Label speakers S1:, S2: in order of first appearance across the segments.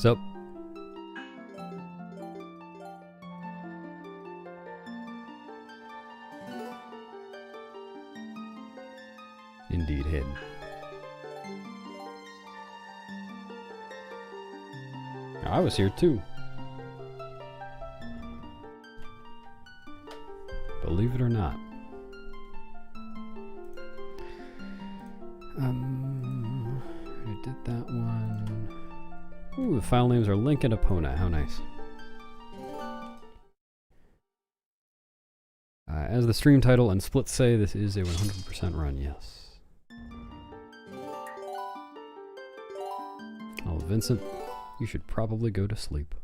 S1: up? Indeed, hid. I was here too. Believe it or not. I did that one. Ooh, the file names are Link and Epona. How nice. As the stream title and splits say, this is a 100% run, yes. Oh, Vincent, you should probably go to sleep.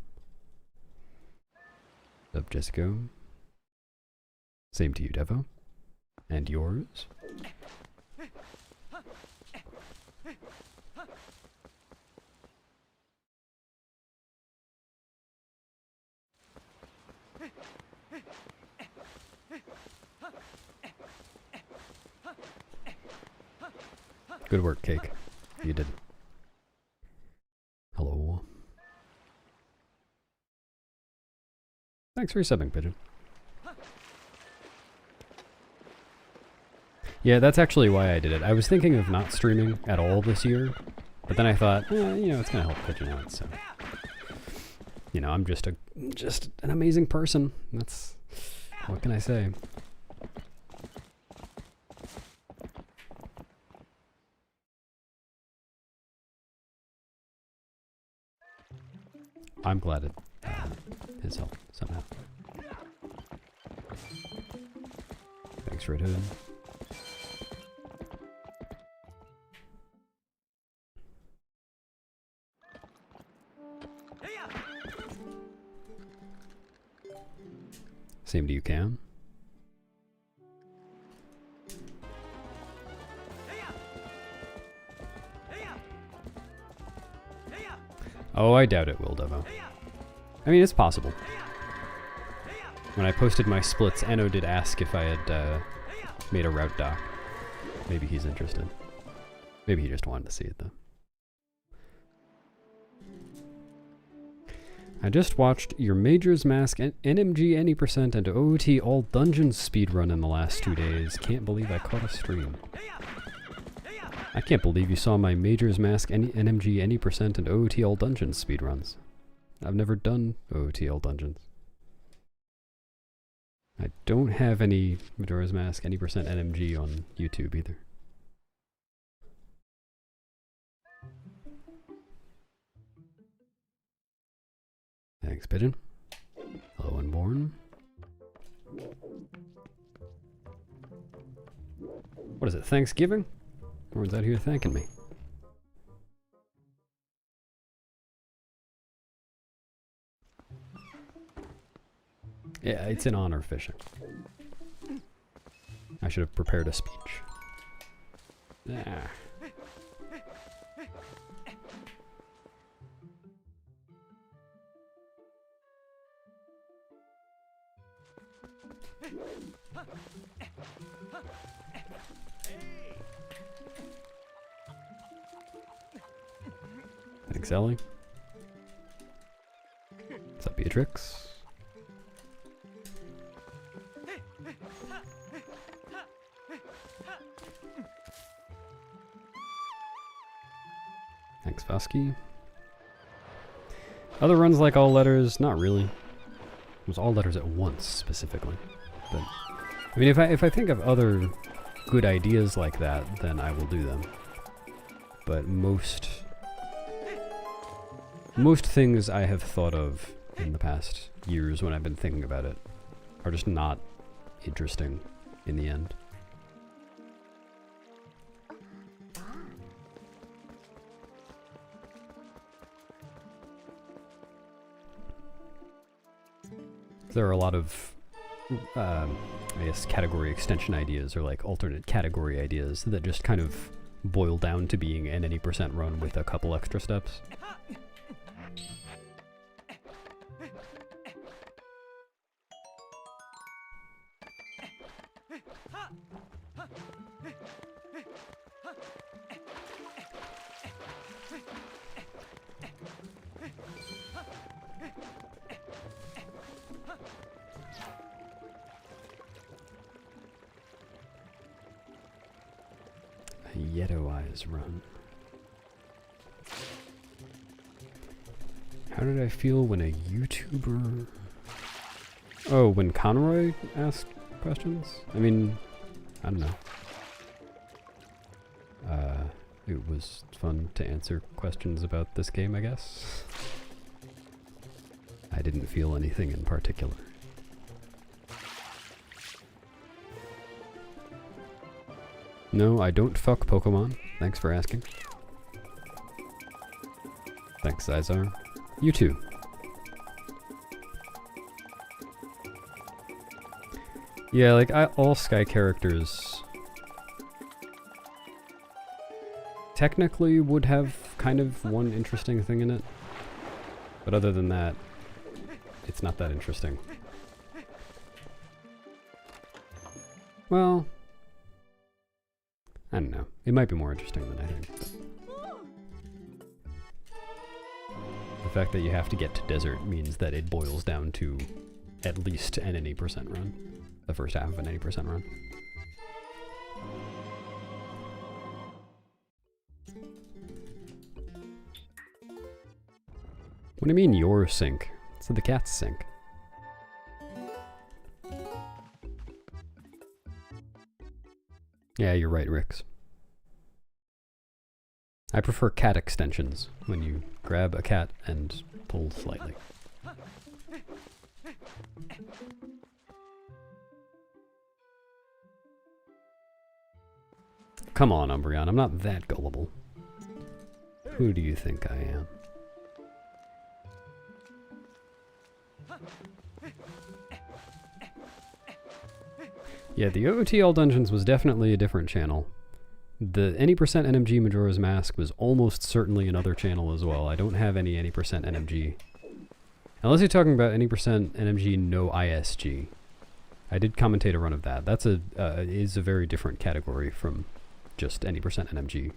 S1: Up, Jessica. Same to you, Devo. And yours. Good work, Cake. You did. Hello. Thanks for subbing, Pigeon. Yeah, that's actually why I did it. I was thinking of not streaming at all this year, but then I thought, you know, it's gonna help Pigeon out, so. You know, I'm just an amazing person. That's, what can I say? I'm glad it has helped somehow. Thanks, Red Hood. Same to you, Cam. Oh, I doubt it will, Devo. I mean, it's possible. When I posted my splits, Enno did ask if I had made a route doc. Maybe he's interested. Maybe he just wanted to see it, though. I just watched your Major's Mask, NMG any percent, and OOT all dungeons speedrun in the last 2 days. Can't believe I caught a stream. I can't believe you saw my Major's Mask, NMG any percent, and OOT all dungeons speedruns. I've never done OOT all dungeons. I don't have any Majora's Mask any percent NMG on YouTube either. Thanks, Pigeon. Hello, Unborn. What is it, Thanksgiving? Everyone's out here thanking me. Yeah, it's in honor of fishing. I should have prepared a speech. Ah. Thanks, Ellie. What's up, Beatrix? Thanks, Vasky. Other runs like all letters, not really. It was all letters at once, specifically. But, I mean, if I think of other good ideas like that, then I will do them. But most things I have thought of in the past years when I've been thinking about it are just not interesting in the end. There are a lot of, I guess, category extension ideas or like alternate category ideas that just kind of boil down to being an any percent run with a couple extra steps. A Yeto Eyes run. How did I feel when a YouTuber... Oh, when Conroy asked questions? I mean, I don't know. It was fun to answer questions about this game, I guess. I didn't feel anything in particular. No, I don't fuck Pokemon. Thanks for asking. Thanks, Zizar. You too. Yeah, like, all Sky characters technically would have kind of one interesting thing in it. But other than that, it's not that interesting. Well, I don't know. It might be more interesting than I think. The fact that you have to get to desert means that it boils down to at least an 80% run. The first half of an 80% run. What do you mean your sink? It's the cat's sink. Yeah, you're right, Rix. I prefer cat extensions, when you grab a cat and pull slightly. Come on, Umbreon, I'm not that gullible. Who do you think I am? Yeah, the OOT All Dungeons was definitely a different channel. The any % NMG Majora's Mask was almost certainly another channel as well. I don't have any % NMG. Unless you're talking about any % NMG no ISG. I did commentate a run of that. That's is a very different category from just any % NMG.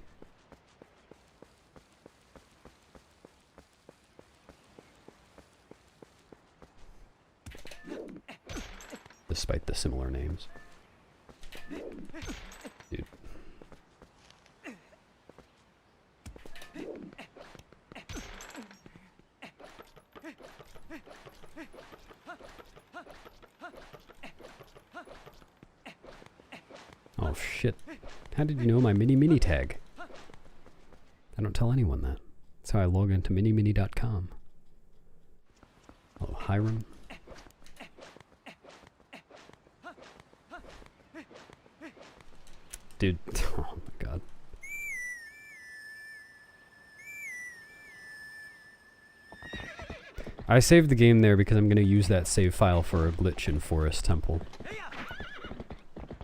S1: Despite the similar names. Dude. Oh shit. How did you know my mini tag? I don't tell anyone that. That's how I log into minimini.com. Oh, Hiram. Dude, oh my god. I saved the game there because I'm going to use that save file for a glitch in Forest Temple.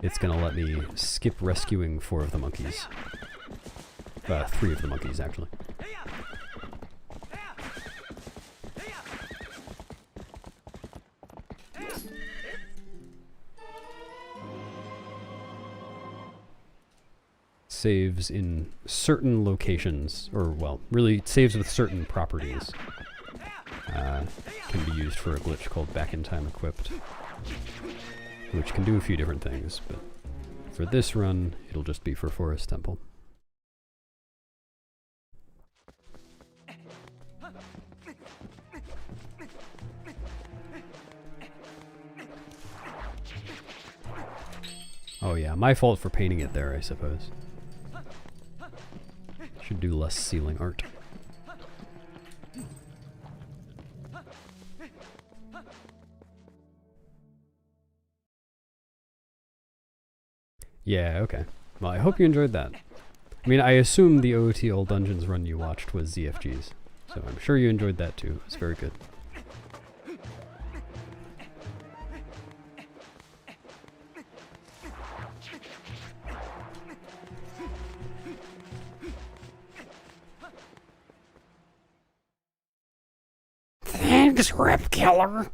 S1: It's going to let me skip rescuing 4 of the monkeys. 3 of the monkeys, actually. Saves in certain locations, or well, really saves with certain properties. Can be used for a glitch called Back in Time Equipped, which can do a few different things, but for this run, it'll just be for Forest Temple. Oh yeah, my fault for painting it there, I suppose. Should do less ceiling art. Yeah, okay. Well, I hope you enjoyed that. I mean, I assume the OOT All Dungeons run you watched was ZFG's, so I'm sure you enjoyed that too. It was very good. Thanks, Rip Killer!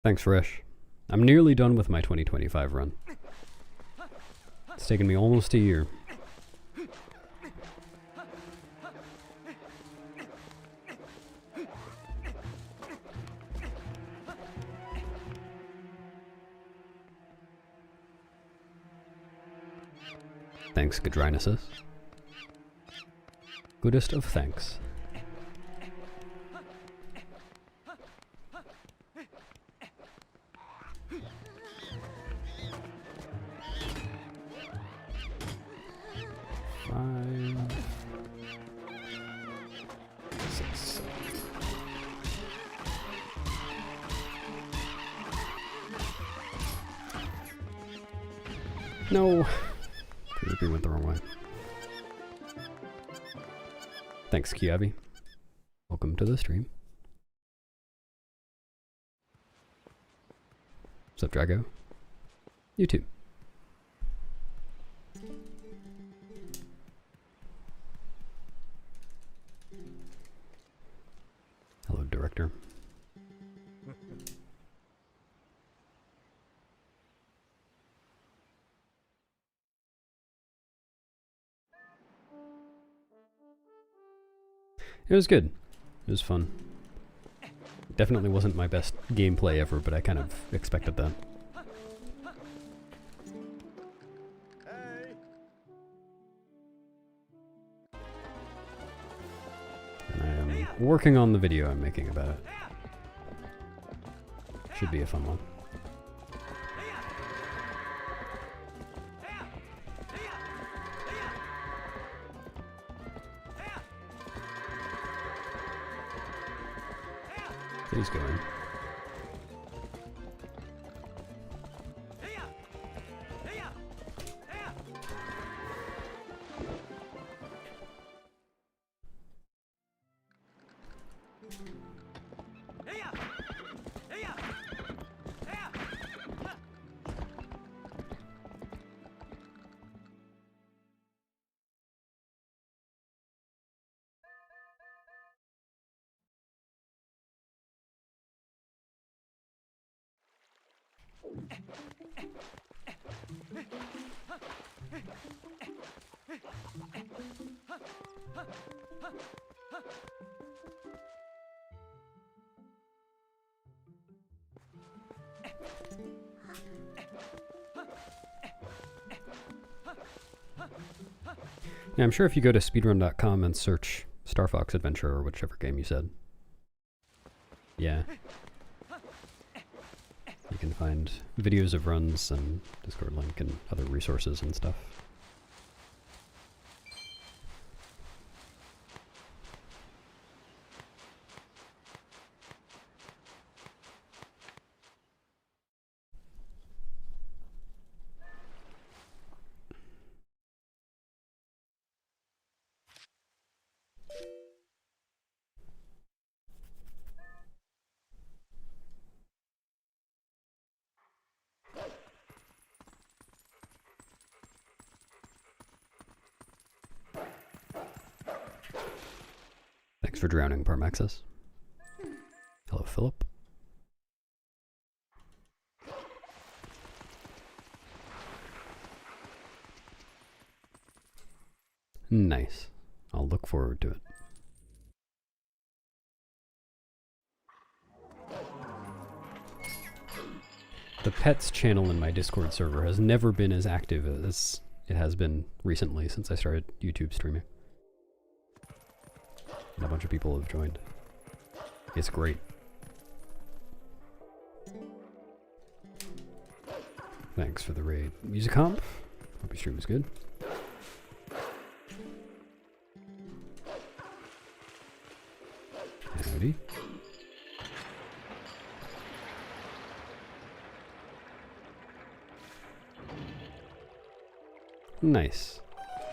S1: Thanks, Fresh. I'm nearly done with my 2025 run. It's taken me almost a year. Thanks, Gadrinuses. Goodest of thanks. No! We went the wrong way. Thanks, Kiavi. Welcome to the stream. What's up, Drago? You too. Hello, Director. It was good. It was fun. Definitely wasn't my best gameplay ever, but I kind of expected that. And I am working on the video I'm making about it. Should be a fun one. Please go in. Yeah, I'm sure if you go to speedrun.com and search Star Fox Adventure or whichever game you said, yeah, you can find videos of runs and Discord link and other resources and stuff. Thanks for drowning, Parmaxis. Hello, Philip. Nice. I'll look forward to it. The pets channel in my Discord server has never been as active as it has been recently since I started YouTube streaming. And a bunch of people have joined. It's great. Thanks for the raid. Music comp. Hope your stream was good. Howdy. Nice.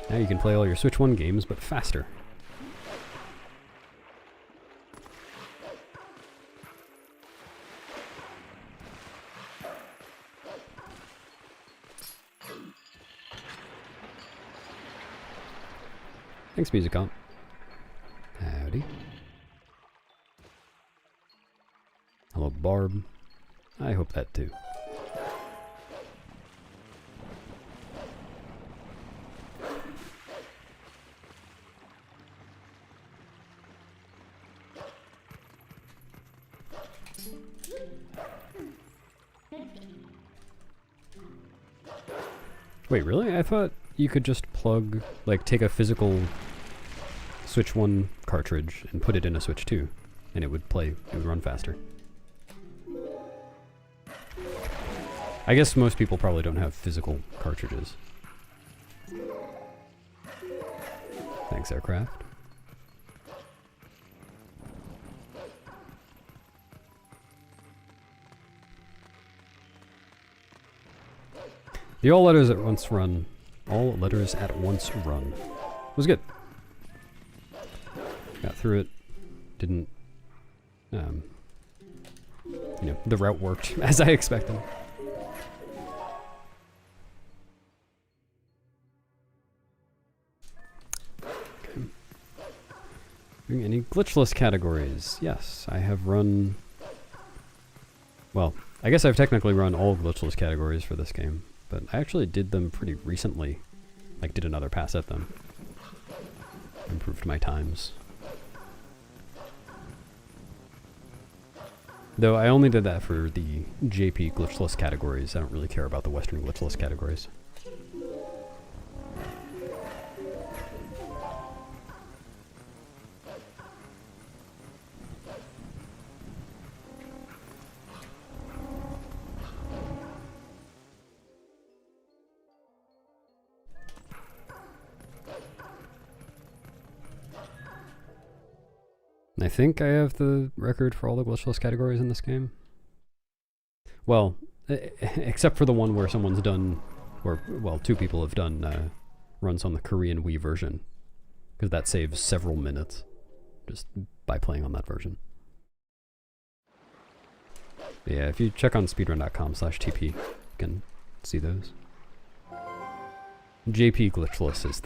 S1: Now you can play all your Switch 1 games, but faster. Thanks, Musicom. Howdy. Hello, Barb. I hope that too. Wait, really? I thought you could just plug, like, take a physical Switch 1 cartridge and put it in a Switch 2, and it would run faster. I guess most people probably don't have physical cartridges. Thanks, Aircraft. The all letters at once run was good. Got through it. Didn't, you know, the route worked as I expected. Okay. Doing any glitchless categories? Yes, I have run. Well, I guess I've technically run all glitchless categories for this game. But I actually did them pretty recently. Like, did another pass at them. Improved my times. Though I only did that for the JP glitchless categories. I don't really care about the Western glitchless categories. I think I have the record for all the glitchless categories in this game. Well, except for the one where someone's done, or, well, two people have done runs on the Korean Wii version. Because that saves several minutes just by playing on that version. But yeah, if you check on speedrun.com/TP, you can see those. JP Glitchless is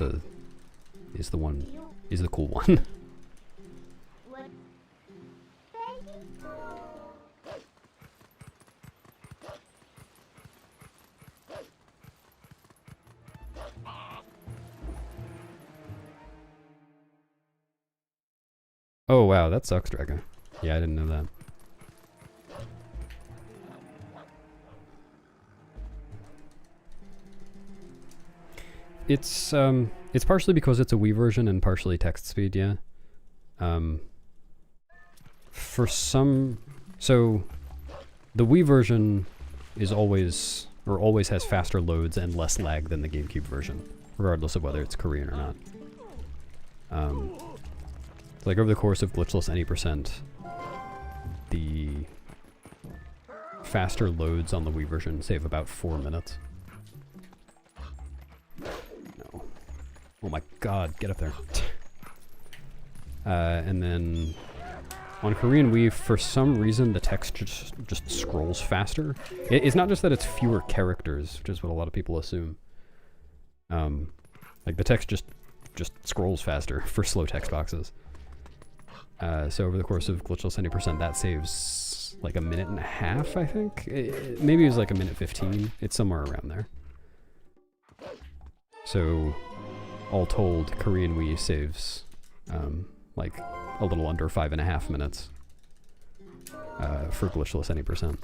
S1: the cool one. Oh wow, that sucks, Draga. Yeah, I didn't know that. It's partially because it's a Wii version and partially text speed, yeah. So the Wii version is always has faster loads and less lag than the GameCube version, regardless of whether it's Korean or not. Like over the course of glitchless any %, the faster loads on the Wii version save about 4 minutes. No. Oh my god, get up there. And then on Korean Wii, for some reason, the text just scrolls faster. It's not just that it's fewer characters, which is what a lot of people assume. Like the text just scrolls faster for slow text boxes. So over the course of glitchless any %, that saves like 1.5 minutes, I think. Maybe it was like 1:15. It's somewhere around there. So all told, Korean Wii saves like a little under 5.5 minutes for glitchless any %.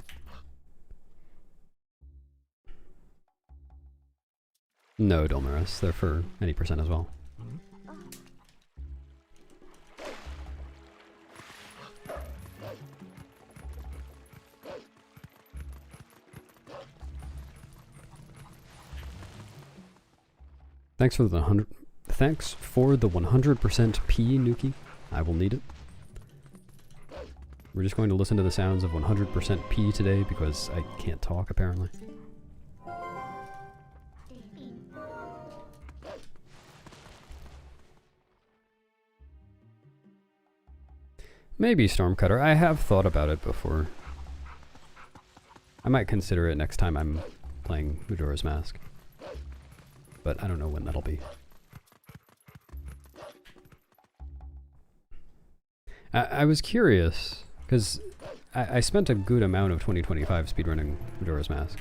S1: No, Dolmaris, they're for any % as well. Thanks for the 100% P, Nuki. I will need it. We're just going to listen to the sounds of 100% P today because I can't talk, apparently. Maybe Stormcutter. I have thought about it before. I might consider it next time I'm playing Majora's Mask. But I don't know when that'll be. I was curious, because I spent a good amount of 2025 speedrunning Majora's Mask,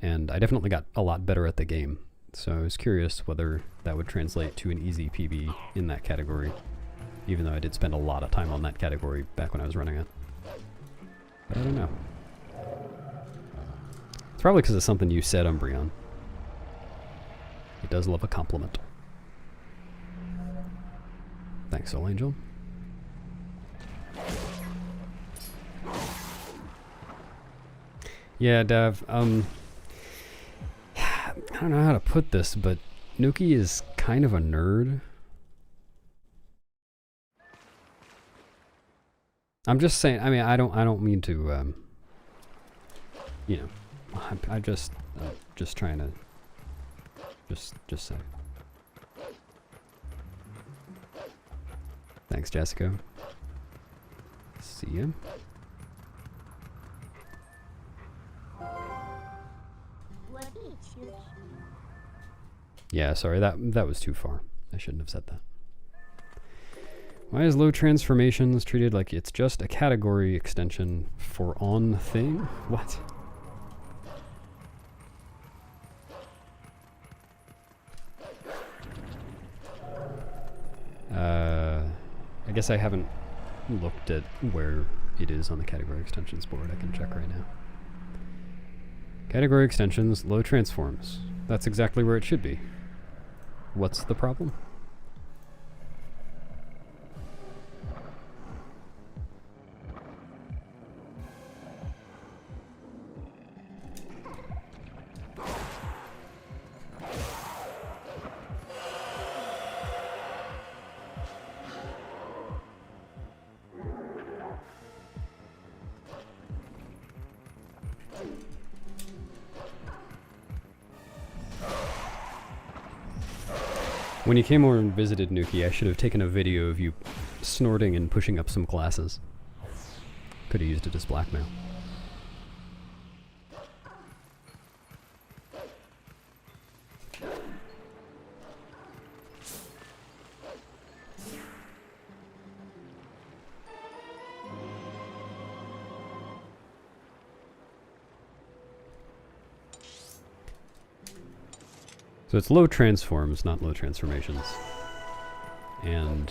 S1: and I definitely got a lot better at the game. So I was curious whether that would translate to an easy PB in that category, even though I did spend a lot of time on that category back when I was running it. But I don't know. It's probably because of something you said, Umbreon. He does love a compliment. Thanks, Soul Angel. Yeah, Dav, I don't know how to put this, but Nuki is kind of a nerd. I'm just saying, I mean, I don't mean to, you know, I just trying to, just say. Thanks, Jessica. See ya. Yeah, sorry, that was too far. I shouldn't have said that. Why is low transformations treated like it's just a category extension for on thing? What? I guess I haven't looked at where it is on the category extensions board. I can check right now. Category extensions, low transforms. That's exactly where it should be. What's the problem? When you came over and visited Nuki, I should have taken a video of you snorting and pushing up some glasses. Could have used it as blackmail. So it's low transforms, not low transformations. And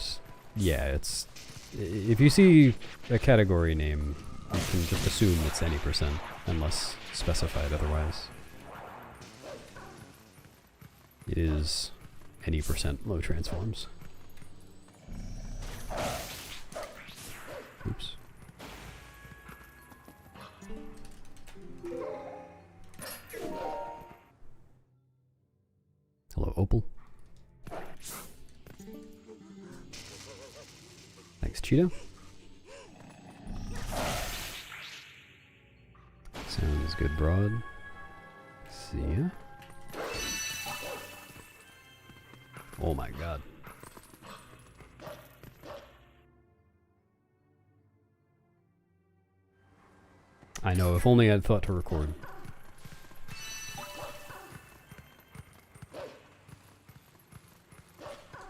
S1: yeah, it's... if you see a category name, you can just assume it's any %, unless specified otherwise. It is any % low transforms. Oops. Hello, Opal. Thanks, Cheetah. Sounds good, Broad. See ya. Oh my god. I know, if only I'd thought to record.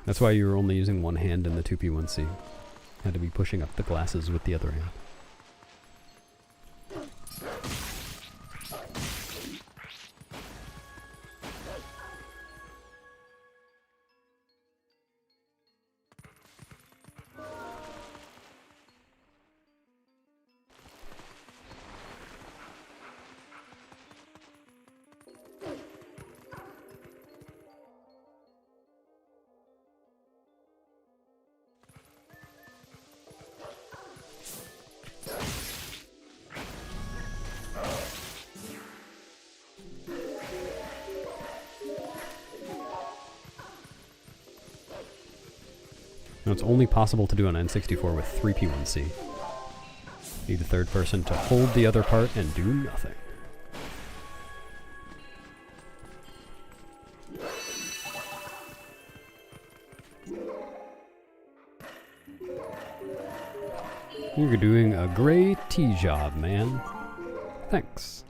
S1: That's why you were only using one hand in the 2P1C. Had to be pushing up the glasses with the other hand. Now it's only possible to do on N64 with 3P1C. Need a third person to hold the other part and do nothing. You're doing a great job, man. Thanks.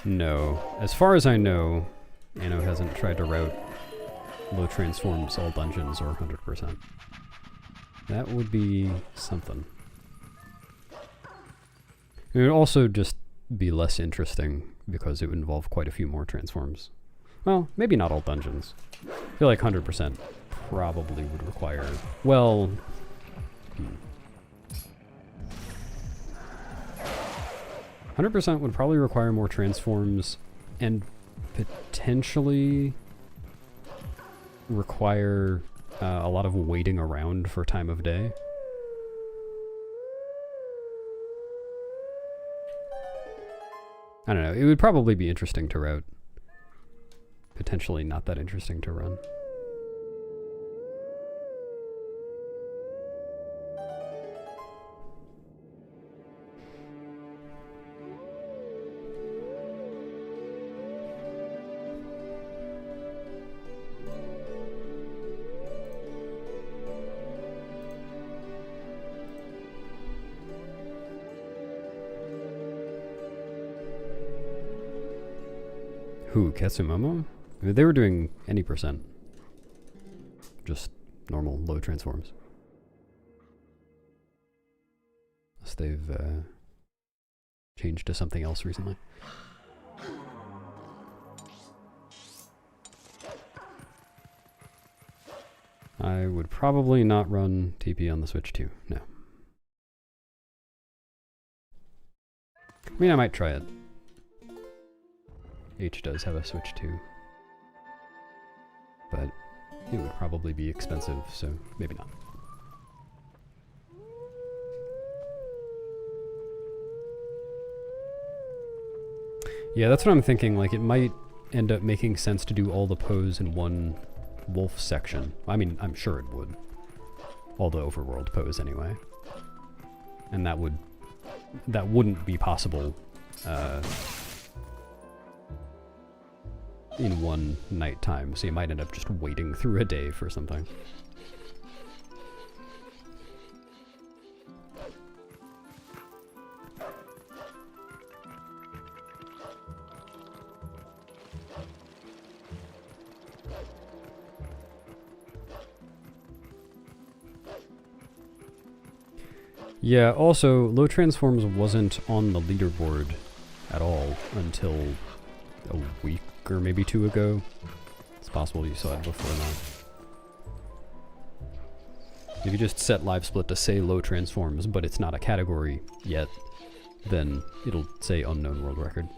S1: No. As far as I know, Anno hasn't tried to route low transforms all dungeons or 100%. That would be something. It would also just be less interesting because it would involve quite a few more transforms. Well, maybe not all dungeons. I feel like 100% probably would require... Well... 100% would probably require more transforms and potentially require a lot of waiting around for time of day. I don't know, it would probably be interesting to route. Potentially not that interesting to run. Who, Katsumomo? I mean, they were doing any percent. Just normal low transforms. Unless they've changed to something else recently. I would probably not run TP on the Switch 2, no. I mean, I might try it. H does have a Switch 2. But it would probably be expensive, so maybe not. Yeah, that's what I'm thinking. Like, it might end up making sense to do all the pose in one wolf section. I mean, I'm sure it would. All the overworld pose, anyway. And that wouldn't be possible in one night time, so you might end up just waiting through a day for something. Yeah, also, low transforms wasn't on the leaderboard at all until a week or maybe 2 ago. It's possible you saw it before that. If you just set live split to say low transforms, but it's not a category yet, then it'll say unknown world record.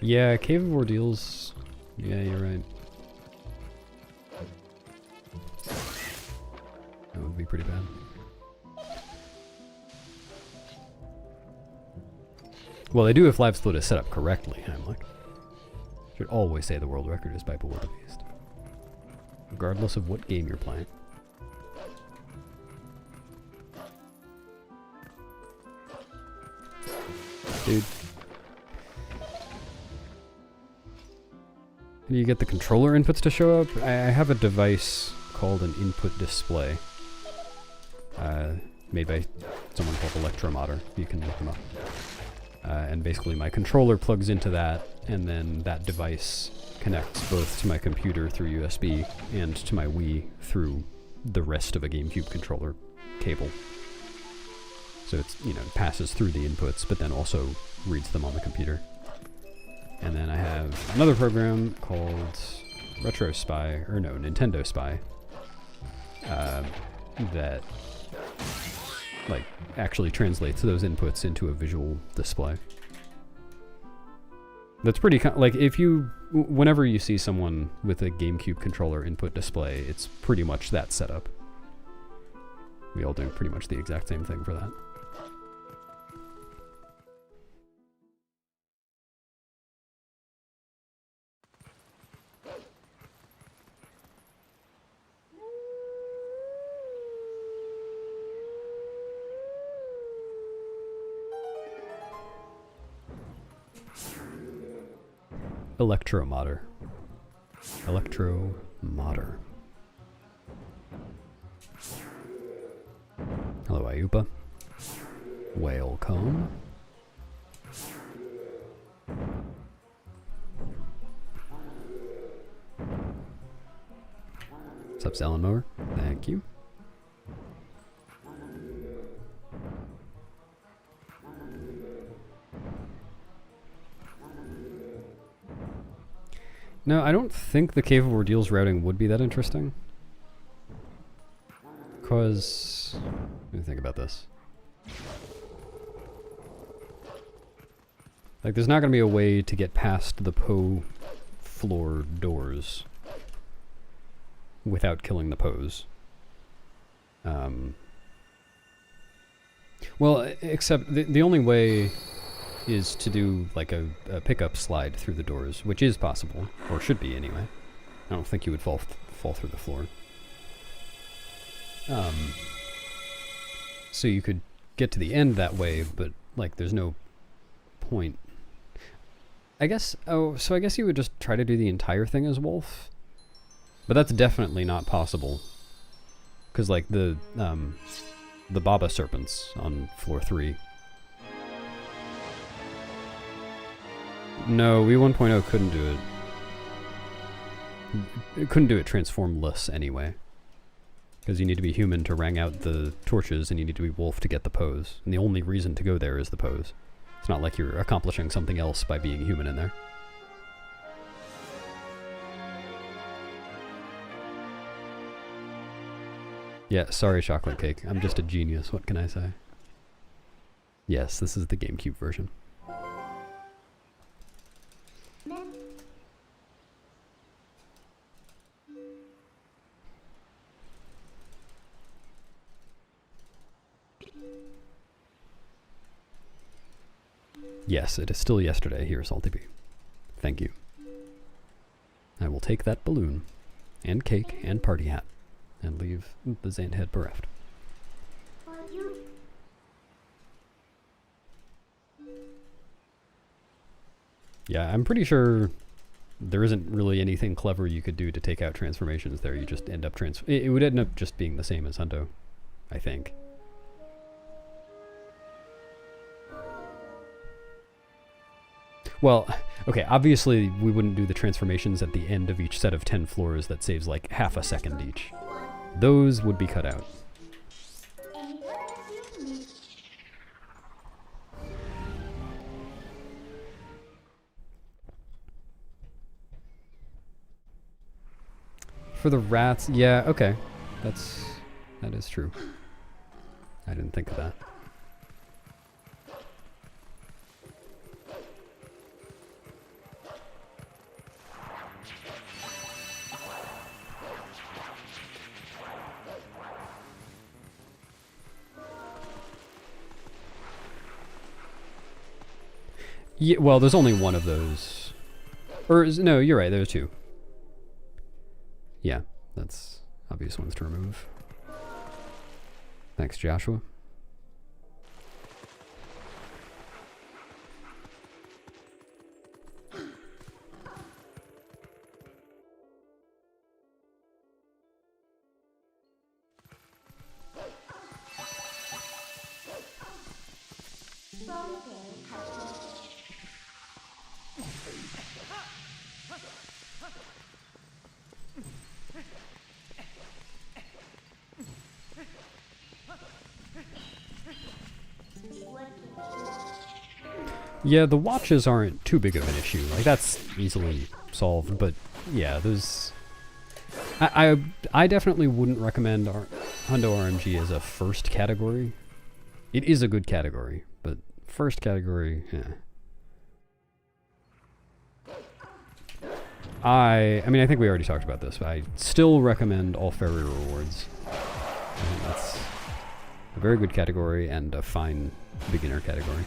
S1: Yeah, Cave of Ordeals. Yeah, you're right. That would be pretty bad. Well, they do if live split is set up correctly, Heimlich. Should always say the world record is by Wildebeest, regardless of what game you're playing. Dude. How do you get the controller inputs to show up? I have a device called an input display, made by someone called Electromotor. You can look them up. And basically my controller plugs into that, and then that device connects both to my computer through USB and to my Wii through the rest of a GameCube controller cable. So it's, you know, it passes through the inputs, but then also reads them on the computer. And then I have another program called Retro Spy, or no, Nintendo Spy, that like actually translates those inputs into a visual display. That's pretty like if you, whenever you see someone with a GameCube controller input display, it's pretty much that setup. We all do pretty much the exact same thing for that. Electromodder. Electromodder. Hello, Ayupa. Whale comb. What's up, Salon Mower? Thank you. No, I don't think the Cave of Ordeals routing would be that interesting. Because... let me think about this. Like, there's not going to be a way to get past the Poe floor doors without killing the Poes. Well, except the only way is to do like a pickup slide through the doors, which is possible, or should be anyway. I don't think you would fall through the floor. So you could get to the end that way, but like there's no point. I guess, so I guess you would just try to do the entire thing as Wolf? But that's definitely not possible. Because like the Baba Serpents on floor 3. No, we 1.0 couldn't do it. It couldn't do it transformless anyway. Because you need to be human to rang out the torches, and you need to be wolf to get the pose. And the only reason to go there is the pose. It's not like you're accomplishing something else by being human in there. Yeah, sorry, chocolate cake. I'm just a genius. What can I say? Yes, this is the GameCube version. Yes, it is still yesterday here, Salty Bee. Thank you. I will take that balloon, and cake, and party hat, and leave the Xanthead bereft. Yeah, I'm pretty sure there isn't really anything clever you could do to take out transformations there. You just end up it would end up just being the same as Hundo, I think. Well, okay, obviously we wouldn't do the transformations at the end of each set of 10 floors that saves like half a second each. Those would be cut out. For the rats, yeah, okay. That is true. I didn't think of that. Yeah, well, there's only one of those. Or, no, you're right, there's two. Yeah, that's obvious ones to remove. Thanks, Joshua. Yeah, the watches aren't too big of an issue. Like, that's easily solved, but yeah, there's... I definitely wouldn't recommend Hundo RMG as a first category. It is a good category, but first category, yeah. I mean, I think we already talked about this, but I still recommend all fairy rewards. I think that's a very good category and a fine beginner category.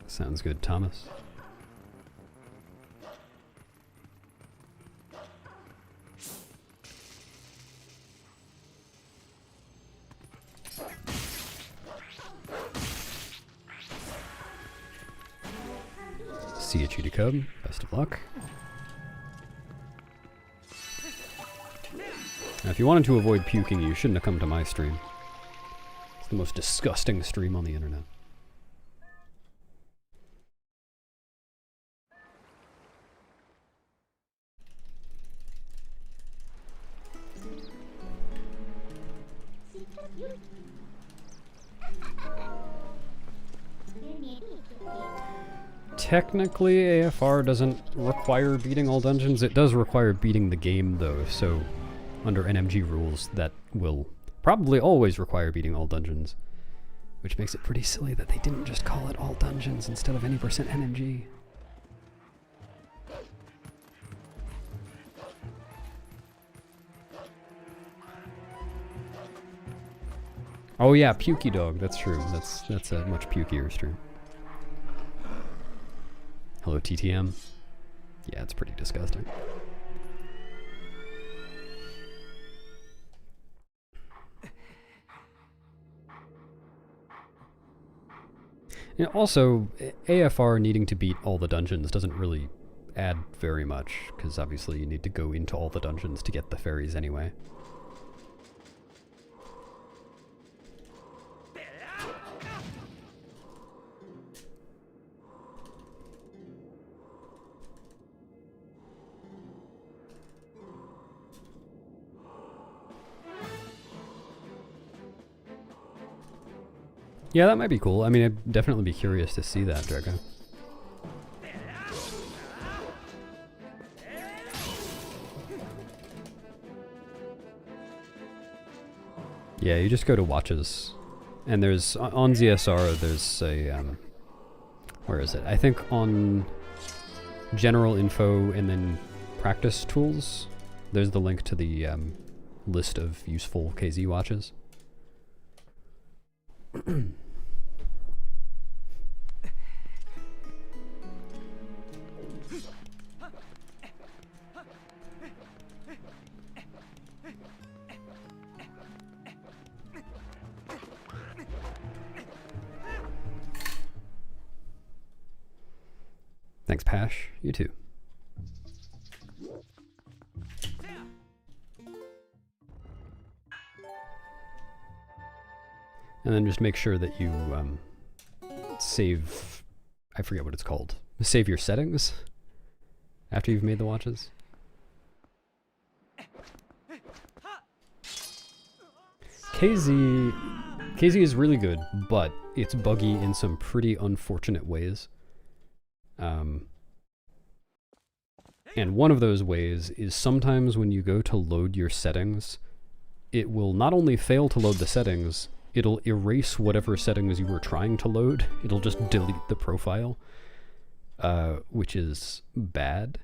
S1: Sounds good, Thomas. See you, Cheetah Cub. Best of luck. Now, if you wanted to avoid puking, you shouldn't have come to my stream. It's the most disgusting stream on the internet. Technically, AFR doesn't require beating all dungeons. It does require beating the game, though, so under NMG rules, that will probably always require beating all dungeons. Which makes it pretty silly that they didn't just call it all dungeons instead of any percent NMG. Oh yeah, Pukey Dog, that's true. That's a much pukier stream. Hello, TTM. Yeah, it's pretty disgusting. And also, AFR needing to beat all the dungeons doesn't really add very much, because obviously you need to go into all the dungeons to get the fairies anyway. Yeah, that might be cool. I mean, I'd definitely be curious to see that, Draco. Yeah, you just go to watches. And there's, on ZSR, there's a, where is it? I think on general info and then practice tools, there's the link to the list of useful KZ watches. Thanks, Pash. You too. And then just make sure that you save, I forget what it's called, save your settings after you've made the watches. KZ is really good, but it's buggy in some pretty unfortunate ways. And one of those ways is sometimes when you go to load your settings, it will not only fail to load the settings, it'll erase whatever settings you were trying to load. It'll just delete the profile, which is bad.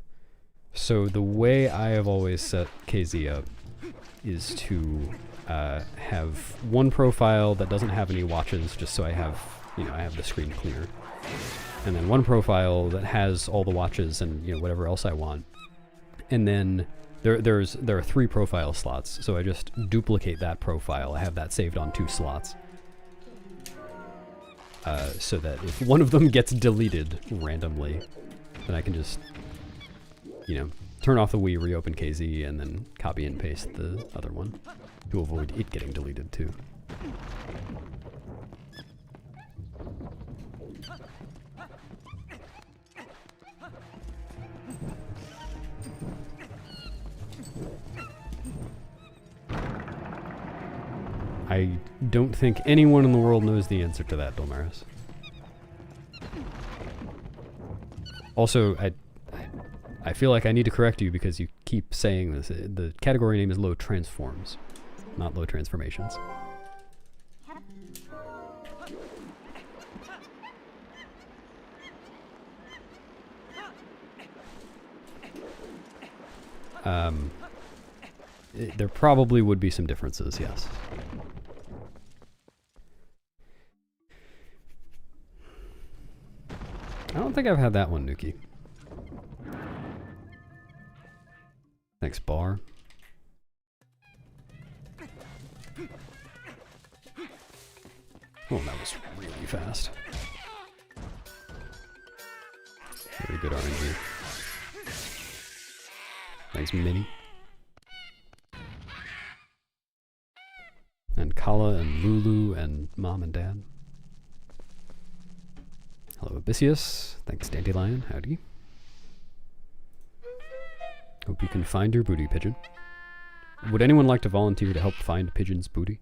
S1: So the way I have always set KZ up is to have one profile that doesn't have any watches, just so I have, I have the screen clear. And then one profile that has all the watches and whatever else I want. And then there are 3 profile slots, so I just duplicate that profile. I have that saved on 2 slots. So that if one of them gets deleted randomly, then I can just, turn off the Wii, reopen KZ, and then copy and paste the other one to avoid it getting deleted too. I don't think anyone in the world knows the answer to that, Dolmaris. Also, I feel like I need to correct you because you keep saying this. The category name is low transforms, not low transformations. There probably would be some differences, yes. I don't think I've had that one, Nuki. Thanks, Bar. Oh, that was really fast. Very good RNG. Thanks, Minnie. And Kala and Lulu and Mom and Dad. Hello, Abysseus. Thanks, Dandelion. Howdy. Hope you can find your booty, Pigeon. Would anyone like to volunteer to help find Pigeon's booty?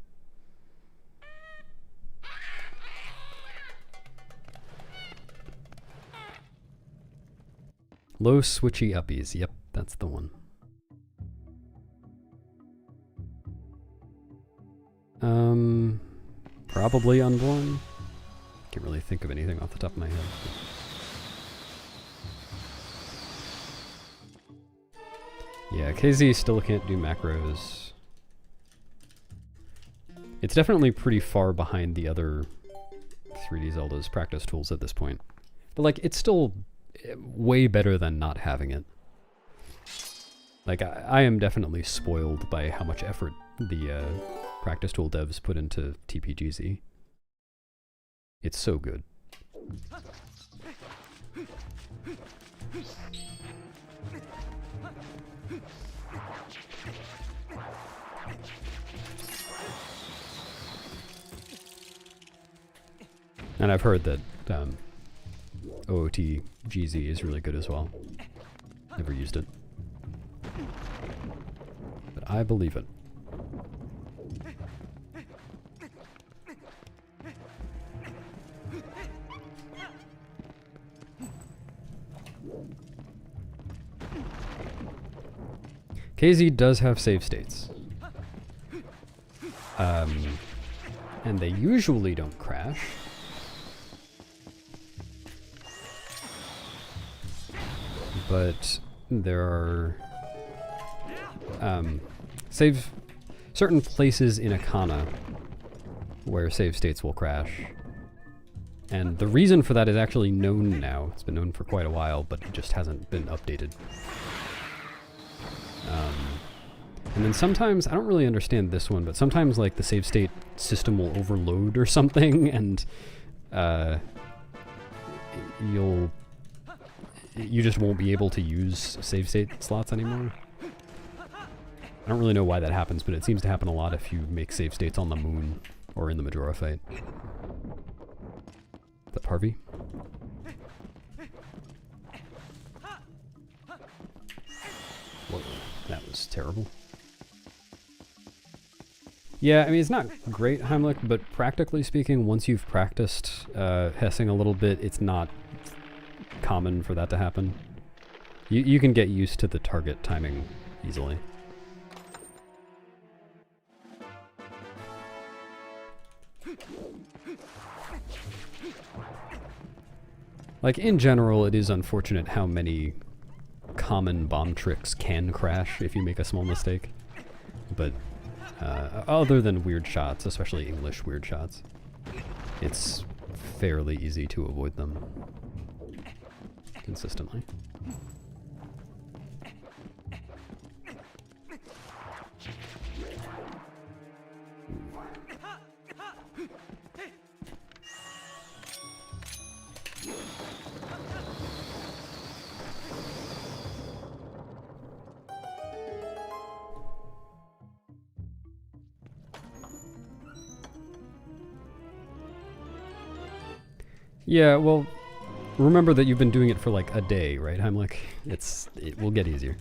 S1: Low switchy uppies. Yep, that's the one. Probably Unborn. Can't really think of anything off the top of my head. Yeah, KZ still can't do macros. It's definitely pretty far behind the other 3D Zelda's practice tools at this point. But like, it's still way better than not having it. Like, I am definitely spoiled by how much effort the practice tool devs put into TPGZ. It's so good. And I've heard that OOT GZ is really good as well. Never used it. But I believe it. KZ does have save states. And they usually don't crash. But there are certain places in Akana where save states will crash. And the reason for that is actually known now. It's been known for quite a while, but it just hasn't been updated. And then sometimes, I don't really understand this one, but sometimes like the save state system will overload or something, and you just won't be able to use save state slots anymore. I don't really know why that happens, but it seems to happen a lot if you make save states on the moon or in the Majora fight. Is that Parvy? Whoa, that was terrible. Yeah, I mean, it's not great Heimlich, but practically speaking, once you've practiced hessing a little bit, it's not common for that to happen. You can get used to the target timing easily. Like, in general, it is unfortunate how many common bomb tricks can crash if you make a small mistake. But other than weird shots, especially English weird shots, it's fairly easy to avoid them consistently. Yeah, well, remember that you've been doing it for like a day, right, Heimlich? It will get easier.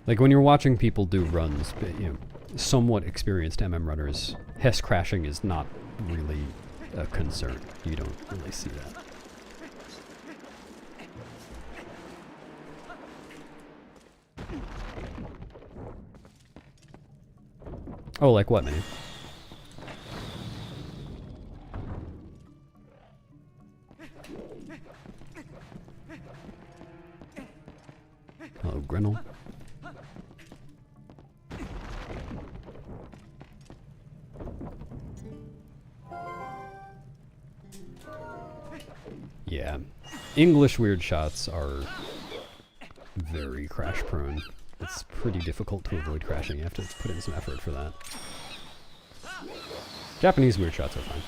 S1: Like when you're watching people do runs, you know, somewhat experienced MM runners, Hess crashing is not really a concern. You don't really see that. Oh, like what, man? Hello, Grinnell. Yeah, English weird shots are very crash prone. It's pretty difficult to avoid crashing. You have to put in some effort for that. Japanese weird shots are fine.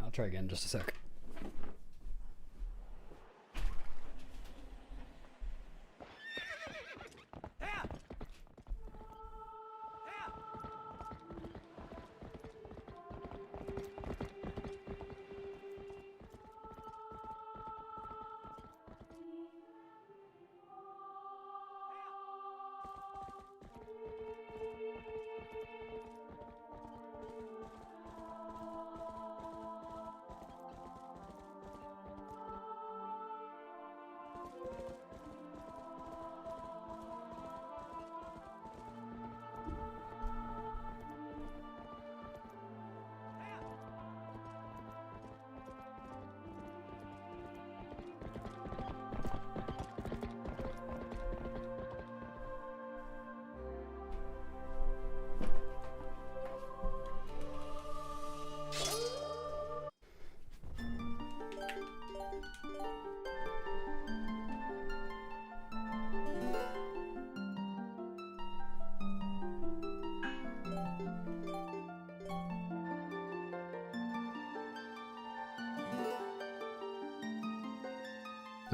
S1: I'll try again in just a sec.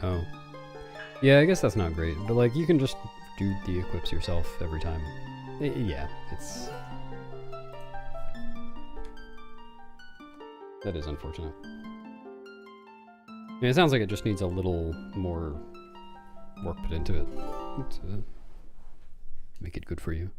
S1: Oh. Yeah, I guess that's not great, but like you can just do the equips yourself every time. Yeah, it's... That is unfortunate. I mean, it sounds like it just needs a little more work put into it to make it good for you.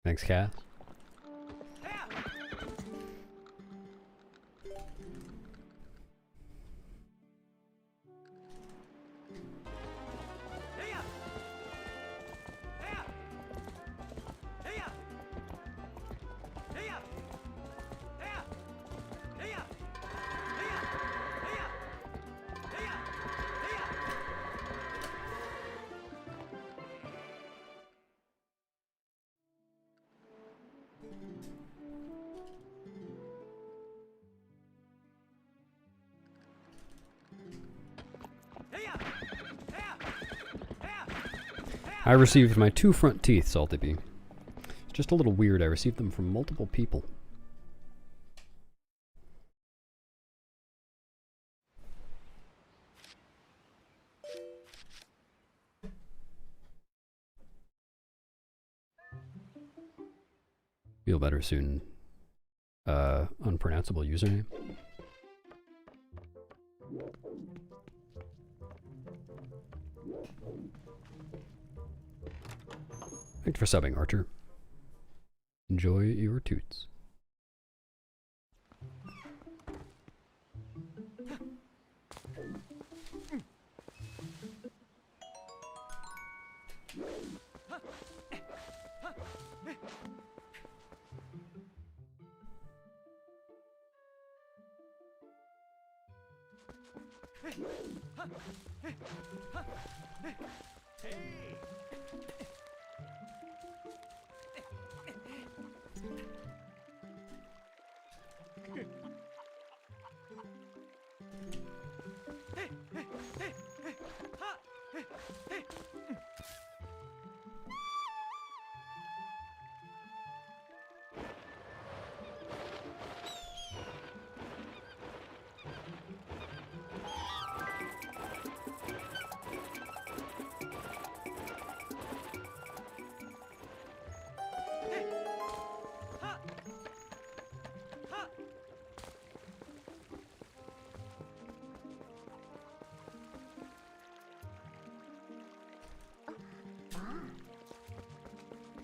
S1: Thanks, Cass. I received my 2 front teeth, Salty Bee. It's just a little weird. I received them from multiple people. Feel better soon. Unpronounceable username. Thanks for subbing, Archer. Enjoy your toots.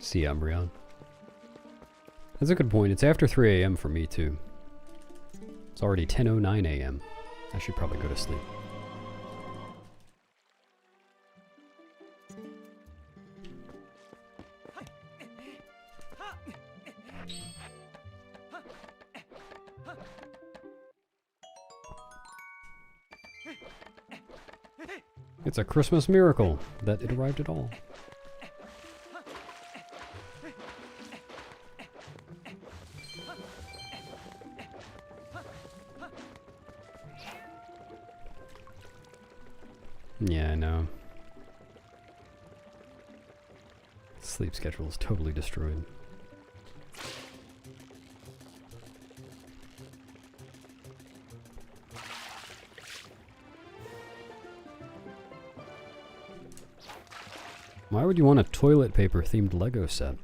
S1: See Umbreon. That's a good point. It's after 3 a.m. for me too. It's already 10:09 a.m. I should probably go to sleep. It's a Christmas miracle that it arrived at all. Yeah, I know. Sleep schedule is totally destroyed. Why would you want a toilet paper themed Lego set?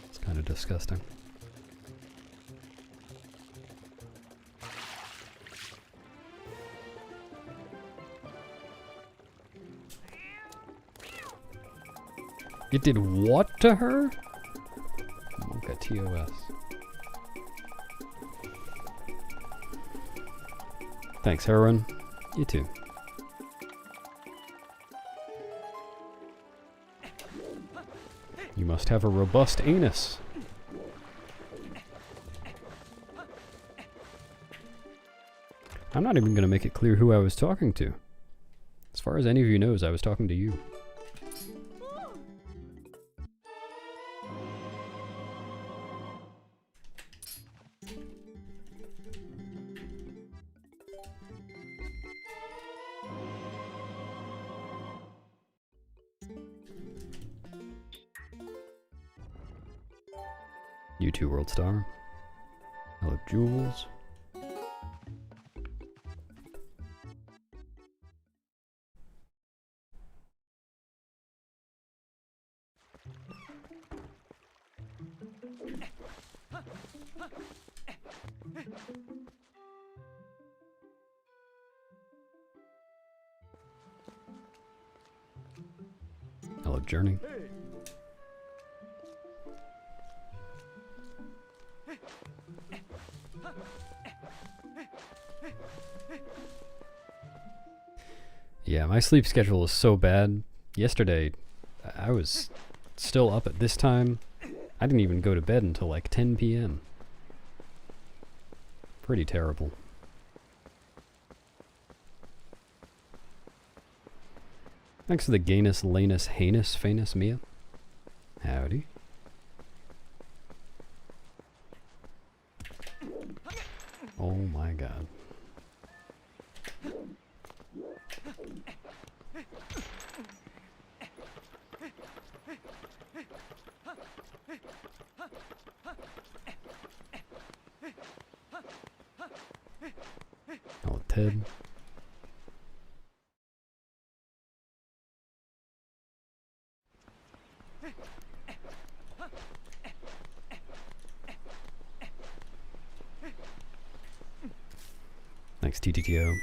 S1: It's kind of disgusting. It did what to her? Monka TOS. Thanks, Heroin. You too. You must have a robust anus. I'm not even going to make it clear who I was talking to. As far as any of you knows, I was talking to you. You too, World Star. Hello, Jules. Hello, Journey. Yeah, my sleep schedule is so bad. Yesterday, I was still up at this time. I didn't even go to bed until like 10 p.m. Pretty terrible. Thanks for the gayness, lanus, heinous, famous Mia. Howdy. Oh my god. Oh, Ted. Thanks, TTTO.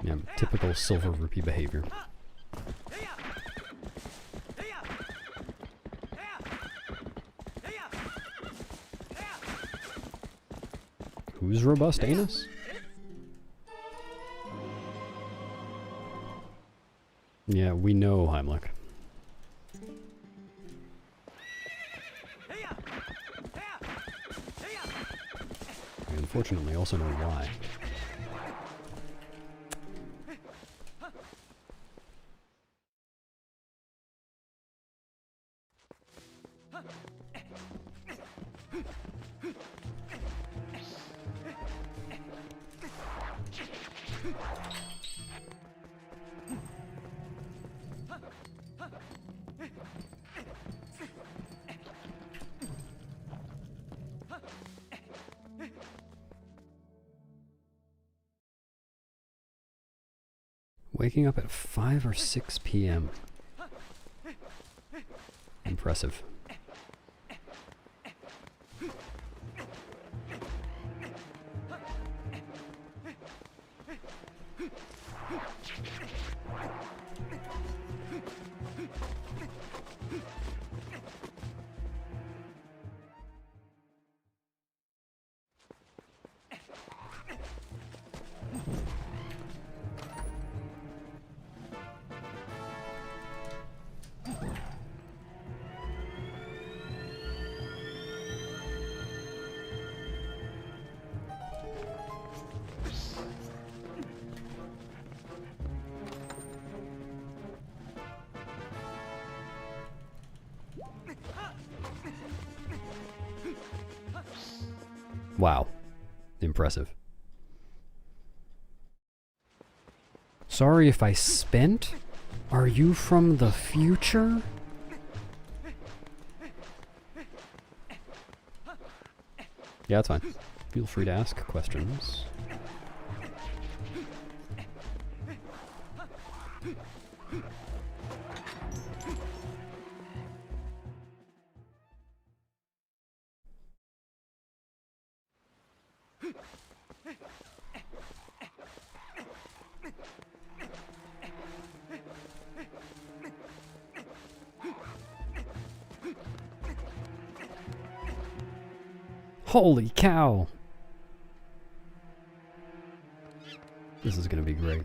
S1: Yeah, typical silver rupee behavior. Who's robust anus? Yeah, we know, Heimlich. We unfortunately also know why. Waking up at 5 or 6 p.m. Impressive. Wow. Impressive. Sorry if I spent? Are you from the future? Yeah, that's fine. Feel free to ask questions. Holy cow! This is gonna be great.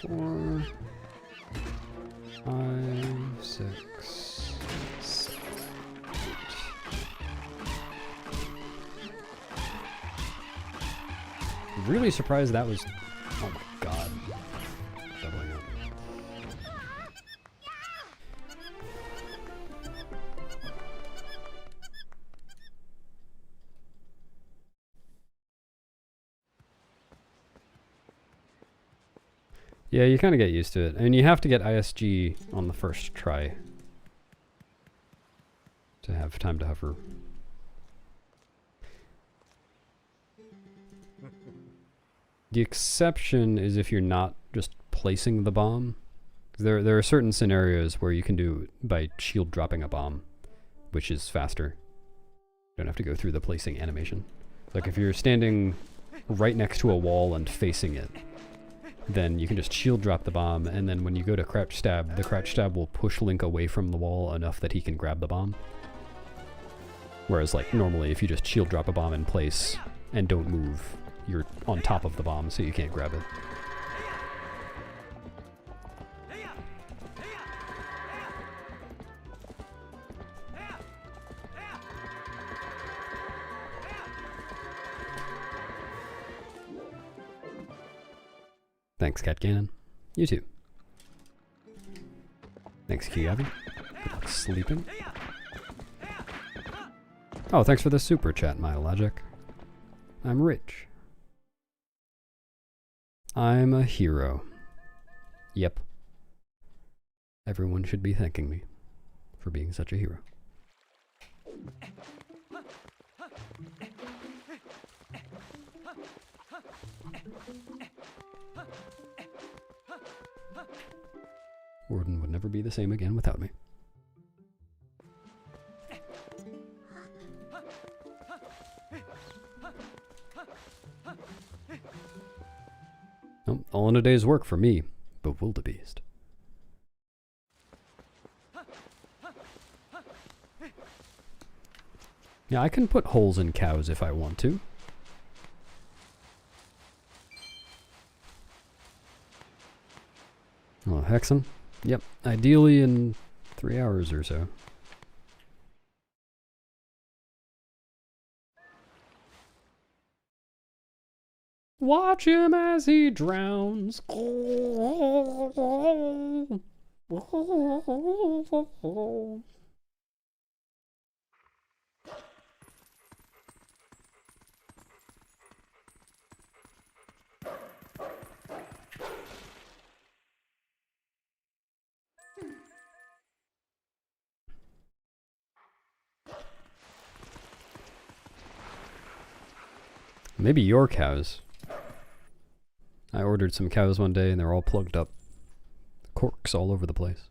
S1: Four, 5, 6, 7, 8. Really surprised that was... Oh my god. Doubling up. Yeah, you kind of get used to it. I mean, you have to get ISG on the first try to have time to hover. The exception is if you're not just placing the bomb. There are certain scenarios where you can do it by shield dropping a bomb, which is faster. You don't have to go through the placing animation. Like if you're standing right next to a wall and facing it, then you can just shield drop the bomb, and then when you go to crouch stab, the crouch stab will push Link away from the wall enough that he can grab the bomb. Whereas like normally if you just shield drop a bomb in place and don't move, you're on top of the bomb so you can't grab it. Thanks, Cat Gannon. You too. Thanks, Kiavi. Good luck sleeping. Oh, thanks for the super chat, my logic. I'm rich. I'm a hero. Yep. Everyone should be thanking me for being such a hero. Warden would never be the same again without me. Oh, all in a day's work for me, but wildebeest. Yeah, I can put holes in cows if I want to. Oh, Hexen? Yep, ideally in 3 hours or so. Watch him as he drowns. Maybe your cows. I ordered some cows one day and they're all plugged up. Corks all over the place.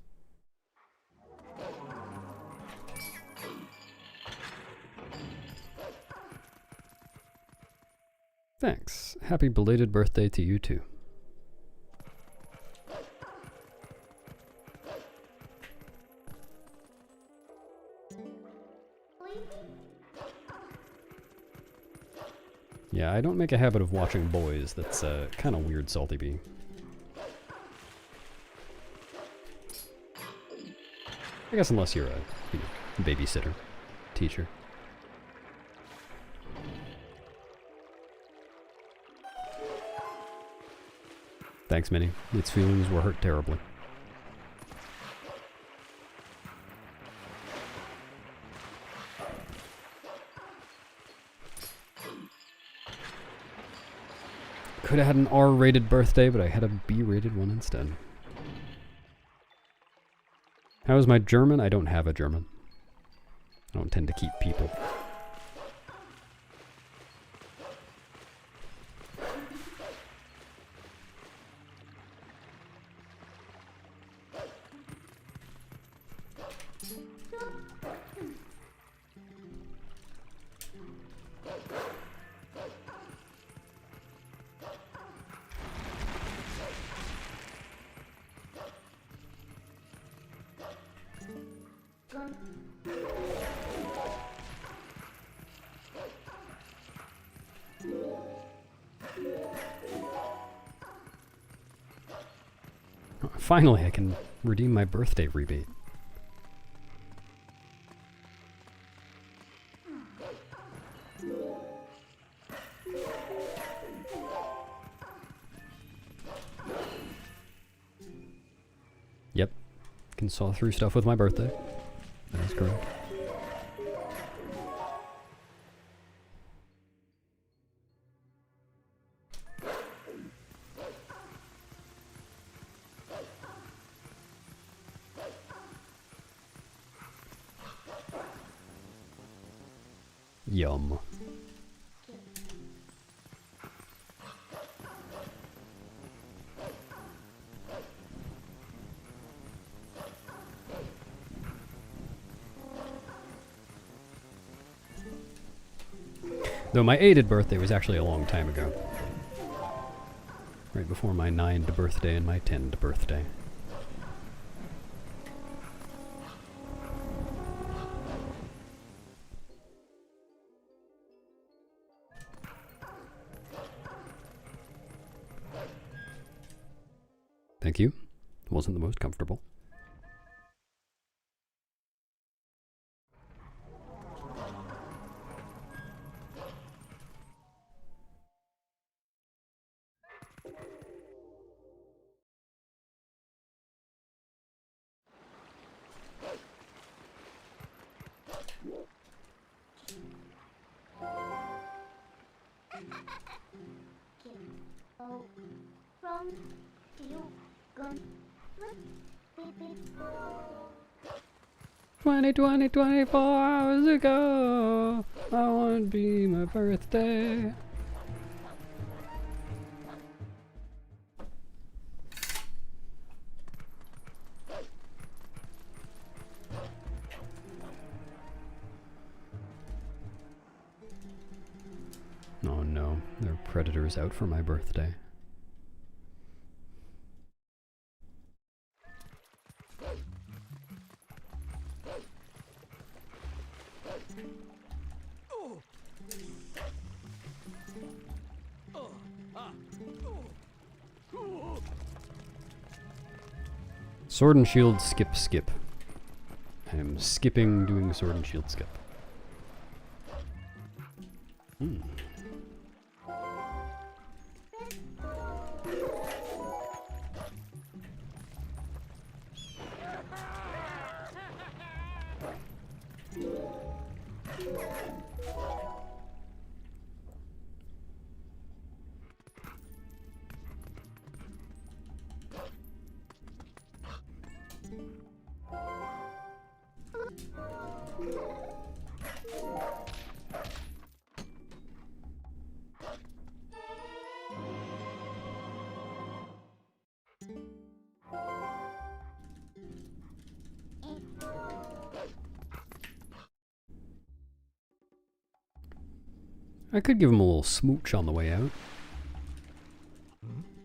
S1: Thanks. Happy belated birthday to you too. Yeah, I don't make a habit of watching boys. That's kind of weird, Salty Bee. I guess unless you're a babysitter, teacher. Thanks, Minnie. Its feelings were hurt terribly. Could have had an R-rated birthday, but I had a B-rated one instead. How is my German? I don't have a German. I don't tend to keep people. Finally, I can redeem my birthday rebate. Yep, can saw through stuff with my birthday. That is correct. Yum. Though my 8th birthday was actually a long time ago. Right before my 9th birthday and my 10th birthday. Thank you. It wasn't the most comfortable.
S2: From you gone
S1: 24 hours ago, I want to be my birthday. Oh no, there are predators out for my birthday. Sword and shield skip skip. I am skipping doing sword and shield skip. Hmm. I could give him a little smooch on the way out.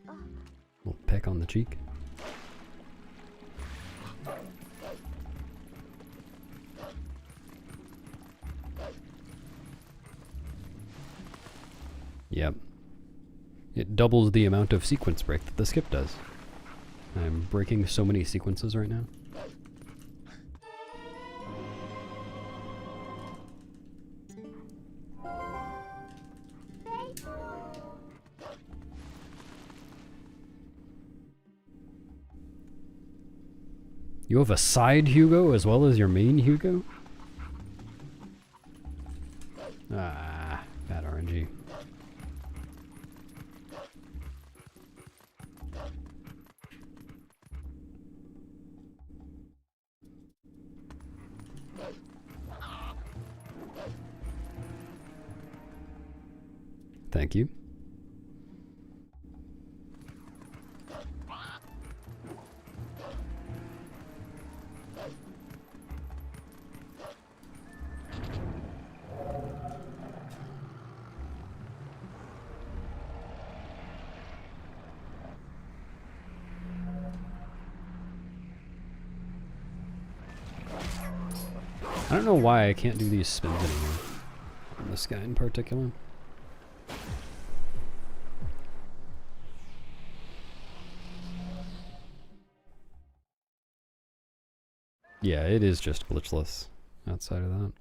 S1: A little peck on the cheek. Yep. It doubles the amount of sequence break that the skip does. I'm breaking so many sequences right now. You have a side Hugo as well as your main Hugo? Ah, bad RNG. Thank you. I don't know why I can't do these spins anymore. On this guy in particular. Yeah, it is just glitchless outside of that.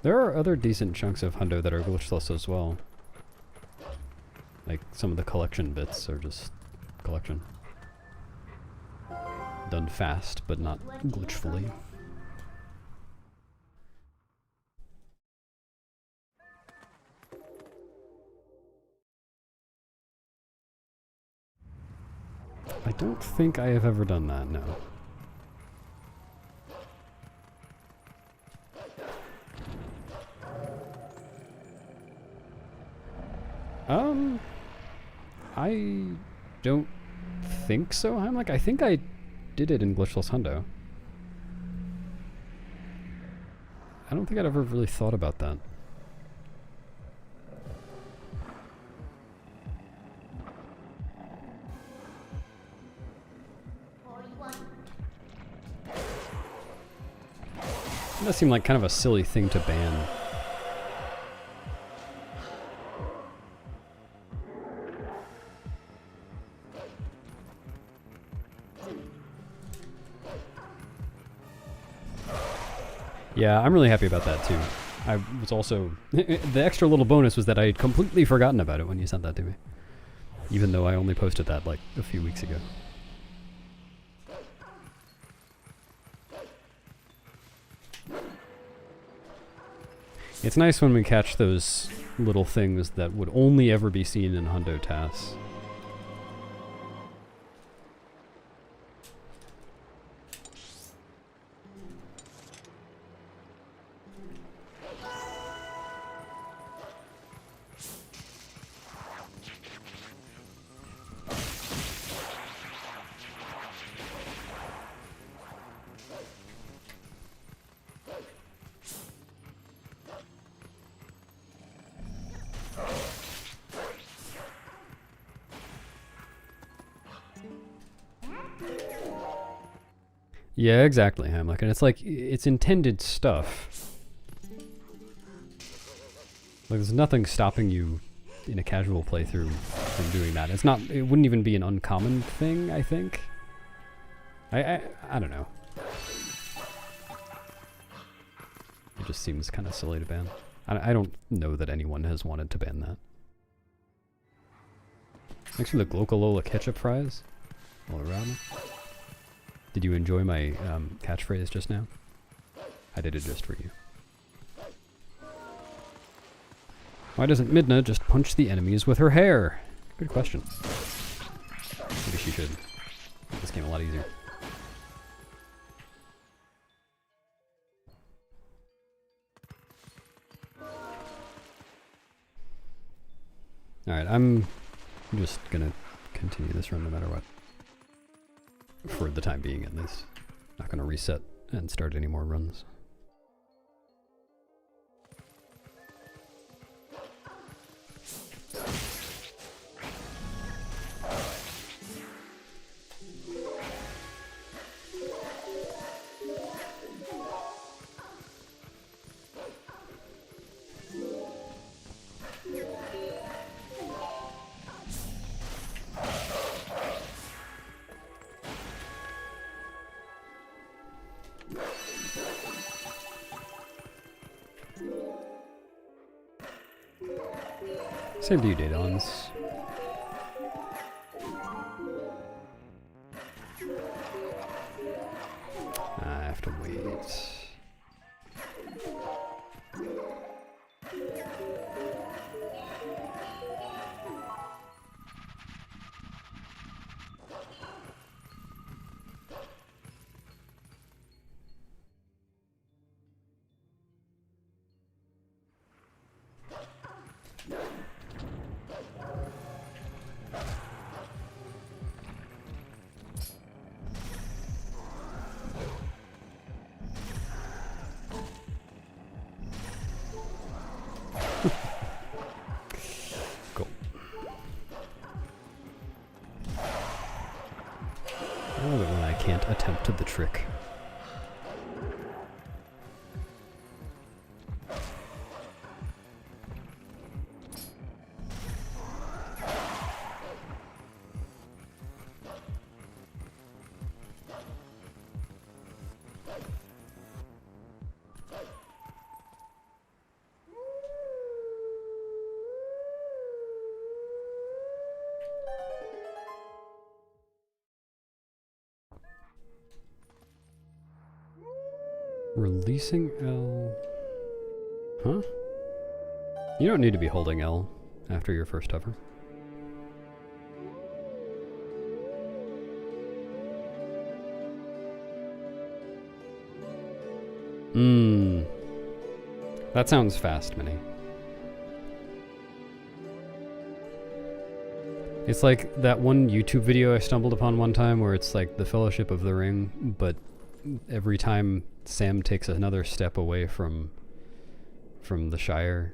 S1: There are other decent chunks of hundo that are glitchless as well. Like, some of the collection bits are just collection. Done fast, but not glitchfully. I don't think I have ever done that, no. I don't think so. I'm like, I think I did it in Glitchless Hundo. I don't think I'd ever really thought about that. It does seem like kind of a silly thing to ban. Yeah, I'm really happy about that too. I was also... the extra little bonus was that I had completely forgotten about it when you sent that to me. Even though I only posted that like a few weeks ago. It's nice when we catch those little things that would only ever be seen in Hundo tasks. Yeah, exactly, Hamlet. And it's like, it's intended stuff. Like, there's nothing stopping you in a casual playthrough from doing that. It's not. It wouldn't even be an uncommon thing, I think. I don't know. It just seems kind of silly to ban. I don't know that anyone has wanted to ban that. Thanks for the Glocolola ketchup fries. All around. Did you enjoy my catchphrase just now? I did it just for you. Why doesn't Midna just punch the enemies with her hair? Good question. Maybe she should. Make this game a lot easier. Alright, I'm just gonna continue this run no matter what. For the time being, at least. Not gonna reset and start any more runs. Same to you, Datons. I have to wait. Cool. I love it when I can't attempt the trick. Releasing L... Huh? You don't need to be holding L after your first hover. That sounds fast, Minnie. It's like that one YouTube video I stumbled upon one time where it's like the Fellowship of the Ring, but every time Sam takes another step away from the Shire,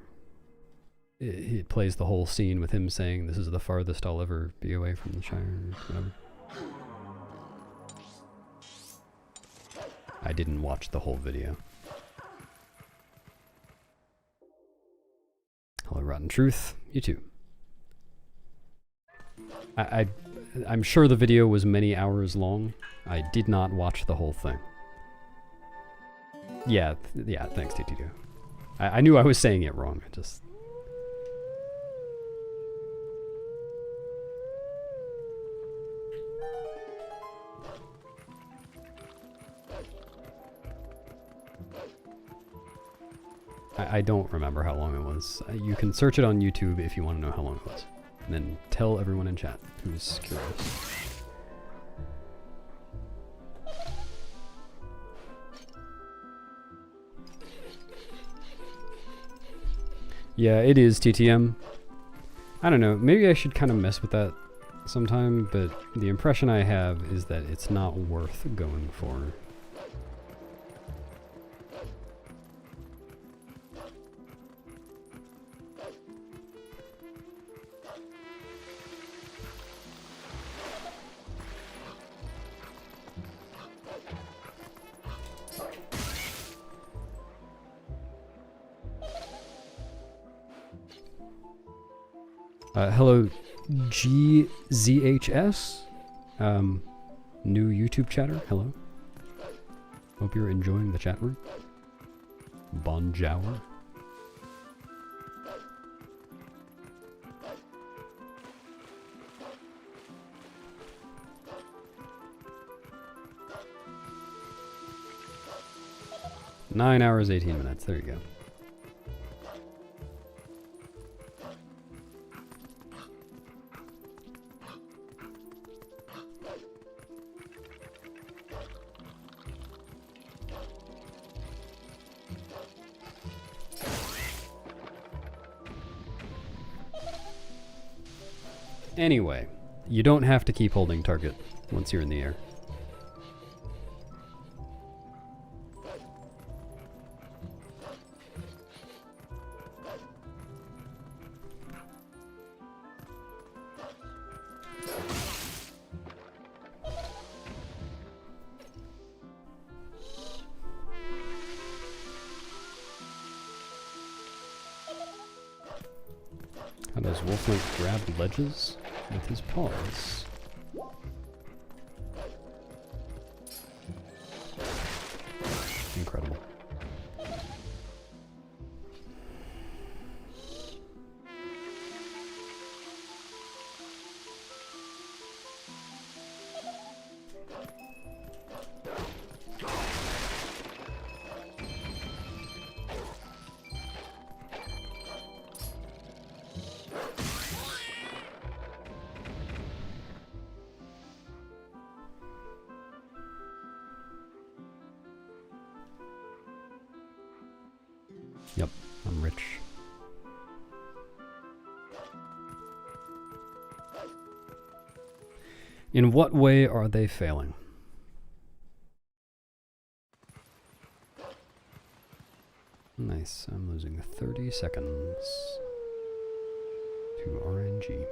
S1: it plays the whole scene with him saying, "This is the farthest I'll ever be away from the Shire," or whatever. I didn't watch the whole video. Hello, Rotten Truth. You too. I'm sure the video was many hours long. I did not watch the whole thing. Yeah, thanks, TT2. I knew I was saying it wrong. I don't remember how long it was. You can search it on YouTube if you want to know how long it was. And then tell everyone in chat who's curious. Yeah, it is TTM. I don't know, maybe I should kind of mess with that sometime, but the impression I have is that it's not worth going for. Hello, GZHS. New YouTube chatter. Hello. Hope you're enjoying the chat room. Bonjour. Nine hours, 18 minutes. There you go. Anyway, you don't have to keep holding target once you're in the air. How does Wolflink grab ledges with his paws? Incredible. Yep, I'm rich. In what way are they failing? Nice, I'm losing 30 seconds to RNG.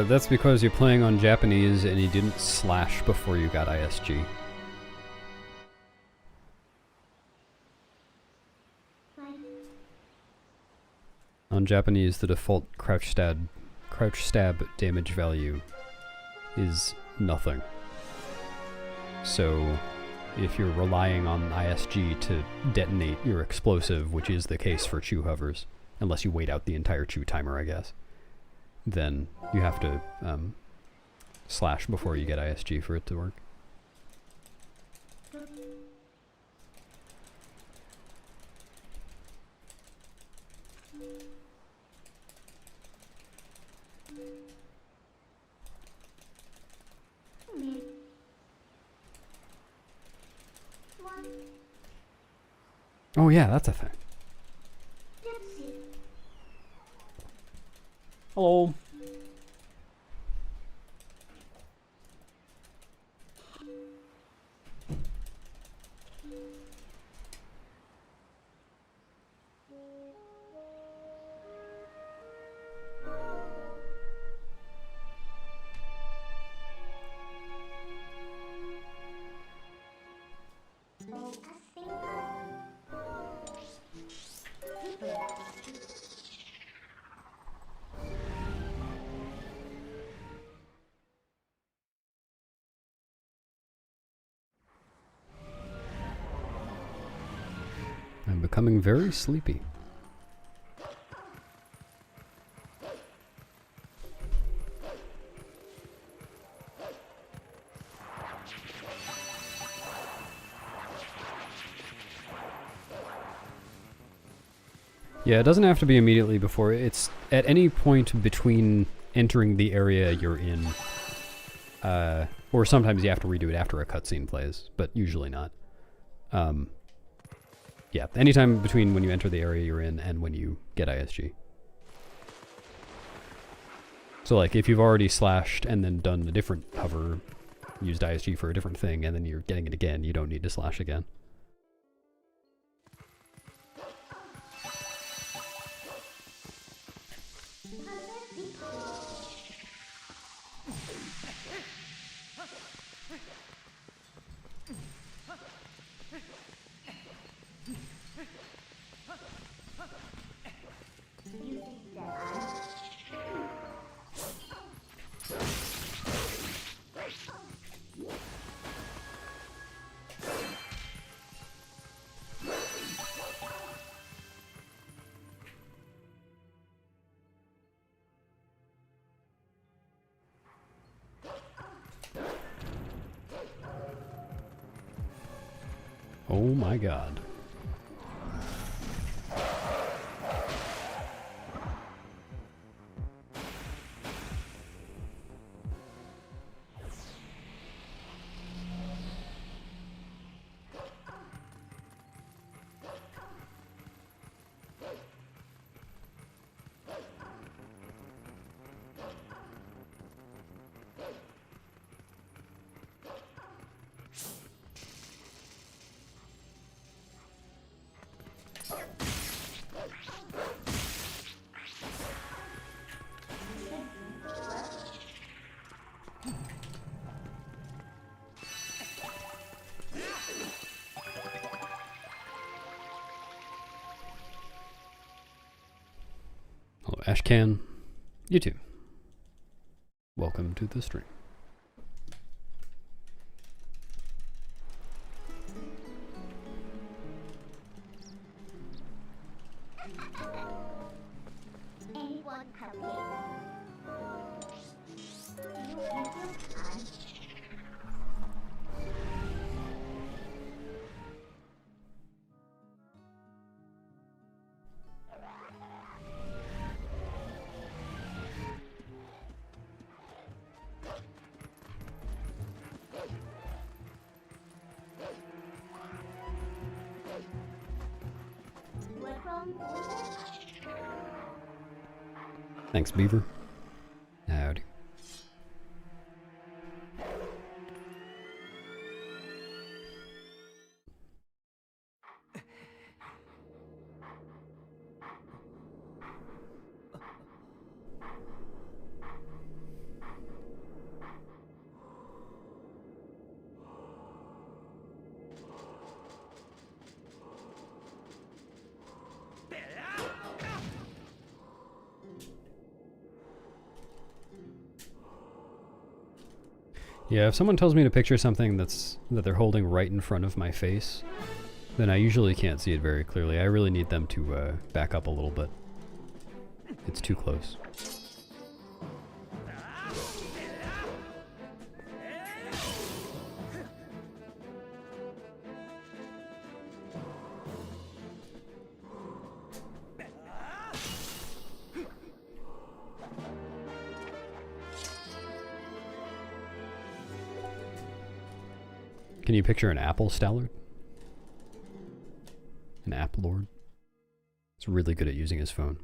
S1: That's because you're playing on Japanese and you didn't slash before you got ISG. On Japanese, the default crouch stab damage value is nothing. So, if you're relying on ISG to detonate your explosive, which is the case for Chew hovers, unless you wait out the entire Chew timer, I guess, then you have to slash before you get ISG for it to work. Oh yeah, that's a thing. Hello. becoming very sleepy. Yeah, it doesn't have to be immediately before. It's at any point between entering the area you're in. Or sometimes you have to redo it after a cutscene plays, but usually not. Yeah, anytime between when you enter the area you're in and when you get ISG. So like if you've already slashed and then done a different hover, used ISG for a different thing, and then you're getting it again, you don't need to slash again. Oh my god. Hello, Ashcan. You too. Welcome to the stream.
S2: Anyone helping? You improve time. What wrong?
S1: Thanks, Beaver. Howdy. Yeah, if someone tells me to picture something that they're holding right in front of my face, then I usually can't see it very clearly. I really need them to back up a little bit. It's too close. Can you picture an apple stallard? An app lord? He's really good at using his phone.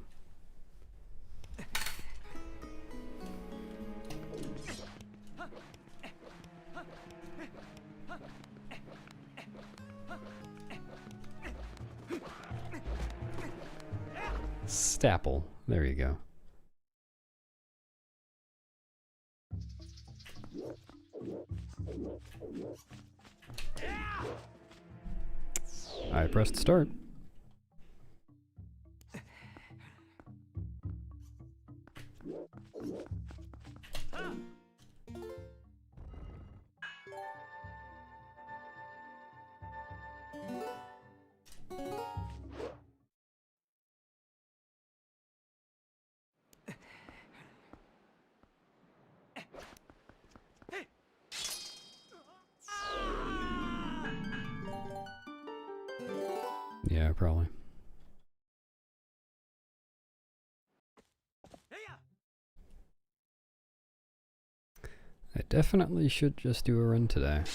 S1: Stapple. There you go. I pressed start. Yeah, probably. I definitely should just do a run today. I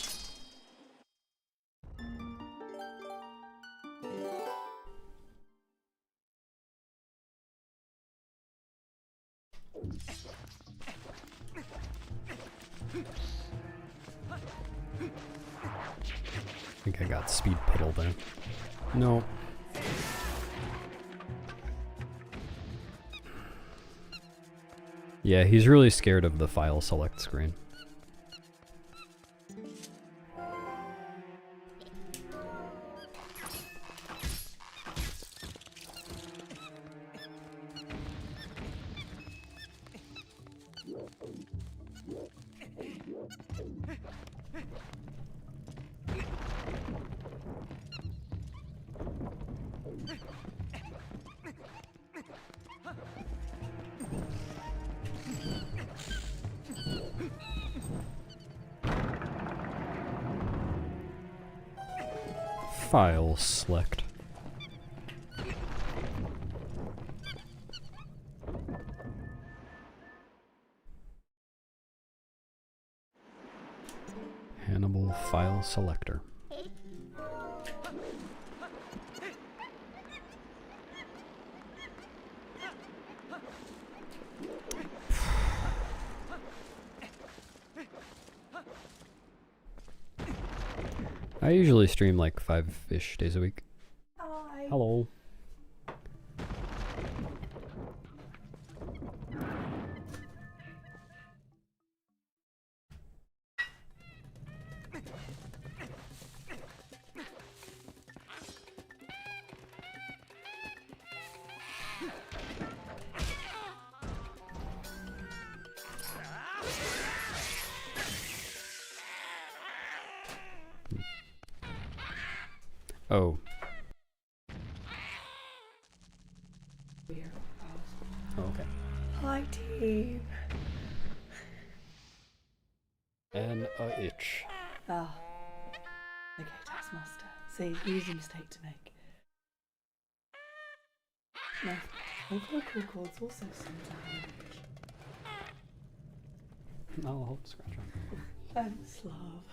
S1: think I got speed puddle there. No. Yeah, he's really scared of the file select screen. File select. Hannibal file selector. I usually stream like 5-ish days a week.
S3: Hi.
S1: Hello. Oh. Oh, okay.
S3: Hi, team.
S1: And a itch.
S3: Ah. Okay, Taskmaster. See, easy mistake to make. No. Cool. It's also sometimes.
S1: I'll help scratch on.
S3: Thanks, love.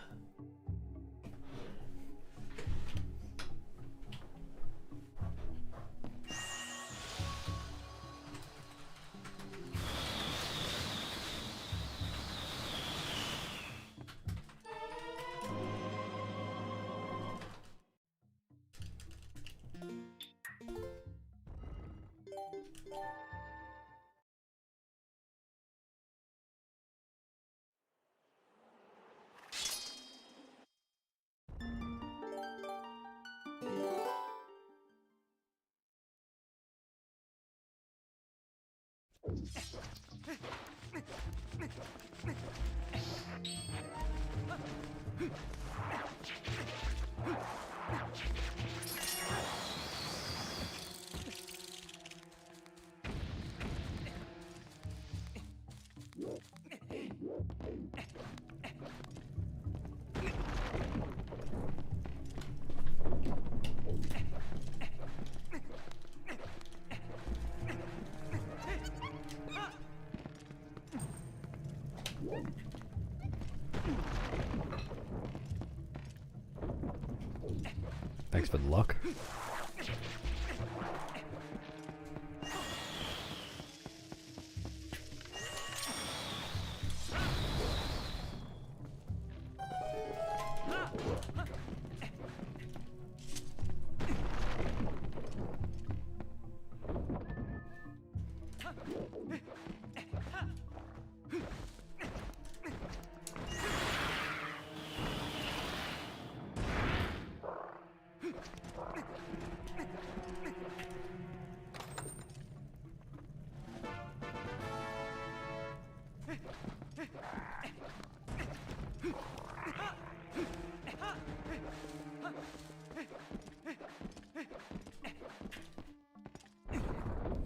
S1: Thanks for the luck.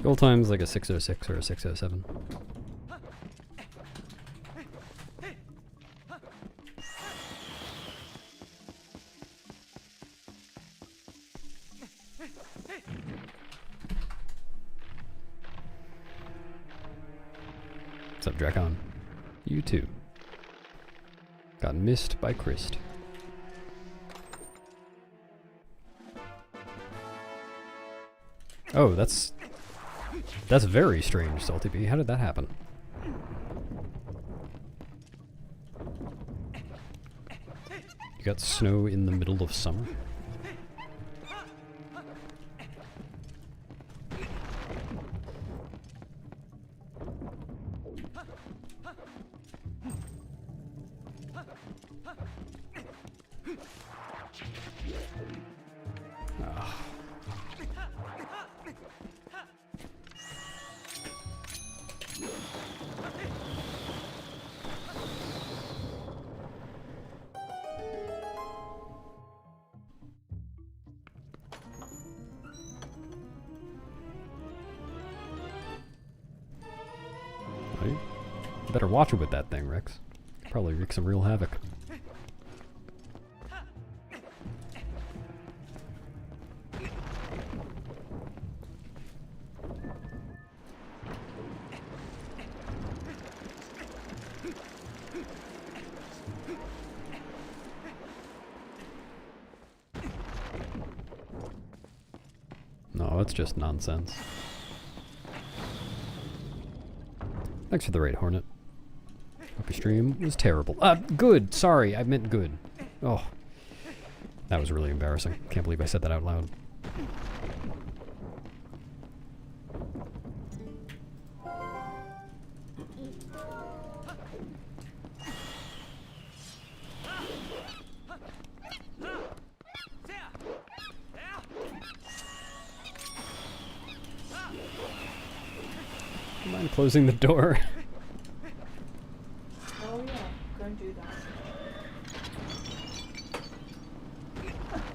S1: Goal time's like a 6:06 or a 6:07. What's up, Drakon? You too. Got missed by Christ. Oh, that's very strange, Salty B. How did that happen? You got snow in the middle of summer? Better watch it with that thing, Rex. Probably wreak some real havoc. No, it's just nonsense. Thanks for the raid, Hornet. Hope your stream was terrible. Good! Sorry, I meant good. Oh. That was really embarrassing. Can't believe I said that out loud. Mind closing the door?
S3: Oh yeah, don't do that.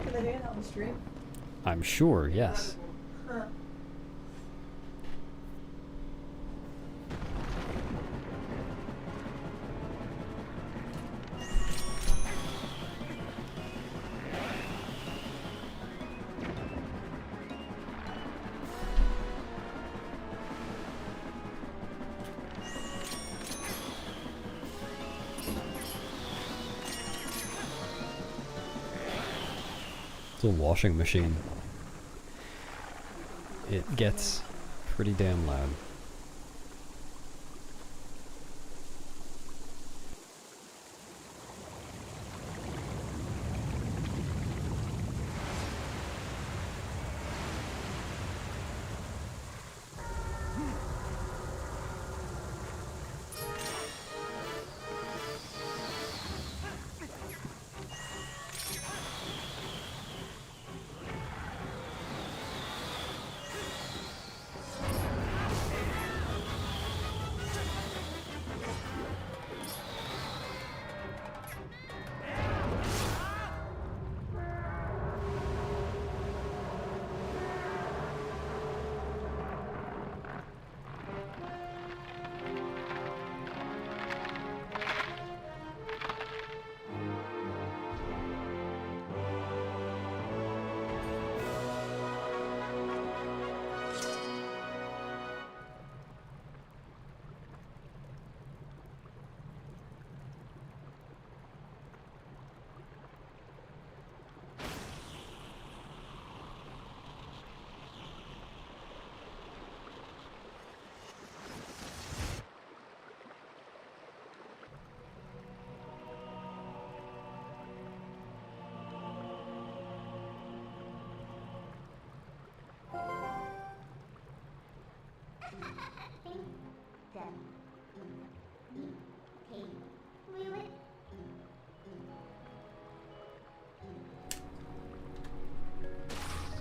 S3: Can they hear that on the stream?
S1: I'm sure, yes.
S3: Huh.
S1: It's a washing machine. It gets pretty damn loud.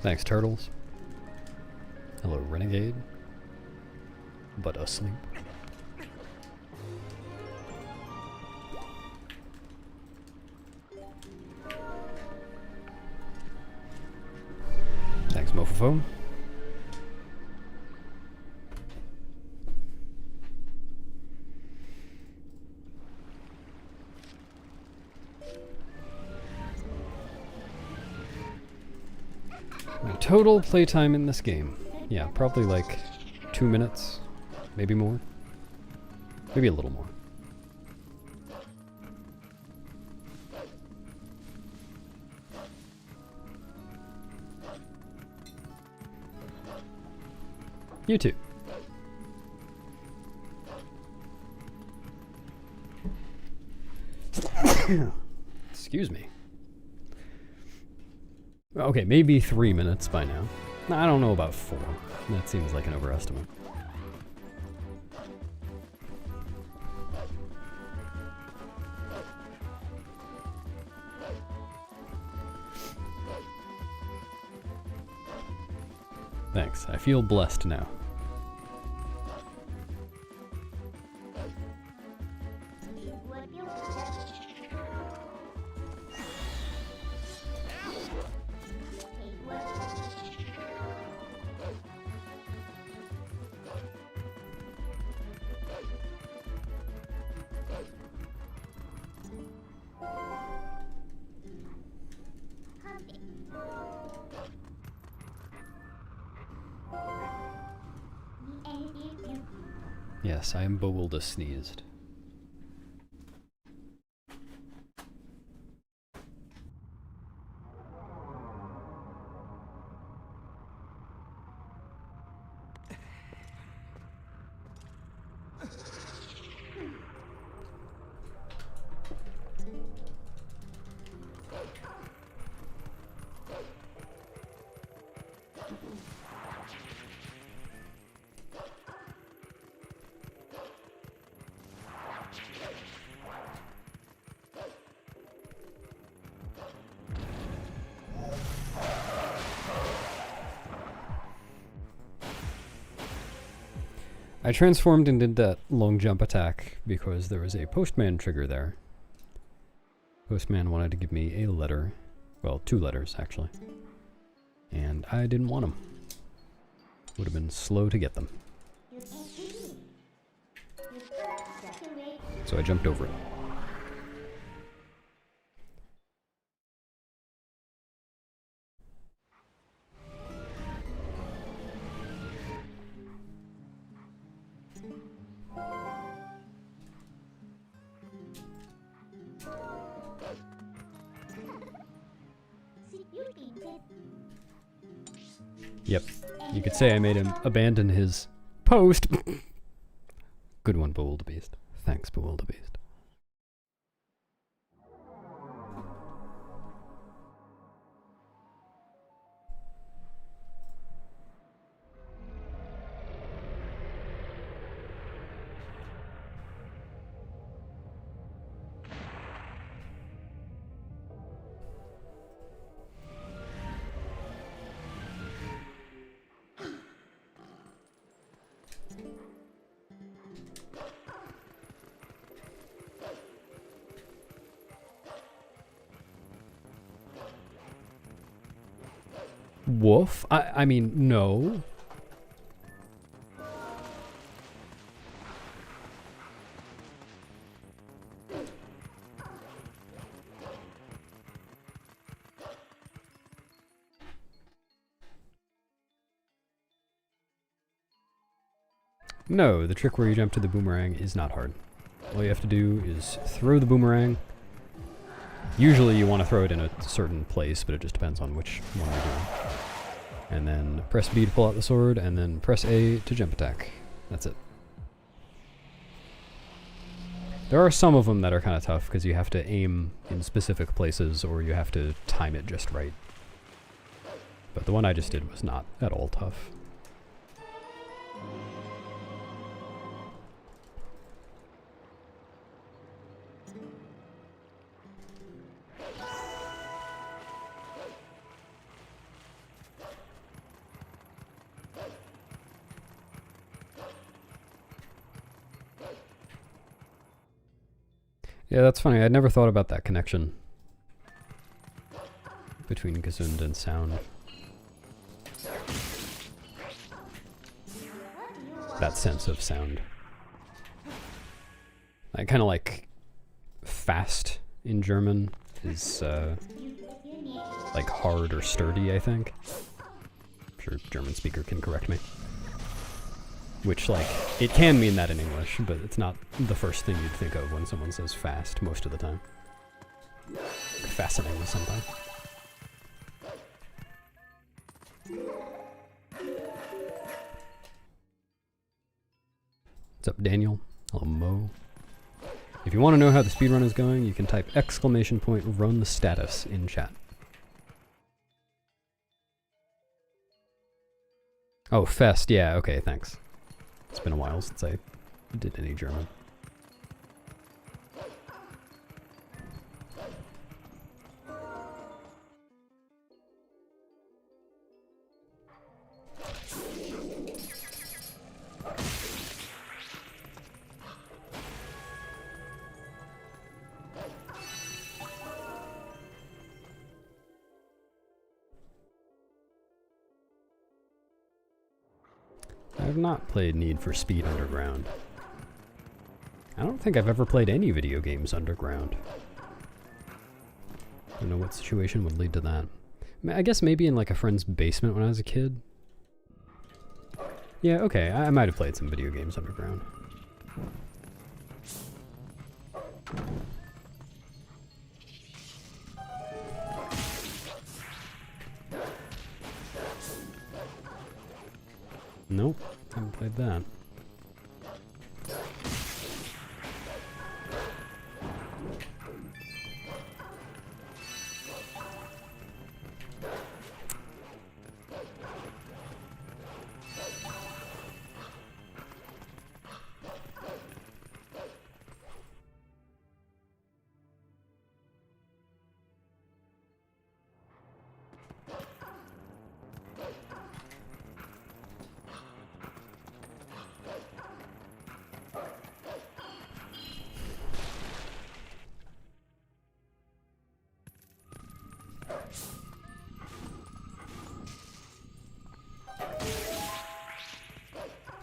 S1: Thanks, Turtles. Hello, Renegade. But asleep. Thanks, Mofofo. My total playtime in this game. Yeah, probably like 2 minutes, maybe more. Maybe a little more. You too. Excuse me. Okay, maybe 3 minutes by now. I don't know about 4. That seems like an overestimate. Thanks. I feel blessed now. Yes, I am bewildered sneezed. I transformed and did that long jump attack because there was a postman trigger there. Postman wanted to give me a letter. Well, 2 letters, actually. And I didn't want them. Would have been slow to get them. So I jumped over it. Yep. You could say I made him abandon his post. Good one, Bewildebeest. Thanks, Bewildebeest. Woof? I mean, no. No, the trick where you jump to the boomerang is not hard. All you have to do is throw the boomerang. Usually you want to throw it in a certain place, but it just depends on which one you're doing. And then press B to pull out the sword, and then press A to jump attack. That's it. There are some of them that are kind of tough, because you have to aim in specific places, or you have to time it just right. But the one I just did was not at all tough. Yeah, that's funny. I'd never thought about that connection between Gesund and sound. That sense of sound. I kind of like fast in German is like hard or sturdy, I think. I'm sure a German speaker can correct me. Which, like, it can mean that in English, but it's not the first thing you'd think of when someone says fast most of the time. Fascinating sometimes. What's up, Daniel? Hello, Mo. If you want to know how the speedrun is going, you can type !run status in chat. Oh, Fest, yeah, okay, thanks. It's been a while since I did any German. I have not played Need for Speed Underground. I don't think I've ever played any video games underground. I don't know what situation would lead to that. I guess maybe in like a friend's basement when I was a kid. Yeah, okay, I might have played some video games underground. Nope, haven't played that.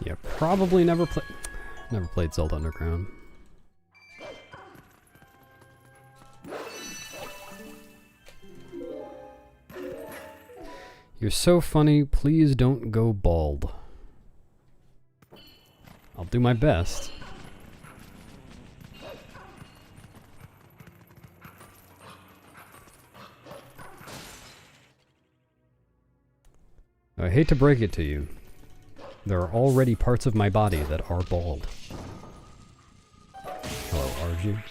S1: Yeah, probably never played Zelda Underground. You're so funny, please don't go bald. I'll do my best. I hate to break it to you. There are already parts of my body that are bald. Hello, Arju.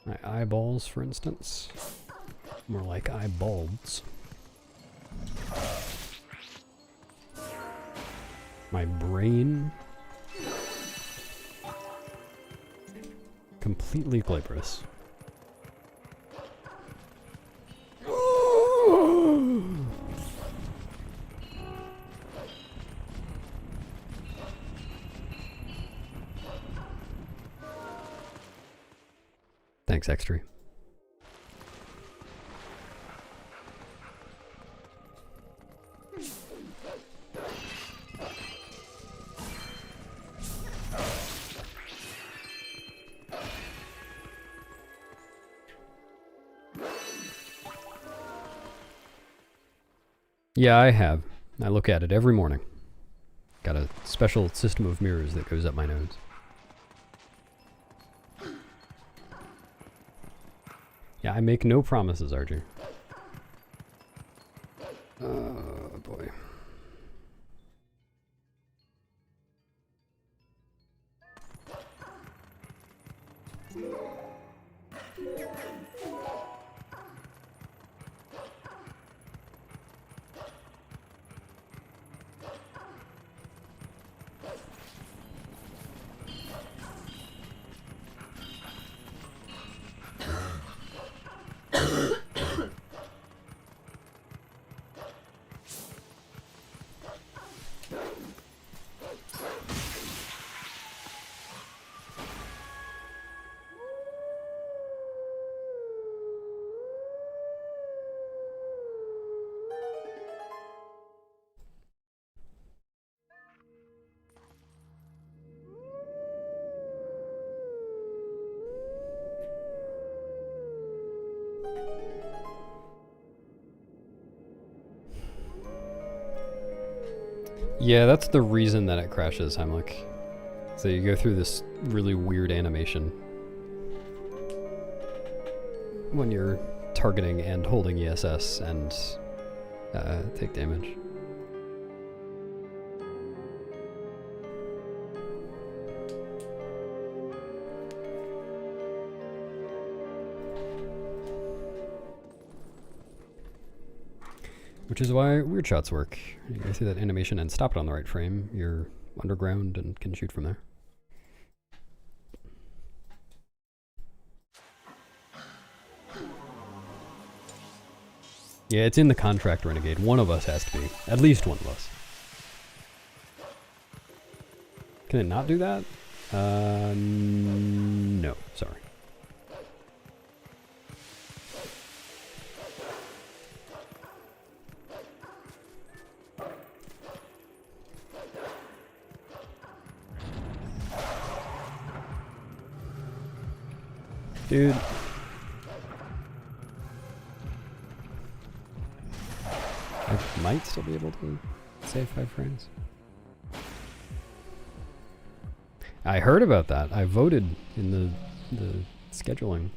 S1: My eyeballs, for instance. More like eyeballs. My brain. Completely glabrous. Thanks, X3. Yeah, I have. I look at it every morning. Got a special system of mirrors that goes up my nose. Yeah, I make no promises, Archie. Oh, boy. Yeah, that's the reason that it crashes, Heimlich. So you go through this really weird animation when you're targeting and holding ESS and take damage. Which is why weird shots work. You go through that animation and stop it on the right frame. You're underground and can shoot from there. Yeah, it's in the contract, Renegade. One of us has to be. At least one of us. Can it not do that? No. Sorry. Dude. I might still be able to save 5 frames. I heard about that. I voted in the scheduling.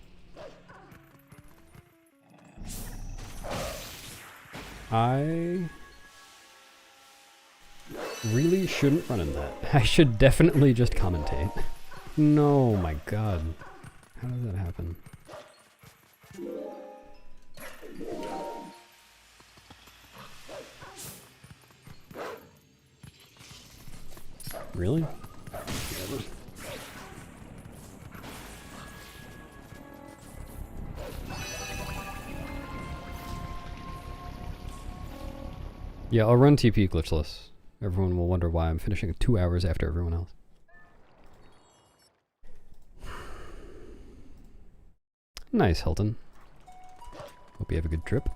S1: I really shouldn't run in that. I should definitely just commentate. No, my god. How does that happen? Really? Yeah, I'll run TP glitchless. Everyone will wonder why I'm finishing 2 hours after everyone else. Nice, Hilton. Hope you have a good trip.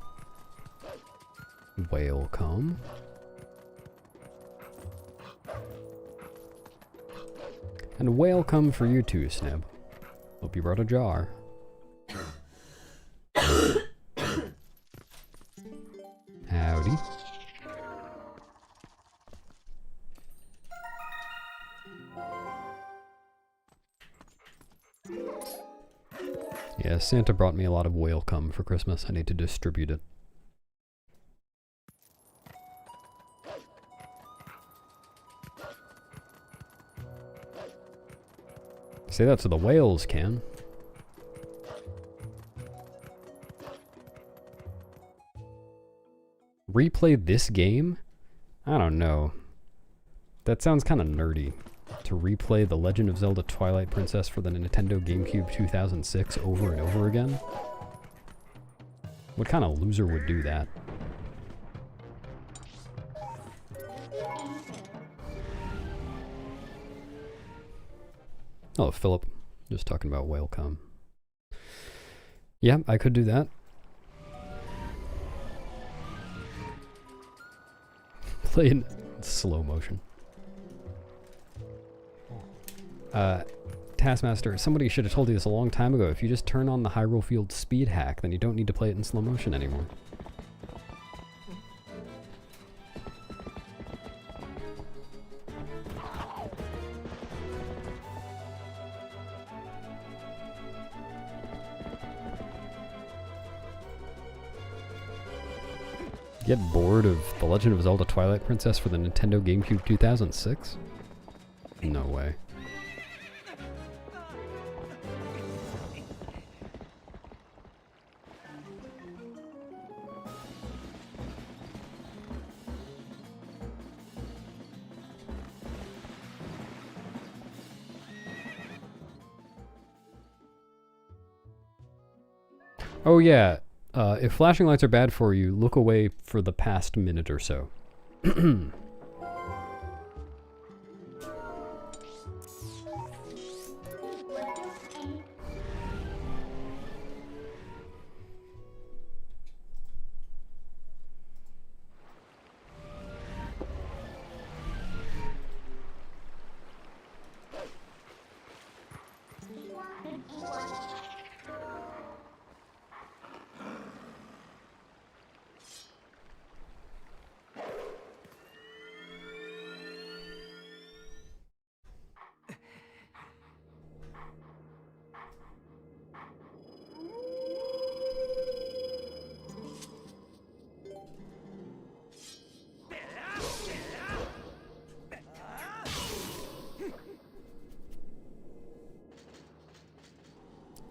S1: Welcome. And welcome for you too, Sneb. Hope you brought a jar. Howdy. Yeah, Santa brought me a lot of whale cum for Christmas. I need to distribute it. Say that to the whales, Can. Replay this game? I don't know. That sounds kind of nerdy. To replay The Legend of Zelda Twilight Princess for the Nintendo GameCube 2006 over and over again? What kind of loser would do that? Oh, Philip. Just talking about whale cum. Yeah, I could do that. Play in slow motion. Taskmaster, somebody should have told you this a long time ago. If you just turn on the Hyrule Field speed hack, then you don't need to play it in slow motion anymore. Get bored of The Legend of Zelda Twilight Princess for the Nintendo GameCube 2006? No way. Oh yeah, if flashing lights are bad for you, look away for the past minute or so.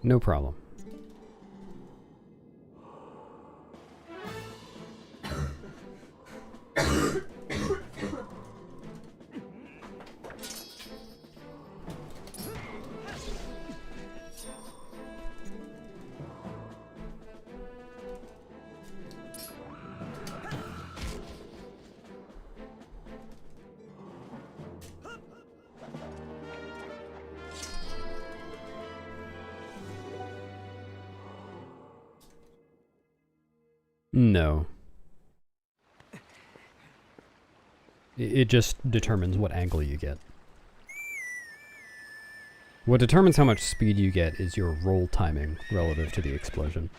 S1: No problem. No. It just determines what angle you get. What determines how much speed you get is your roll timing relative to the explosion.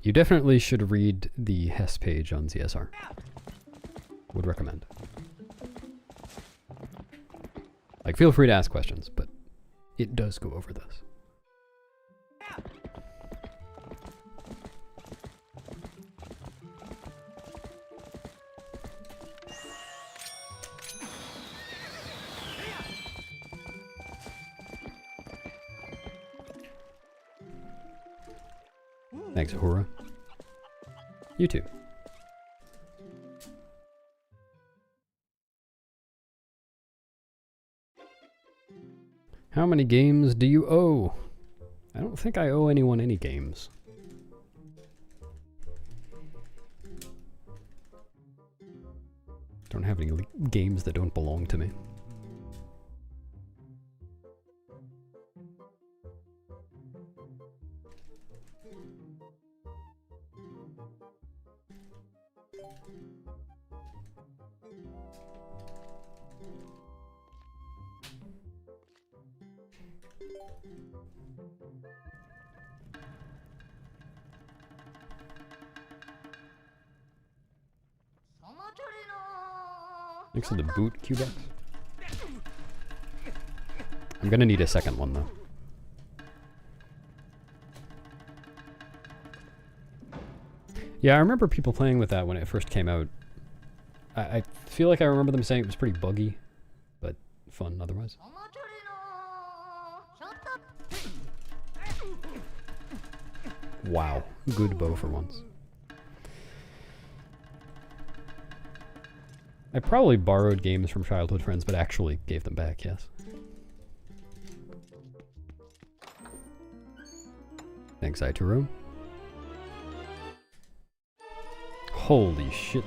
S1: You definitely should read the Hess page on ZSR. Would recommend. Like, feel free to ask questions, but it does go over this. Thanks, Ahura. You too. How many games do you owe? I don't think I owe anyone any games. Don't have any games that don't belong to me. Next to the boot Q-Box. I'm gonna need a second one though. Yeah, I remember people playing with that when it first came out. I feel like I remember them saying it was pretty buggy, but fun otherwise. Wow, good bow for once. I probably borrowed games from childhood friends, but actually gave them back, yes. Thanks, Aituro. Holy shit.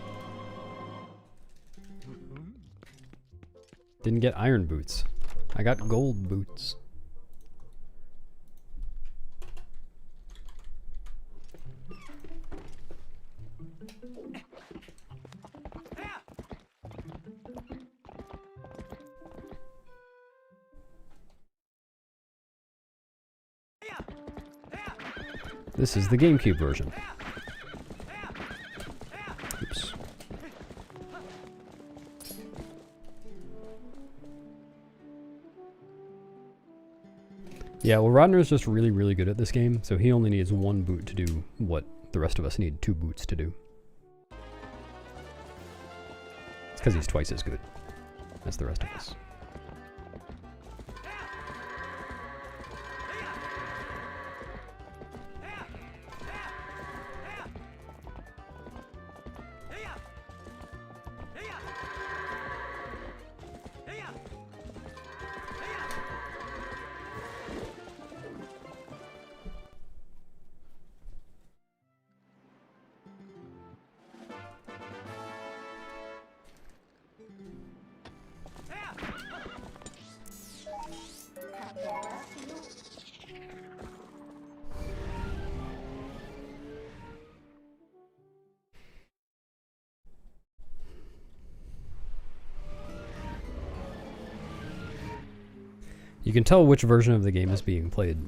S1: Didn't get iron boots. I got gold boots. This is the GameCube version. Oops. Yeah, well, Rodner's just really, really good at this game, so he only needs one boot to do what the rest of us need 2 boots to do. It's because he's twice as good as the rest of us. You can tell which version of the game is being played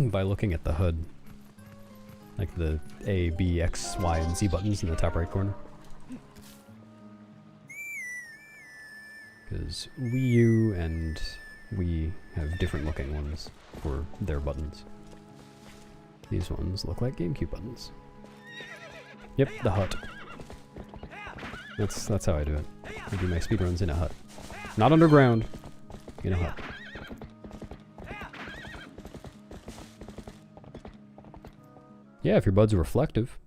S1: by looking at the HUD. Like the A, B, X, Y, and Z buttons in the top right corner. Because Wii U and Wii have different looking ones for their buttons. These ones look like GameCube buttons. Yep, the hut. That's how I do it. I do my speedruns in a hut. Not underground, in a hut. Yeah, if your bud's reflective.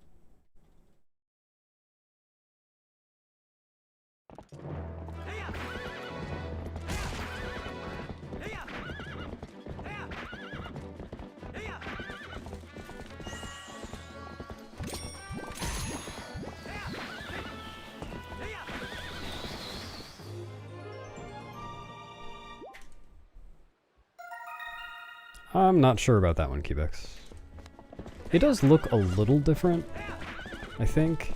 S1: I'm not sure about that one, Cubex. It does look a little different, I think.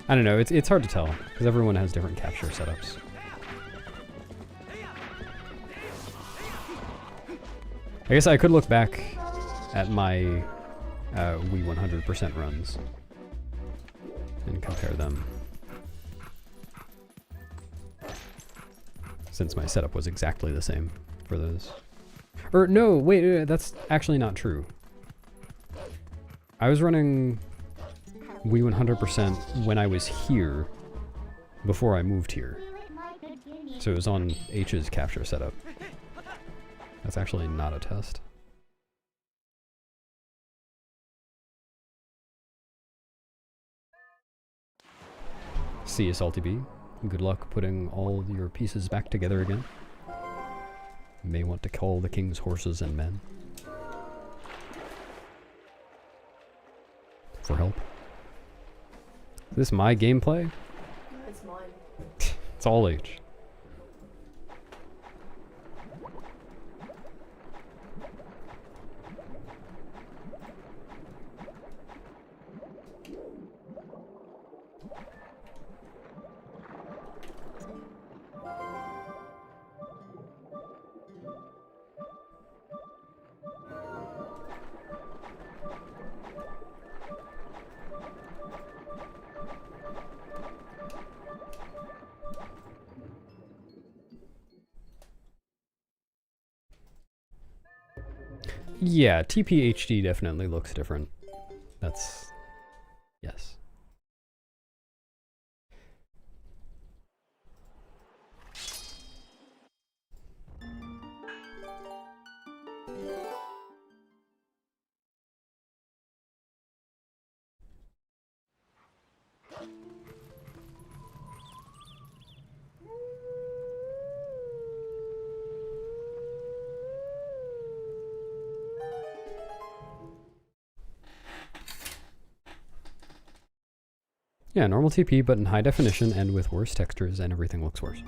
S1: I don't know, it's hard to tell, because everyone has different capture setups. I guess I could look back at my Wii 100% runs and compare them. Since my setup was exactly the same for those. Or no, wait, that's actually not true. I was running Wii 100% when I was here, before I moved here. So it was on H's capture setup. That's actually not a test. See you, Salty B. Good luck putting all your pieces back together again. You may want to call the king's horses and men for help. Is this my gameplay?
S3: No, it's mine.
S1: It's all H. Yeah, TPHD definitely looks different. That's... yes. Yeah, normal TP, but in high definition and with worse textures, and everything looks worse.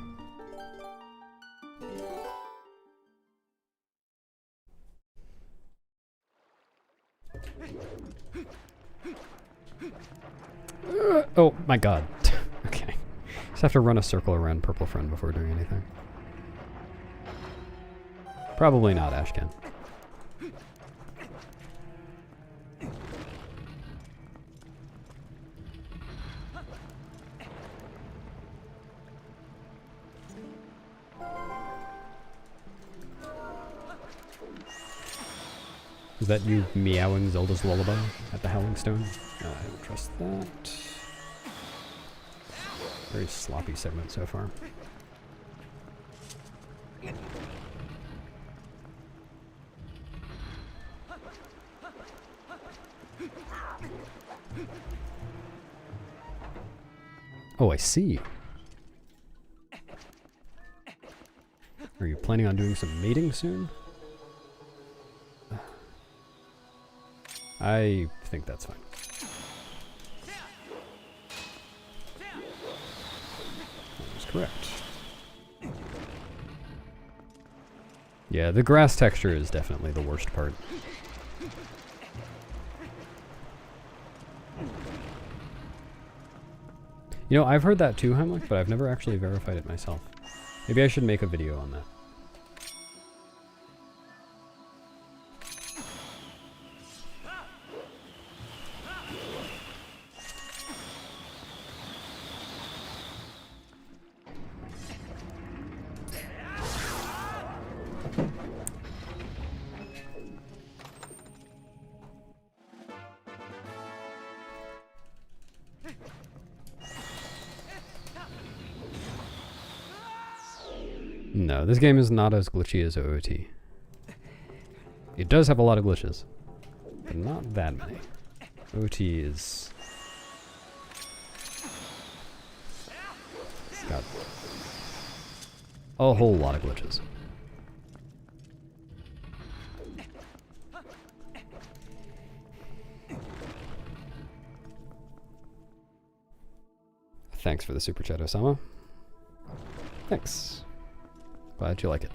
S1: Oh my god. Okay. Just have to run a circle around Purple Friend before doing anything. Probably not, Ashcan. Is that you meowing Zelda's lullaby at the Howling Stone? No, I don't trust that. Very sloppy segment so far. Oh, I see. Are you planning on doing some mating soon? I think that's fine. That was correct. Yeah, the grass texture is definitely the worst part. You know, I've heard that too, Heimlich, but I've never actually verified it myself. Maybe I should make a video on that. No, this game is not as glitchy as OOT. It does have a lot of glitches, but not that many. OOT is... It's got a whole lot of glitches. Thanks for the super chat, Osama. Thanks. Glad you like it.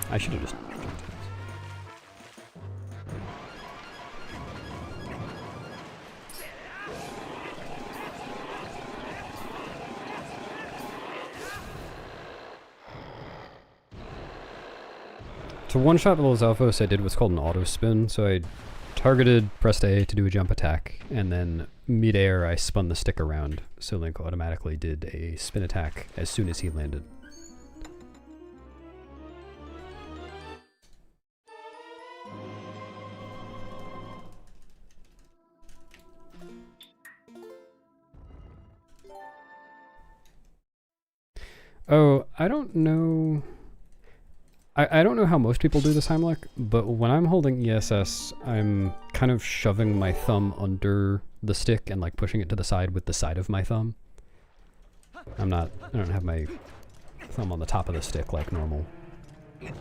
S1: I should have just jumped in. To one-shot Los Alphos, I did what's called an auto spin, so I targeted, pressed A to do a jump attack, and then mid-air I spun the stick around, so Link automatically did a spin attack as soon as he landed. Oh, I don't know... I don't know how most people do this Heimlich, but when I'm holding ESS, I'm kind of shoving my thumb under the stick and like pushing it to the side with the side of my thumb. I don't have my thumb on the top of the stick like normal. And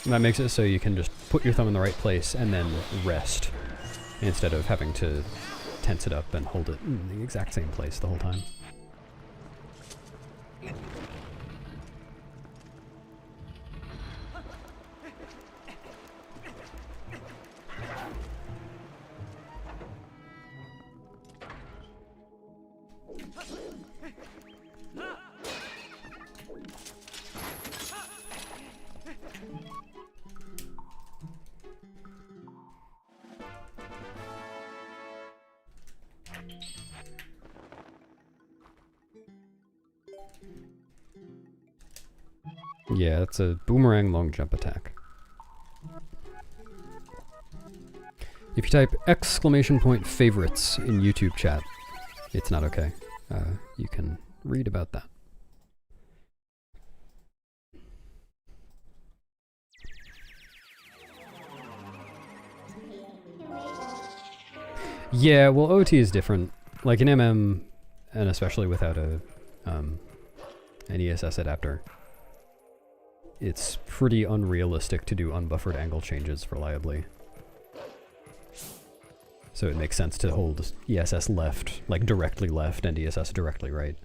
S1: that makes it so you can just put your thumb in the right place and then rest, instead of having to tense it up and hold it in the exact same place the whole time. Yeah, that's a boomerang long jump attack. If you type !favorites in YouTube chat, it's not okay. You can read about that. Yeah, well, OT is different. Like in MM, and especially without a an ESS adapter, it's pretty unrealistic to do unbuffered angle changes reliably. So it makes sense to hold ESS left, like directly left, and ESS directly right.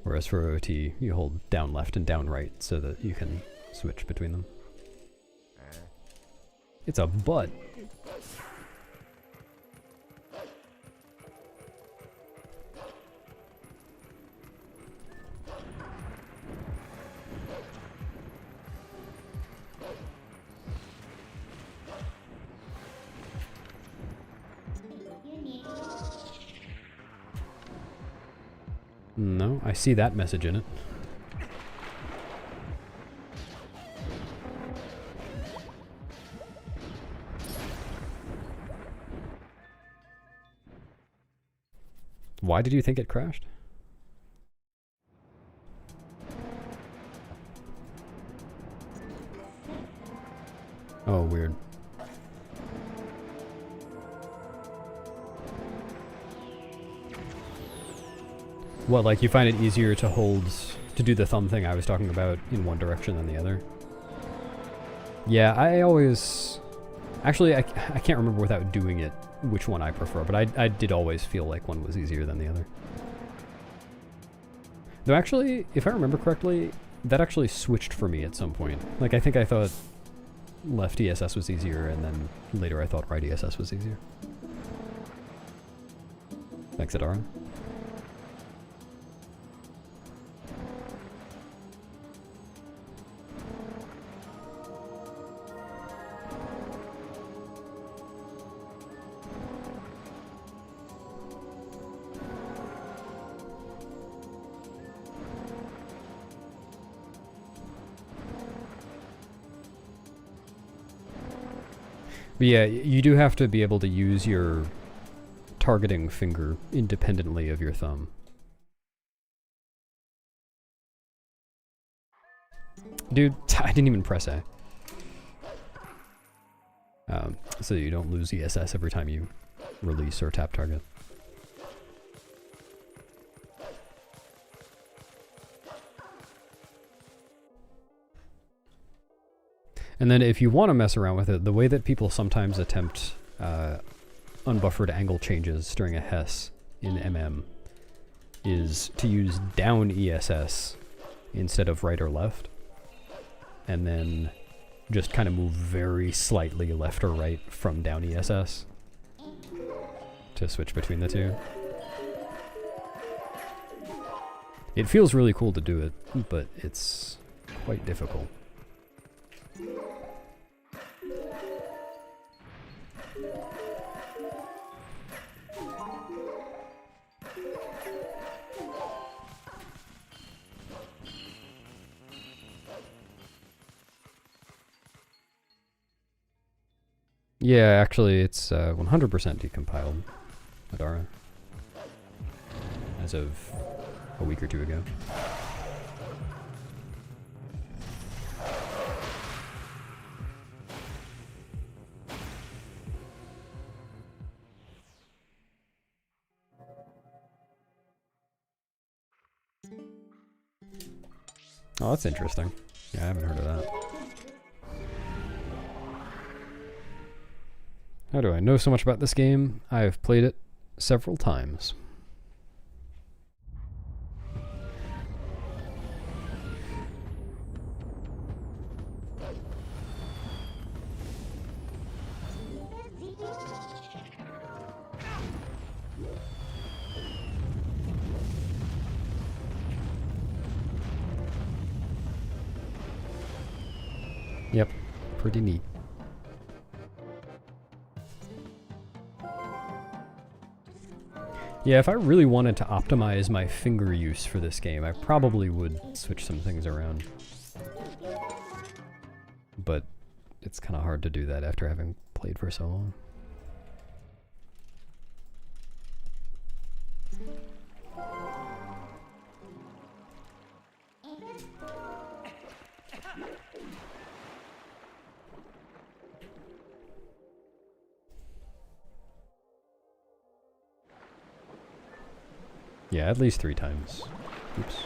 S1: Whereas for OT, you hold down left and down right so that you can switch between them. It's a butt. No, I see that message in it. Why did you think it crashed? Oh, weird. What, like you find it easier to hold, to do the thumb thing I was talking about in one direction than the other? Yeah, I always... Actually, I can't remember without doing it which one I prefer, but I did always feel like one was easier than the other. Though actually, if I remember correctly, that actually switched for me at some point. Like, I think I thought left ESS was easier, and then later I thought right ESS was easier. Thanks, Adara. But yeah, you do have to be able to use your targeting finger independently of your thumb. Dude, I didn't even press A. So you don't lose ESS every time you release or tap target. And then if you want to mess around with it, the way that people sometimes attempt unbuffered angle changes during a Hess in MM is to use down ESS instead of right or left, and then just kind of move very slightly left or right from down ESS to switch between the two. It feels really cool to do it, but it's quite difficult. Yeah, actually, it's 100% decompiled, Madara, as of a week or two ago. Oh, that's interesting. Yeah, I haven't heard of that. How do I know so much about this game? I've played it several times. Yep, pretty neat. Yeah, if I really wanted to optimize my finger use for this game, I probably would switch some things around. But it's kind of hard to do that after having played for so long. Yeah, at least 3 times. Oops.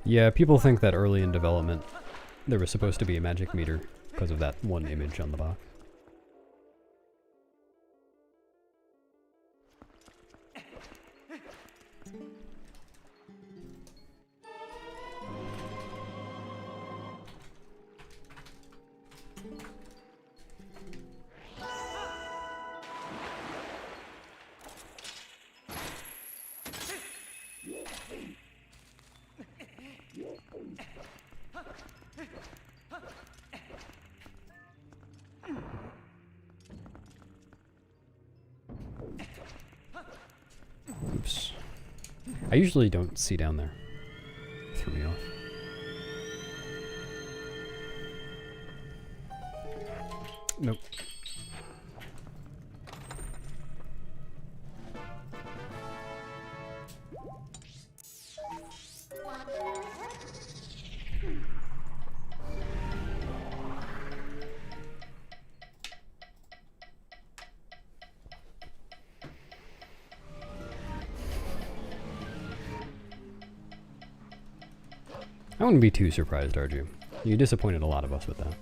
S1: Yeah, people think that early in development there was supposed to be a magic meter because of that one image on the box. Oops. I usually don't see down there. Threw me off. Nope. I wouldn't be too surprised, are you? You disappointed a lot of us with that.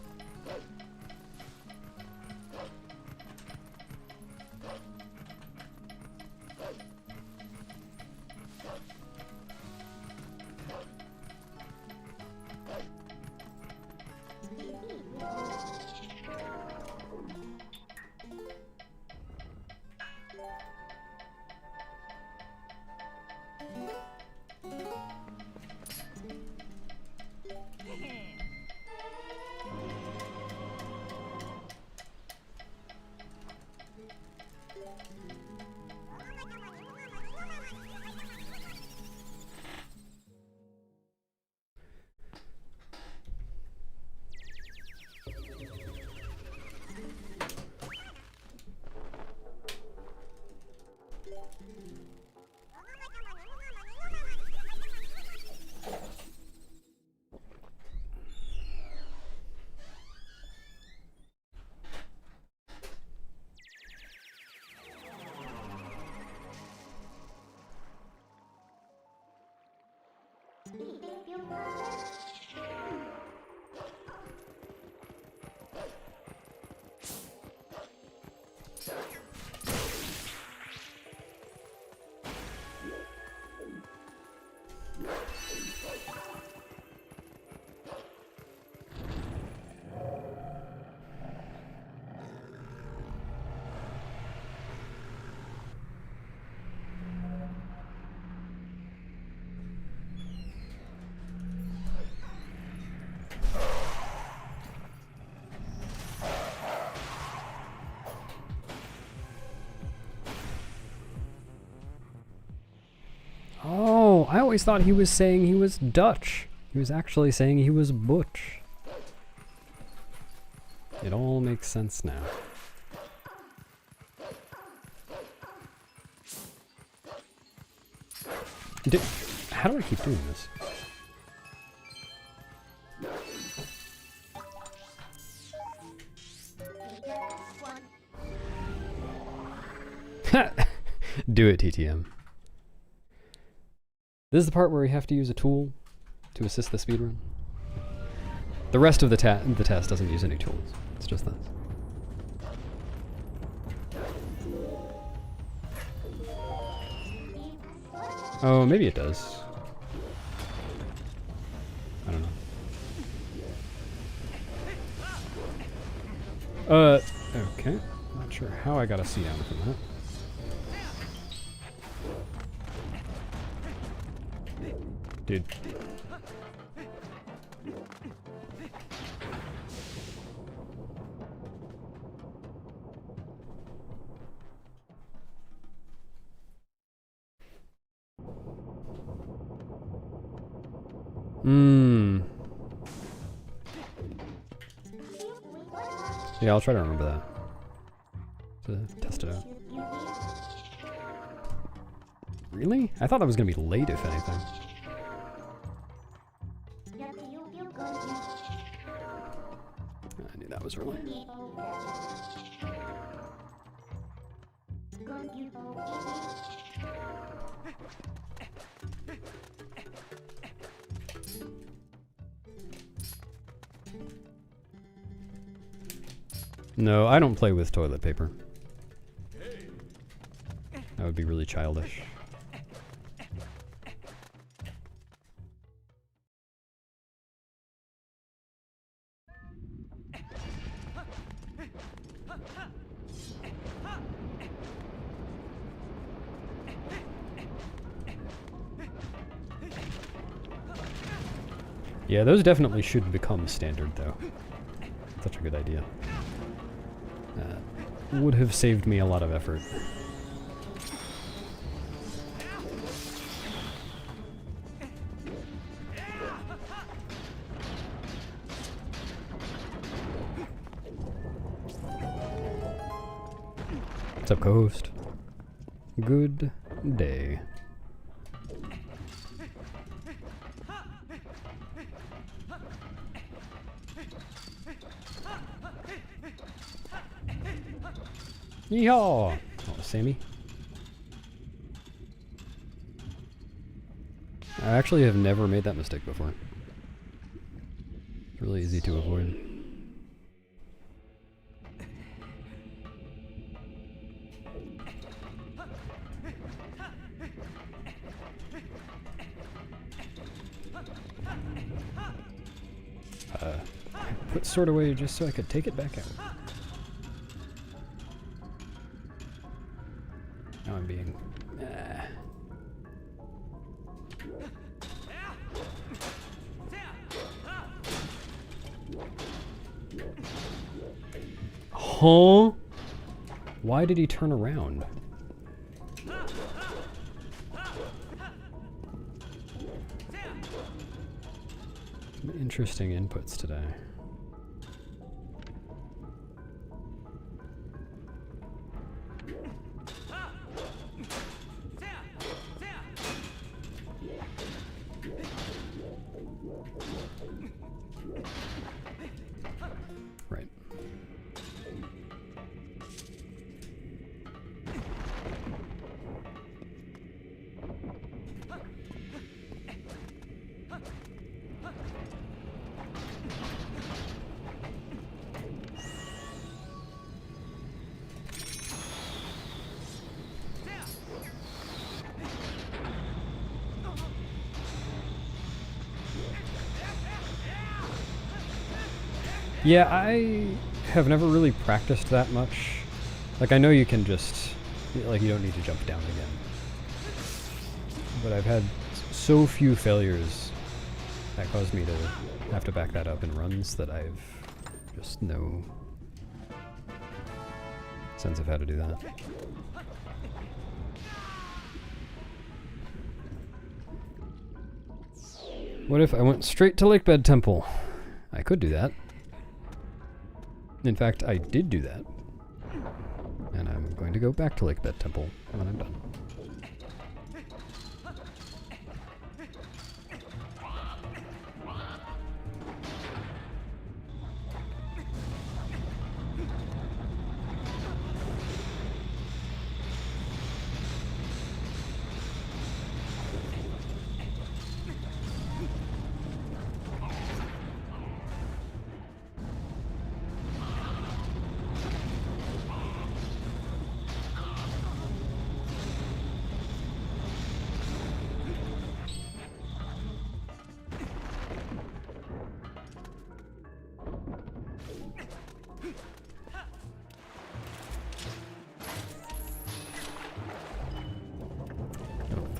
S1: Oh, I always thought he was saying he was Dutch. He was actually saying he was Butch. It all makes sense now. How do I keep doing this? Do it, TTM. This is the part where you have to use a tool to assist the speedrun. The rest of the test doesn't use any tools. It's just this. Oh, maybe it does. I don't know. Okay. Not sure how I got a C down from that. Dude. Yeah, I'll try to remember that. To test it out. Really? I thought that was gonna be late, if anything. I knew that was early. No, I don't play with toilet paper. That would be really childish. Yeah, those definitely should become standard, though. Such a good idea. Would have saved me a lot of effort. What's up, co-host? Good day. Yeehaw! Oh, Sammy. I actually have never made that mistake before. It's really easy to avoid. Put sword away just so I could take it back out. Now I'm being... Huh? Why did he turn around? Some interesting inputs today. Right. Yeah, I have never really practiced that much. Like, I know you can just, like, you don't need to jump down again. But I've had so few failures that caused me to have to back that up in runs that I've just no sense of how to do that. What if I went straight to Lakebed Temple? I could do that. In fact, I did do that. And I'm going to go back to Lakebed Temple when I'm done.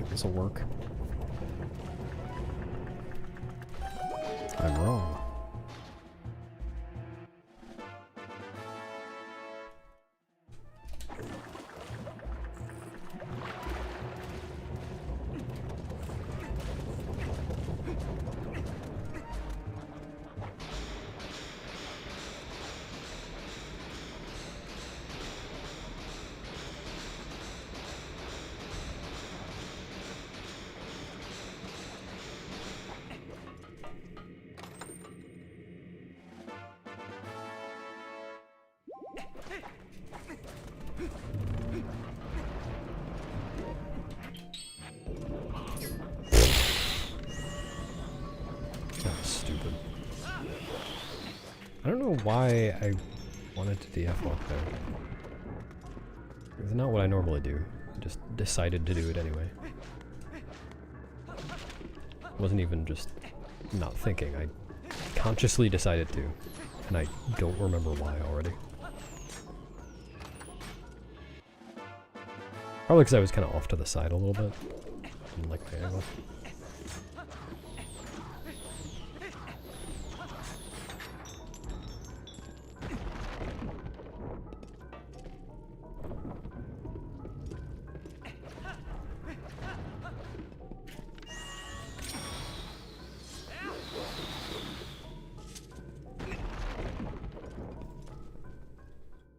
S1: This'll work. I'm wrong. That was stupid. I don't know why I wanted to DF walk there. It's not what I normally do. I just decided to do it anyway. It wasn't even just not thinking. I consciously decided to. And I don't remember why already. Probably because I was kind of off to the side a little bit. Didn't like my angle.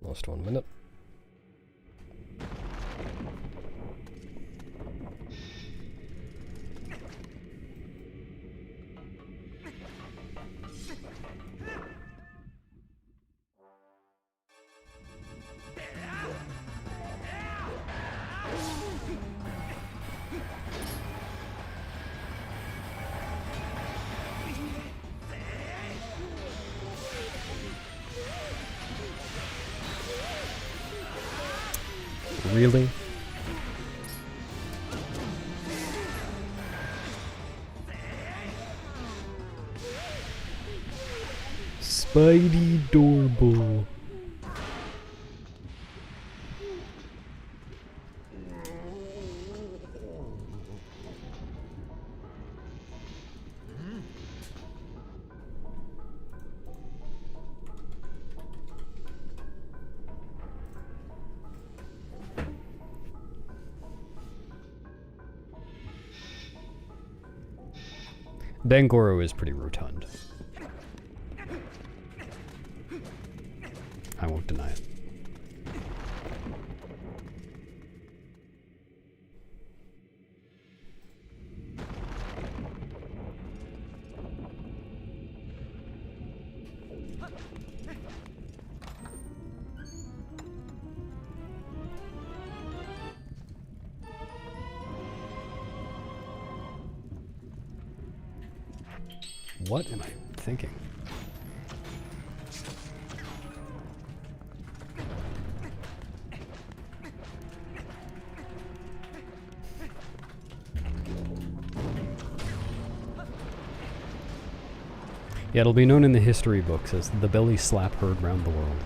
S1: Lost 1 minute. Really? Spidey doorbell. Bangoro is pretty rotund. I won't deny it. What am I thinking? Yeah, it'll be known in the history books as the belly slap heard round the world.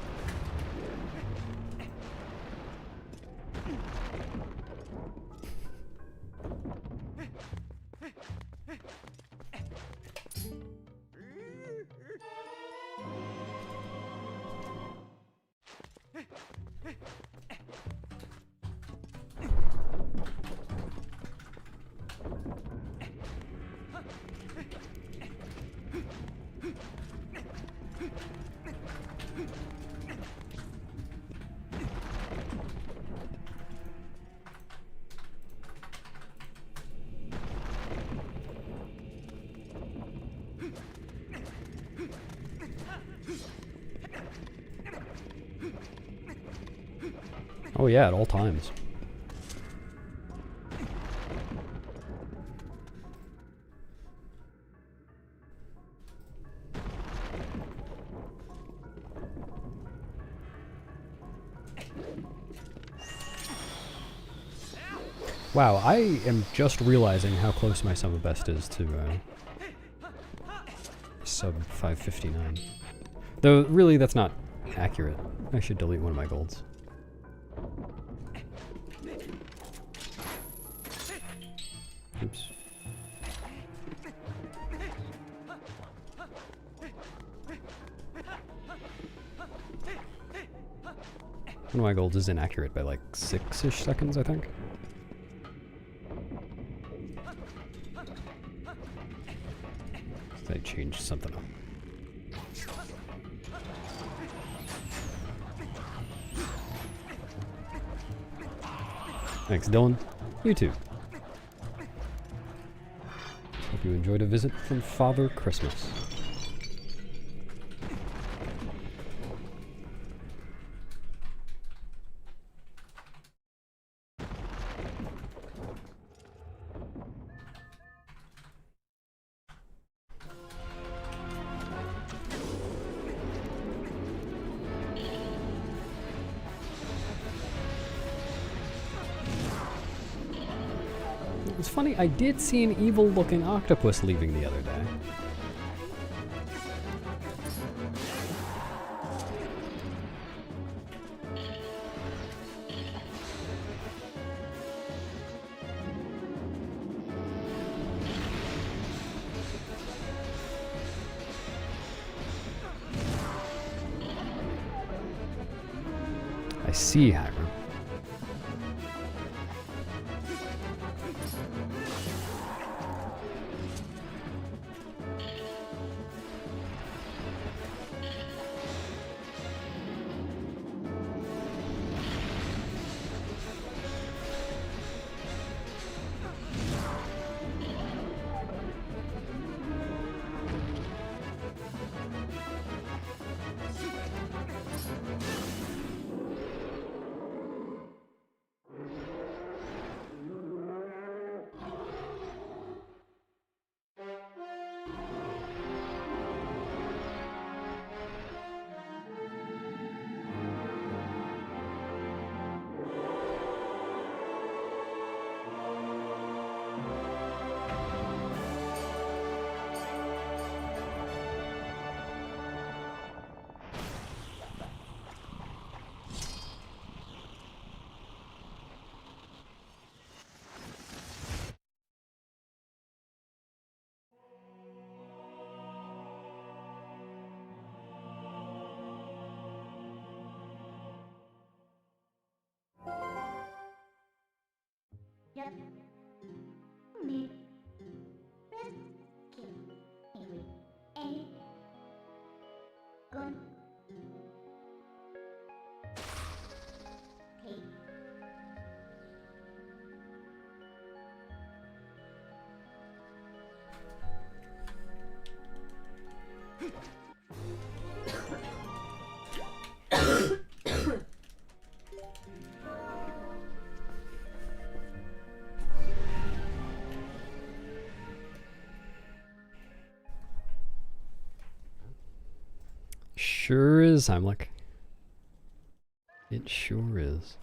S1: Oh yeah, at all times. Wow, I am just realizing how close my sum of best is to sub 559. Though, really, that's not accurate. I should delete one of my golds. Oops. One of my golds is inaccurate by like 6-ish seconds, I think. I changed something up. Thanks, Dylan. You too. Hope you enjoyed a visit from Father Christmas. It's funny, I did see an evil-looking octopus leaving the other day. I see, Hiram.
S2: Yep. Me. Rescue. Anyway. Any. Gun. Hey.
S1: Sure is, Heimlich. It sure is.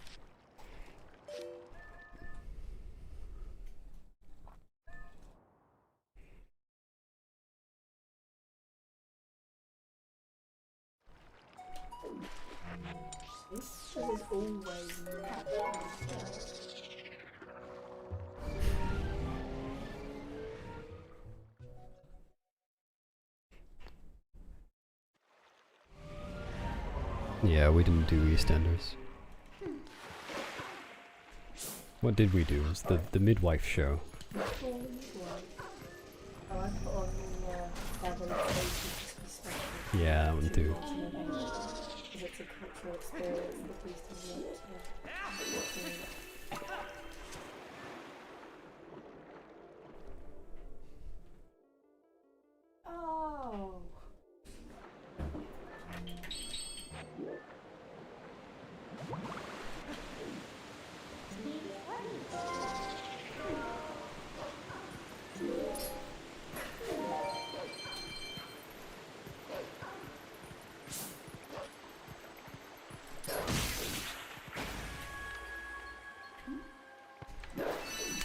S3: This is always
S1: Yeah, we didn't do EastEnders. What did we do? It was the midwife show.
S3: Oh, I put on the Devil Christmas special.
S1: Yeah, that one too.
S3: Because it's a cultural experience that the priest has yet to. Oh.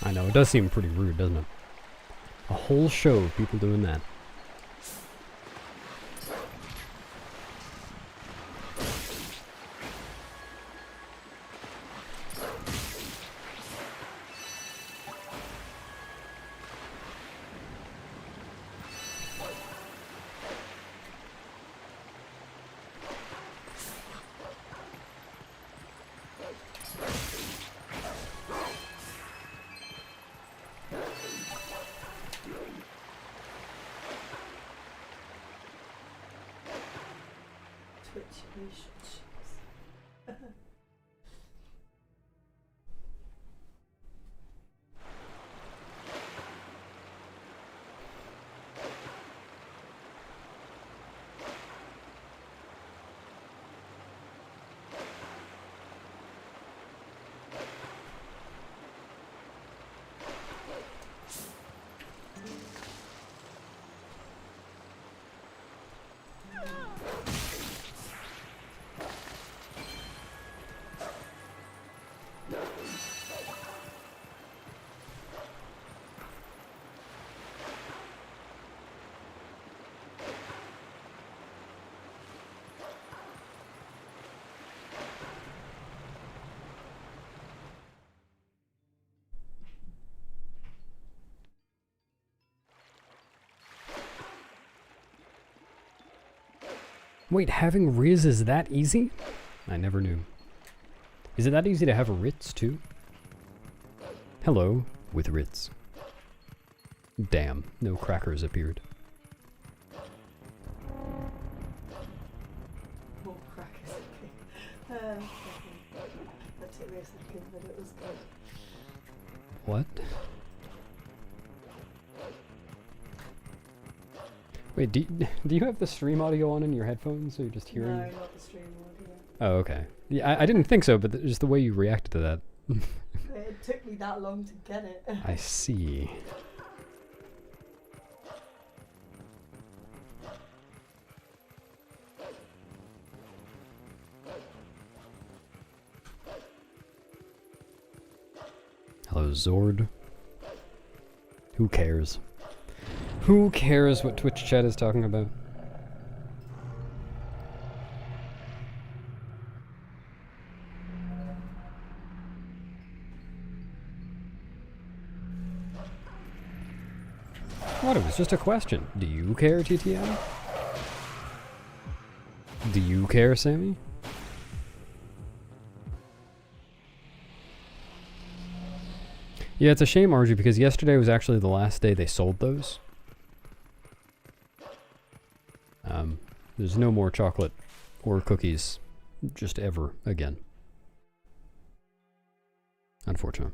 S1: I know, it does seem pretty rude, doesn't it? A whole show of people doing that. Wait, having Riz is that easy? I never knew. Is it that easy to have a Ritz too? Hello, with Ritz. Damn, no crackers appeared.
S3: More crackers appeared. That took me a second, but it was good.
S1: What? Wait, do you have the stream audio on in your headphones, so you're just hearing?
S3: No, not the stream audio.
S1: Oh, okay. Yeah, I didn't think so, but just the way you reacted to that.
S3: It took me that long to get it.
S1: I see. Hello, Zord. Who cares? Who cares what Twitch chat is talking about? What? It was just a question. Do you care, TTM? Do you care, Sammy? Yeah, it's a shame, Arju, because yesterday was actually the last day they sold those. There's no more chocolate or cookies just ever again. Unfortunate.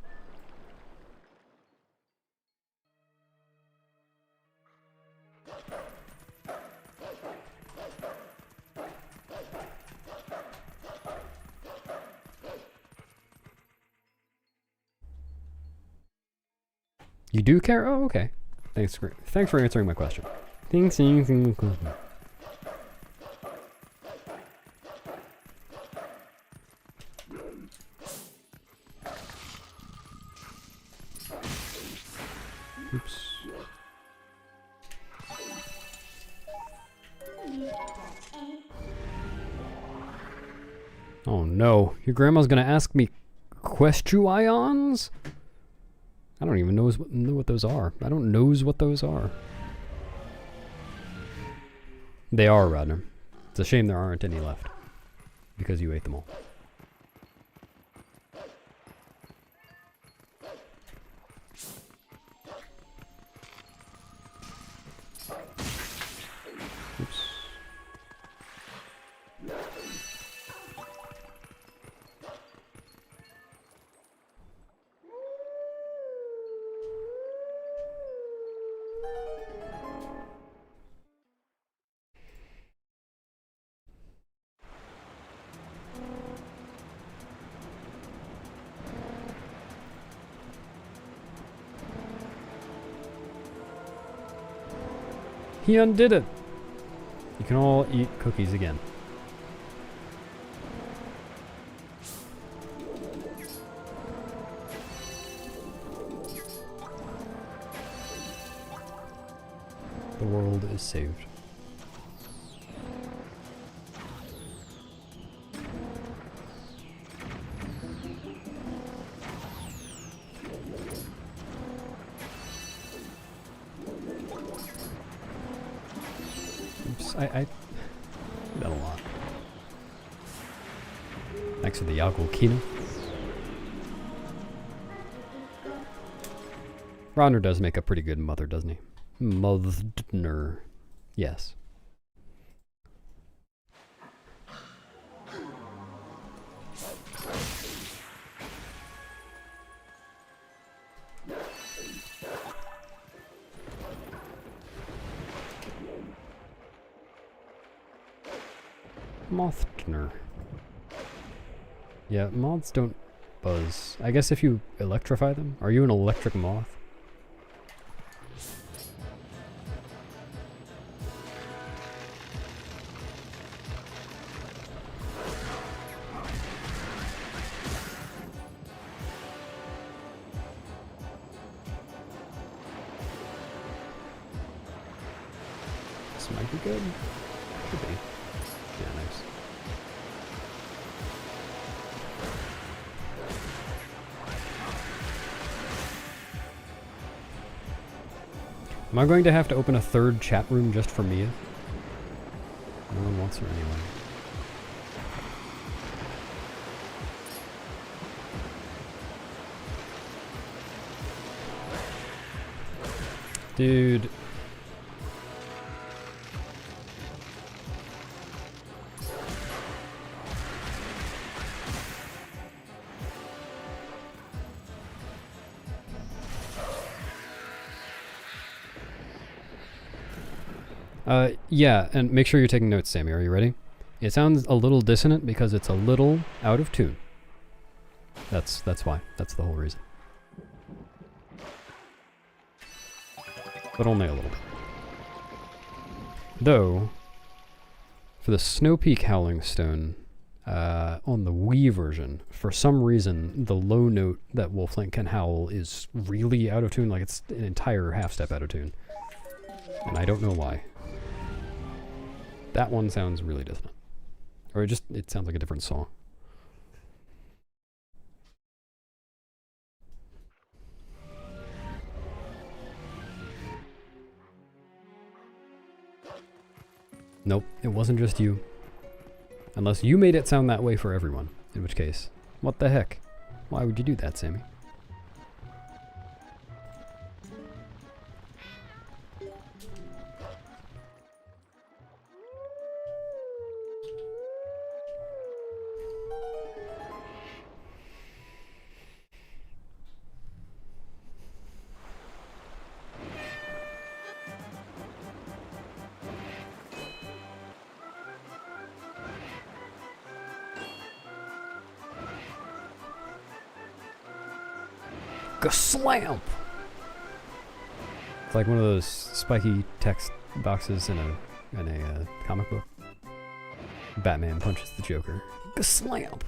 S1: You do care? Oh, okay. Thanks for answering my question. Thanks. Oops. Oh no, your grandma's gonna ask me questions? I don't even know what those are. I don't knows what those are. They are, rather. It's a shame there aren't any left. Because you ate them all. Oops. He undid it! You can all eat cookies again. The world is saved. Oops, I did that a lot. Thanks for the Yago Kino. Ronner does make a pretty good mother, doesn't he? Mother. Yes. Mothner. Yeah, moths don't buzz. I guess if you electrify them. Are you an electric moth? This might be good. Could be. Yeah, nice. Am I going to have to open a third chat room just for Mia? No one wants her anyway. Dude. Yeah, and make sure you're taking notes, Sammy. Are you ready? It sounds a little dissonant because it's a little out of tune. That's why. That's the whole reason. But only a little bit. Though, for the Snow Peak Howling Stone, on the Wii version, for some reason, the low note that Wolflink can howl is really out of tune, like it's an entire half step out of tune. And I don't know why. That one sounds really dissonant. Or it sounds like a different song. Nope, it wasn't just you. Unless you made it sound that way for everyone. In which case, what the heck? Why would you do that, Sammy? Slamp! It's like one of those spiky text boxes in a comic book. Batman punches the Joker. Slamp!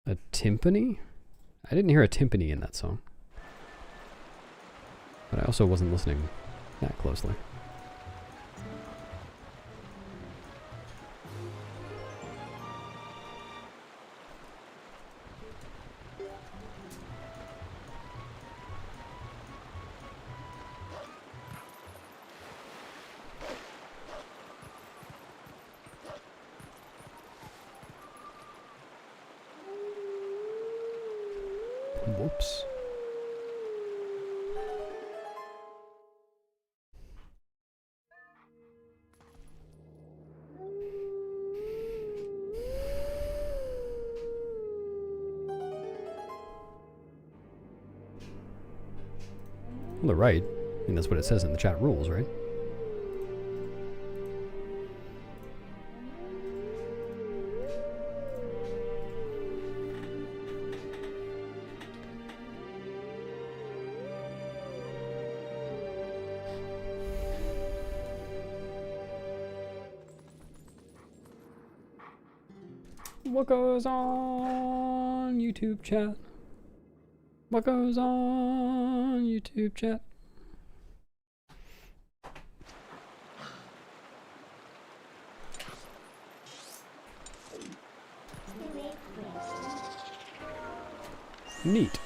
S1: A timpani? I didn't hear a timpani in that song. But I also wasn't listening that closely. Whoops. On the right. I mean, that's what it says in the chat rules, right? What goes on YouTube chat? What goes on YouTube chat? Neat.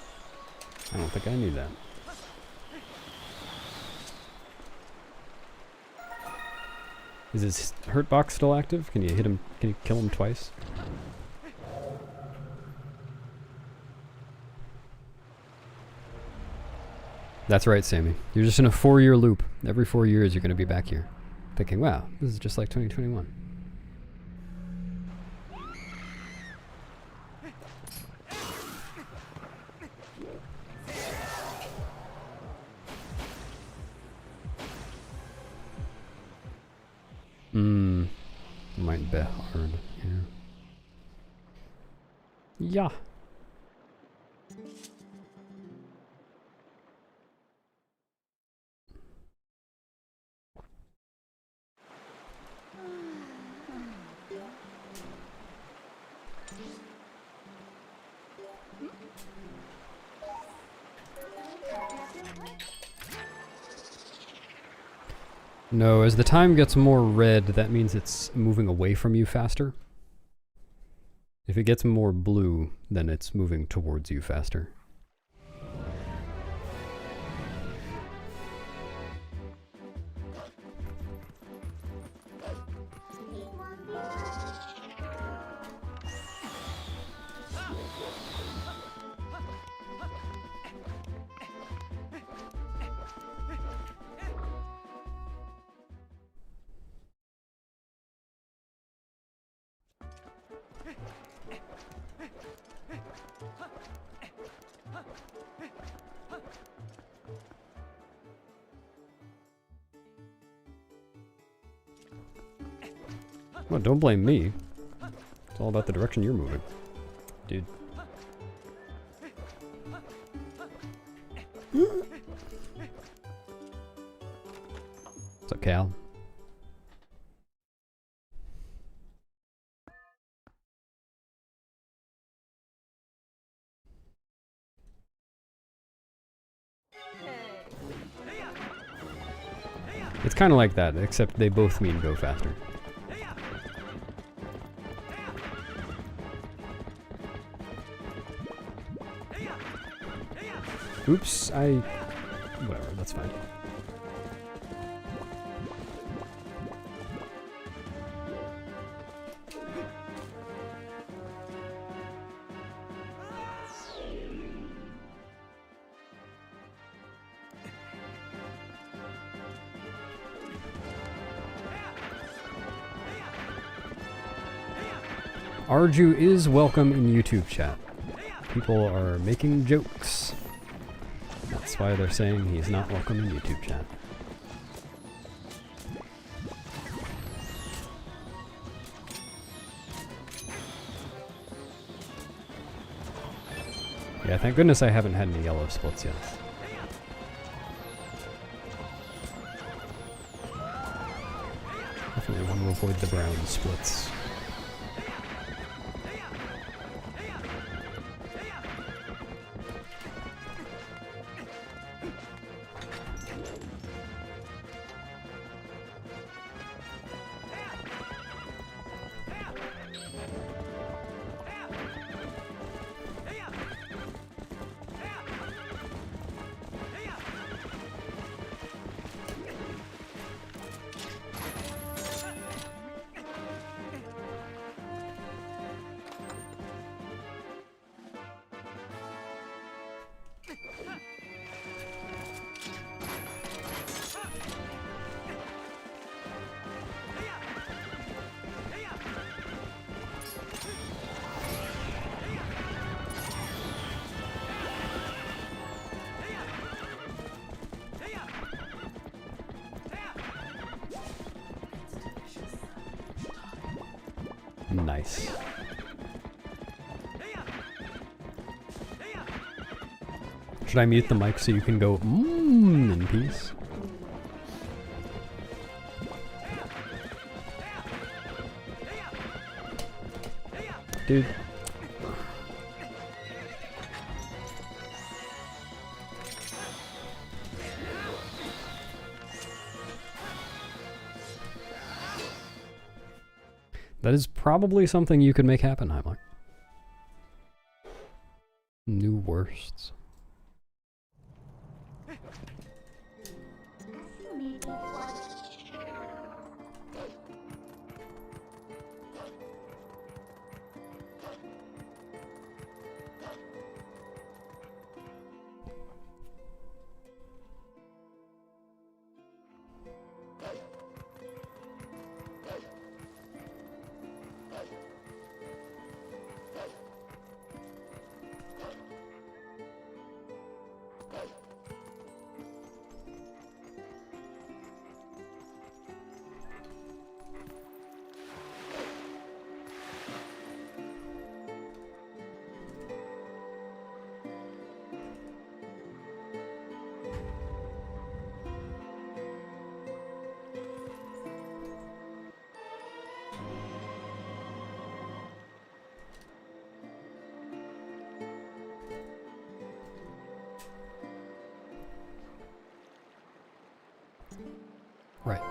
S1: I don't think I knew that. Is his hurt box still active? Can you hit him? Can you kill him twice? That's right, Sammy. You're just in a 4-year loop. Every 4 years you're going to be back here. Thinking, wow, this is just like 2021. Might be hard, yeah. Yeah. No, as the time gets more red, that means it's moving away from you faster. If it gets more blue, then it's moving towards you faster. Well, don't blame me. It's all about the direction you're moving, dude. What's up, Cal? It's kind of like that, except they both mean go faster. Oops, whatever, that's fine. Arju is welcome in YouTube chat. People are making jokes. That's why they're saying he's not welcome in YouTube chat. Yeah, thank goodness I haven't had any yellow splits yet. Definitely want to avoid the brown splits. Nice. Should I mute the mic so you can go in peace? Dude. That is probably something you could make happen, Heimlich. New worsts. Right.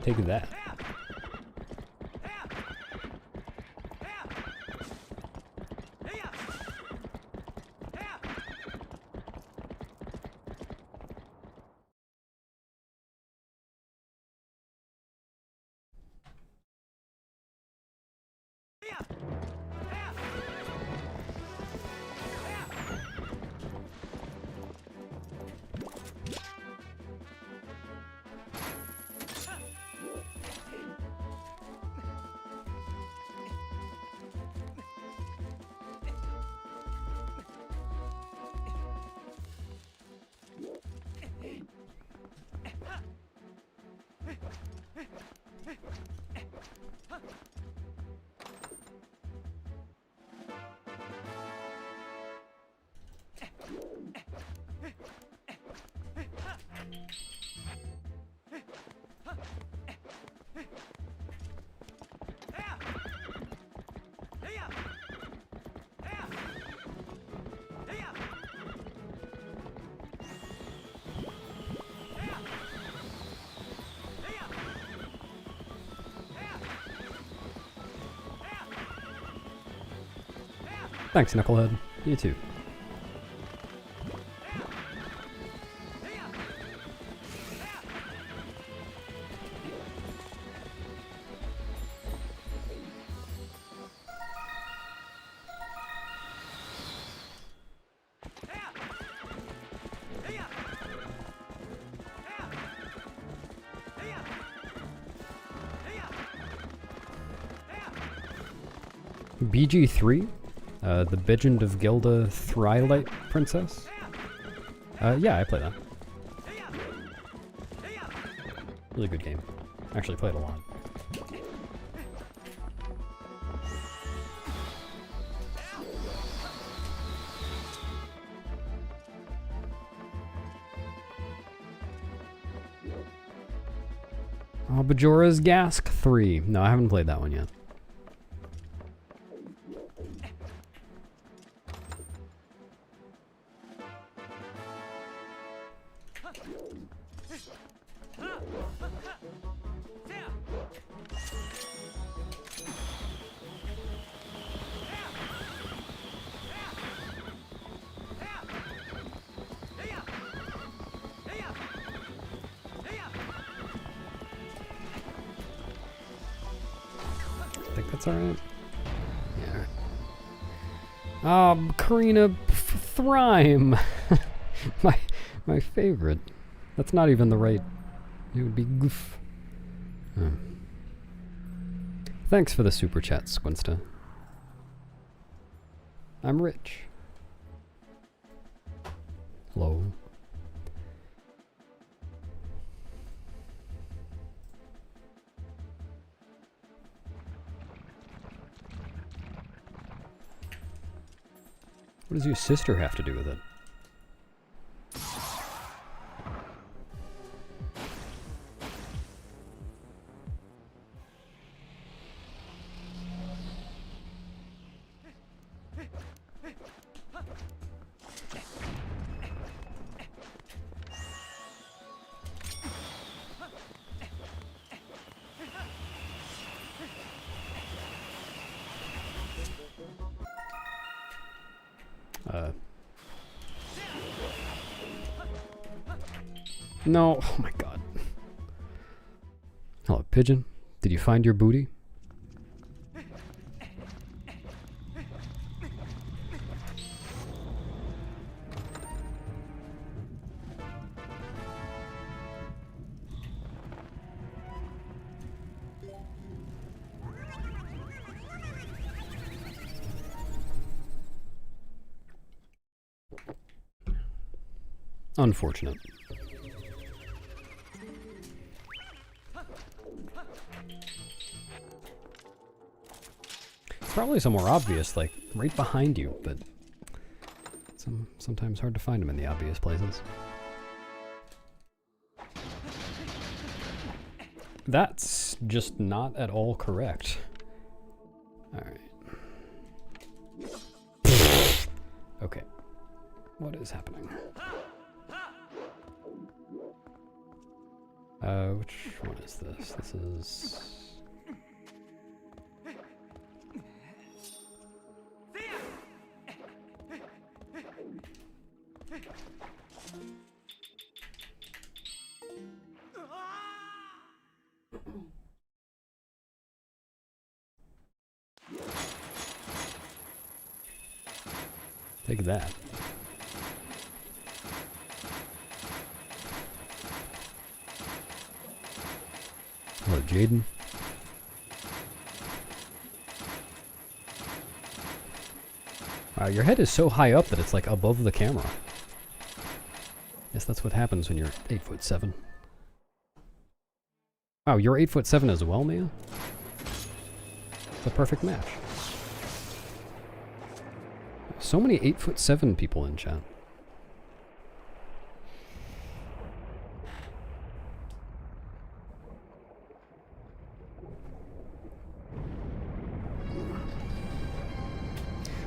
S1: Take that. Thanks, Knucklehead. You too. BG3? The Legend of Gilda Twilight Princess? Yeah, I played that. Really good game. Actually played a lot. Majora's Mask 3. No, I haven't played that one yet. I think It's alright. Yeah. Karina Thrime! my favorite. That's not even the right... It would be goof. Thanks for the super chat, Squinsta. I'm rich. Hello. What does your sister have to do with it? No, oh my god. Hello, Pigeon. Did you find your booty? Unfortunate. Probably somewhere obvious, like right behind you, but sometimes hard to find them in the obvious places. That's just not at all correct. Alright. Okay. What is happening? Which one is this? This is... Take that. Hello, Jaden. Wow, your head is so high up that it's like above the camera. Yes, that's what happens when you're 8'7". Wow, you're 8'7" as well, Mia? It's a perfect match. So many 8'7" people in chat.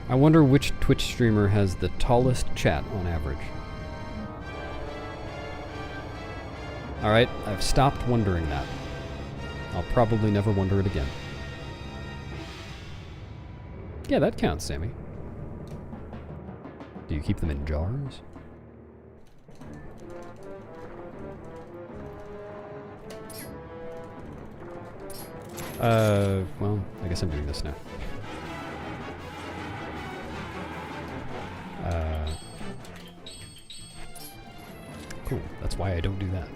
S1: I wonder which Twitch streamer has the tallest chat on average. Alright, I've stopped wondering that. I'll probably never wonder it again. Yeah, that counts, Sammy. Do you keep them in jars? Well, I guess I'm doing this now. Cool, that's why I don't do that.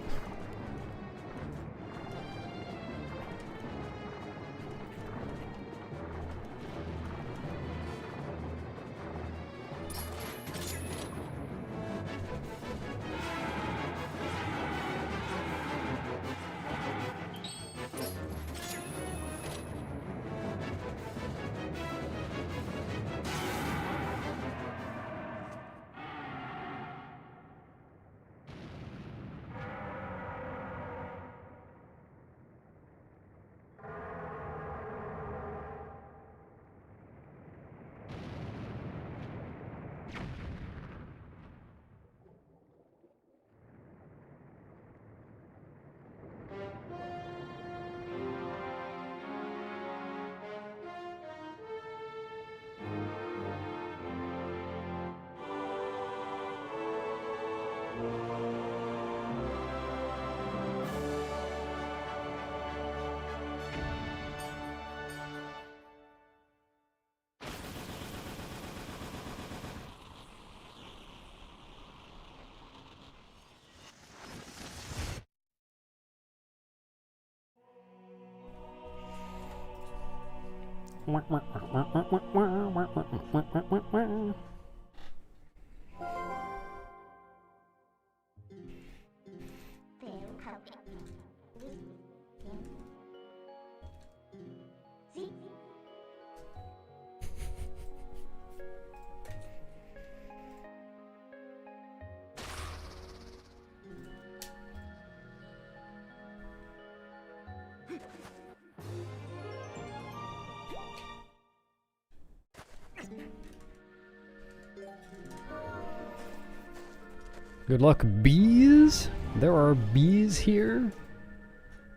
S1: Good luck, bees. There are bees here.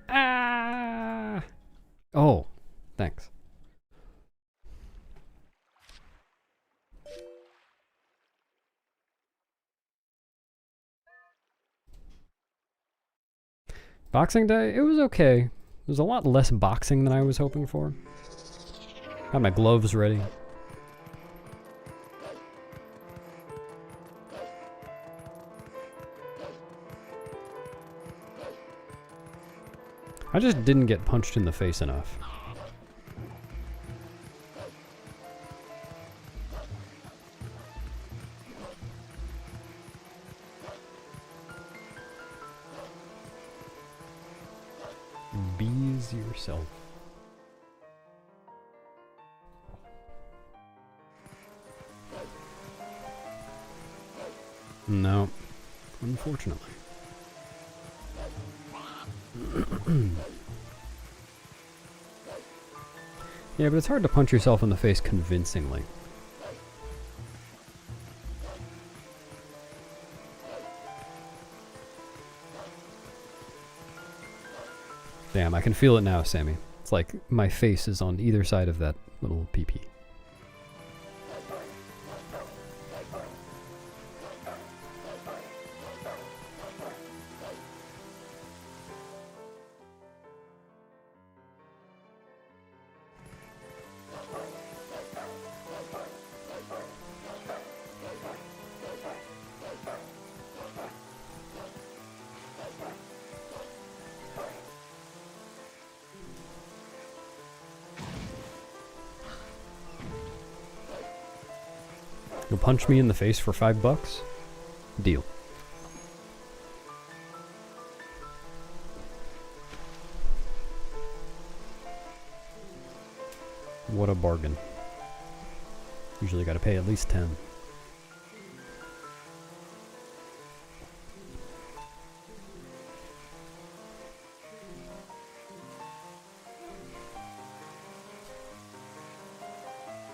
S1: Ah! Oh, thanks. Boxing Day, it was okay. It was a lot less boxing than I was hoping for. Got my gloves ready. I just didn't get punched in the face enough. Bees yourself. No, unfortunately. Yeah, but it's hard to punch yourself in the face convincingly. Damn, I can feel it now, Sammy. It's like my face is on either side of that little pee-pee. You'll punch me in the face for $5? Deal. What a bargain. Usually gotta pay at least 10.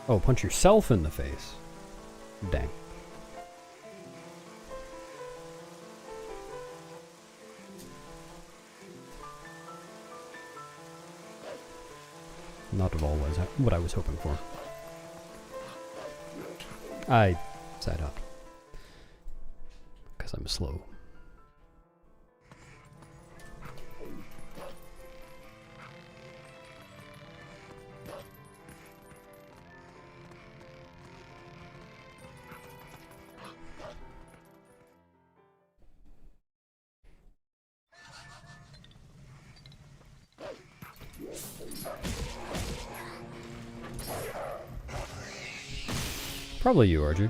S1: Oh, punch yourself in the face. Dang. Not at all was what I was hoping for. I sat up. Because I'm slow. Probably you, Arju.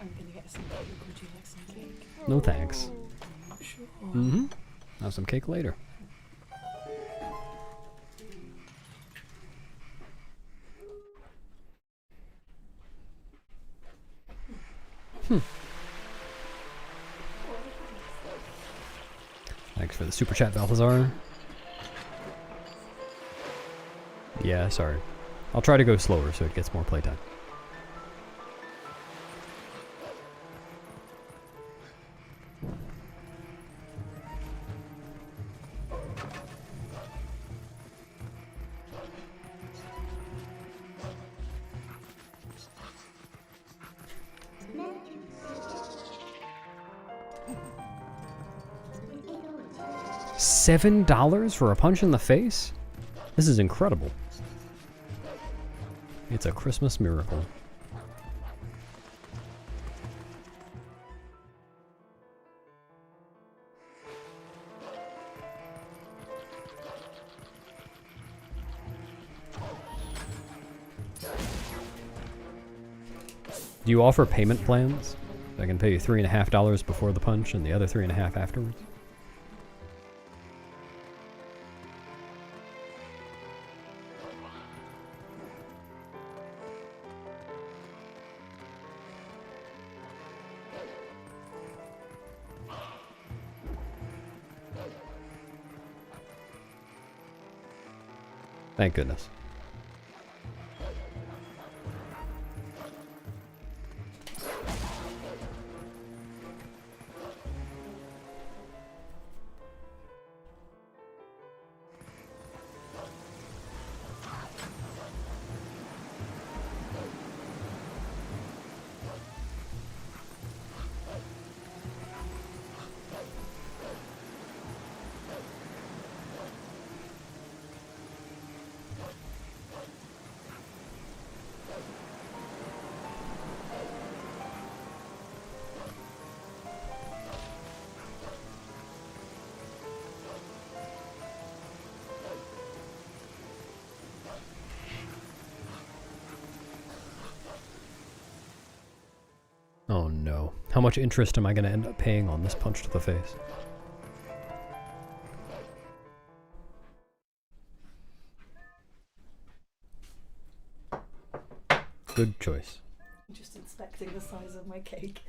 S3: I'm gonna get some cake. Would you like some cake?
S1: No thanks.
S3: Sure.
S1: Mm-hmm. Have some cake later. Thanks for the super chat, Balthazar. Yeah, sorry. I'll try to go slower so it gets more playtime. $7 for a punch in the face? This is incredible. It's a Christmas miracle. Do you offer payment plans? I can pay you $3.50 before the punch and the other $3.50 afterwards. Thank goodness. Oh no. How much interest am I going to end up paying on this punch to the face? Good choice.
S3: Just inspecting the size of my cake.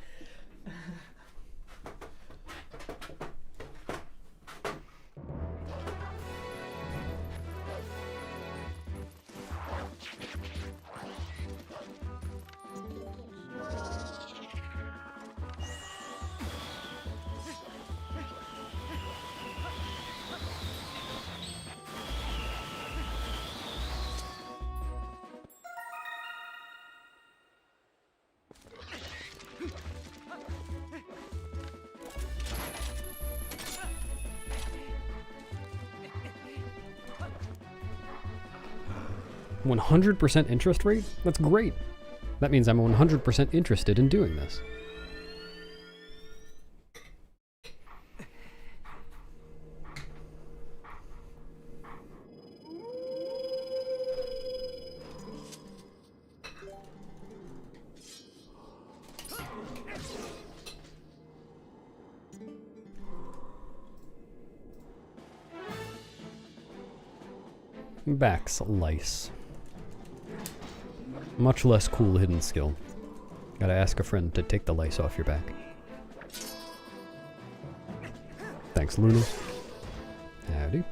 S1: 100% interest rate? That's great. That means I'm 100% interested in doing this. Back slice. Much less cool hidden skill. Gotta ask a friend to take the lice off your back. Thanks, Luna. Howdy.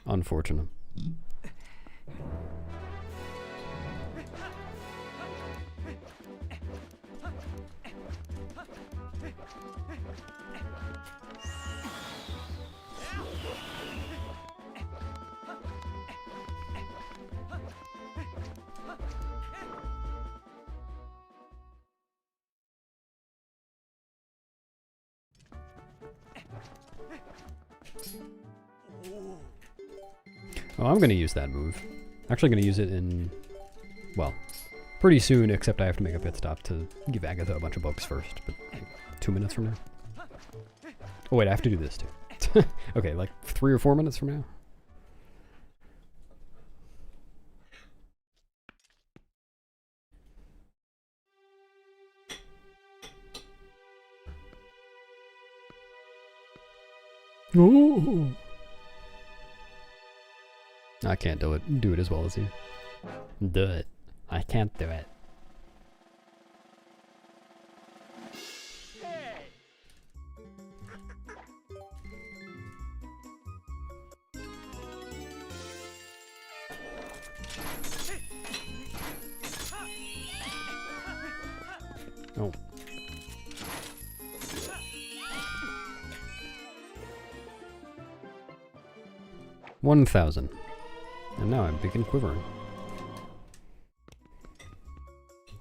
S1: Unfortunate. Oh, I'm gonna use that move. Actually gonna use it in, well, pretty soon, except I have to make a pit stop to give Agatha a bunch of bugs first, but like 2 minutes from now. Oh wait, I have to do this too. Okay, like 3 or 4 minutes from now. Ooh. I can't do it as well as you. Do it. I can't do it. Oh. $1,000. And now I'm begin quivering.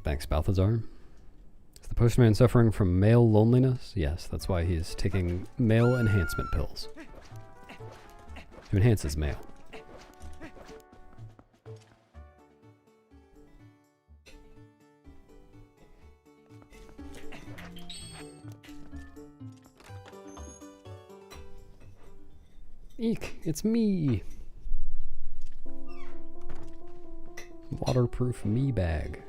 S1: Thanks, Balthazar. Is the postman suffering from male loneliness? Yes, that's why he's taking male enhancement pills. To enhance his male. Eek, it's me! Waterproof me bag.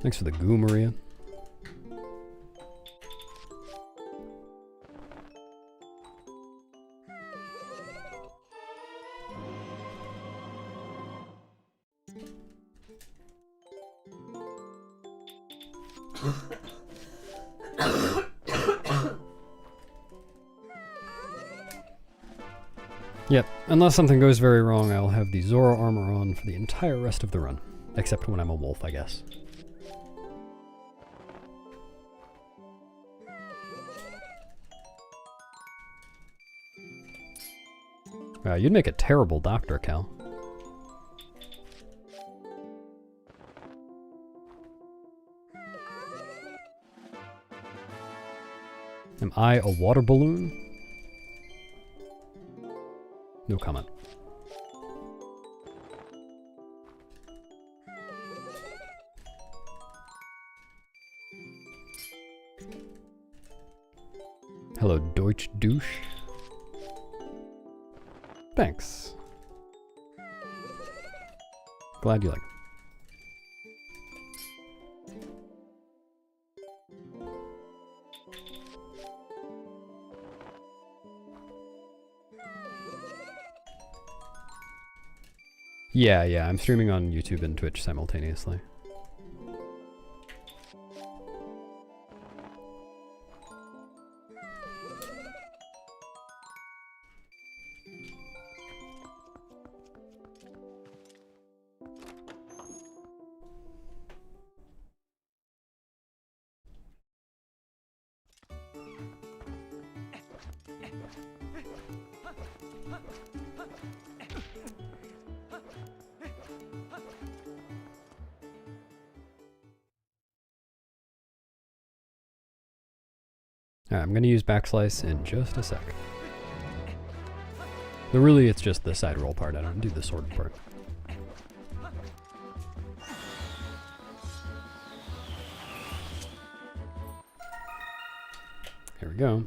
S1: Thanks for the goo, Maria. Yep, unless something goes very wrong, I'll have the Zora armor on for the entire rest of the run. Except when I'm a wolf, I guess. Wow, you'd make a terrible doctor, Cal. Am I a water balloon? No comment. Hello, Deutsch douche. Thanks. Glad you like it. Yeah, I'm streaming on YouTube and Twitch simultaneously. Alright, I'm gonna use backslice in just a sec. But really, it's just the side roll part. I don't do the sword part. Here we go.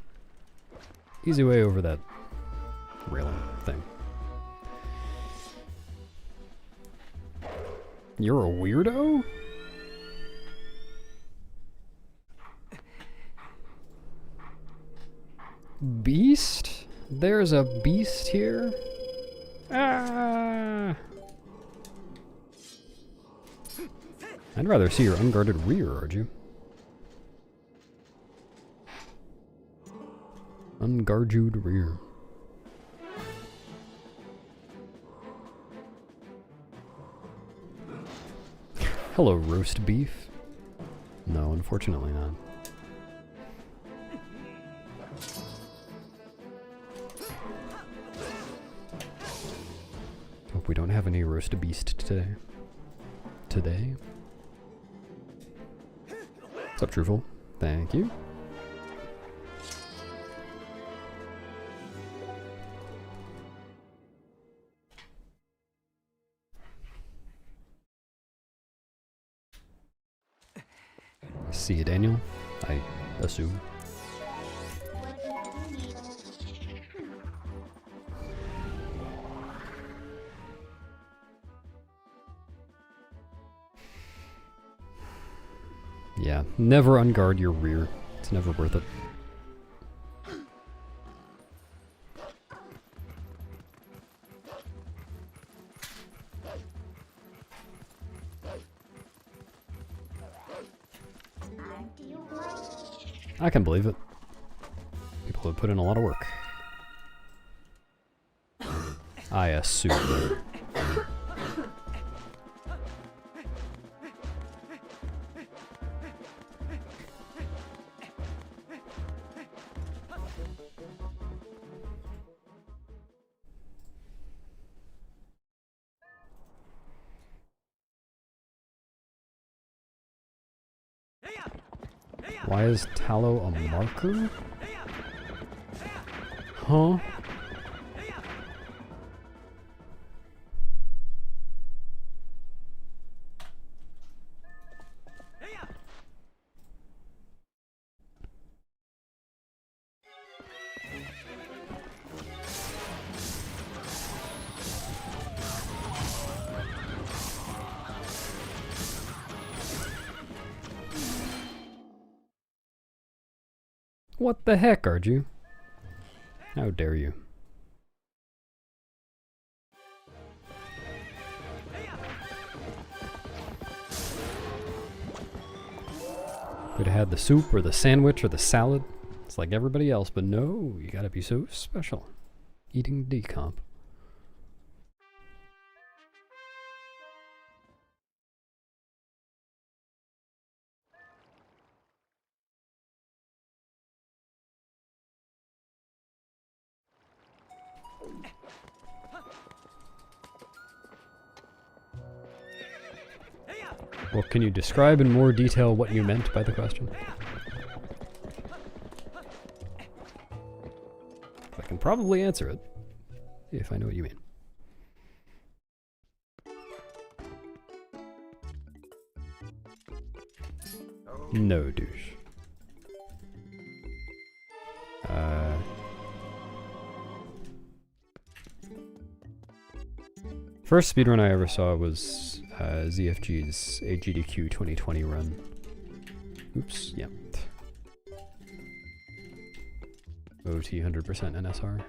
S1: Easy way over that railing thing. You're a weirdo? Beast? There's a beast here? Ah! I'd rather see your unguarded rear, Arju. Unguarded rear. Hello, roast beef. No, unfortunately not. Hope we don't have any roast beast today. What's up, Truffle? Thank you. See you, Daniel. I assume. Yeah, never unguard your rear. It's never worth it. I can believe it. People have put in a lot of work. I assume. Why is tallow a marker? Huh? What the heck, Arju? How dare you? Could have had the soup or the sandwich or the salad. It's like everybody else, but no, you gotta be so special. Eating decomp. Well, can you describe in more detail what you meant by the question? I can probably answer it, if I know what you mean. No, douche. First speedrun I ever saw was ZFG's AGDQ 2020 run. Oops, yeah. OT 100% NSR.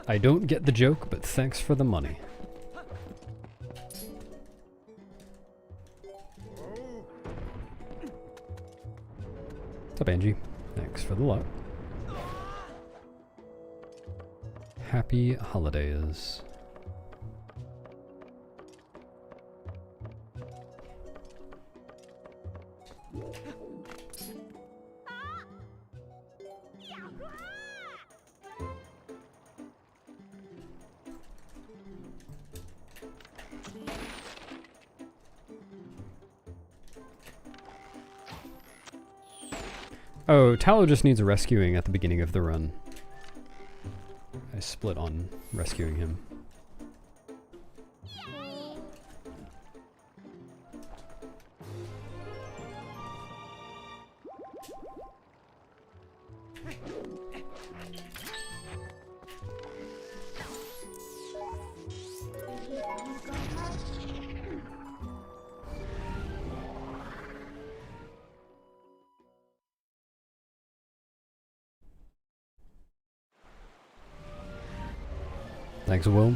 S1: I don't get the joke, but thanks for the money. What's up, Angie? Thanks for the luck. Happy holidays. Oh, Tallow just needs a rescuing at the beginning of the run. I split on rescuing him. Thanks, Will.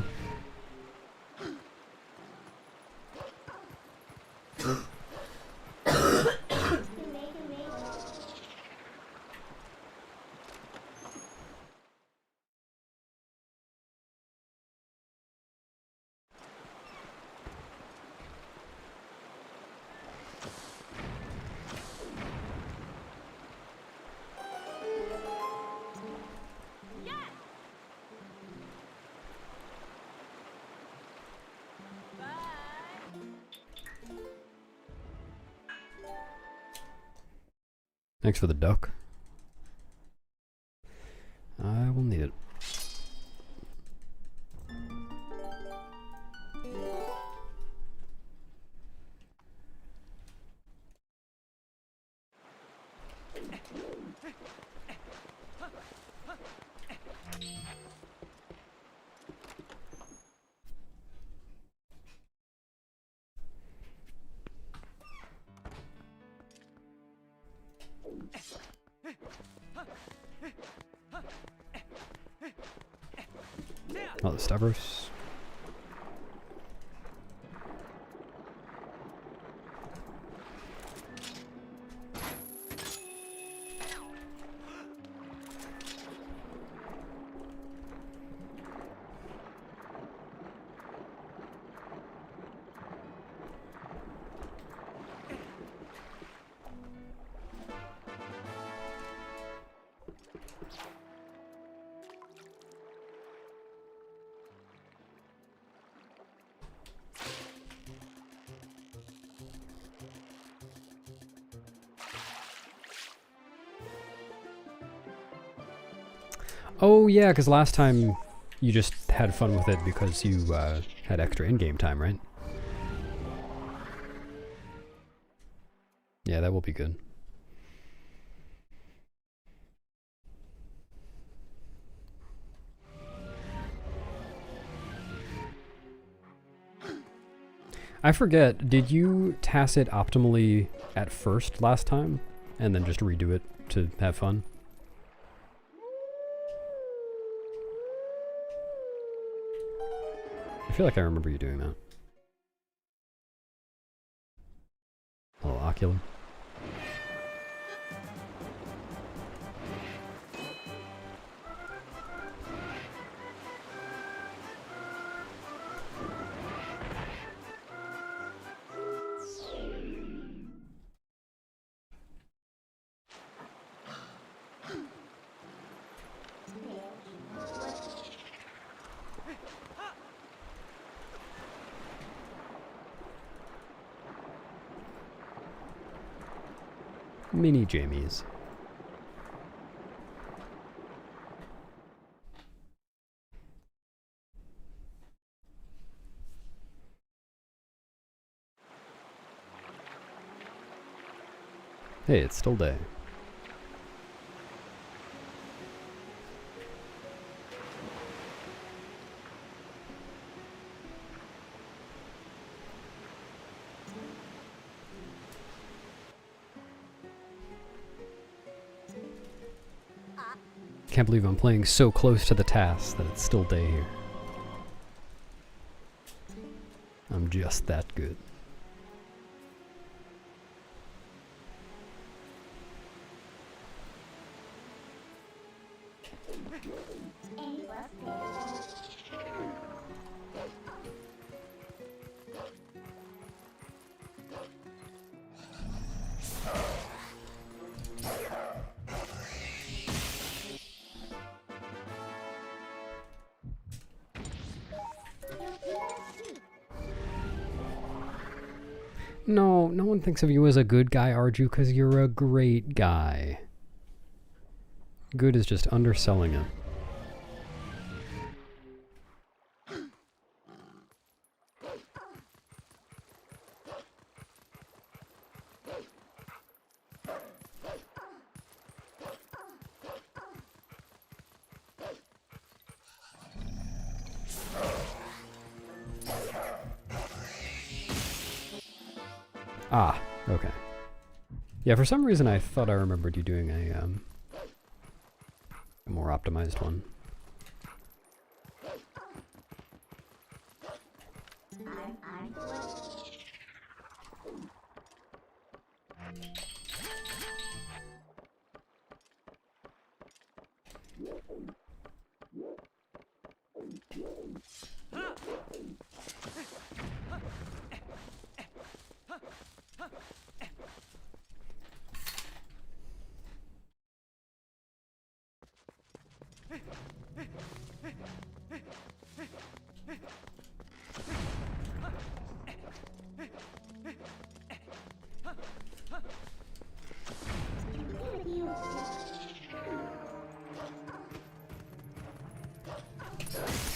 S1: Thanks for the duck. I will need it. Oh, the Stavros. Oh yeah, because last time You just had fun with it because you had extra in-game time, right? Yeah, that will be good. I forget, did you TAS it optimally at first last time, and then just redo it to have fun? I feel like I remember you doing that. A little ocular. Mini Jamies. Hey, it's still day. Can't believe I'm playing so close to the task that it's still day here. I'm just that good. No, no one thinks of you as a good guy, Arju, because you're a great guy. Good is just underselling it. Ah, okay. Yeah, for some reason I thought I remembered you doing a more optimized one.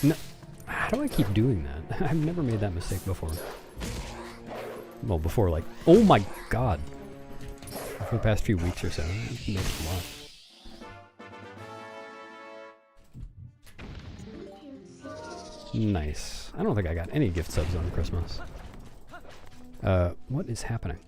S1: No, how do I keep doing that? I've never made that mistake before. Well, before, like, oh my god. For the past few weeks or so, I've made it a lot. Nice. I don't think I got any gift subs on Christmas. What is happening?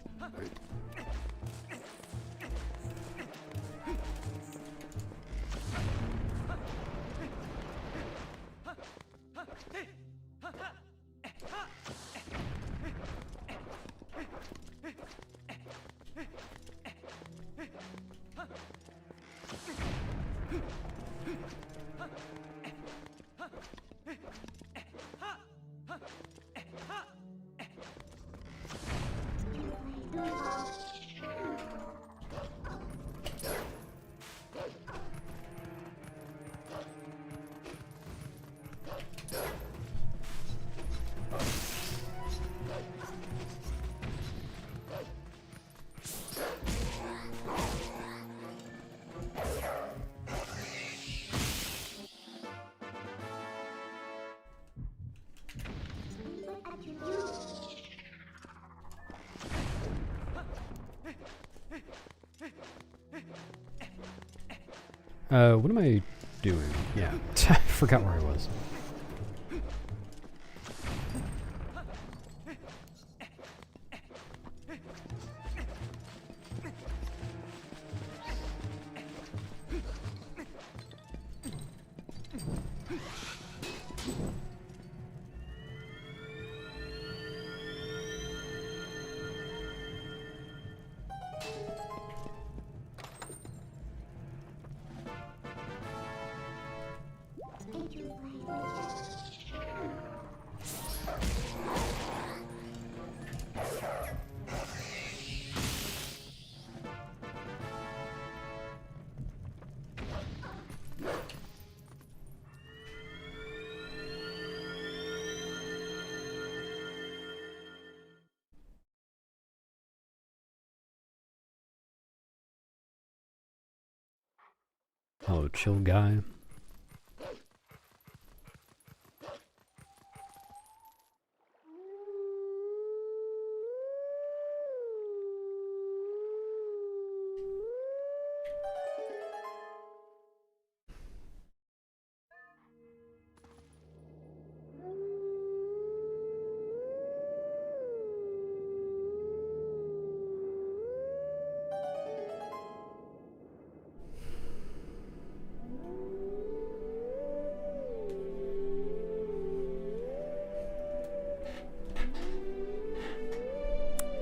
S1: What am I doing? Yeah, I forgot where I was. Hello, chill guy.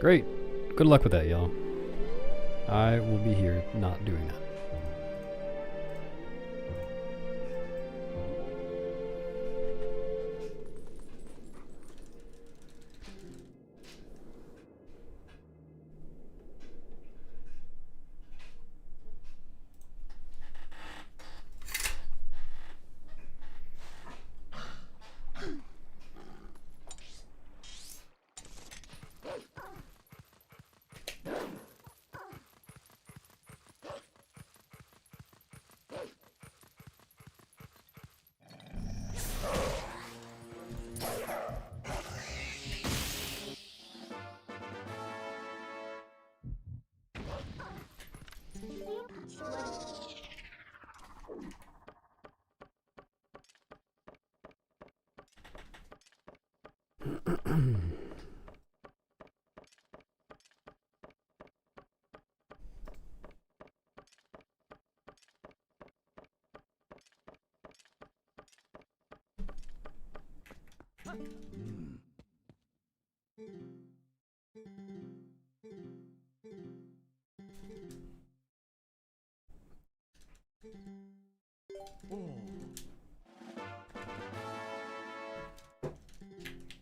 S1: Great. Good luck with that, y'all. I will be here not doing that.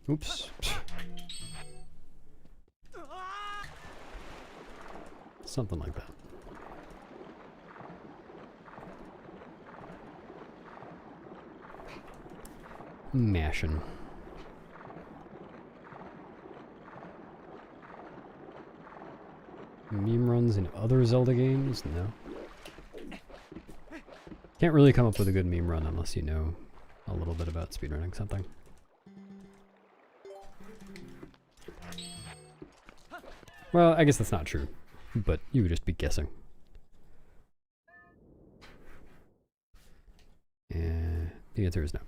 S1: Oops. Something like that. Mashing. Meme runs in other Zelda games? No. Can't really come up with a good meme run unless you know a little bit about speedrunning something. Well, I guess that's not true, but you would just be guessing. And the answer is no.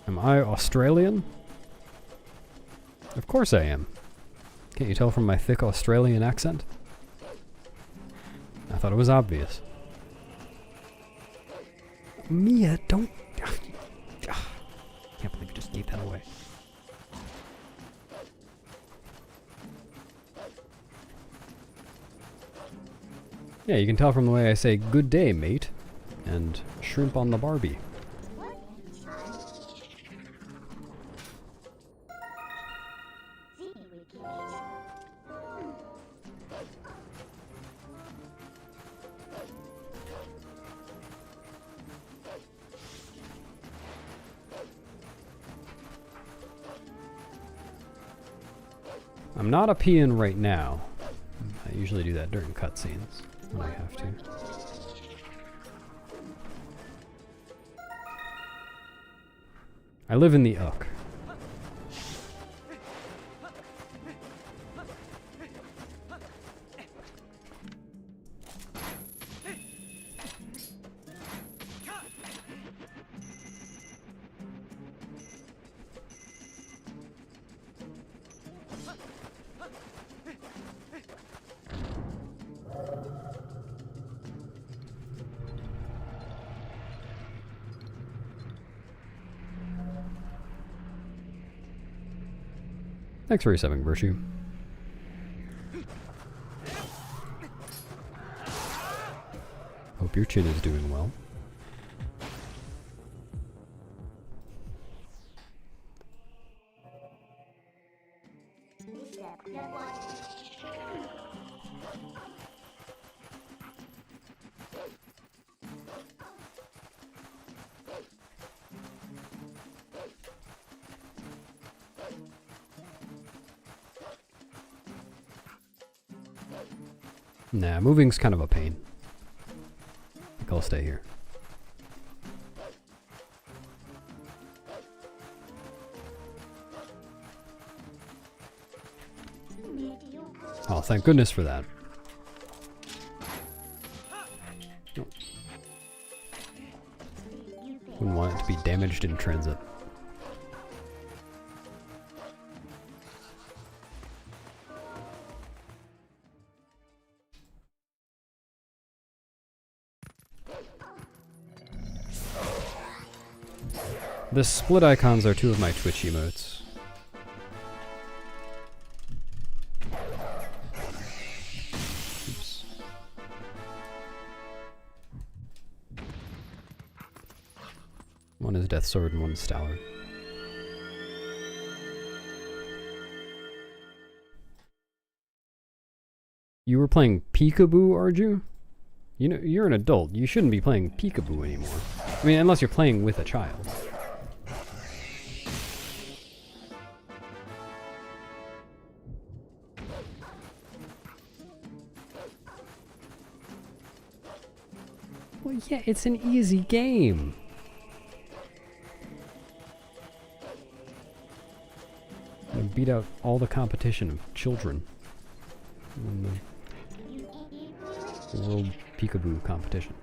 S1: Am I Australian? Of course I am. Can't you tell from my thick Australian accent? I thought it was obvious. Mia, don't... Can't believe you just gave that away. Yeah, you can tell from the way I say good day, mate, and shrimp on the Barbie. I'm not a peon right now. I usually do that during cutscenes when I have to. I live in the Uck. Thanks for resubbing, Virtue. Hope your chin is doing well. Nah, moving's kind of a pain. I think I'll stay here. Oh, thank goodness for that. Oh. Wouldn't want it to be damaged in transit. The split icons are two of my Twitch emotes. Oops. One is Death Sword and one is Stallard. You were playing Peekaboo, Arju? You know, you're an adult. You shouldn't be playing Peekaboo anymore. I mean, unless you're playing with a child. Well, yeah, it's an easy game. You beat out all the competition of children in the World Peekaboo competition.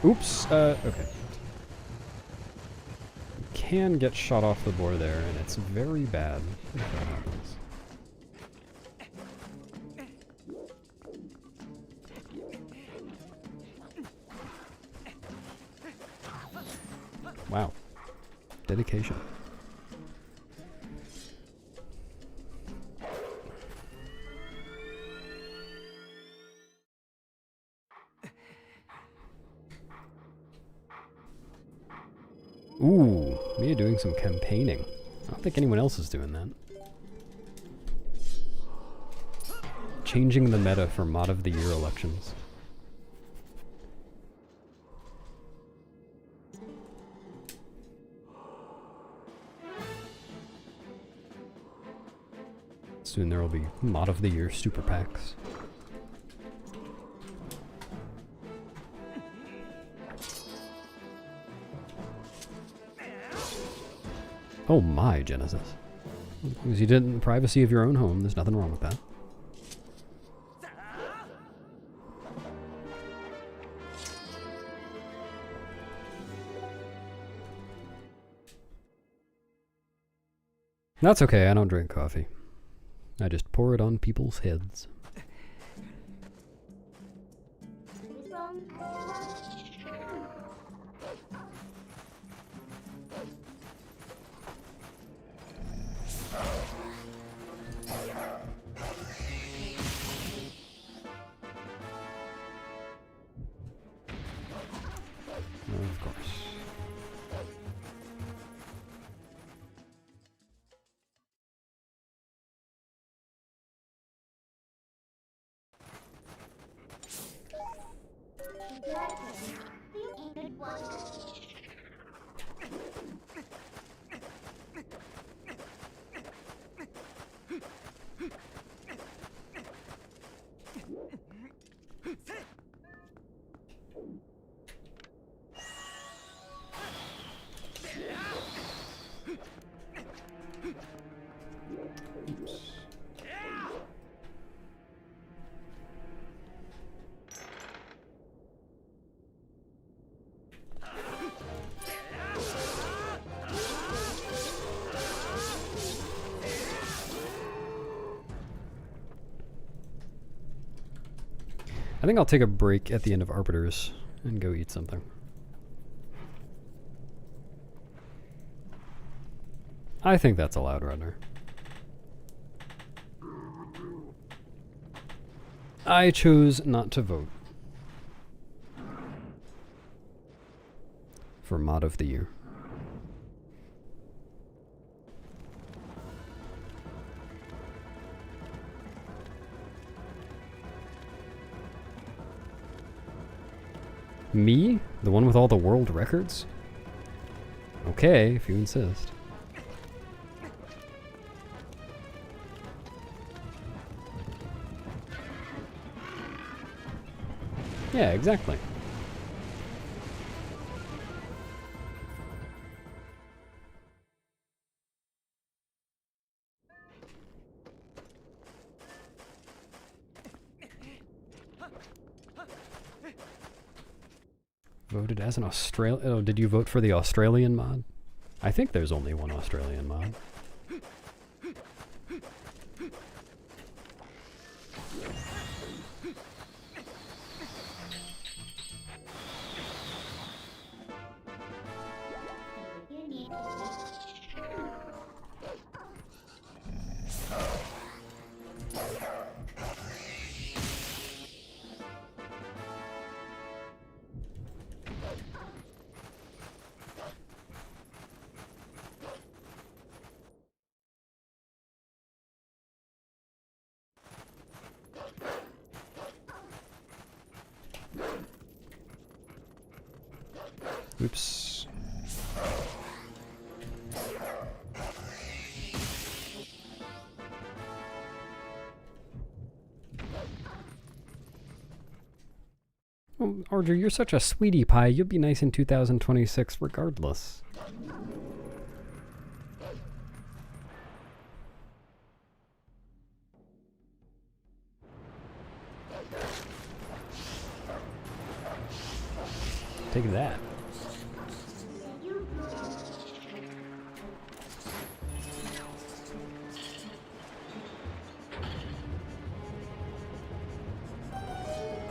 S1: Oops, okay. You can get shot off the board there, and it's very bad if that happens. Wow. Dedication. Ooh, Mia doing some campaigning. I don't think anyone else is doing that. Changing the meta for Mod of the Year elections. Soon there will be Mod of the Year super packs. Oh my, Genesis. As long as you did it in the privacy of your own home, there's nothing wrong with that. That's okay, I don't drink coffee. I just pour it on people's heads. Of course. I think I'll take a break at the end of Arbiters and go eat something. I think that's allowed, Runner. I chose not to vote for Mod of the Year. Me? The one with all the world records? Okay, if you insist. Yeah, exactly. Voted as an Australian. Oh, did you vote for the Australian mod? I think there's only one Australian mod.
S2: You need
S1: Oops. Oh, Archer, you're such a sweetie pie. You'll be nice in 2026 regardless. Take that.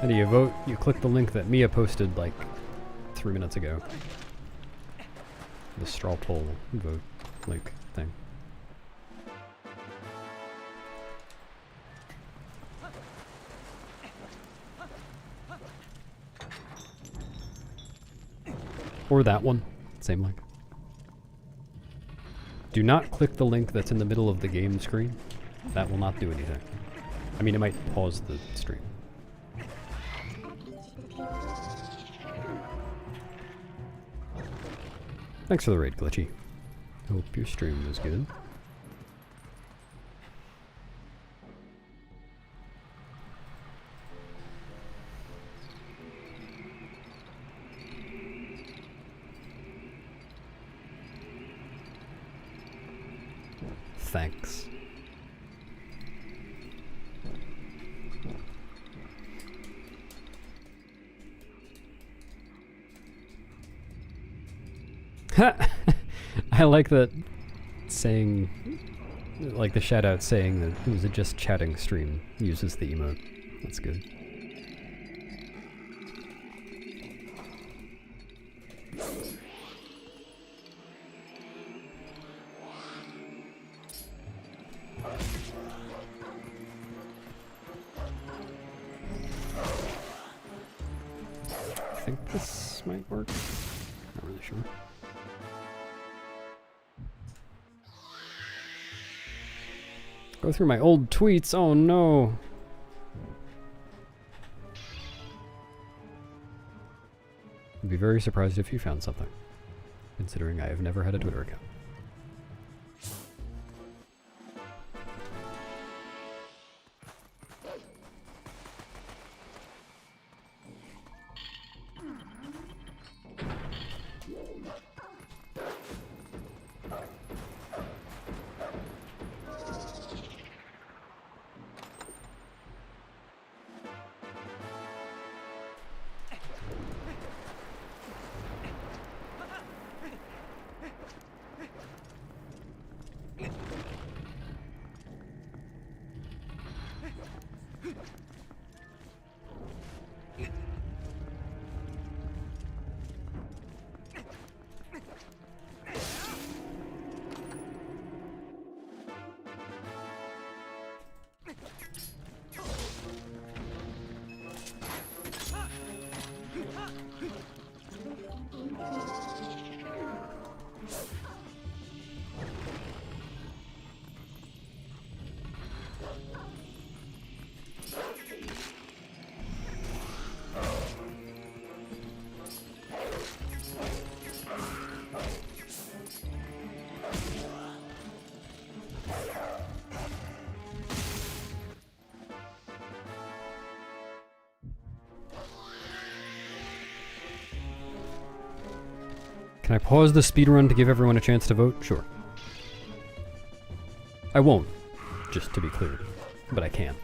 S1: How do you vote? You click the link that Mia posted like 3 minutes ago. The straw poll vote link thing. Or that one. Same link. Do not click the link that's in the middle of the game screen. That will not do anything. I mean, it might pause the stream. Thanks for the raid, Glitchy. Hope your stream was good. Thanks. I like that saying, like the shout out saying that it was a just chatting stream uses the emote. That's good. I think this might work. Not really sure. Go through my old tweets. Oh no. I'd be very surprised if you found something, considering I have never had a Twitter account. Can I pause the speedrun to give everyone a chance to vote? Sure. I won't, just to be clear, but I can.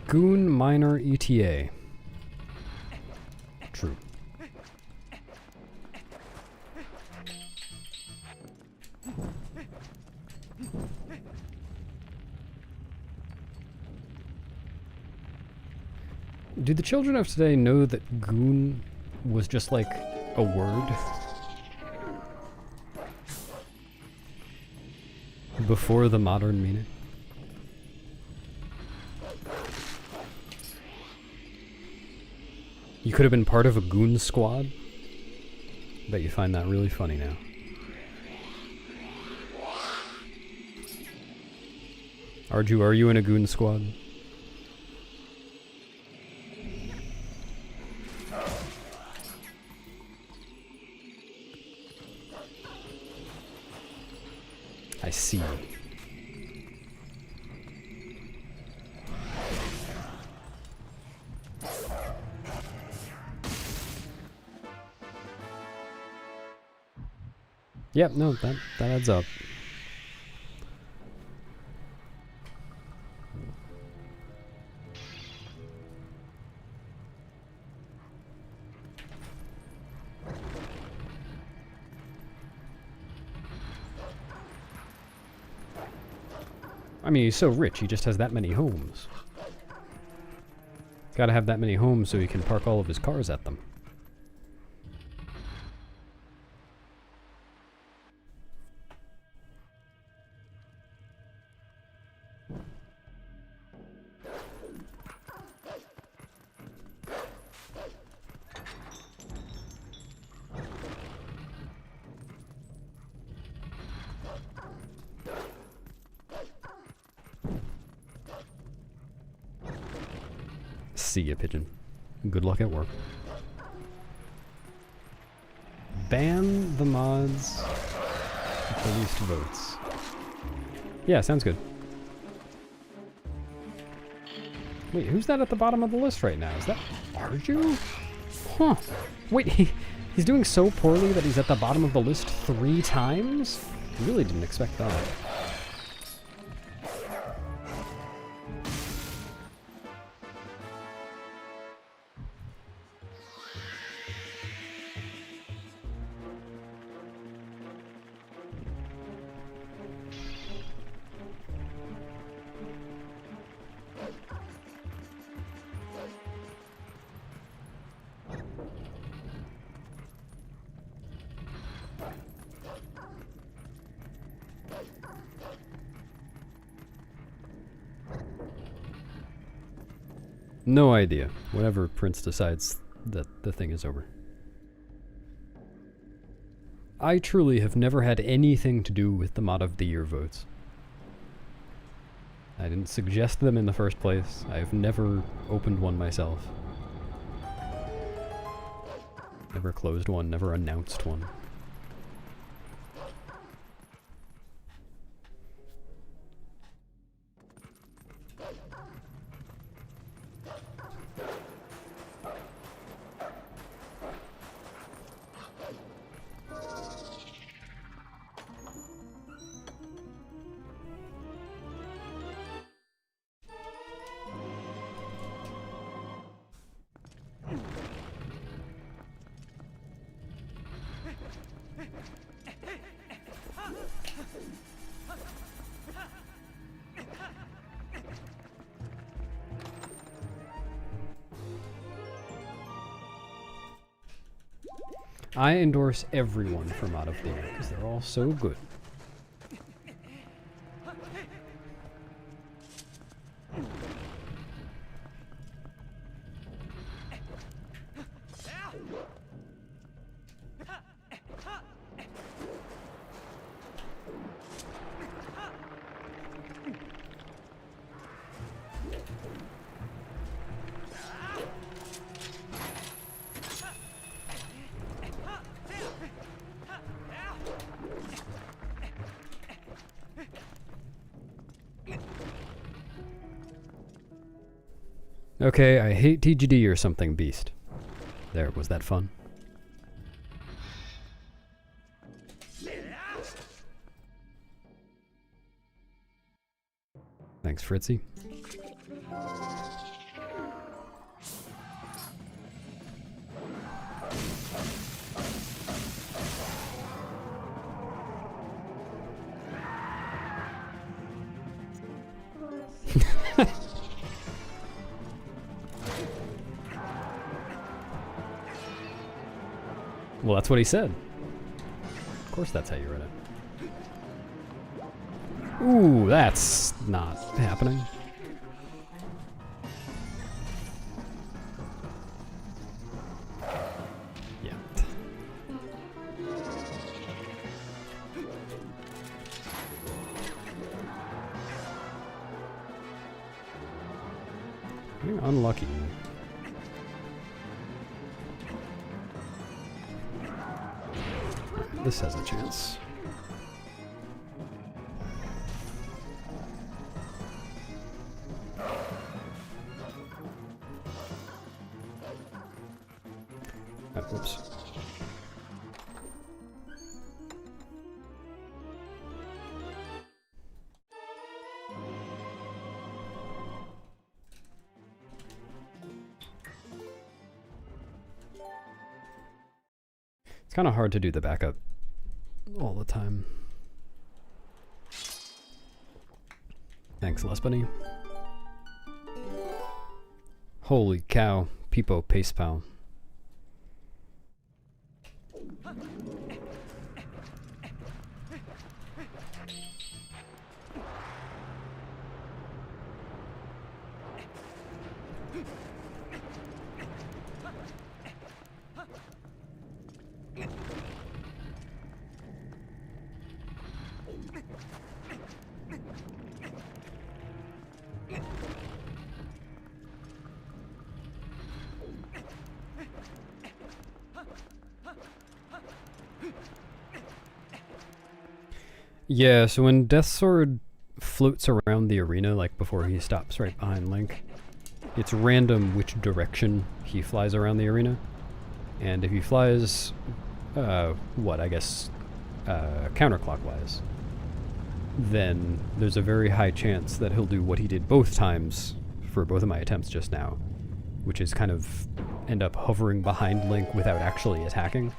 S1: Goon Minor ETA. True. Do the children of today know that goon was just like a word? Before the modern meaning? You could have been part of a goon squad? Bet you find that really funny now. Arju, are you in a goon squad? I see. Yep, no, that adds up. I mean, he's so rich, he just has that many homes. Gotta have that many homes so he can park all of his cars at them. See ya, pigeon. Good luck at work. Ban the mods with the least votes. Yeah, sounds good. Wait, who's that at the bottom of the list right now? Is that Arju? Huh. Wait, he's doing so poorly that he's at the bottom of the list 3 times? Really didn't expect that. No idea. Whenever Prince decides that the thing is over. I truly have never had anything to do with the Mod of the Year votes. I didn't suggest them in the first place. I've never opened one myself. Never closed one, never announced one. I endorse everyone from Out of the Year because they're all so good. Okay, I hate TGD or something, Beast. There, was that fun? Thanks, Fritzy. Well, that's what he said. Of course that's how you read it. Ooh, that's not happening. Yeah. You're unlucky. This has a chance. Whoops. It's kind of hard to do the backup all the time. Thanks, Lespany. Holy cow, Peepo Pace Pal. Yeah, so when Death Sword floats around the arena, like before he stops right behind Link, it's random which direction he flies around the arena. And if he flies, counterclockwise, then there's a very high chance that he'll do what he did both times for both of my attempts just now, which is kind of end up hovering behind Link without actually attacking.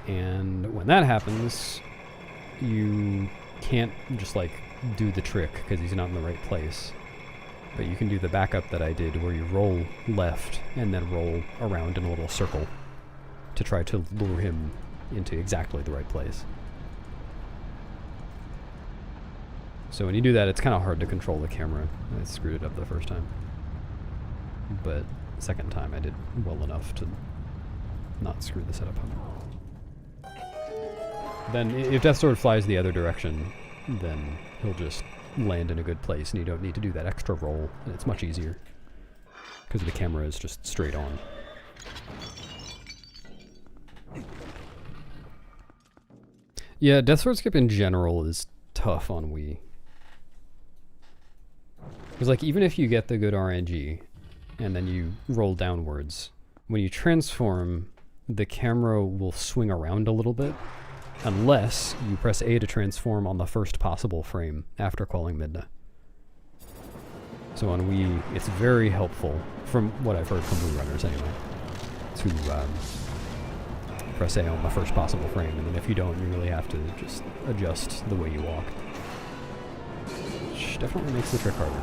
S1: And when that happens, you can't just like do the trick because he's not in the right place. But you can do the backup that I did where you roll left and then roll around in a little circle to try to lure him into exactly the right place. So when you do that, it's kind of hard to control the camera. I screwed it up the first time. But the second time I did well enough to not screw the setup up. Then if Death Sword flies the other direction, then he'll just land in a good place and you don't need to do that extra roll, and it's much easier because the camera is just straight on. Yeah, Death Sword Skip in general is tough on Wii. Because like even if you get the good RNG and then you roll downwards, when you transform, the camera will swing around a little bit unless you press A to transform on the first possible frame after calling Midna. So on Wii, it's very helpful, from what I've heard from Wii runners anyway, to press A on the first possible frame, and then if you don't, you really have to just adjust the way you walk. Which definitely makes the trick harder.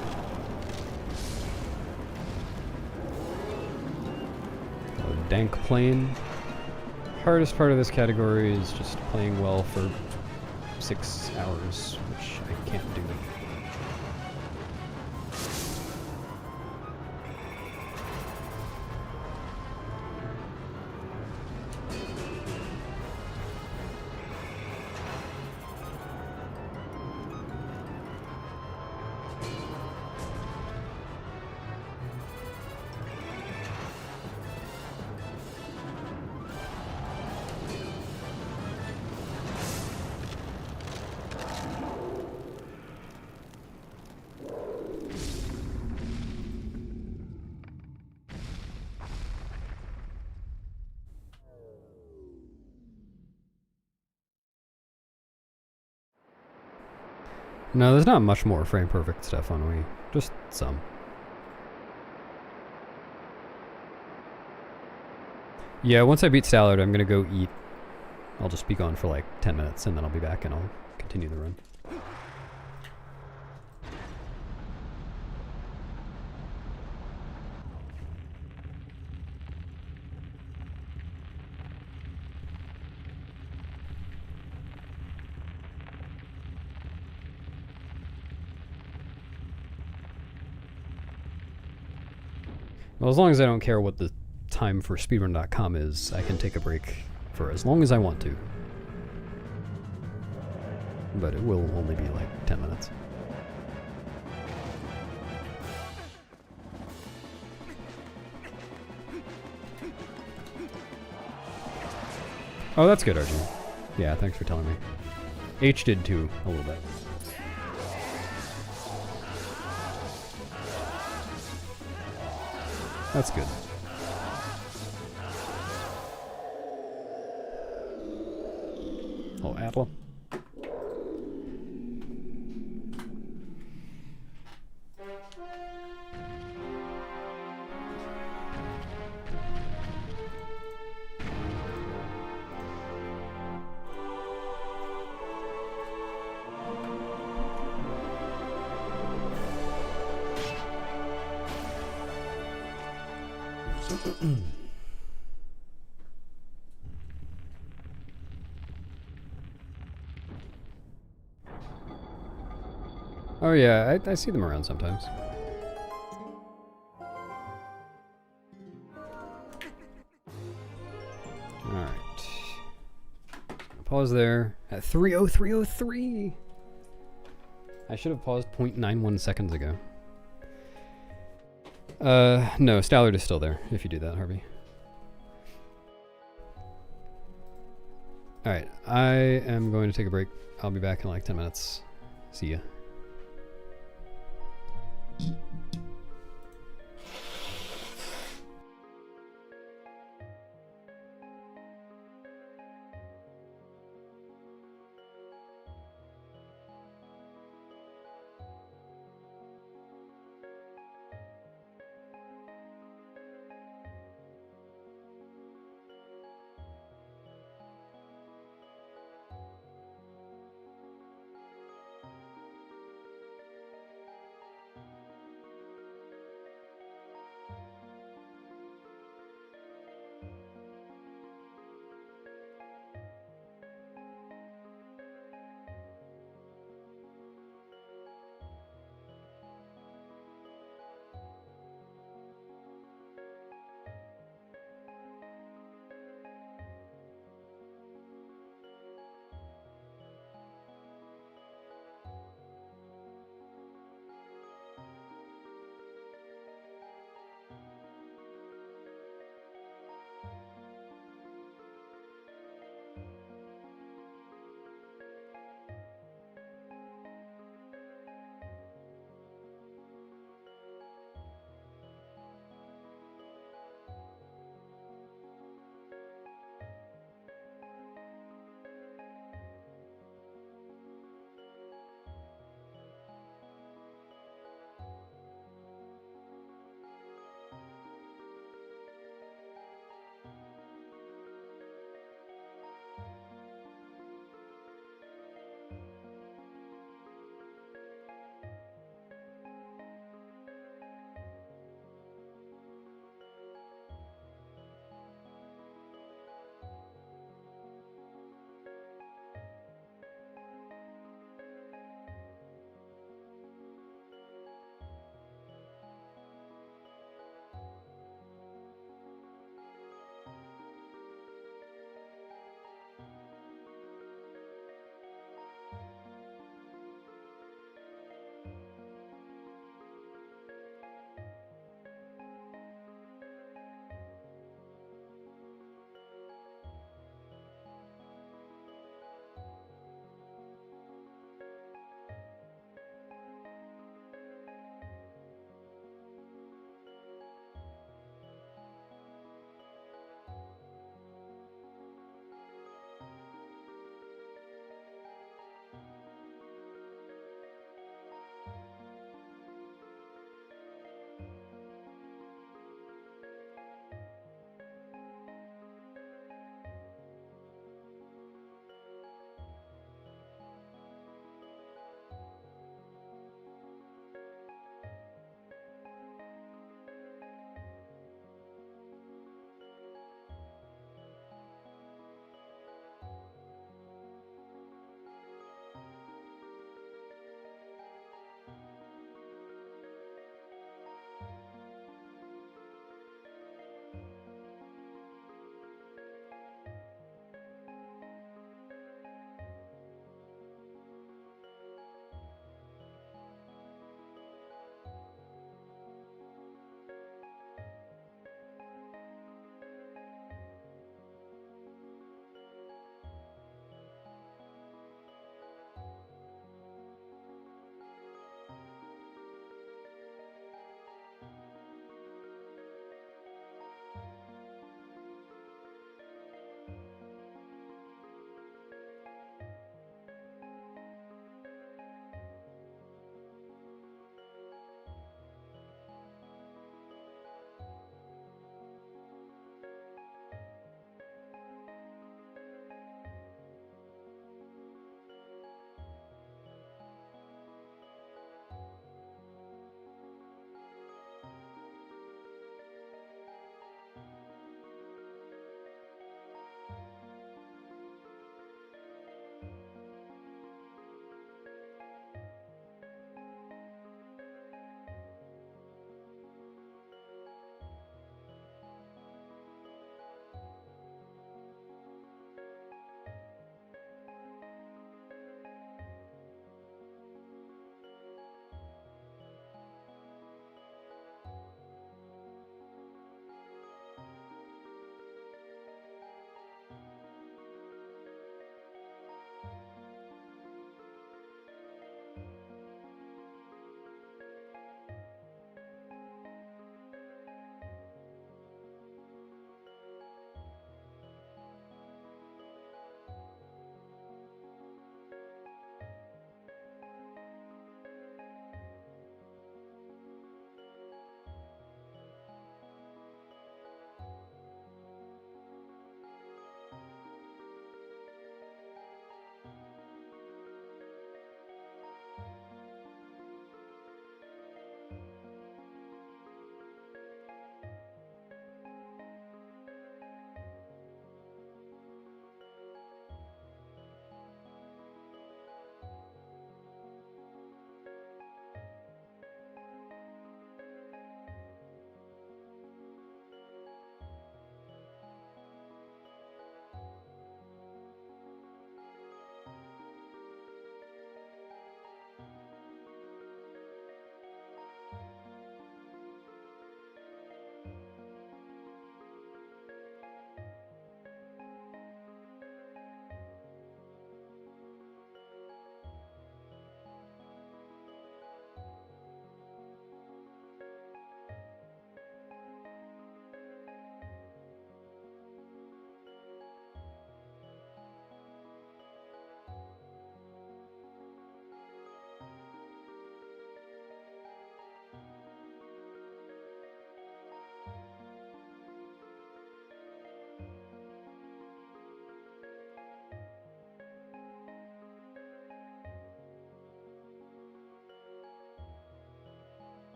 S1: Dank plane. Hardest part of this category is just playing well for 6 hours, which I can't do. No, there's not much more frame perfect stuff on Wii. Just some. Yeah, once I beat Stallard, I'm gonna go eat. I'll just be gone for like 10 minutes and then I'll be back and I'll continue the run. Well, as long as I don't care what the time for speedrun.com is, I can take a break for as long as I want to. But it will only be like 10 minutes. Oh, that's good, RG. Yeah, thanks for telling me. H did too, a little bit. That's good. Oh, apple. Oh yeah, I see them around sometimes. Alright. Pause there at 3:03:03. I should have paused 0.91 seconds ago. No, Stallard is still there, if you do that, Harvey. Alright, I am going to take a break. I'll be back in like 10 minutes. See ya.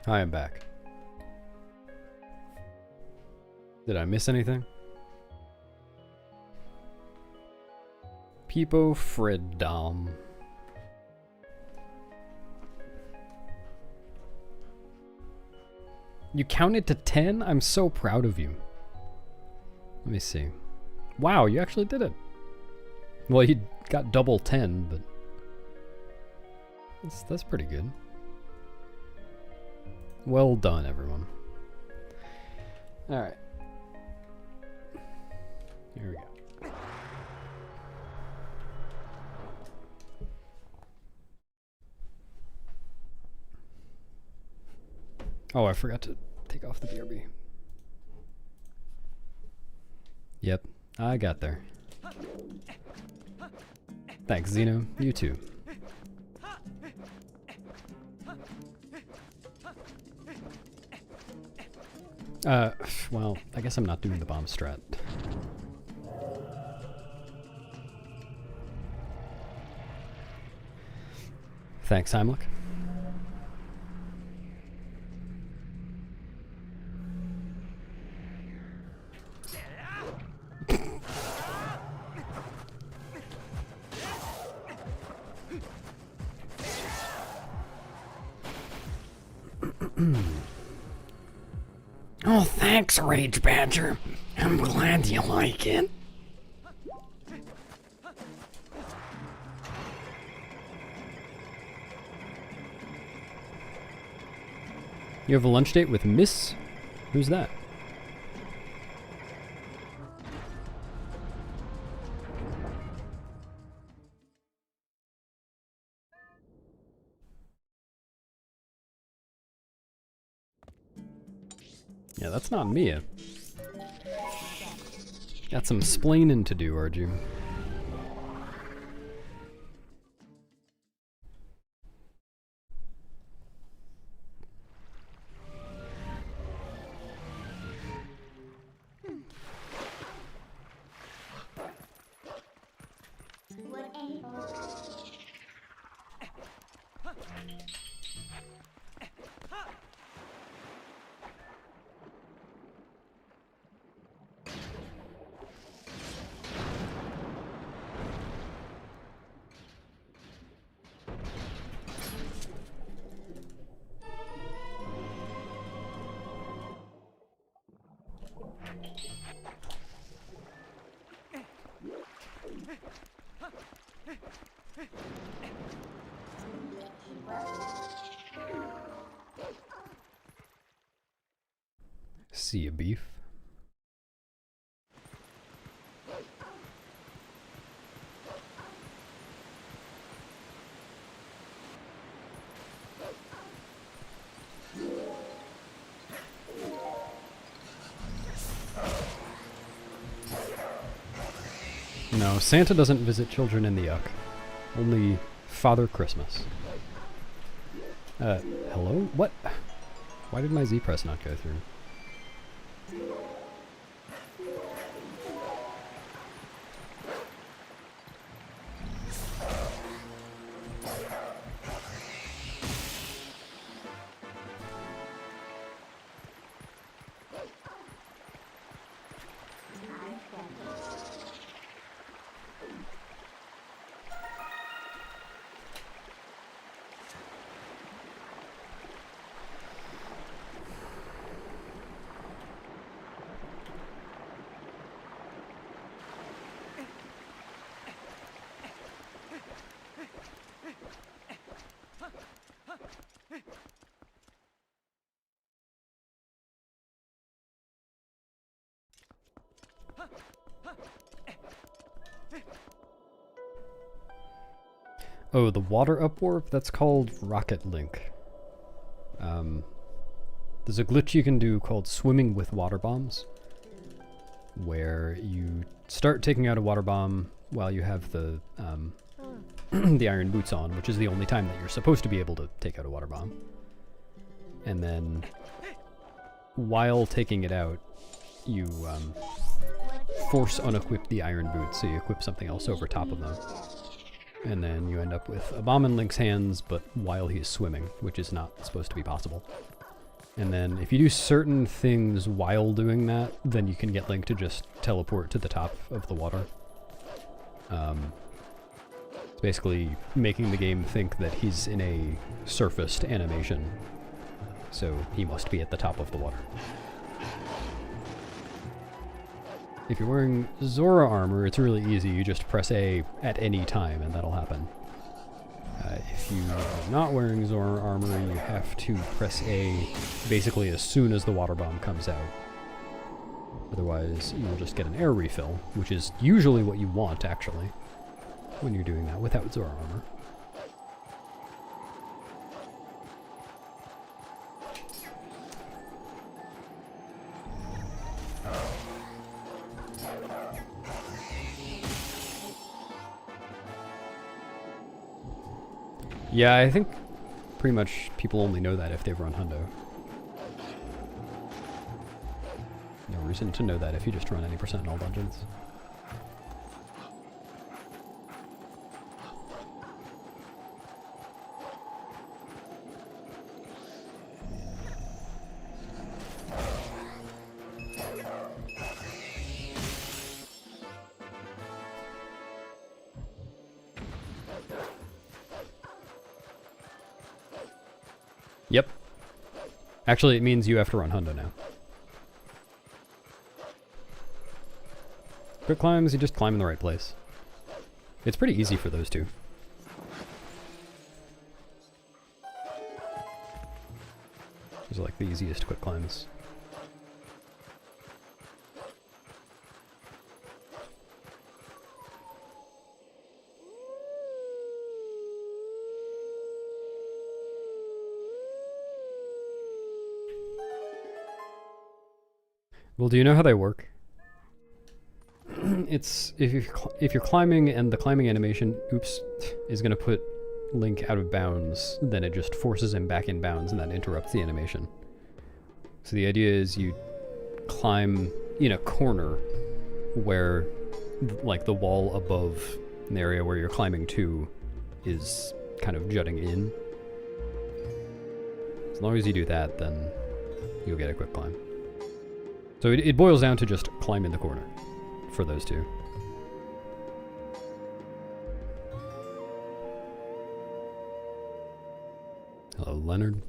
S1: Hi, I'm back. Did I miss anything? Peepo Freddom. You counted to 10? I'm so proud of you. Let me see. Wow, you actually did it. Well, you got double 10, but that's pretty good. Well done, everyone. All right. Here we go. Oh, I forgot to take off the BRB. Yep, I got there. Thanks, Xeno. You too. Well, I guess I'm not doing the bomb strat. Thanks, Heimlich. Oh, thanks, Rage Badger. I'm glad you like it. You have a lunch date with Miss? Who's that? Yeah, that's not Mia. Got some splaining to do, aren't you? Sea of beef. No, Santa doesn't visit children in the yuck. Only Father Christmas. Hello? What? Why did my Z press not go through? Oh, the water upwarp? That's called Rocket Link. There's a glitch you can do called swimming with water bombs, where you start taking out a water bomb while you have the the iron boots on, which is the only time that you're supposed to be able to take out a water bomb. And then, while taking it out, you force unequip the iron boots, so you equip something else over top of them. And then you end up with a bomb in Link's hands, but while he's swimming, which is not supposed to be possible. And then if you do certain things while doing that, then you can get Link to just teleport to the top of the water. It's basically making the game think that he's in a surfaced animation, so he must be at the top of the water. If you're wearing Zora armor, it's really easy. You just press A at any time and that'll happen. If you are not wearing Zora armor, you have to press A basically as soon as the water bomb comes out. Otherwise, you'll just get an air refill, which is usually what you want, actually, when you're doing that without Zora armor. Yeah, I think pretty much people only know that if they've run Hundo. No reason to know that if you just run any percent in all dungeons. Yep. Actually, it means you have to run Hundo now. Quick climbs, you just climb in the right place. It's pretty easy for those two. Those are like the easiest quick climbs. Well, do you know how they work? It's if you're climbing and the climbing animation, oops, is gonna put Link out of bounds, then it just forces him back in bounds and that interrupts the animation. So the idea is you climb in a corner where like the wall above the area where you're climbing to is kind of jutting in. As long as you do that, then you'll get a quick climb. So it boils down to just climb in the corner for those two. Hello, Leonard.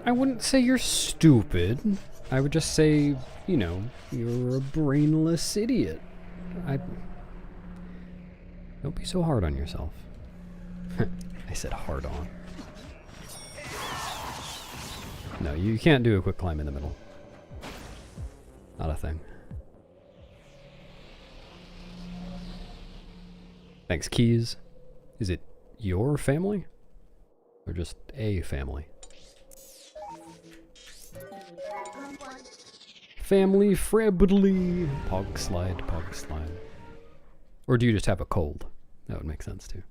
S1: I wouldn't say you're stupid. I would just say, you know, you're a brainless idiot. Don't be so hard on yourself. I said hard on. No, you can't do a quick climb in the middle. Not a thing. Thanks, Keys. Is it your family? Or just a family? Family friendly. Pog slide, pog slide. Or do you just have a cold? That would make sense too.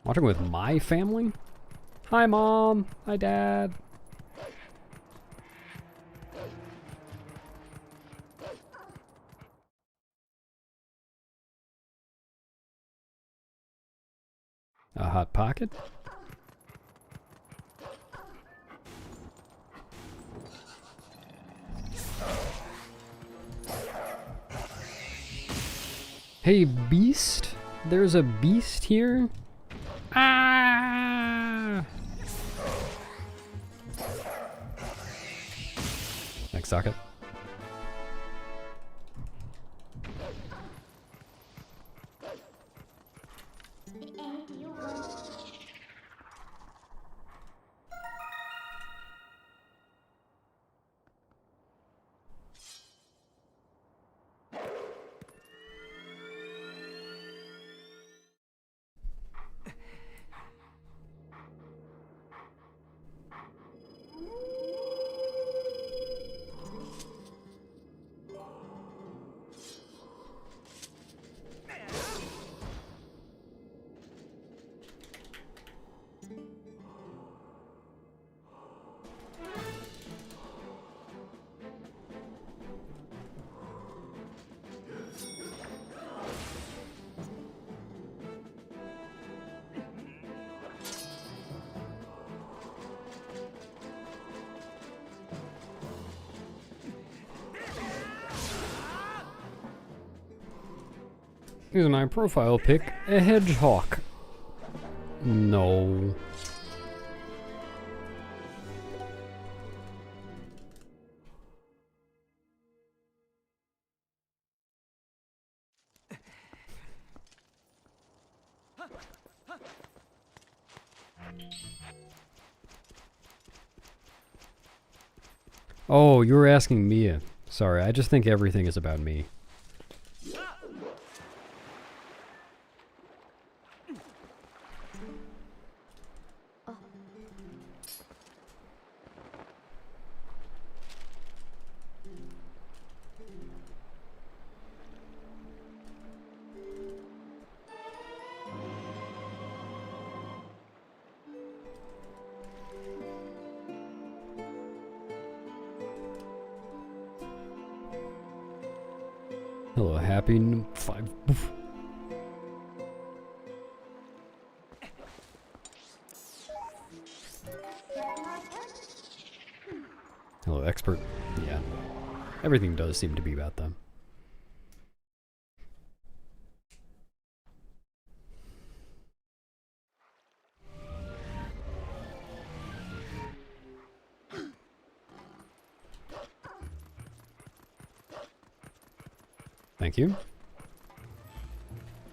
S1: Watching with my family? Hi, Mom. Hi, Dad. A hot pocket? Hey, beast? There's a beast here? Ah! Suck it.
S2: And you won.
S1: Here's my profile pic, a hedgehog. No. Oh, you were asking Mia. Sorry, I just think everything is about me. Hello, happy 5. Oof. Hello, expert. Yeah. Everything does seem to be about them. Thank you.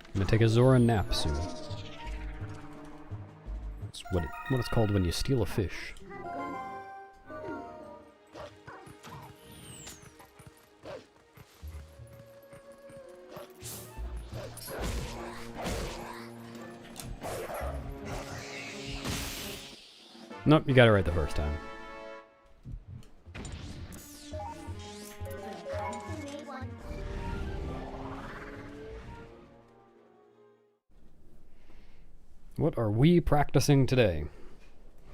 S1: I'm gonna take a Zora nap soon. It's what it's called when you steal a fish. Nope, you got it right the first time. What are we practicing today?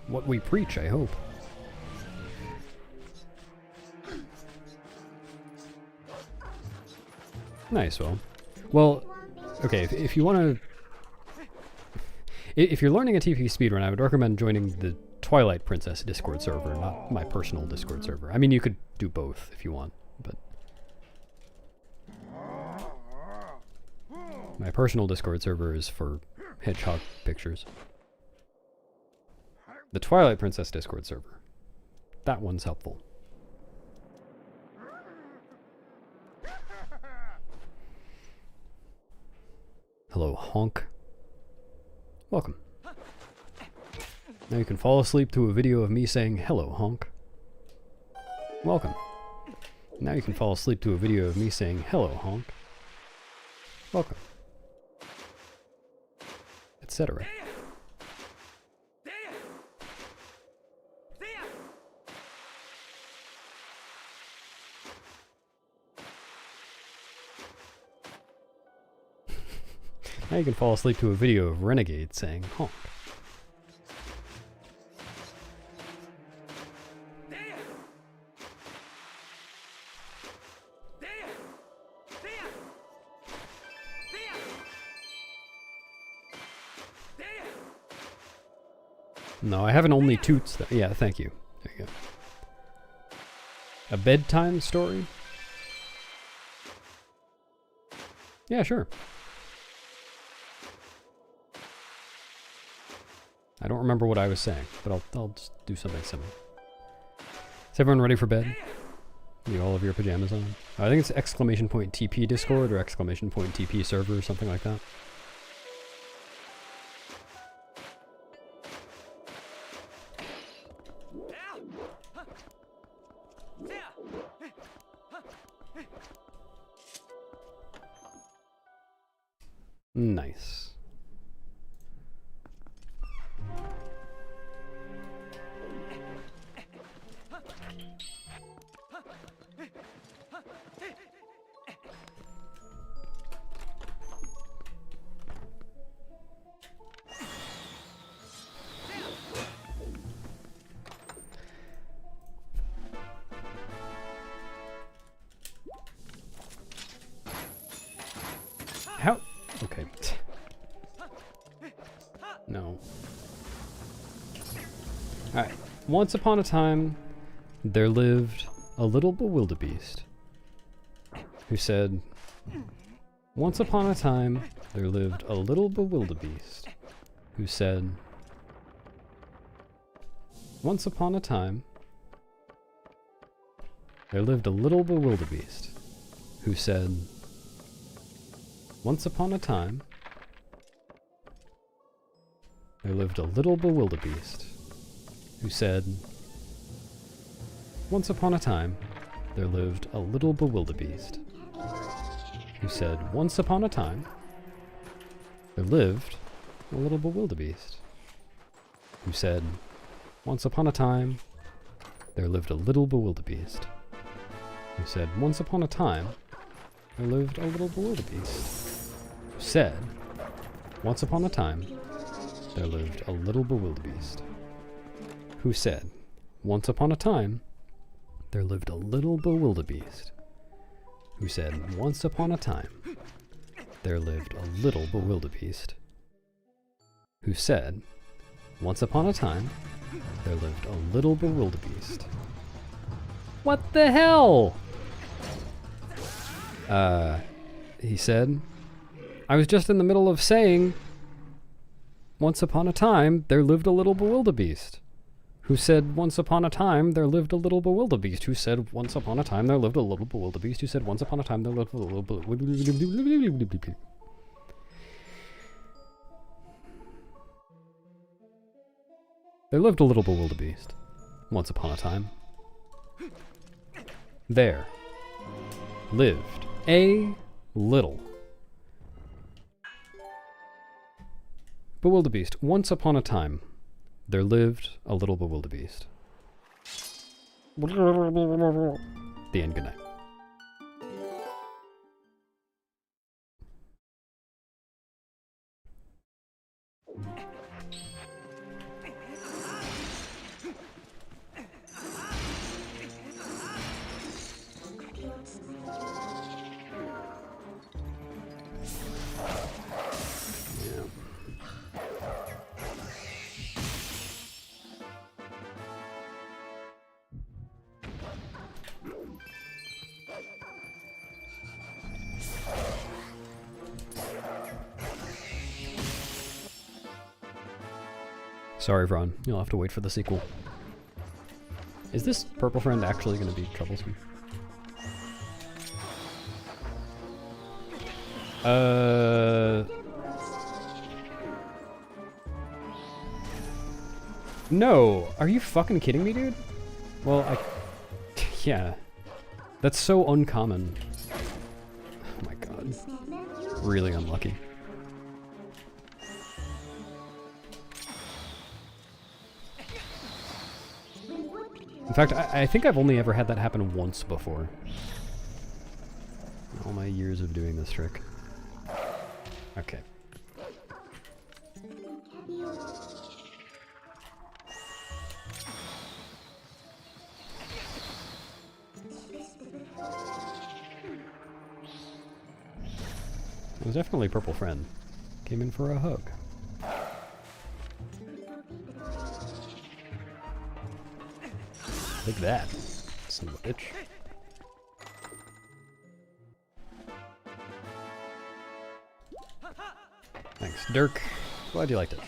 S1: What we preach, I hope. Nice, well, okay, if you want to... If you're learning a TP speedrun, I would recommend joining the Twilight Princess Discord server, not my personal Discord server. I mean, you could do both if you want, but... My personal Discord server is for hedgehog pictures. The Twilight Princess Discord server. That one's helpful. Hello, honk. Welcome. Now you can fall asleep to a video of me saying, hello, honk. Welcome. Now you can fall asleep to a video of me saying, hello, honk. Welcome. Etc. Now you can fall asleep to a video of Renegade saying honk. No, I haven't only toots. Yeah, thank you. There you go. A bedtime story? Yeah, sure. I don't remember what I was saying, but I'll just do something similar. Is everyone ready for bed? You all of your pajamas on. I think it's exclamation point TP Discord or exclamation point TP server or something like that. Nice. How? Okay. No. Alright. Once upon a time, there lived a little bewilderbeast who said, once upon a time, there lived a little bewilderbeast who said, once upon a time, there lived a little bewilderbeast who said, once upon a time, there lived a little bewilderbeast who said, once upon a time, there lived a little bewilderbeast who said, once upon a time, there lived a little bewilderbeast who said, once upon a time, there lived a little bewilderbeast who said, once upon a time, there lived a little bewilderbeast who said, once upon a time, there lived a little bewilderbeast who said, once upon a time, there lived a little bewilderbeast who said, once upon a time, there lived a little bewilderbeast who said, once upon a time, there lived a little bewilderbeast. What the hell? He said, I was just in the middle of saying, once upon a time, there lived a little bewilderbeast who said, once upon a time, there lived a little bewilderbeast who said, once upon a time, there lived a little bewilderbeast who said, once upon a time, there lived a little bewilderbeast. There lived a little bewilderbeast once upon a time. There lived a little bewilderbeast. Once upon a time, there lived a little bewilderbeast. The end. Good night. Sorry, Vron. You'll have to wait for the sequel. Is this purple friend actually going to be troublesome? No! Are you fucking kidding me, dude? Well, yeah. That's so uncommon. Oh my god. Really unlucky. In fact, I think I've only ever had that happen once before. In all my years of doing this trick. Okay. It was definitely Purple Friend. Came in for a hug. Take that, son of a bitch. Thanks, Dirk. Glad you liked it.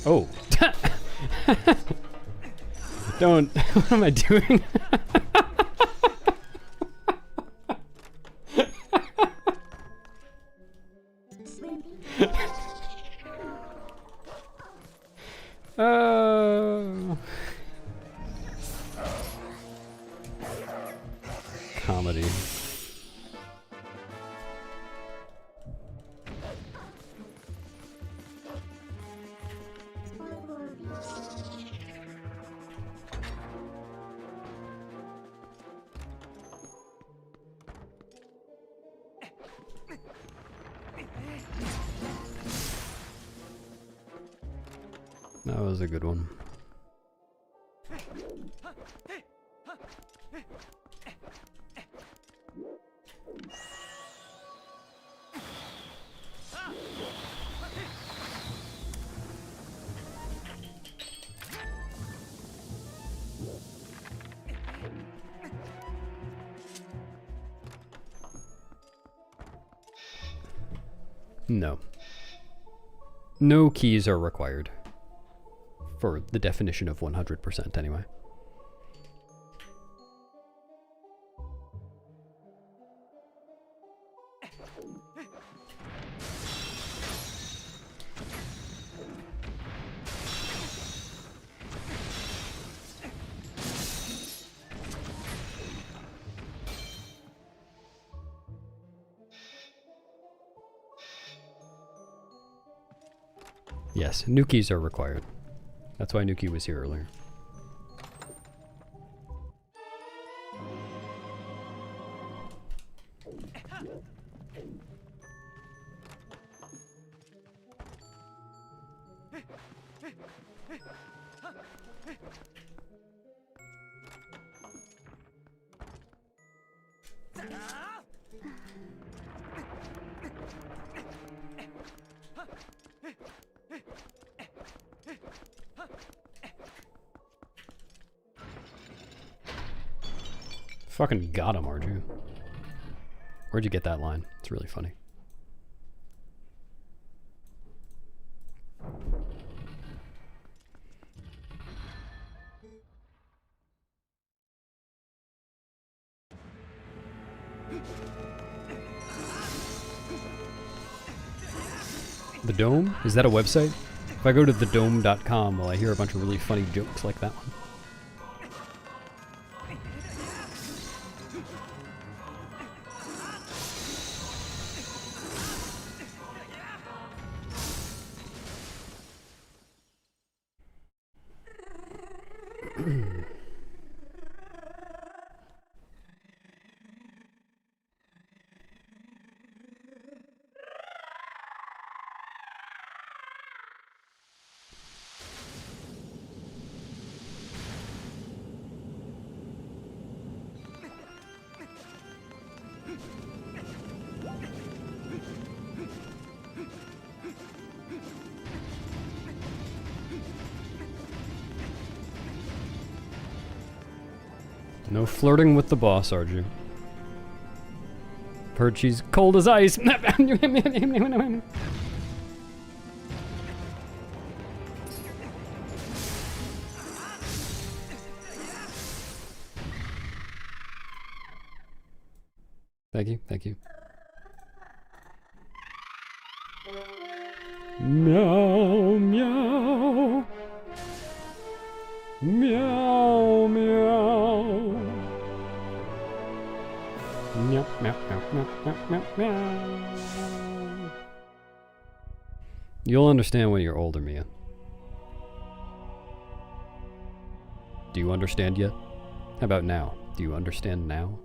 S1: Oh! Don't. What am I doing? Comedy. That was a good one. No. No keys are required. For the definition of 100% anyway. Yes, new keys are required. That's why Nuki was here earlier. Fucking got him, Arju. Where'd you get that line? It's really funny. The Dome? Is that a website? If I go to thedome.com, will I hear a bunch of really funny jokes like that one? No flirting with the boss, Arju. Heard she's cold as ice. Thank you, thank you. Meow, meow. Meow, meow. Meow, meow, meow, meow, meow, meow, meow. You'll understand when you're older, Mia. Do you understand yet? How about now? Do you understand now?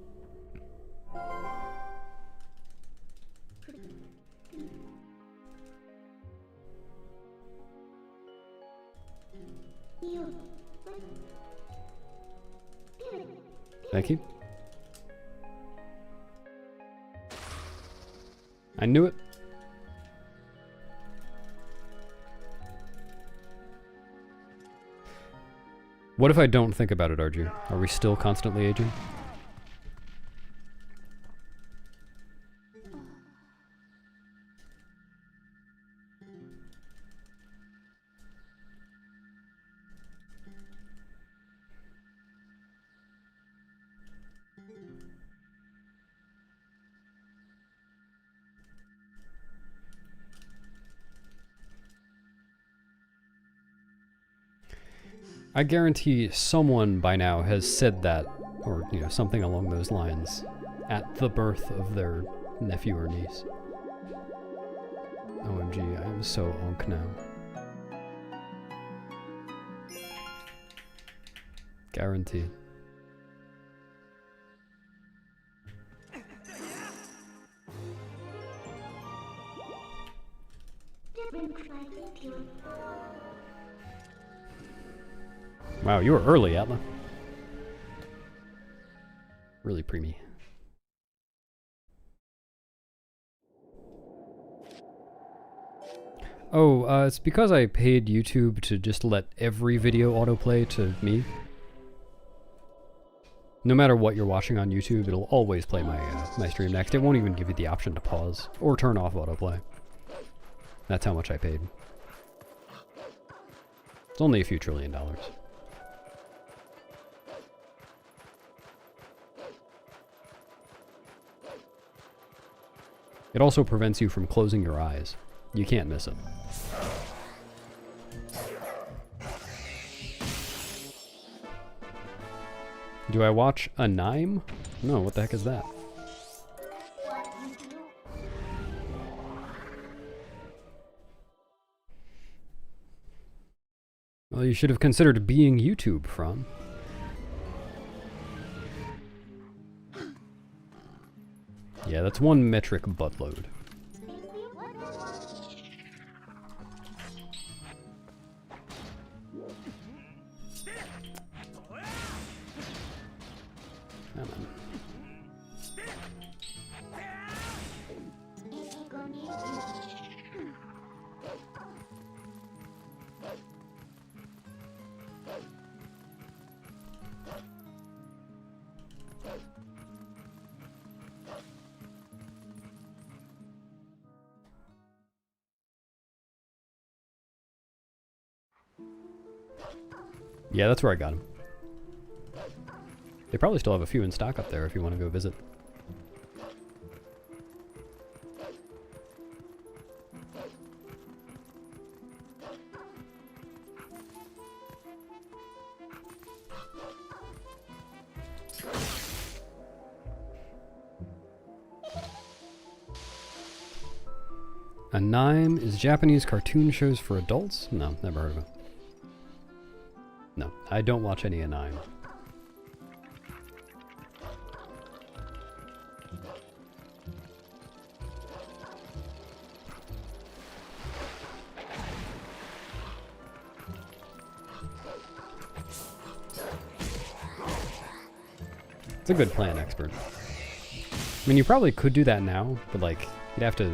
S1: Thank you. I knew it. What if I don't think about it, Arju? Are we still constantly aging? I guarantee someone by now has said that, or you know, something along those lines, at the birth of their nephew or niece. OMG, I am so unk now. Guaranteed. Wow, you were early, Atla. Really preemie. Oh, it's because I paid YouTube to just let every video autoplay to me. No matter what you're watching on YouTube, it'll always play my my stream next. It won't even give you the option to pause or turn off autoplay. That's how much I paid. It's only a few $1 trillion. It also prevents you from closing your eyes. You can't miss it. Do I watch a Nime? No, what the heck is that? Well, you should have considered being YouTube, Fran. Yeah, that's one metric buttload. Come on. Yeah, that's where I got him. They probably still have a few in stock up there if you want to go visit. A Nime is Japanese cartoon shows for adults? No, never heard of it. No, I don't watch any anime. It's a good plan, expert. I mean, you probably could do that now, but like, you'd have to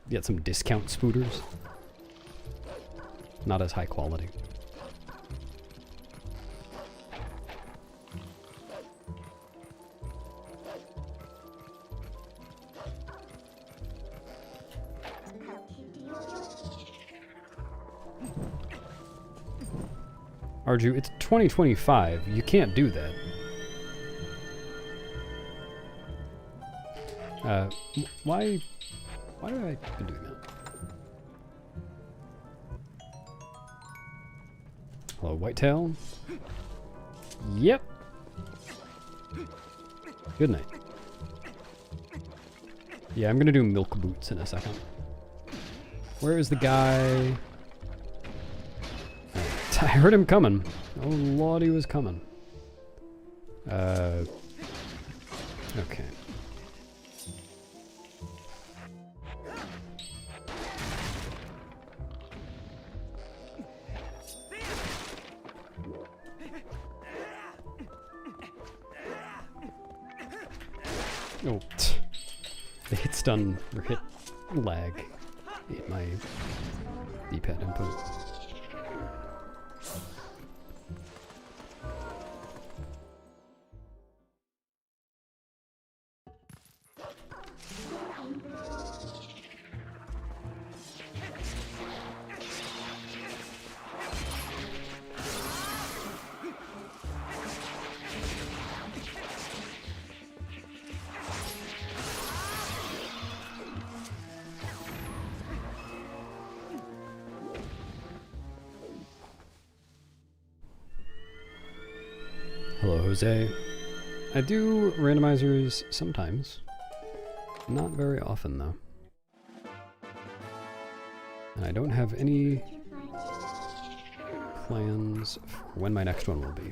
S1: get some discount spooters. Not as high quality. Arju, it's 2025. You can't do that. Why do I be doing that? Hello, Whitetail. Yep. Good night. Yeah, I'm gonna do milk boots in a second. Where is the guy? I heard him coming. Oh lord, he was coming. Okay. Oh, the hit stun or hit lag ate my D-pad input. Jose. I do randomizers sometimes. Not very often, though. And I don't have any plans for when my next one will be.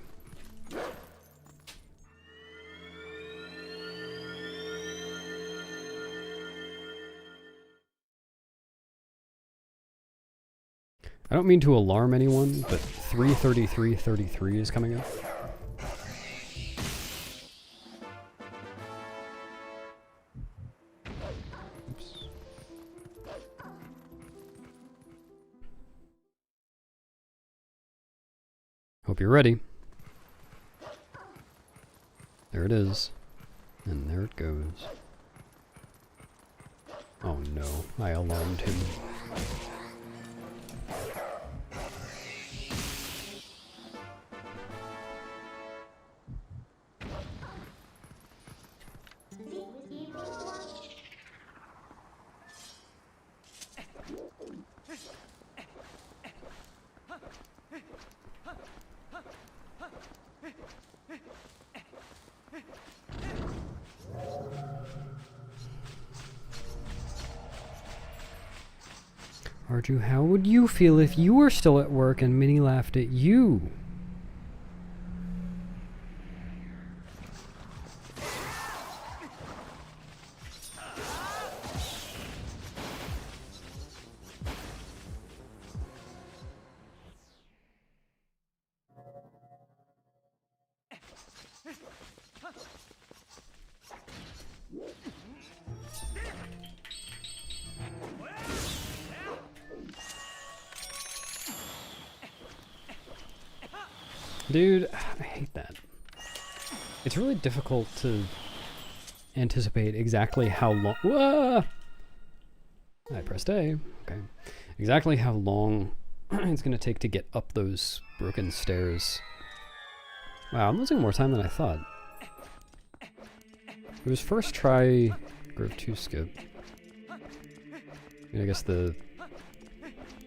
S1: I don't mean to alarm anyone, but 3:33:33 is coming up. Oops. Hope you're ready. There it is. And there it goes. Oh no, I alarmed him. Arju, how would you feel if you were still at work and Minnie laughed at you? Dude, I hate that. It's really difficult to anticipate exactly how long. Whoa! I pressed A. Okay. Exactly how long it's going to take to get up those broken stairs. Wow, I'm losing more time than I thought. It was first try Grove 2 skip. I guess the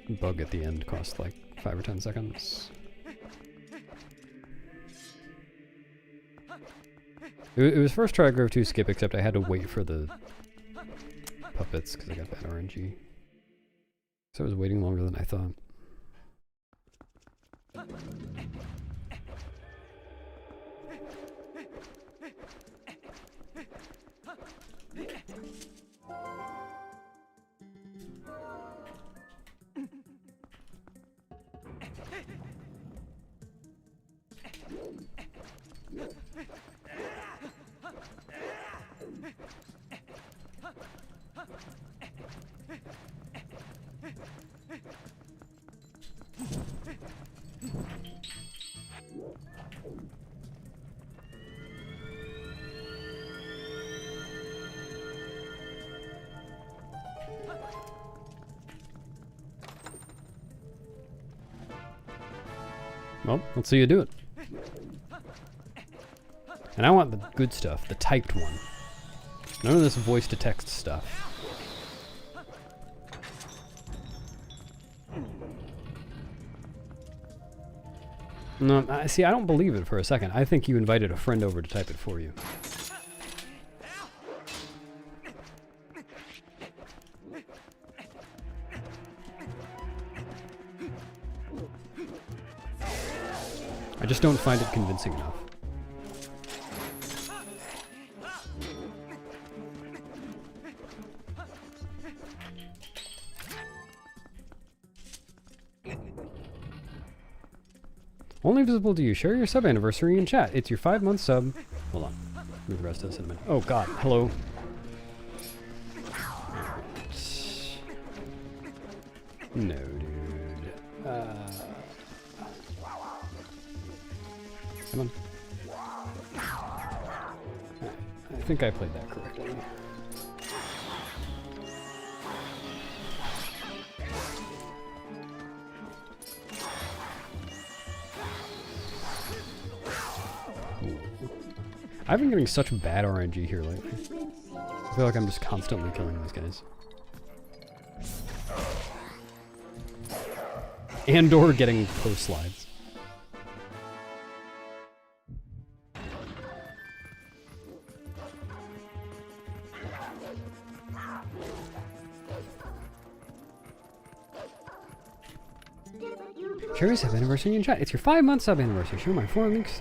S1: bug at the end cost like 5 or 10 seconds. It was first try Grove 2 skip, except I had to wait for the puppets because I got bad RNG. So I was waiting longer than I thought. Well, let's see you do it. And I want the good stuff, the typed one. None of this voice to text stuff. No, see, I don't believe it for a second. I think you invited a friend over to type it for you. I just don't find it convincing enough. Only visible to you. Share your sub anniversary in chat. It's your 5-month sub. Hold on. Move the rest of this in a minute. Oh god. Hello. No, dude. Come on. I think I played that correctly. I've been getting such bad RNG here lately. I feel like I'm just constantly killing these guys. And or getting post slides. Cherry sub anniversary in chat. It's your 5-month sub anniversary. Show my 4 links.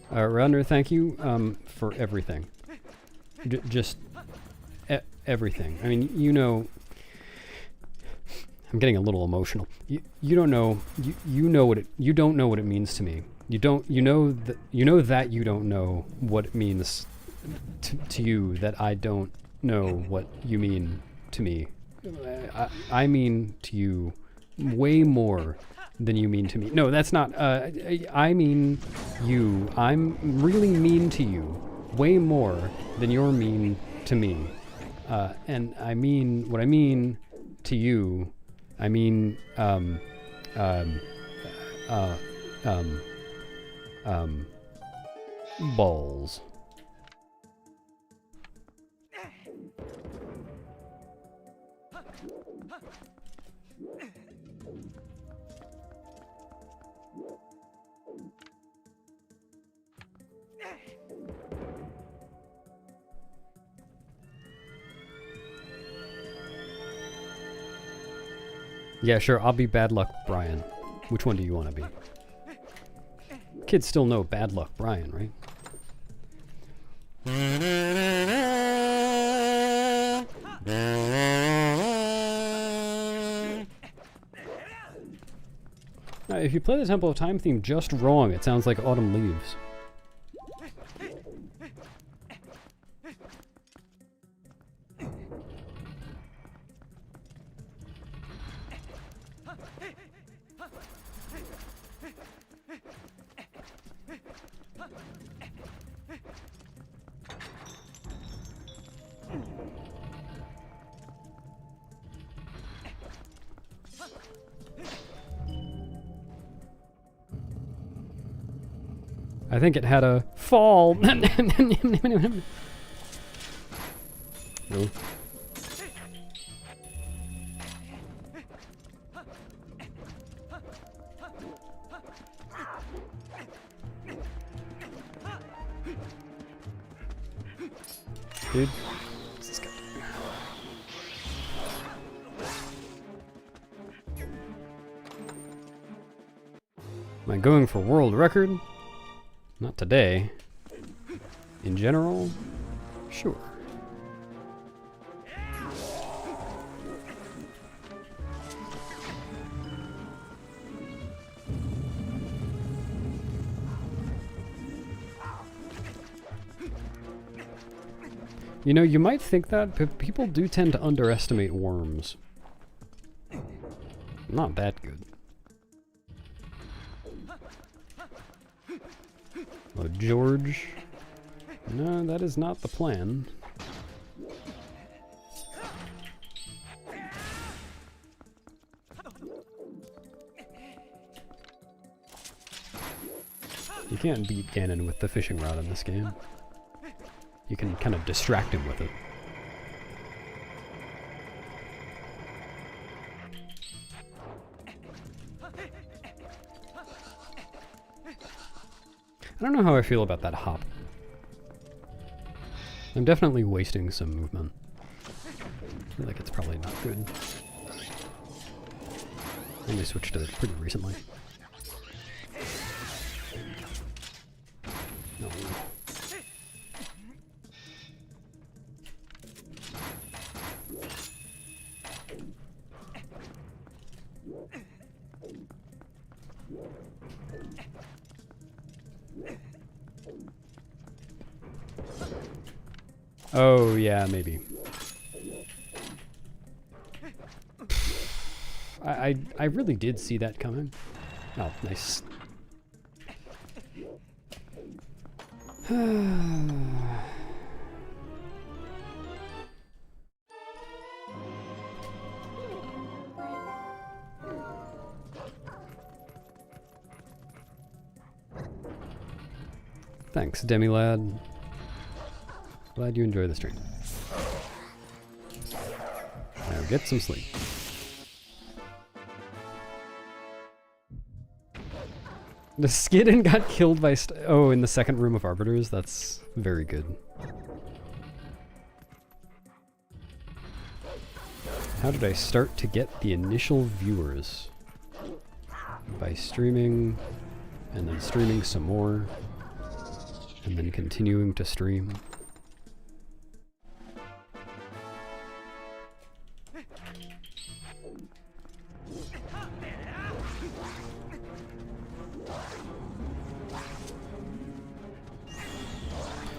S1: Rounder, thank you for everything. Just everything. I mean, you know, I'm getting a little emotional. You don't know. You know what it. You don't know what it means to me. You don't. You know that. You know that you don't know what it means to you. That I don't know what you mean to me. I mean to you way more than you mean to me. No, that's not. I mean you. I'm really mean to you way more than you're mean to me. And I mean what I mean to you. I mean, balls. Yeah, sure, I'll be Bad Luck Brian. Which one do you want to be? Kids still know Bad Luck Brian, right? Now, if you play the Temple of Time theme just wrong, it sounds like Autumn Leaves. I think it had a fall. No. Dude, what's this guy doing? Am I going for world record? Not today. In general, sure. You know, you might think that, but people do tend to underestimate worms. Not that good. Oh, George? No, that is not the plan. You can't beat Ganon with the fishing rod in this game. You can kind of distract him with it. I don't know how I feel about that hop. I'm definitely wasting some movement. I feel like it's probably not good. I only switched to it pretty recently. No. Oh, yeah, maybe. I really did see that coming. Oh, nice. Thanks, Demi-Lad. Glad you enjoy the stream. Now get some sleep. The Skidden got killed by oh, in the second room of Arbiters? That's very good. How did I start to get the initial viewers? By streaming, and then streaming some more, and then continuing to stream.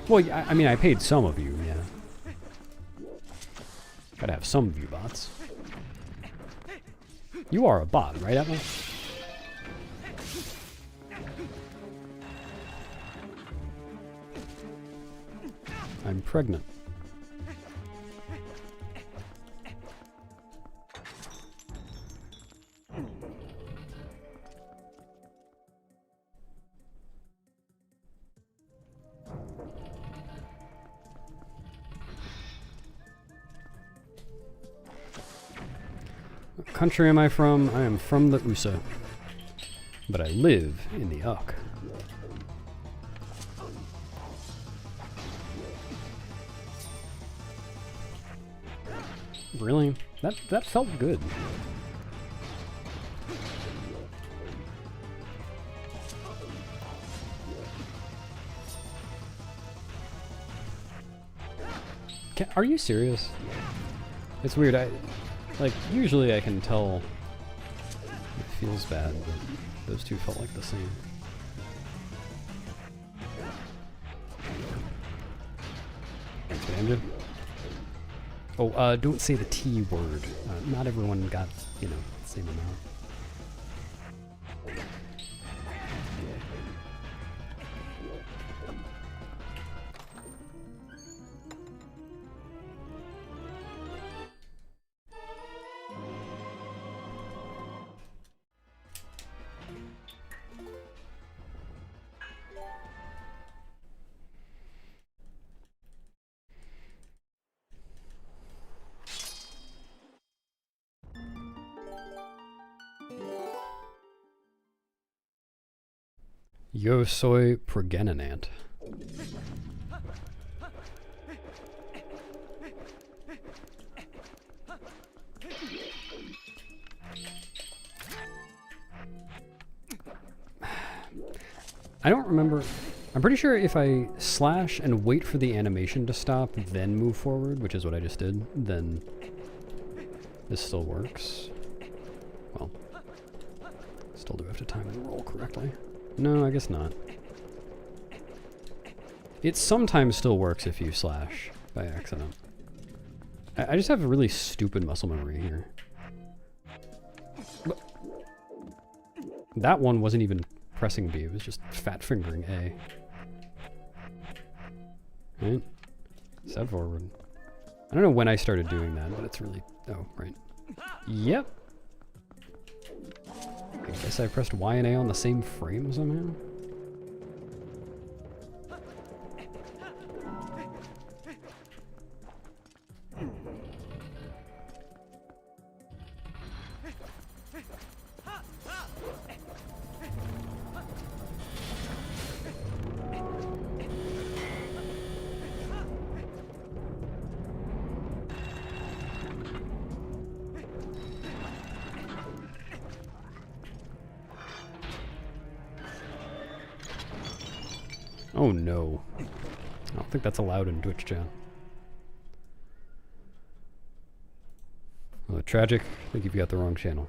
S1: Well, I mean, I paid some of you, yeah. Gotta have some view bots. You are a bot, right, Emma? I'm pregnant. What country am I from? I am from the USA. But I live in the Uck. Really? That felt good. Are you serious? It's weird. Like, usually I can tell it feels bad, but those two felt like the same. Thanks, Banjo. Oh, don't say the T word. Not everyone got, you know, the same amount. Yo soy pregnant. I don't remember. I'm pretty sure if I slash and wait for the animation to stop, then move forward, which is what I just did, then this still works. Well, still do have to time the roll correctly. No, I guess not. It sometimes still works if you slash by accident. I just have a really stupid muscle memory here. But that one wasn't even pressing B, it was just fat fingering A. Right? Step forward. I don't know when I started doing that, but it's really... Oh, right. Yep. I guess I pressed Y and A on the same frame somehow? Oh no. I don't think that's allowed in Twitch chat. Oh, tragic. I think you've got the wrong channel.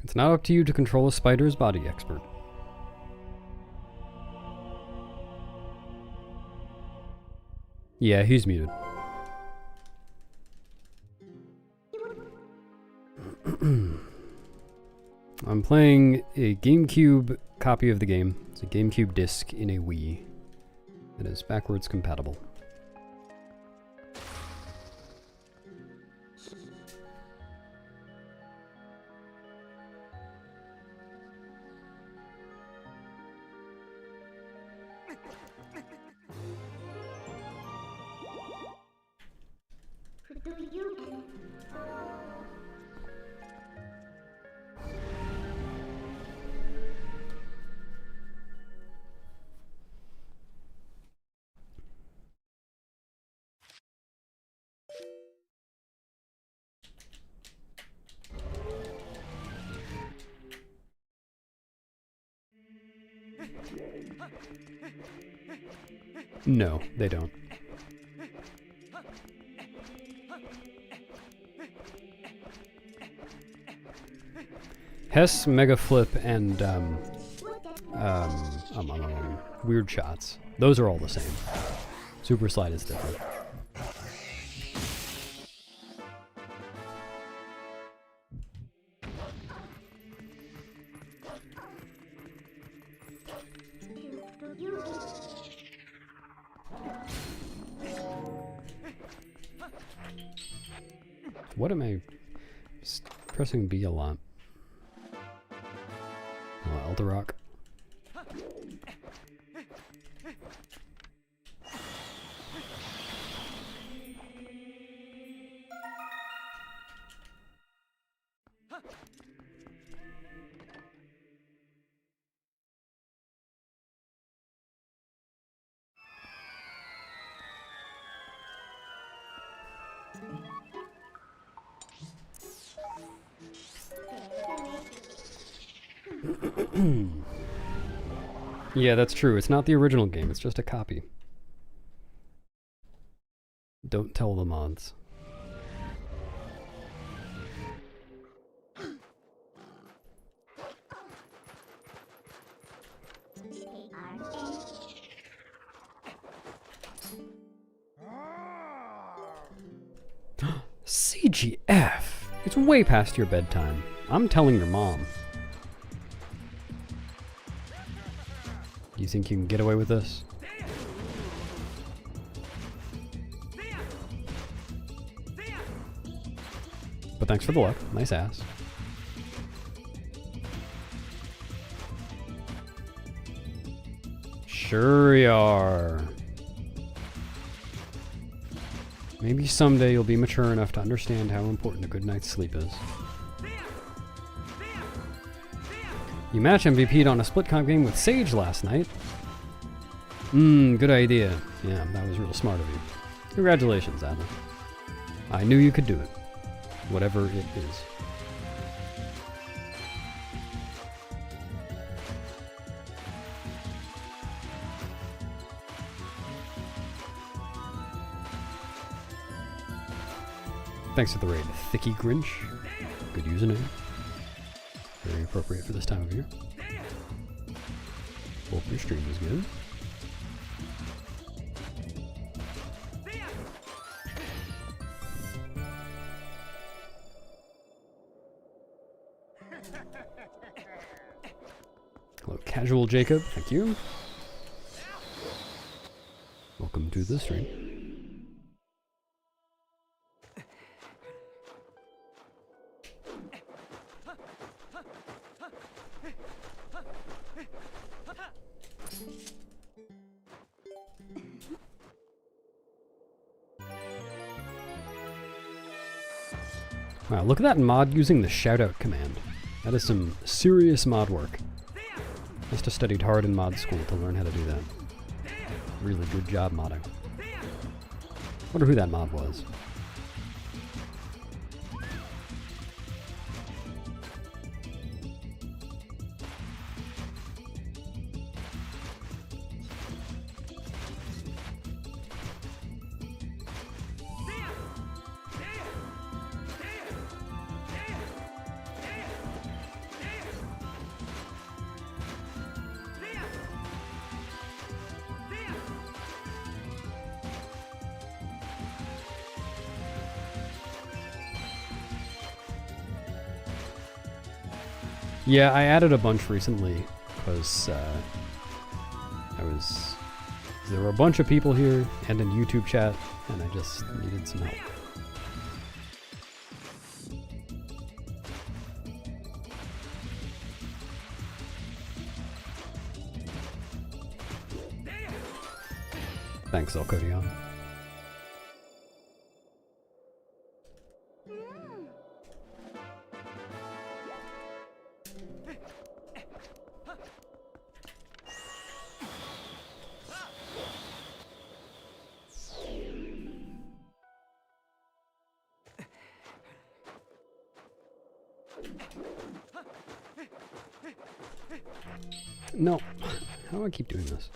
S1: It's not up to you to control a spider's body, expert. Yeah, he's muted. I'm playing a GameCube copy of the game. It's a GameCube disc in a Wii. It is backwards compatible.
S2: Do you end?
S1: No, they don't. Hess, Mega Flip, and Weird Shots. Those are all the same. Super Slide is different.
S2: Do you end?
S1: What am I pressing B a lot? Oh, Elder Rock. Yeah, that's true. It's not the original game. It's just a copy. Don't tell the mods. CGF! It's way past your bedtime. I'm telling your mom. You think you can get away with this? But thanks for the luck. Nice ass. Sure you are. Maybe someday you'll be mature enough to understand how important a good night's sleep is. You match MVP'd on a split comp game with Sage last night. Good idea. Yeah, that was real smart of you. Congratulations, Adam. I knew you could do it. Whatever it is. Thanks for the raid, Thicky Grinch. Good username. Very appropriate for this time of year. Hope your stream is good. Hello, Casual Jacob. Thank you. Welcome to the stream. Wow, look at that mod using the shoutout command. That is some serious mod work. Must have studied hard in mod school to learn how to do that. Really good job modding. Wonder who that mod was. Yeah, I added a bunch recently because there were a bunch of people here and in YouTube chat, and I just needed some help. Thanks, Elcodion. No. How do I keep doing this?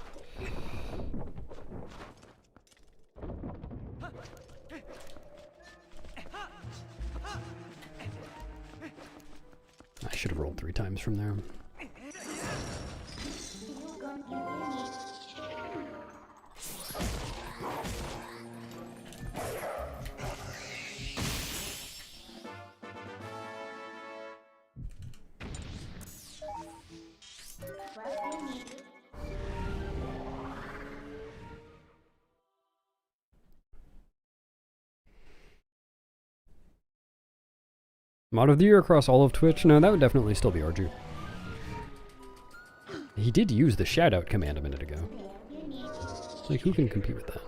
S1: I should have rolled 3 times from there. Mod of the year across all of Twitch? No, that would definitely still be Arju. He did use the shoutout command a minute ago. Like, who can compete with that?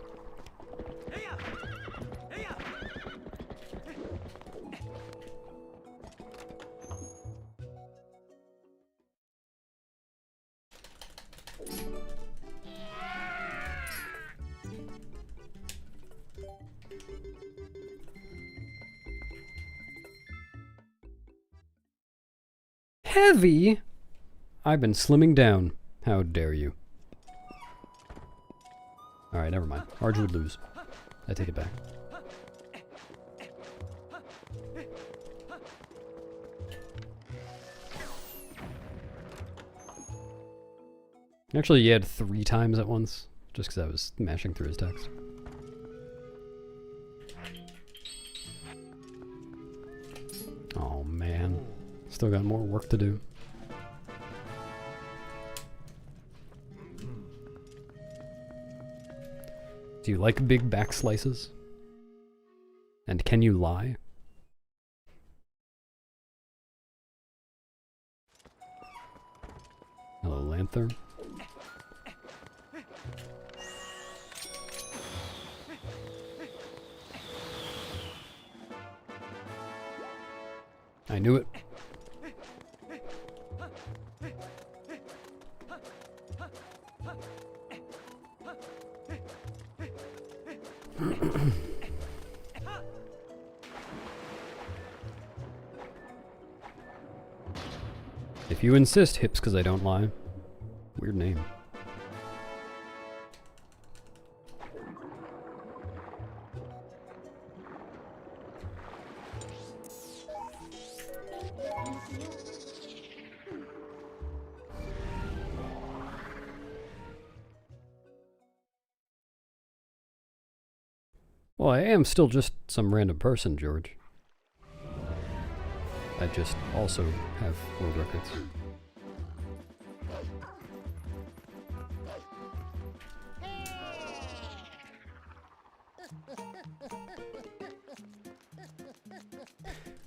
S1: Heavy? I've been slimming down. How dare you? Alright, never mind. Arju would lose. I take it back. Actually, he had 3 times at once, just because I was mashing through his text. Oh man. Still got more work to do. Do you like big back slices? And can you lie? Hello, Lanther. I knew it. If you insist, hips, because I don't lie. Weird name. Well, I am still just some random person, George. I just also have world records.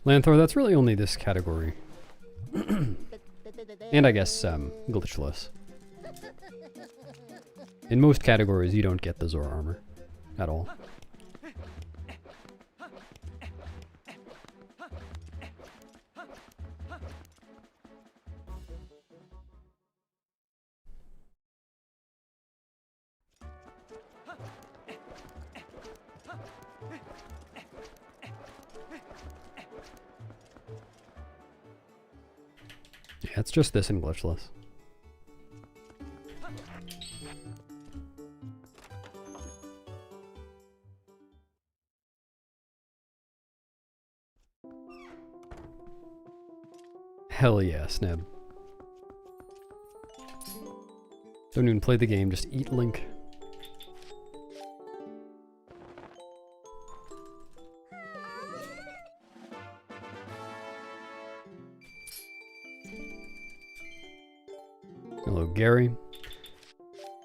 S1: Lanthor, that's really only this category. And I guess, Glitchless. In most categories, you don't get the Zora armor. At all. Yeah, it's just this and Glitchless. Hell yeah, Sneb. Don't even play the game, just eat Link. Hello, Gary.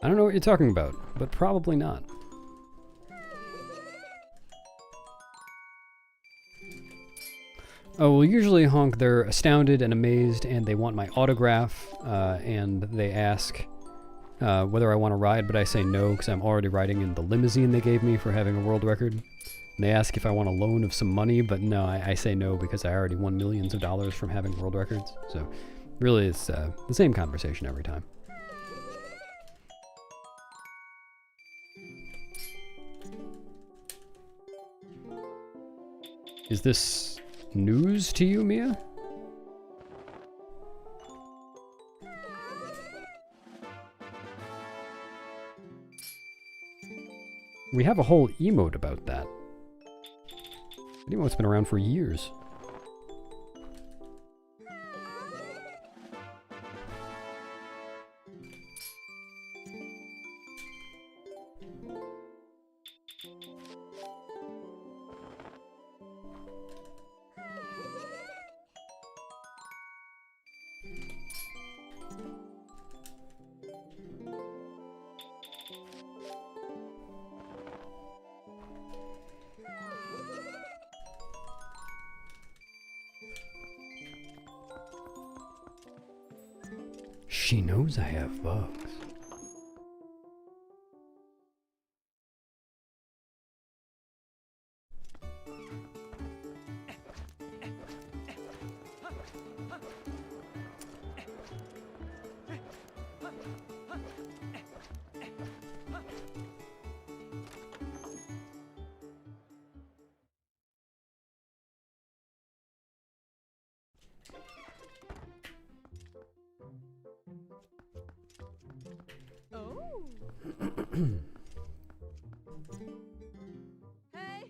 S1: I don't know what you're talking about, but probably not. Oh, well, usually Honk, they're astounded and amazed, and they want my autograph, and they ask whether I want to ride, but I say no, because I'm already riding in the limousine they gave me for having a world record. And they ask if I want a loan of some money, but no, I say no, because I already won millions of dollars from having world records. So, really, it's the same conversation every time. Is this news to you, Mia? We have a whole emote about that. The emote's been around for years. She knows I have bugs.
S4: Hey. Hey.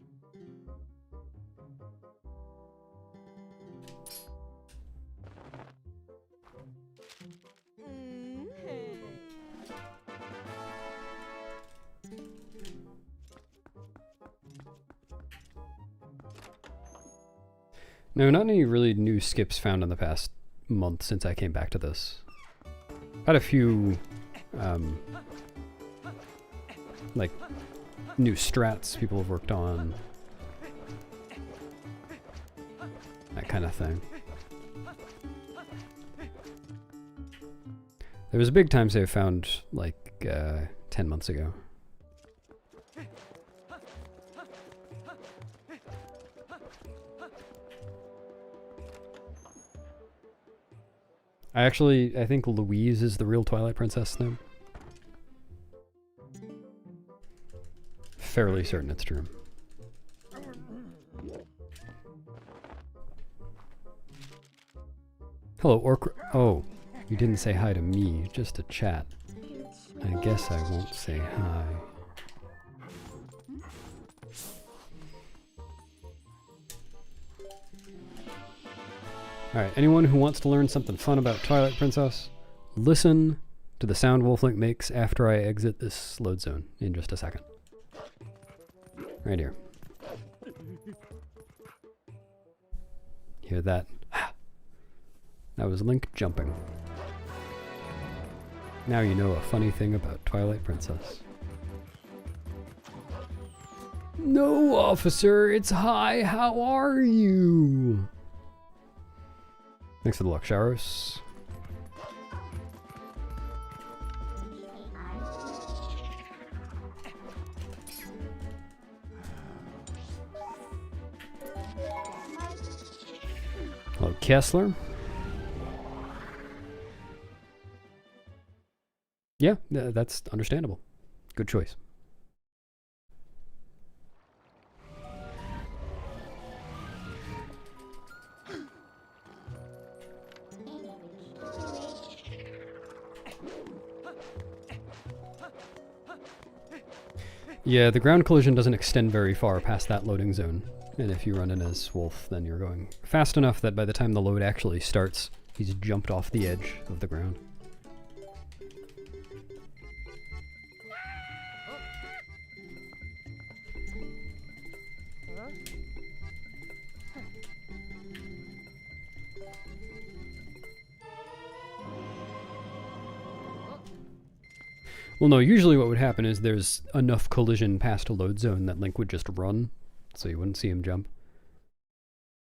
S1: No, not any really new skips found in the past month since I came back to this. Had a few, like, new strats people have worked on. That kind of thing. There was a big time save found, like, 10 months ago. I think Louise is the real Twilight Princess now. Fairly certain it's true. Hello, Orc. Oh, you didn't say hi to me, just to chat. I guess I won't say hi. Alright, anyone who wants to learn something fun about Twilight Princess, listen to the sound Wolflink makes after I exit this load zone in just a second. Right here. Hear that? That was Link jumping. Now you know a funny thing about Twilight Princess. No, officer, it's hi, how are you? Thanks for the luck, Sharos. Hello, Kessler. Yeah, that's understandable. Good choice. Yeah, the ground collision doesn't extend very far past that loading zone. And if you run in as Wolf, then you're going fast enough that by the time the load actually starts, he's jumped off the edge of the ground. Well, no, usually what would happen is there's enough collision past a load zone that Link would just run, so you wouldn't see him jump.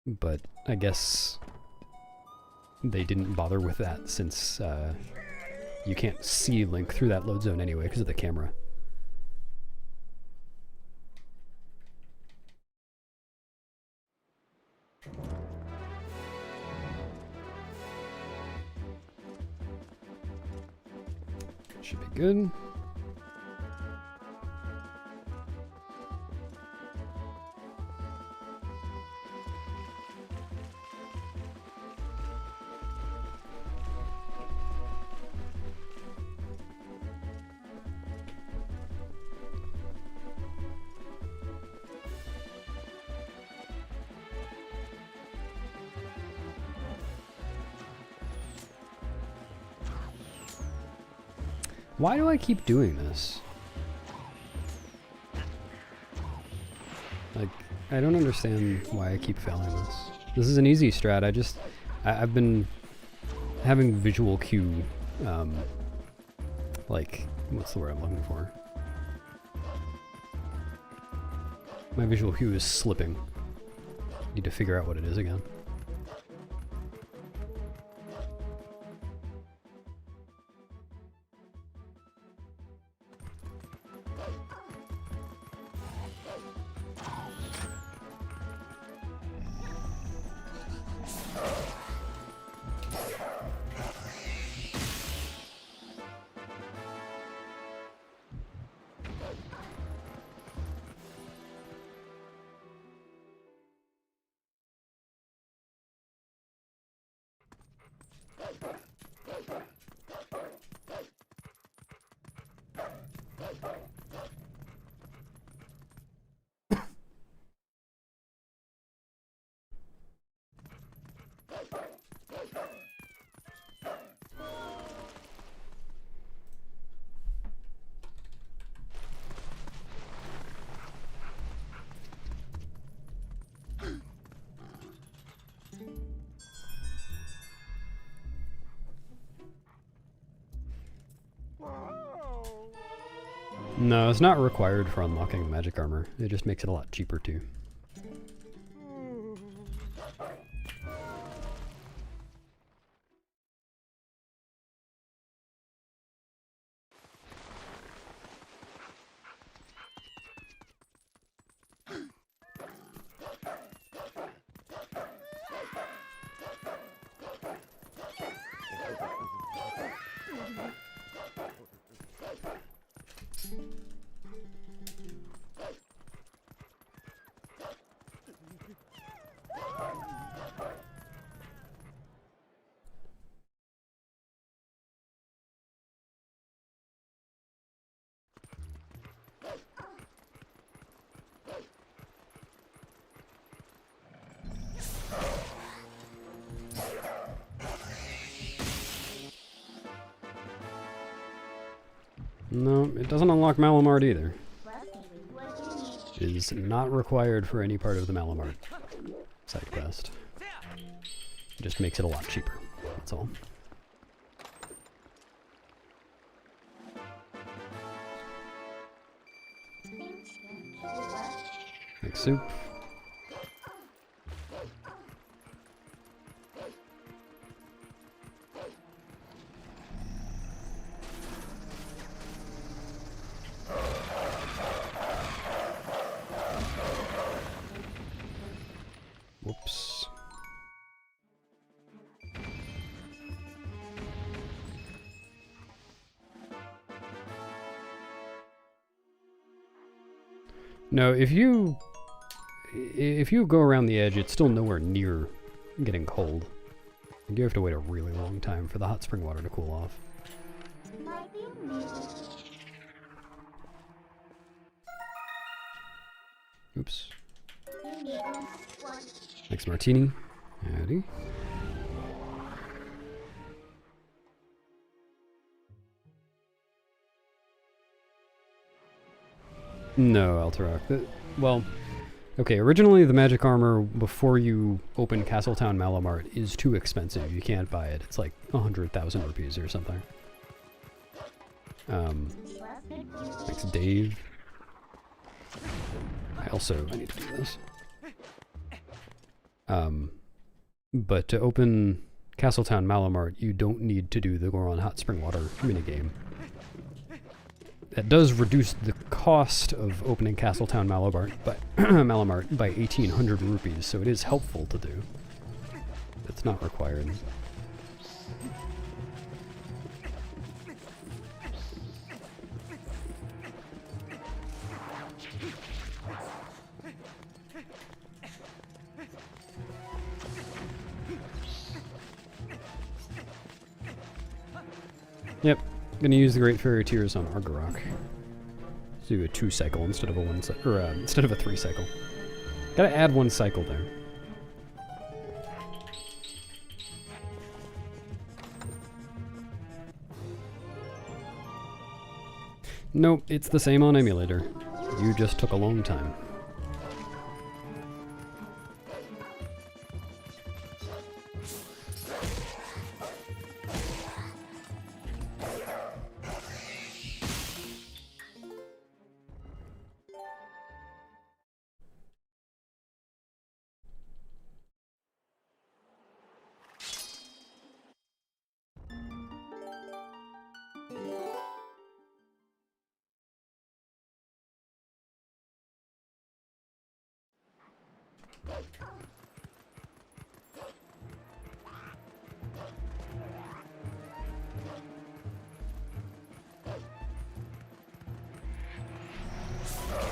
S1: But I guess they didn't bother with that since you can't see Link through that load zone anyway because of the camera. Should be good. Why do I keep doing this? Like, I don't understand why I keep failing this. This is an easy strat, I've been having visual cue, like, what's the word I'm looking for? My visual cue is slipping. Need to figure out what it is again. No, it's not required for unlocking magic armor. It just makes it a lot cheaper too. No, it doesn't unlock Malamart either. It is not required for any part of the Malamart side quest. It just makes it a lot cheaper, that's all. Thanks, Soup. Whoops. No, if you go around the edge, it's still nowhere near getting cold. You do have to wait a really long time for the hot spring water to cool off. Oops. Next martini. Howdy. No, Alterock. Well, okay, originally the magic armor before you open Castletown Malamart is too expensive. You can't buy it. It's like 100,000 rupees or something. Thanks, Dave. I need to do this. But to open Castletown Malamart, you don't need to do the Goron Hot Spring Water minigame. That does reduce the cost of opening Castletown Malamart by 1,800 rupees, so it is helpful to do. It's not required. Yep, gonna use the Great Fairy Tears on Argarok. Do a 2 cycle instead of a 1 cycle, or instead of a 3 cycle. Gotta add 1 cycle there. Nope, it's the same on emulator. You just took a long time.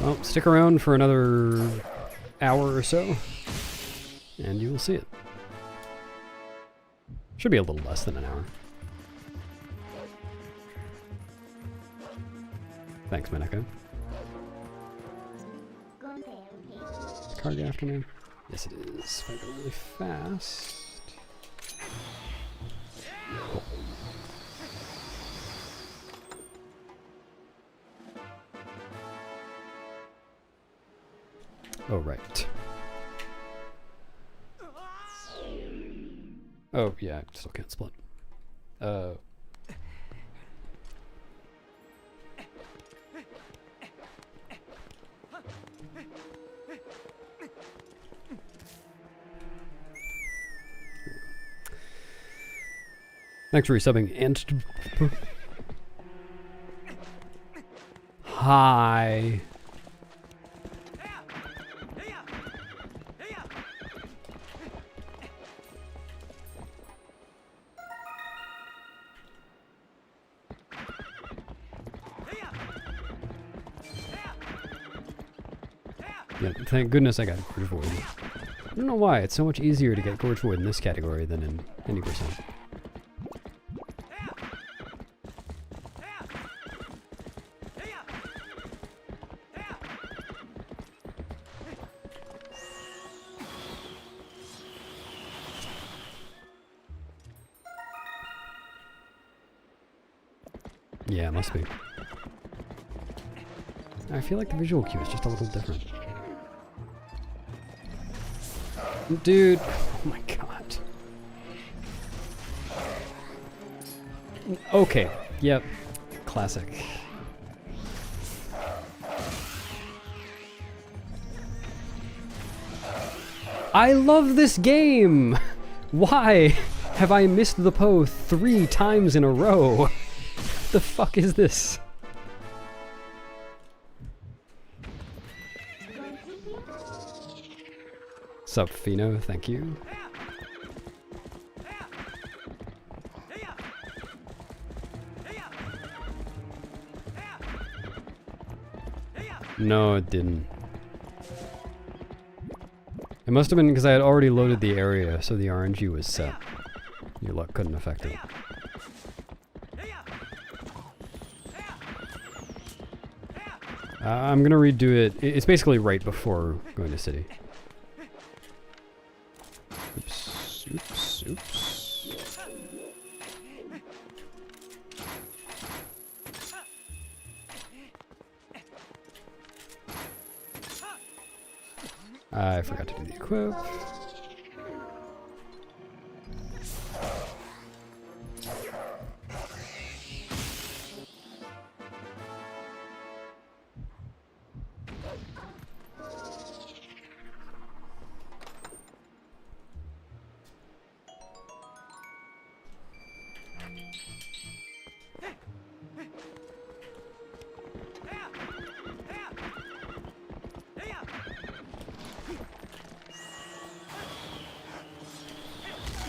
S1: Well, stick around for another hour or so, and you will see it. Should be a little less than an hour. Thanks, Mineko. Is the card after me? Yes, it is. If I go really fast. Cool. Oh, right. Oh, yeah, I still can't split. Thanks for resubbing, and hi. Yeah, thank goodness I got Gorge Void. I don't know why, it's so much easier to get Gorge Void in this category than in any percent. Yeah, it must be. I feel like the visual cue is just a little different. Dude, oh my god. Okay, yep, classic. I love this game! Why have I missed the Poe 3 times in a row? The fuck is this? Sup, Fino, thank you. No, it didn't. It must have been because I had already loaded the area, so the RNG was set. Your luck couldn't affect it. I'm gonna redo it. It's basically right before going to city. Oops, oops, oops. I forgot to do the equip.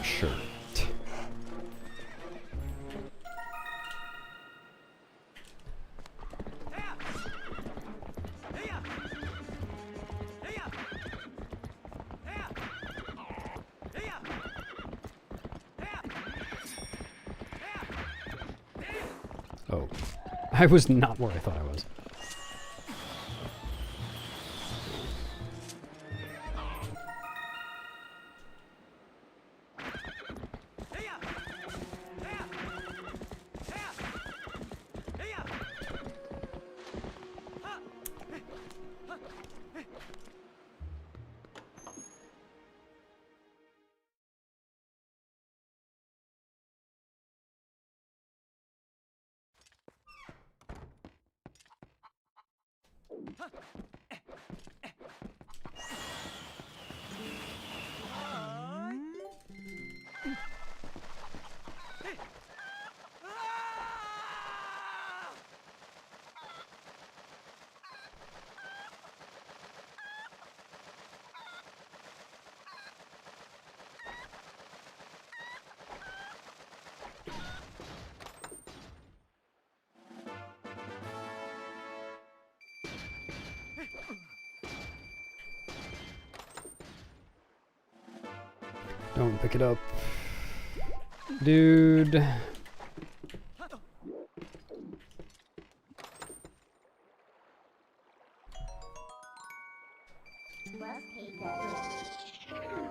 S1: Sure. Oh. I was not where I thought I was. Don't pick it up. Dude.
S2: Must hate that room.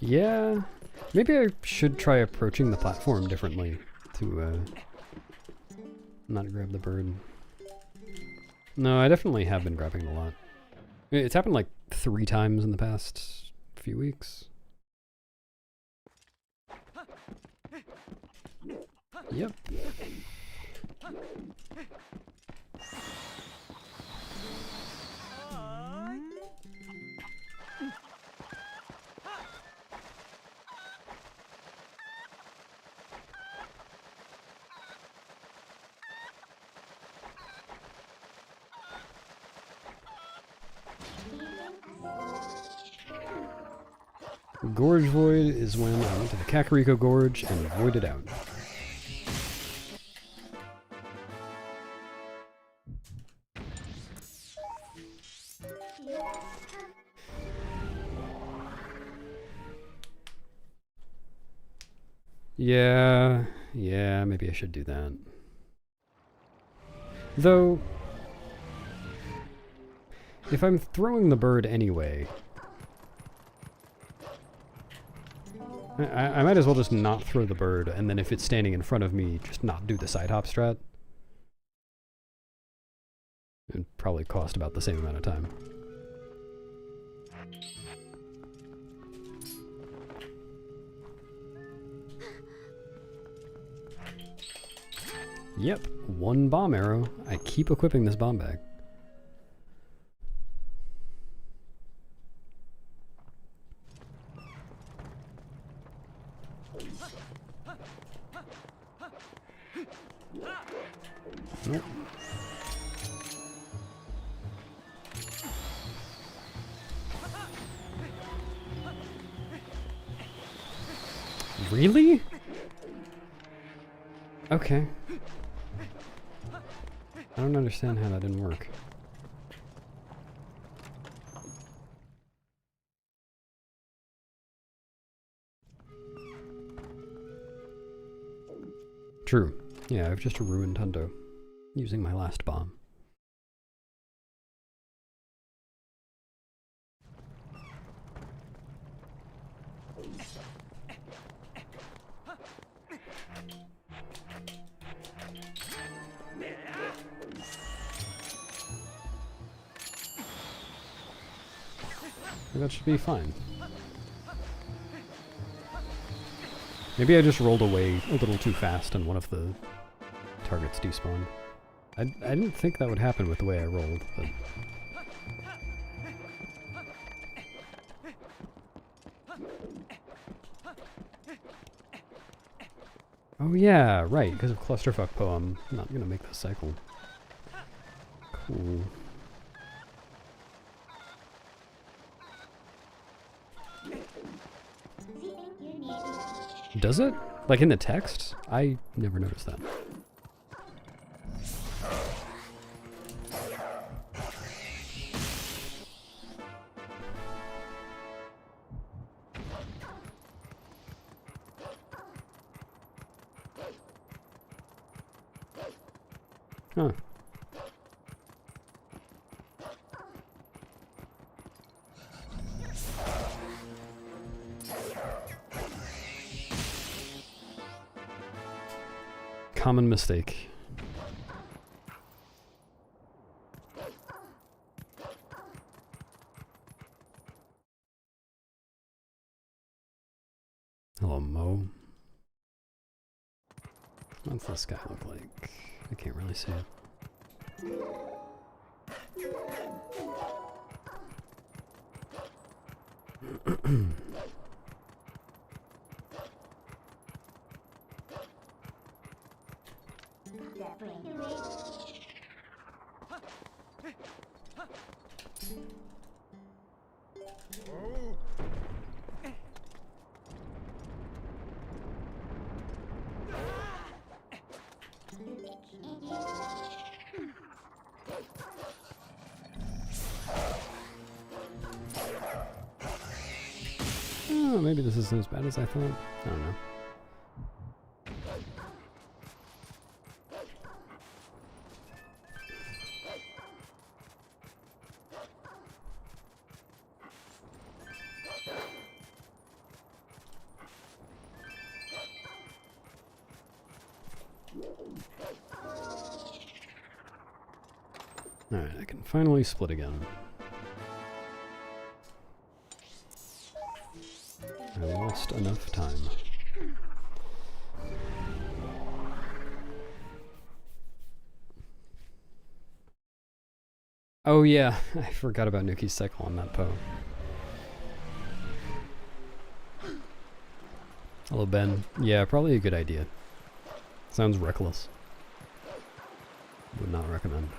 S1: Yeah. Maybe I should try approaching the platform differently to not grab the bird. No, I definitely have been grabbing it a lot. It's happened like 3 times in the past few weeks. Yep. Gorge Void is when I went to the Kakariko Gorge and voided out. Yeah, maybe I should do that. Though, if I'm throwing the bird anyway, I might as well just not throw the bird, and then if it's standing in front of me, just not do the side hop strat. It'd probably cost about the same amount of time. Yep, 1 bomb arrow. I keep equipping this bomb bag. Nope. Really? Okay. I don't understand how that didn't work. True. Yeah, I've just ruined Hundo using my last bomb. That should be fine. Maybe I just rolled away a little too fast and one of the targets despawned. I didn't think that would happen with the way I rolled, but... Oh yeah, right, because of Clusterfuck Poem. I'm not gonna make this cycle. Cool. Does it? Like in the text? I never noticed that. Huh. Common mistake. Hello, Mo. What's this guy look like? I can't really see it. Oh, maybe this isn't as bad as I thought. I don't know. Alright, I can finally split again. I lost enough time. Oh yeah, I forgot about Nuki's cycle on that Poe. Hello, Ben. Yeah, probably a good idea. Sounds reckless. Would not recommend.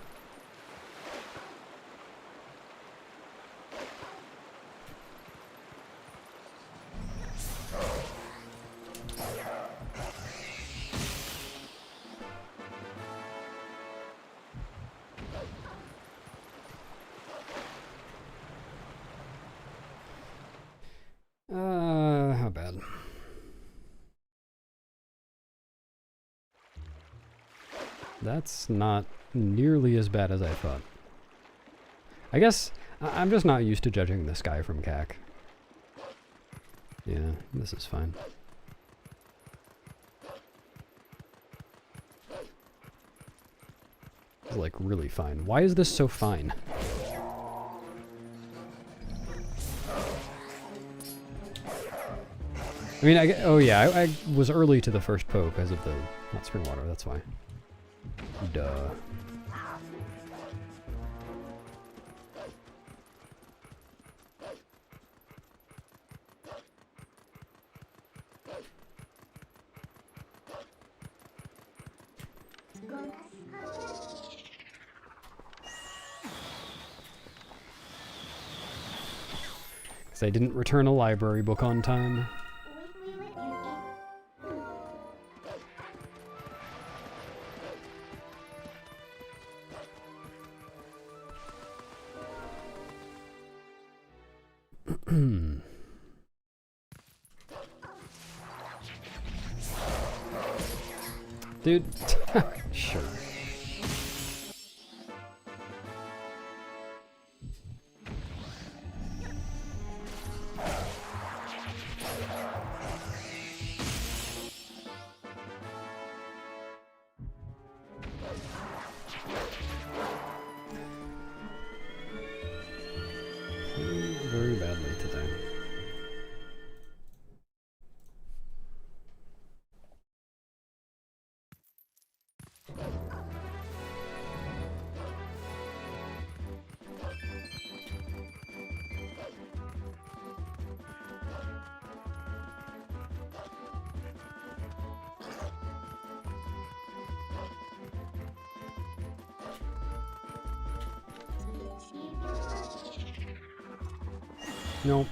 S1: How bad? That's not nearly as bad as I thought. I guess I'm just not used to judging this guy from CAC. Yeah, this is fine. It's like really fine. Why is this so fine? I mean, oh yeah, I was early to the first Poe because of the hot spring water, that's why. Duh. Because I didn't return a library book on time. Dude, sure. Very badly today. Nope.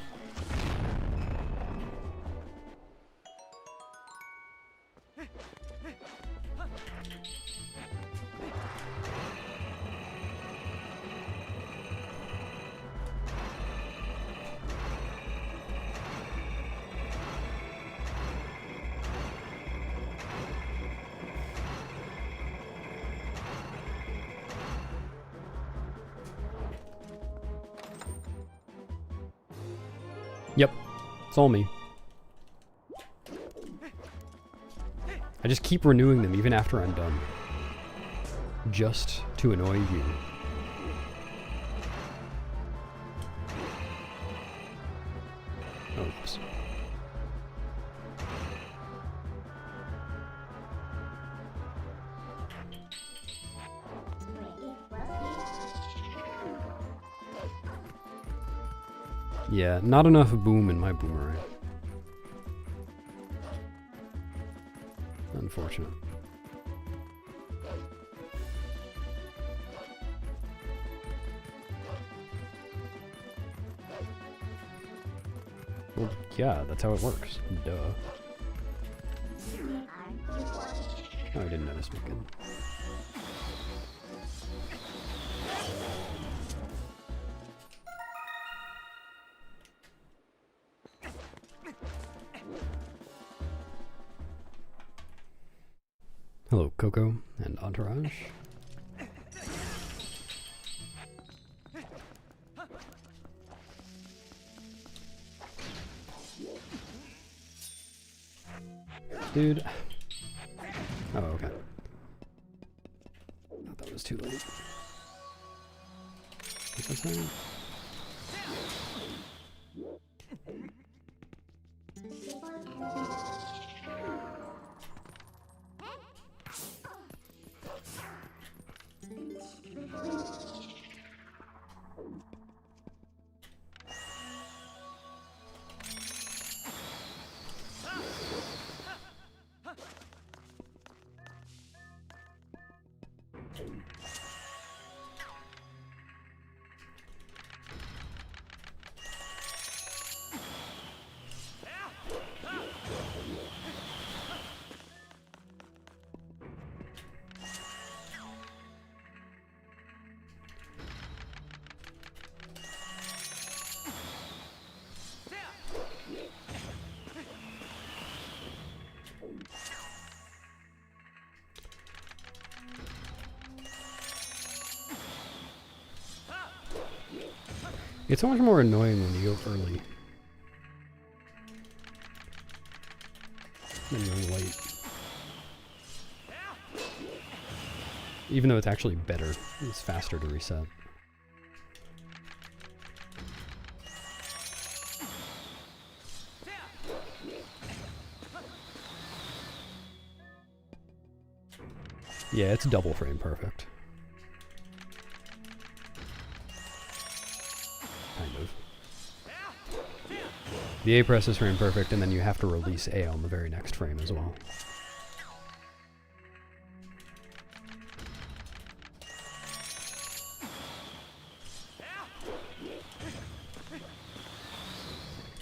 S1: Yep, it's all me. I just keep renewing them even after I'm done. Just to annoy you. Oh, oops. Yeah, not enough boom in my boomerang. Unfortunate. Well, yeah, that's how it works. Duh. Oh, I didn't notice me. Good. Hello, Coco and Entourage. Dude. Oh, okay. Thought that was too late. What's this thing? It's so much more annoying when you go early than you're late. Even though it's actually better, it's faster to reset. Yeah, it's double frame perfect. Kind of. The A press is frame perfect, and then you have to release A on the very next frame as well.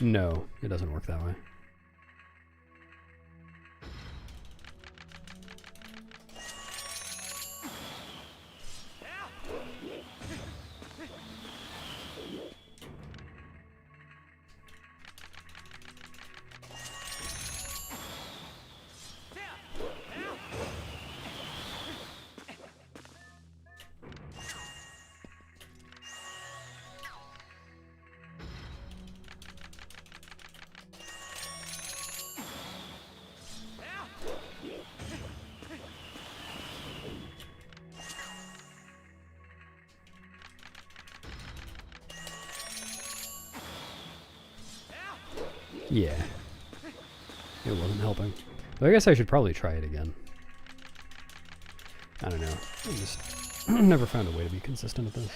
S1: No, it doesn't work that way. Yeah. It wasn't helping. But I guess I should probably try it again. I don't know. I just never found a way to be consistent at this.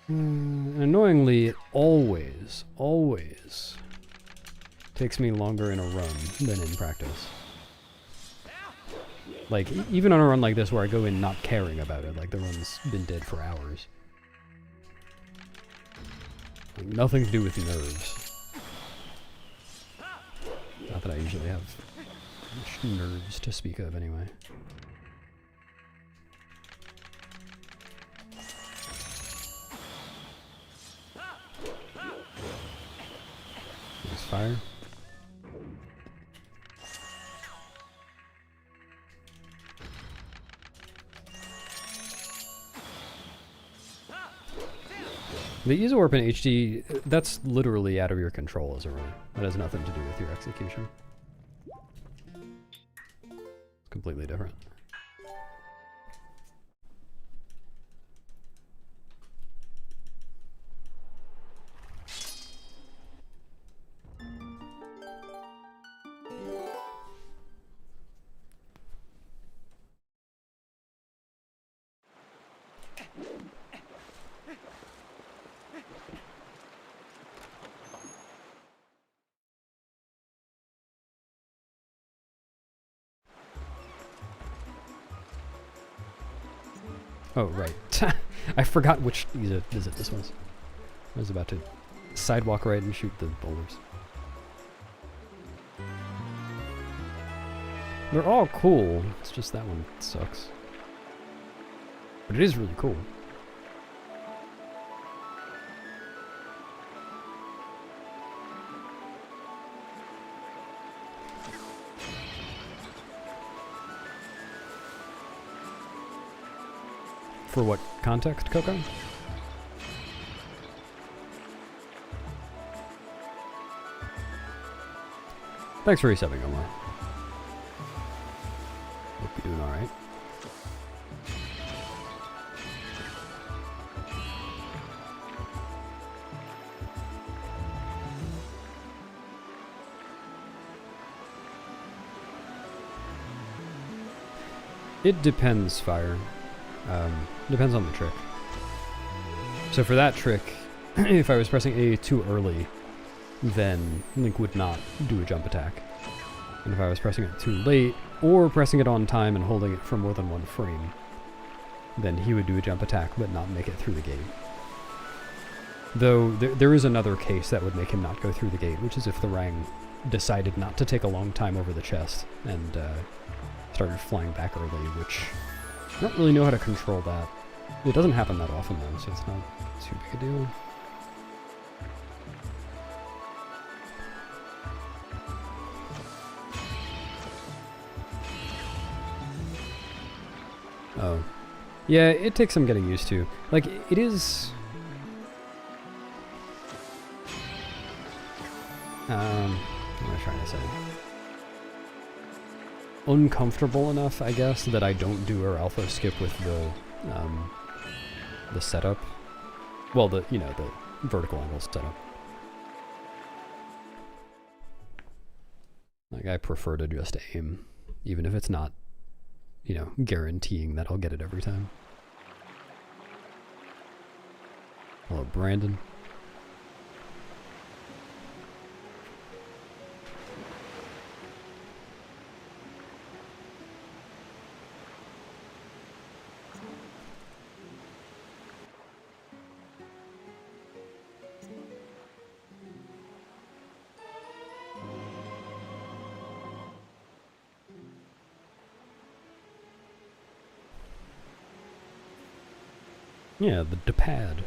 S1: Annoyingly, it always takes me longer in a run than in practice. Like, even on a run like this where I go in not caring about it, like the run's been dead for hours. Like, nothing to do with nerves. Not that I usually have much nerves to speak of anyway. There's fire. The ease warp in HD, that's literally out of your control as a runner. That has nothing to do with your execution. It's completely different. Oh, right. I forgot which visit this was. I was about to sidewalk right and shoot the boulders. They're all cool, it's just that one sucks. But it is really cool. For what context, Coco? Thanks for resubbing, Omar. Hope you're doing alright. It depends, Fire. Depends on the trick. So for that trick, if I was pressing A too early, then Link would not do a jump attack. And if I was pressing it too late, or pressing it on time and holding it for more than one frame, then he would do a jump attack but not make it through the gate. Though there is another case that would make him not go through the gate, which is if the Rang decided not to take a long time over the chest and started flying back early, which I don't really know how to control that. It doesn't happen that often though, so it's not too big a deal. Oh. Yeah, it takes some getting used to. Like, it is... what am I trying to say? Uncomfortable enough, I guess, that I don't do her alpha skip with the setup. Well, the vertical angle setup. Like, I prefer to just aim, even if it's not, guaranteeing that I'll get it every time. Hello, Brandon. Yeah, the pad.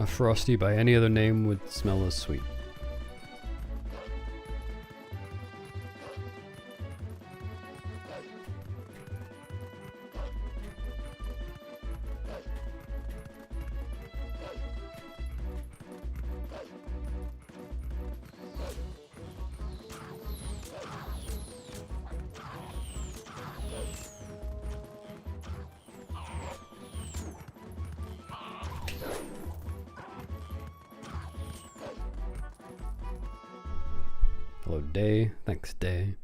S1: A Frosty by any other name would smell as sweet. Hello, Day. Thanks, Day.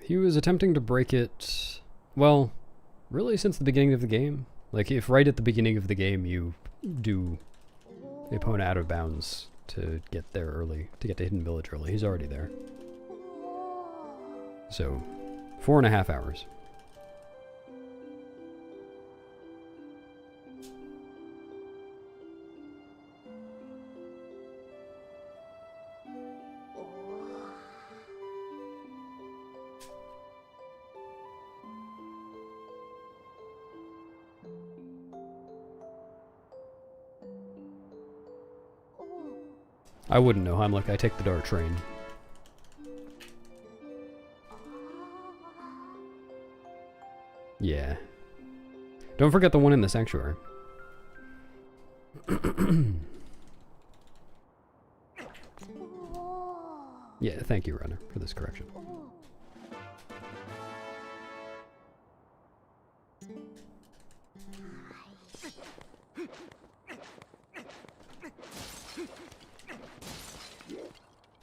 S1: He was attempting to break it, well, really since the beginning of the game. Like, if right at the beginning of the game you do the opponent out of bounds to get there early, to get to Hidden Village early, he's already there. So, 4.5 hours. I wouldn't know, I'm like, I take the dark train. Yeah. Don't forget the one in the sanctuary. Yeah, thank you, Runner, for this correction.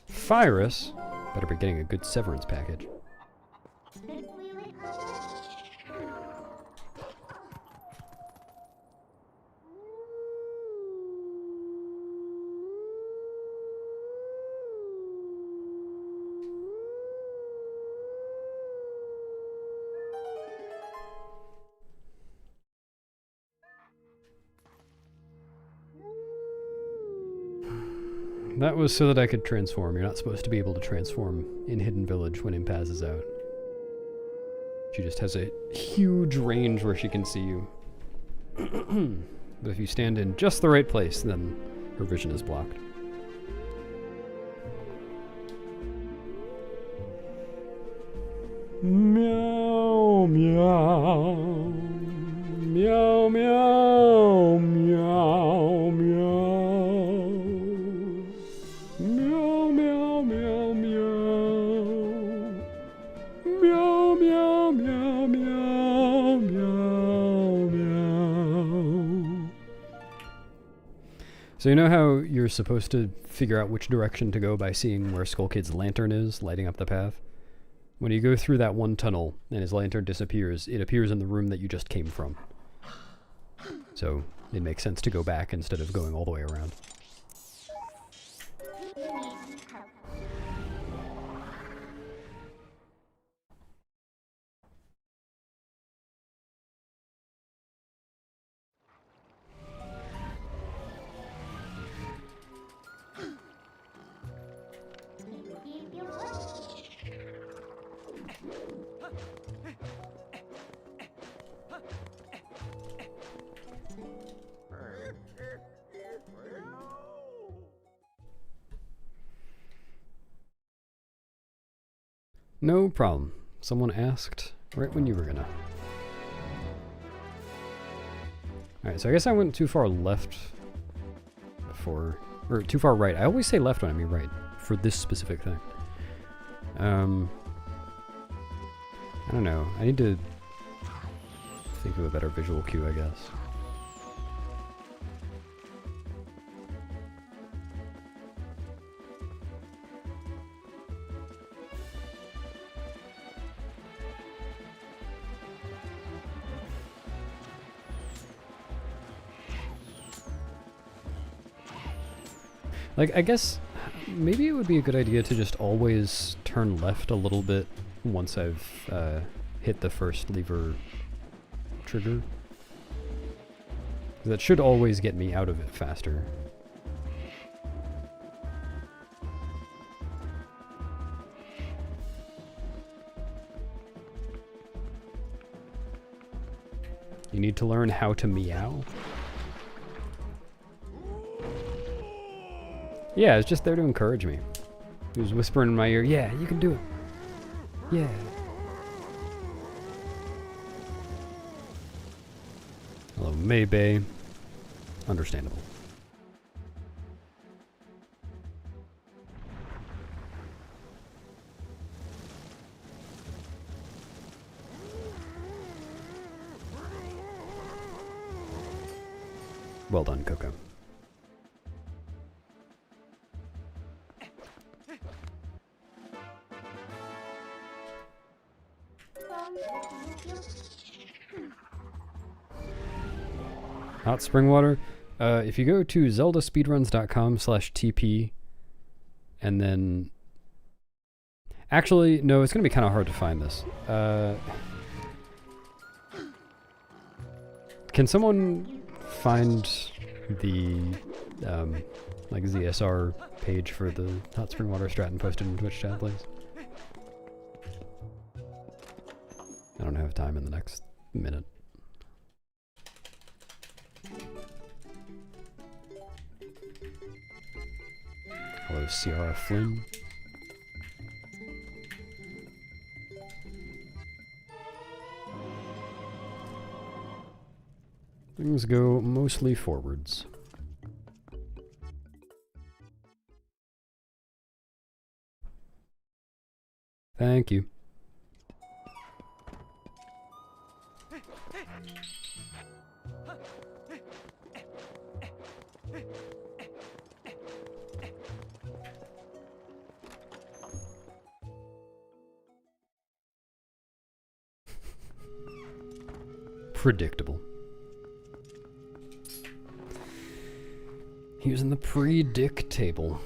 S1: Virus? Better be getting a good severance package. That was so that I could transform. You're not supposed to be able to transform in Hidden Village when Impaz is out. She just has a huge range where she can see you. But if you stand in just the right place, then her vision is blocked. Meow, meow. Meow, meow, meow, meow. Meow, meow, meow, meow. Meow, meow, meow, meow, meow, meow. So you know how you're supposed to figure out which direction to go by seeing where Skull Kid's lantern is, lighting up the path? When you go through that one tunnel and his lantern disappears, it appears in the room that you just came from. So it makes sense to go back instead of going all the way around. No problem. Someone asked right when you were gonna. Alright, so I guess I went too far left before, or too far right. I always say left when I mean right, for this specific thing. I don't know. I need to think of a better visual cue, I guess. Like, I guess maybe it would be a good idea to just always turn left a little bit once I've hit the first lever trigger. That should always get me out of it faster. You need to learn how to meow. Yeah, it's just there to encourage me. He was whispering in my ear, yeah, you can do it. Yeah. Hello, Maybay. Understandable. Well done, Coco. Hot spring water. If you go to zeldaspeedruns.com/TP and then... Actually, no, it's going to be kind of hard to find this. Can someone find the like ZSR page for the hot spring water strat and post it in Twitch chat, please? I don't have time in the next minute. Hello, Ciara Flynn. Things go mostly forwards. Thank you. Predictable. He was in the pre-dick table.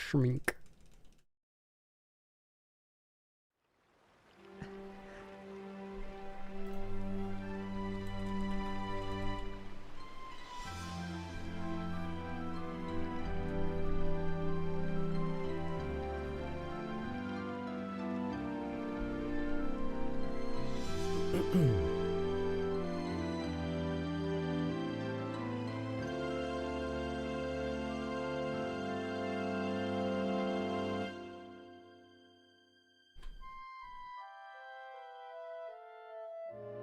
S1: Schmink.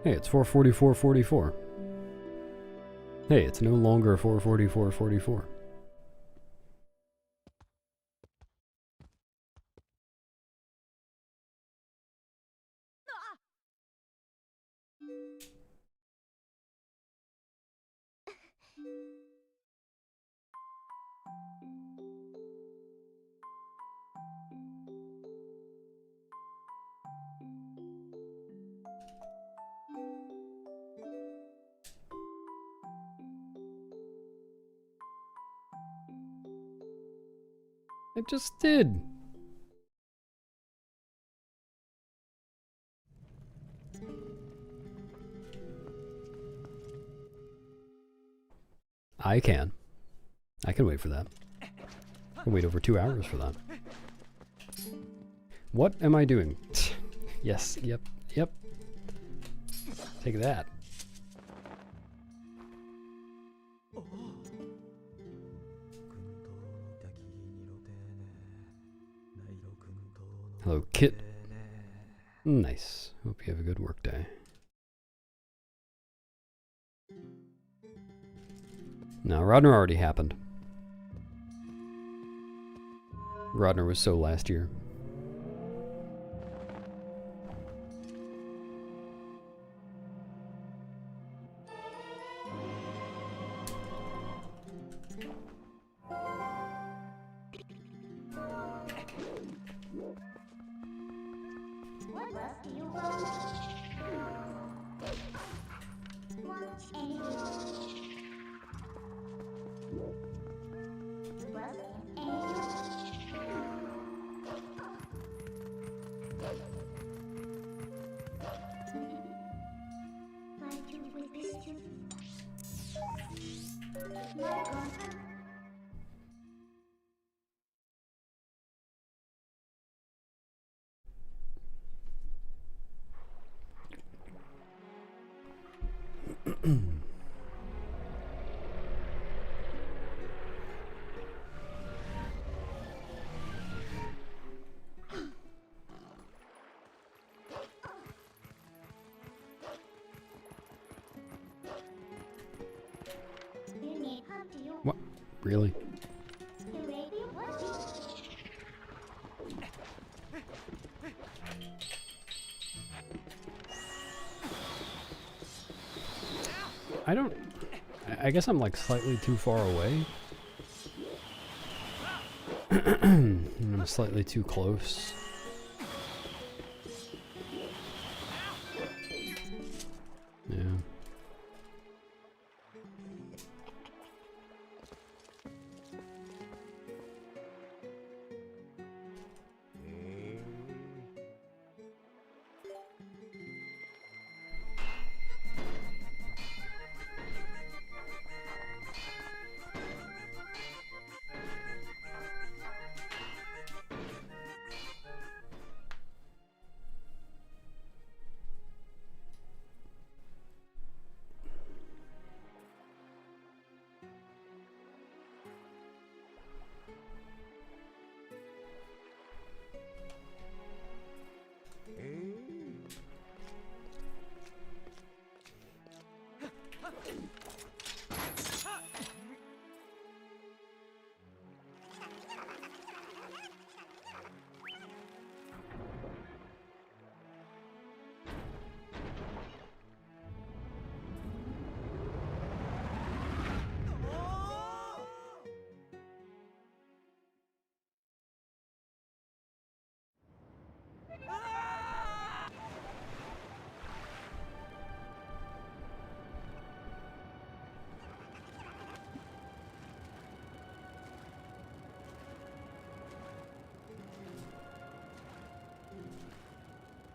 S1: Hey, it's 4:44:44. Hey, it's no longer 4:44:44. I just did. I can. I can wait for that. I can wait over 2 hours for that. What am I doing? Yes, yep, yep. Take that. Hello, Kit. Nice. Hope you have a good work day. No, Rodner already happened. Rodner was so last year.
S2: What bus do you want? Want any? Bus in Like you with this too? My God. You need help, do you?
S1: What? Really?
S2: You ready? What?
S1: I don't... I guess I'm like slightly too far away. I'm slightly too close. Yeah.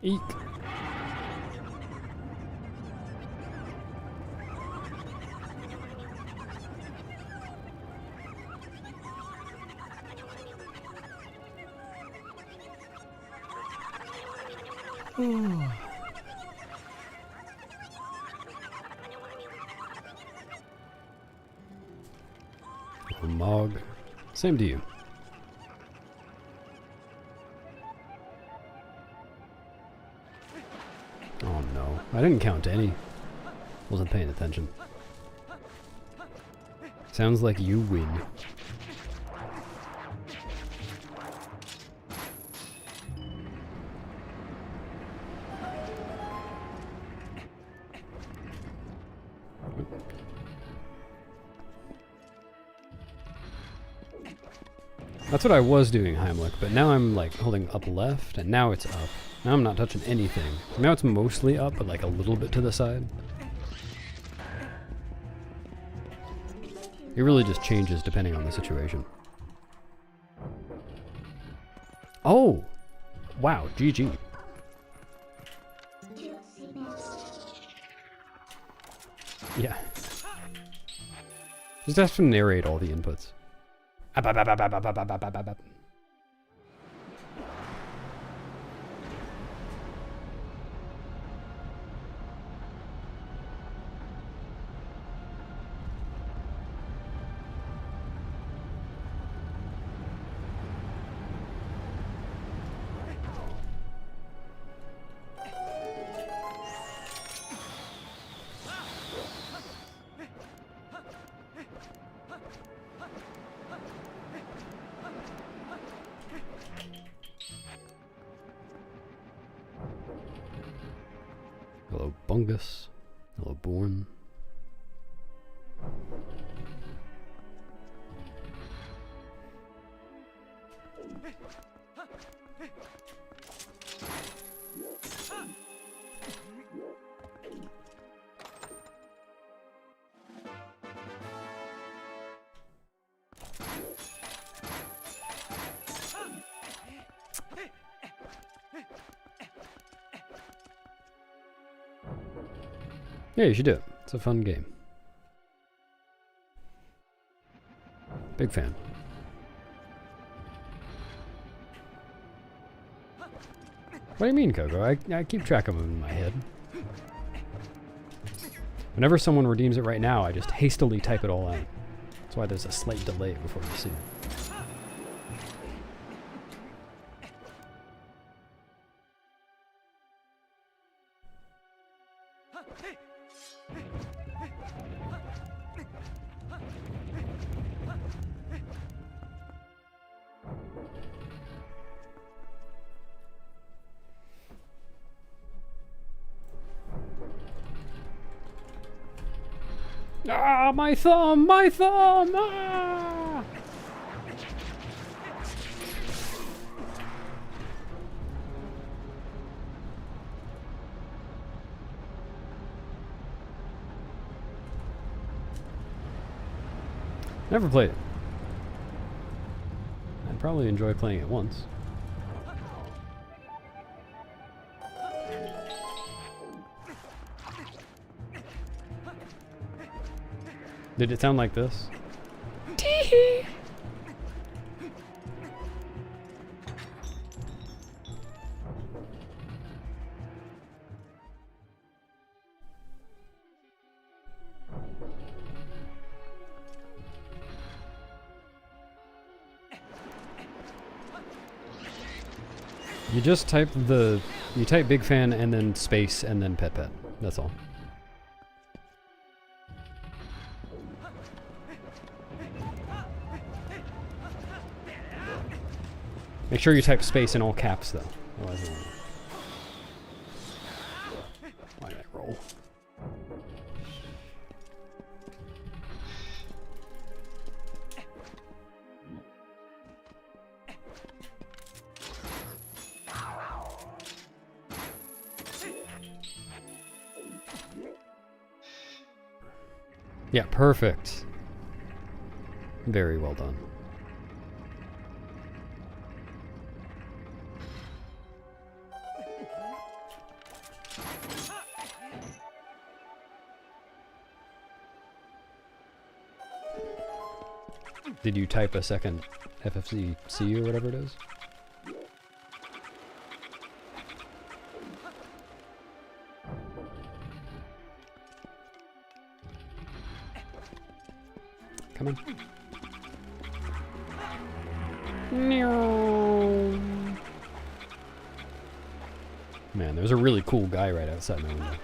S1: Eek. Mog. Same to you. Oh no, I didn't count any. Wasn't paying attention. Sounds like you win. That's what I was doing, Heimlich, but now I'm like holding up left, and now it's up. Now I'm not touching anything. Now it's mostly up, but like a little bit to the side. It really just changes depending on the situation. Oh! Wow, GG. Yeah. Just have to narrate all the inputs. Hello, Bungus. Hello, Born. Yeah, you should do it. It's a fun game. Big fan. What do you mean, Coco? I keep track of them in my head. Whenever someone redeems it right now, I just hastily type it all out. That's why there's a slight delay before you see it. Ah, my thumb! My thumb! Ah! Never played it. I'd probably enjoy playing it once. Did it sound like this? Tee-hee! You just type you type big fan and then space and then pet pet. That's all. Make sure you type space in all caps, though. Otherwise it won't. Why did I roll? Yeah, perfect. Very well done. Did you type a second FFC or whatever it is? Come on. Man, there's a really cool guy right outside my window.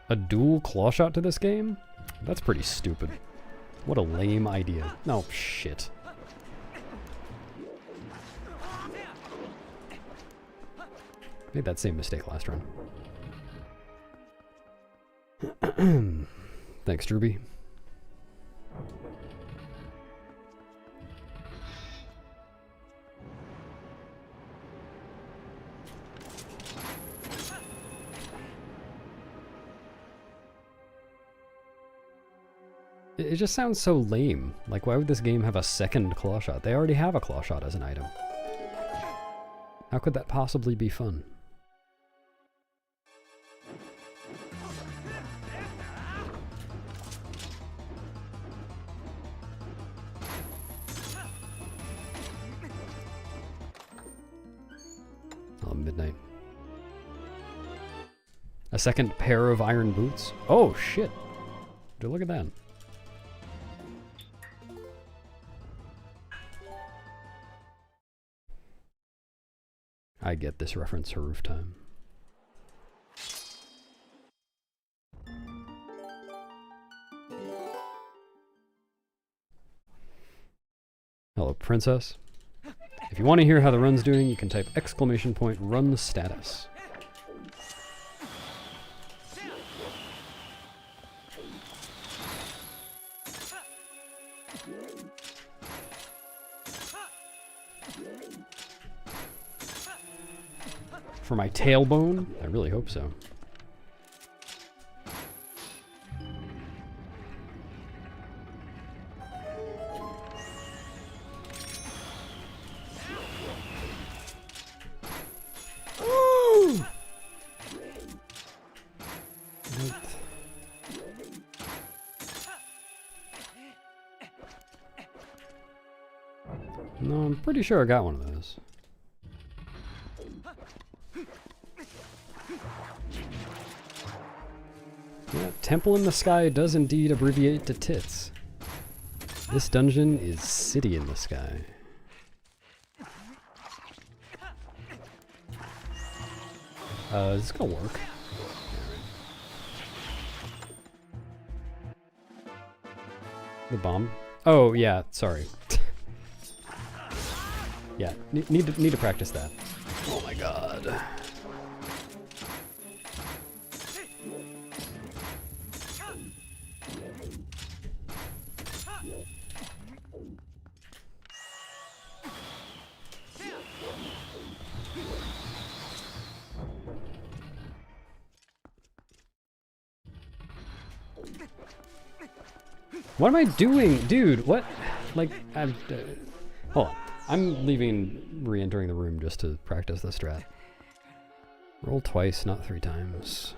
S1: A dual claw shot to this game? That's pretty stupid. What a lame idea. No, shit. Made that same mistake last run. Thanks, Drewby. It just sounds so lame. Like, why would this game have a second claw shot? They already have a claw shot as an item. How could that possibly be fun? Oh, midnight. A second pair of iron boots? Oh, shit. Dude, look at that. I get this reference for roof time. Hello, princess. If you want to hear how the run's doing, you can type !run status. For my tailbone? I really hope so. Ooh! Right. No, I'm pretty sure I got one of those. Yeah, Temple in the Sky does indeed abbreviate to tits. This dungeon is City in the Sky. Is this gonna work? The bomb? Oh, yeah, sorry. Yeah, need to practice that. Oh my god. What am I doing? Dude, what? Like, I'm... hold on. I'm leaving, re-entering the room just to practice the strat. Roll twice, not 3 times.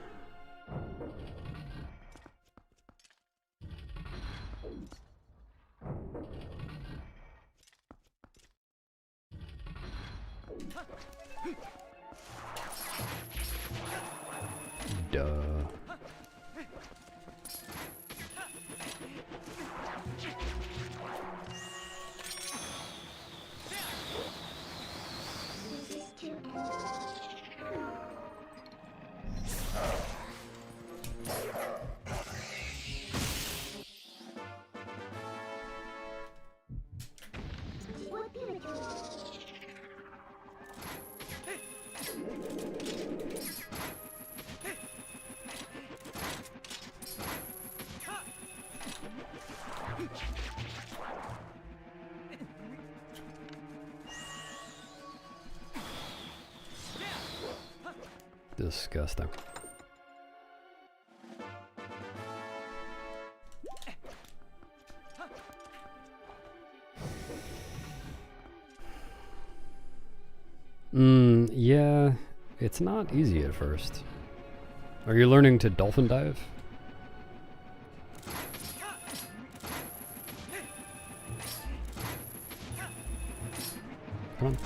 S1: Duh. Disgusting. Yeah, it's not easy at first. Are you learning to dolphin dive? Come on.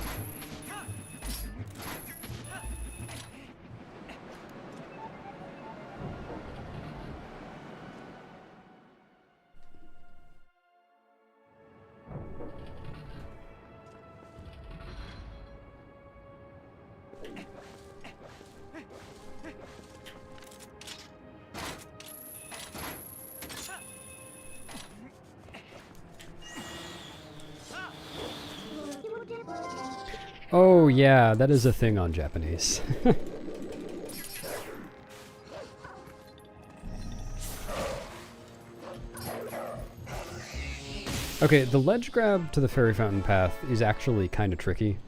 S1: Oh yeah, that is a thing on Japanese. Okay, the ledge grab to the fairy fountain path is actually kind of tricky.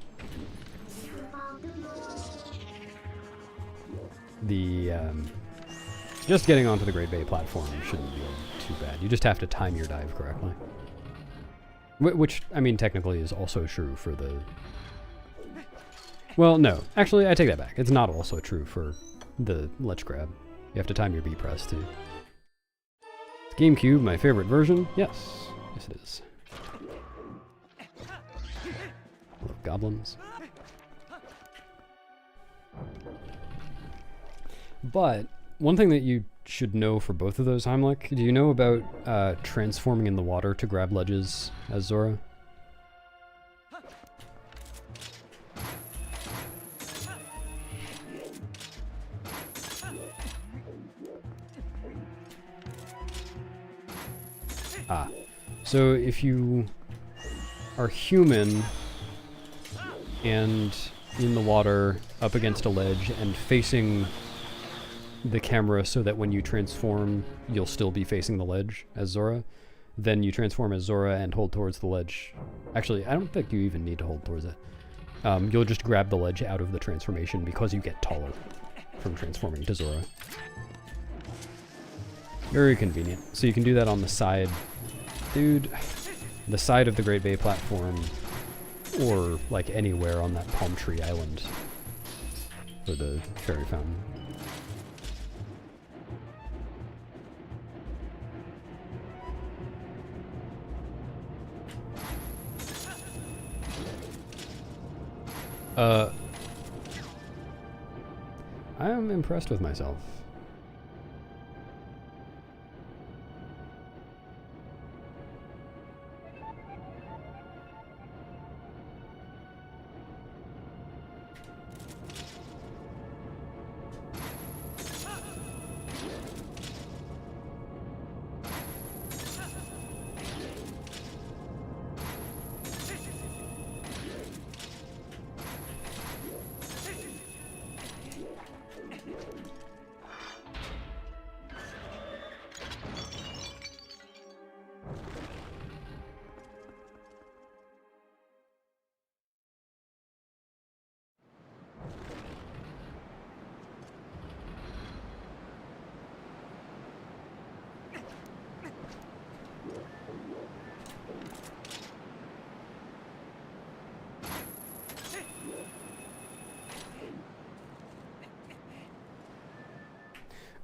S1: Just getting onto the Great Bay platform shouldn't be too bad. You just have to time your dive correctly. Which, I mean, technically is also true for the... Well, no. Actually, I take that back. It's not also true for the ledge grab. You have to time your B press, too. Is GameCube my favorite version? Yes. Yes, it is. I love goblins. But one thing that you should know for both of those, Heimlich, do you know about transforming in the water to grab ledges as Zora? Ah, so if you are human and in the water up against a ledge and facing the camera so that when you transform, you'll still be facing the ledge as Zora, then you transform as Zora and hold towards the ledge. Actually, I don't think you even need to hold towards it. You'll just grab the ledge out of the transformation because you get taller from transforming to Zora. Very convenient. So you can do that on the side, dude, the side of the Great Bay platform, or like anywhere on that palm tree island for the fairy fountain. I am impressed with myself.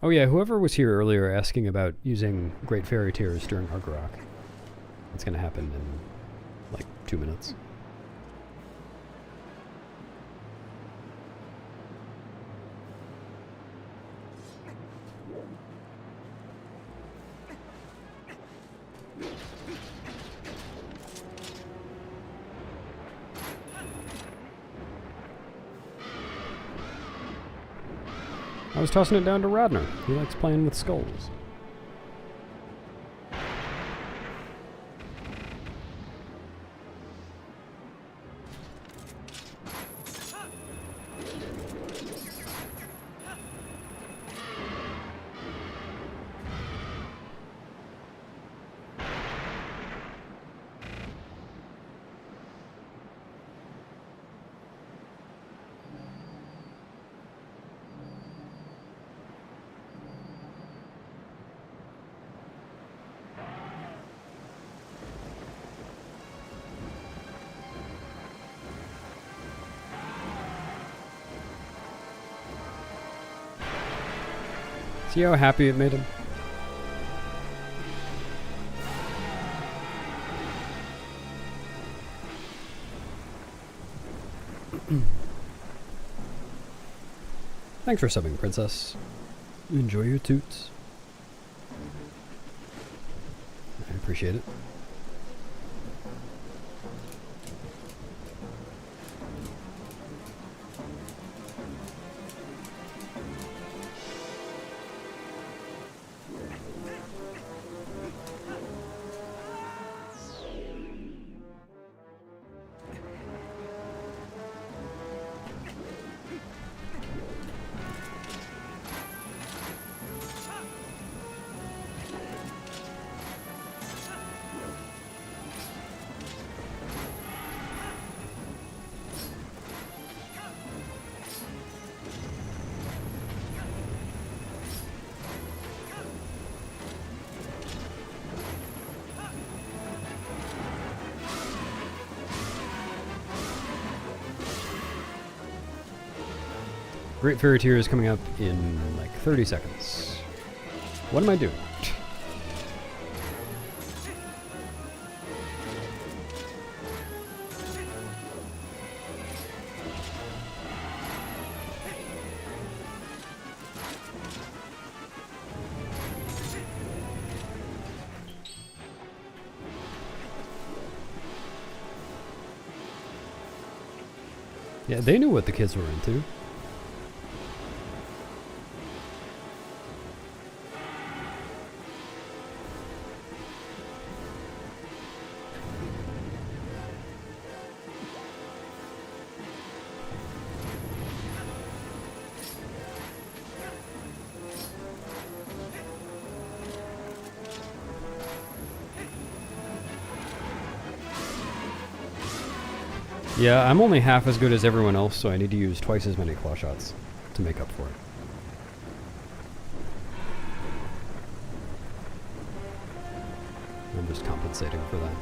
S1: Oh yeah, whoever was here earlier asking about using Great Fairy Tears during Argarok. It's gonna happen in like 2 minutes. I was tossing it down to Rodner. He likes playing with skulls. See how happy it made him? Thanks for subbing, Princess. Enjoy your toots. I appreciate it. Great Fairy Tear is coming up in like 30 seconds. What am I doing? Yeah, they knew what the kids were into. Yeah, I'm only half as good as everyone else, so I need to use twice as many claw shots to make up for it. I'm just compensating for that.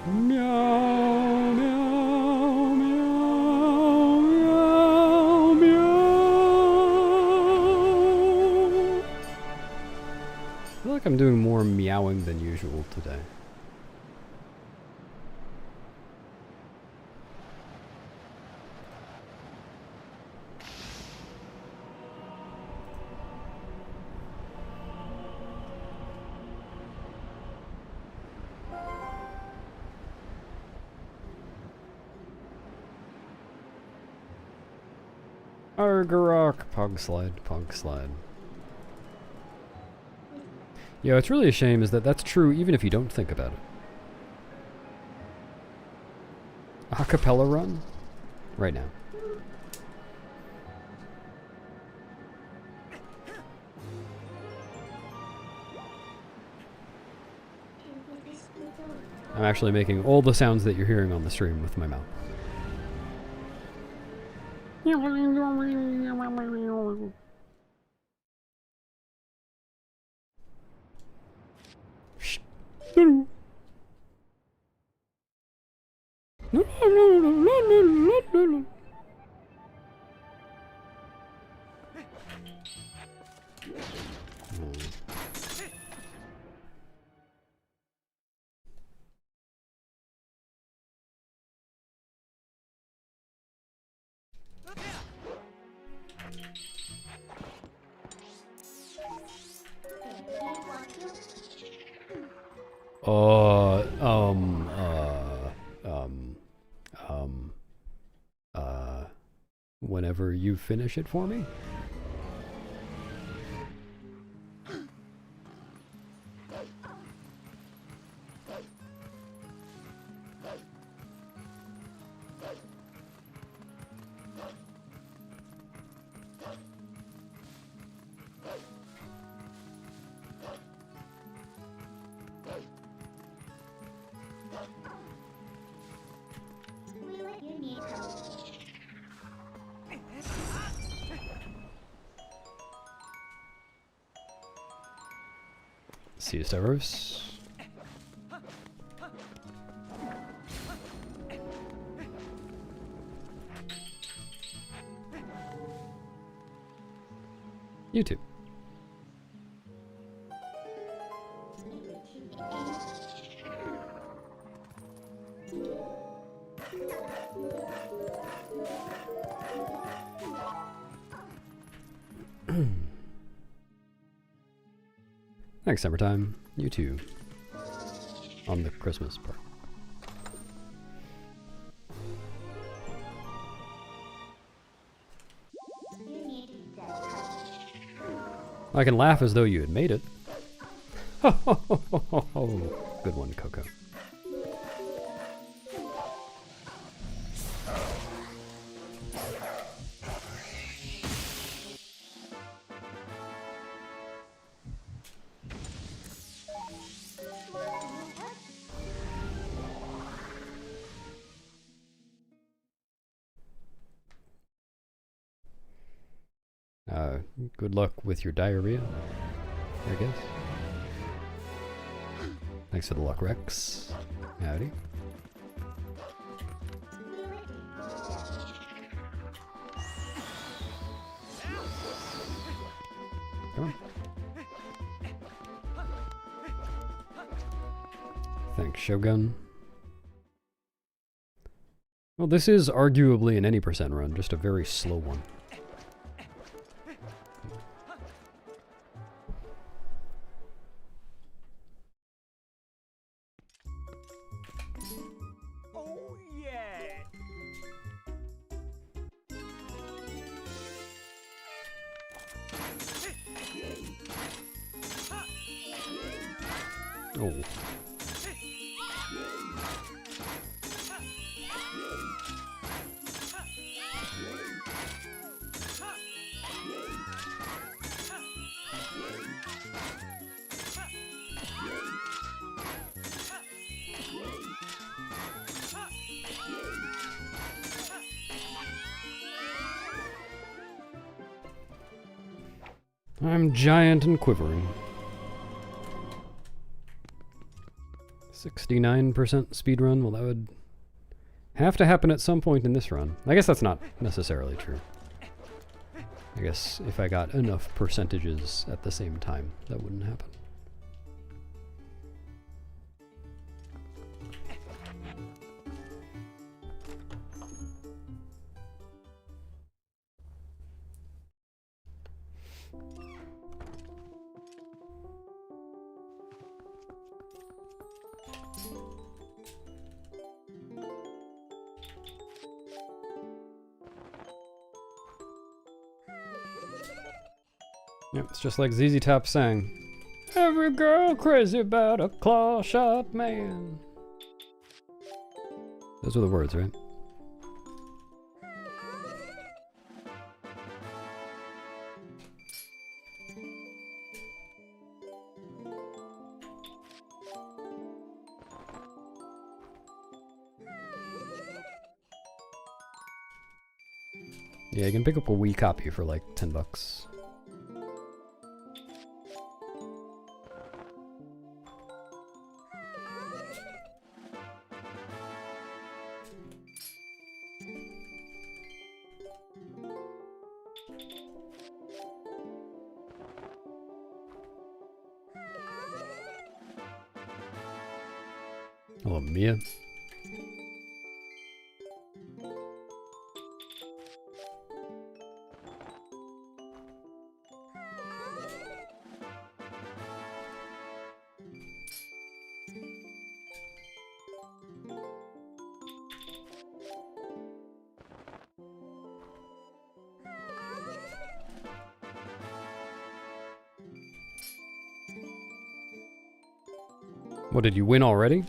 S1: Meow, meow, meow, meow, meow. I feel like I'm doing more meowing than usual today. Argarok, pog slide, pog slide. Yeah, what's really a shame is that that's true even if you don't think about it. A cappella run? Right now. I'm actually making all the sounds that you're hearing on the stream with my mouth. Whenever you finish it for me? See you, Stavros. YouTube. Thanks, Summertime. You too. On the Christmas part. I can laugh as though you had made it. Good one, Coco. Good luck with your diarrhea, I guess. Thanks for the luck, Rex. Howdy. Shogun. Well, this is arguably an any percent run, just a very slow one.
S5: Oh yeah.
S1: Oh. I'm giant and quivering. 69% speedrun, well that would have to happen at some point in this run. I guess that's not necessarily true. I guess if I got enough percentages at the same time, that wouldn't happen. Yep, it's just like ZZ Top sang. Every girl crazy about a claw shot man. Those were the words, right? Yeah, you can pick up a Wii copy for like $10. Hello, Mia. What, did you win already?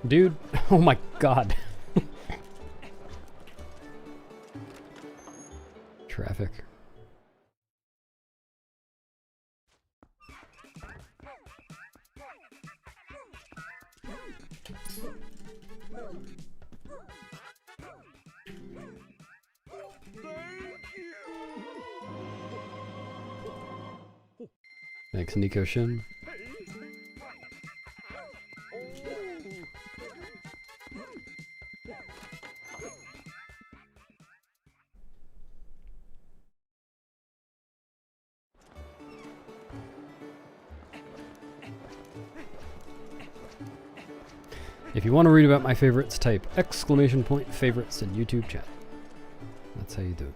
S1: Dude, oh my god. Traffic. Thanks, Nico Shin. If you want to read about my favorites, type !favorites in YouTube chat. That's how you do it.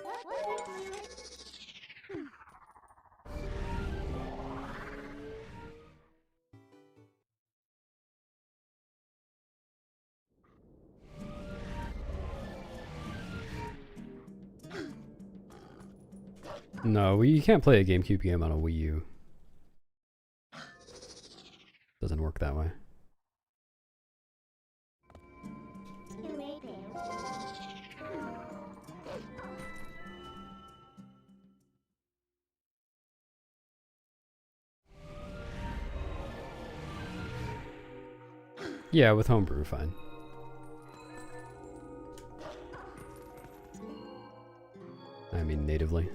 S2: What are you doing?
S1: No, you can't play a GameCube game on a Wii U. Doesn't work that way. Yeah, with homebrew, fine. I mean, natively.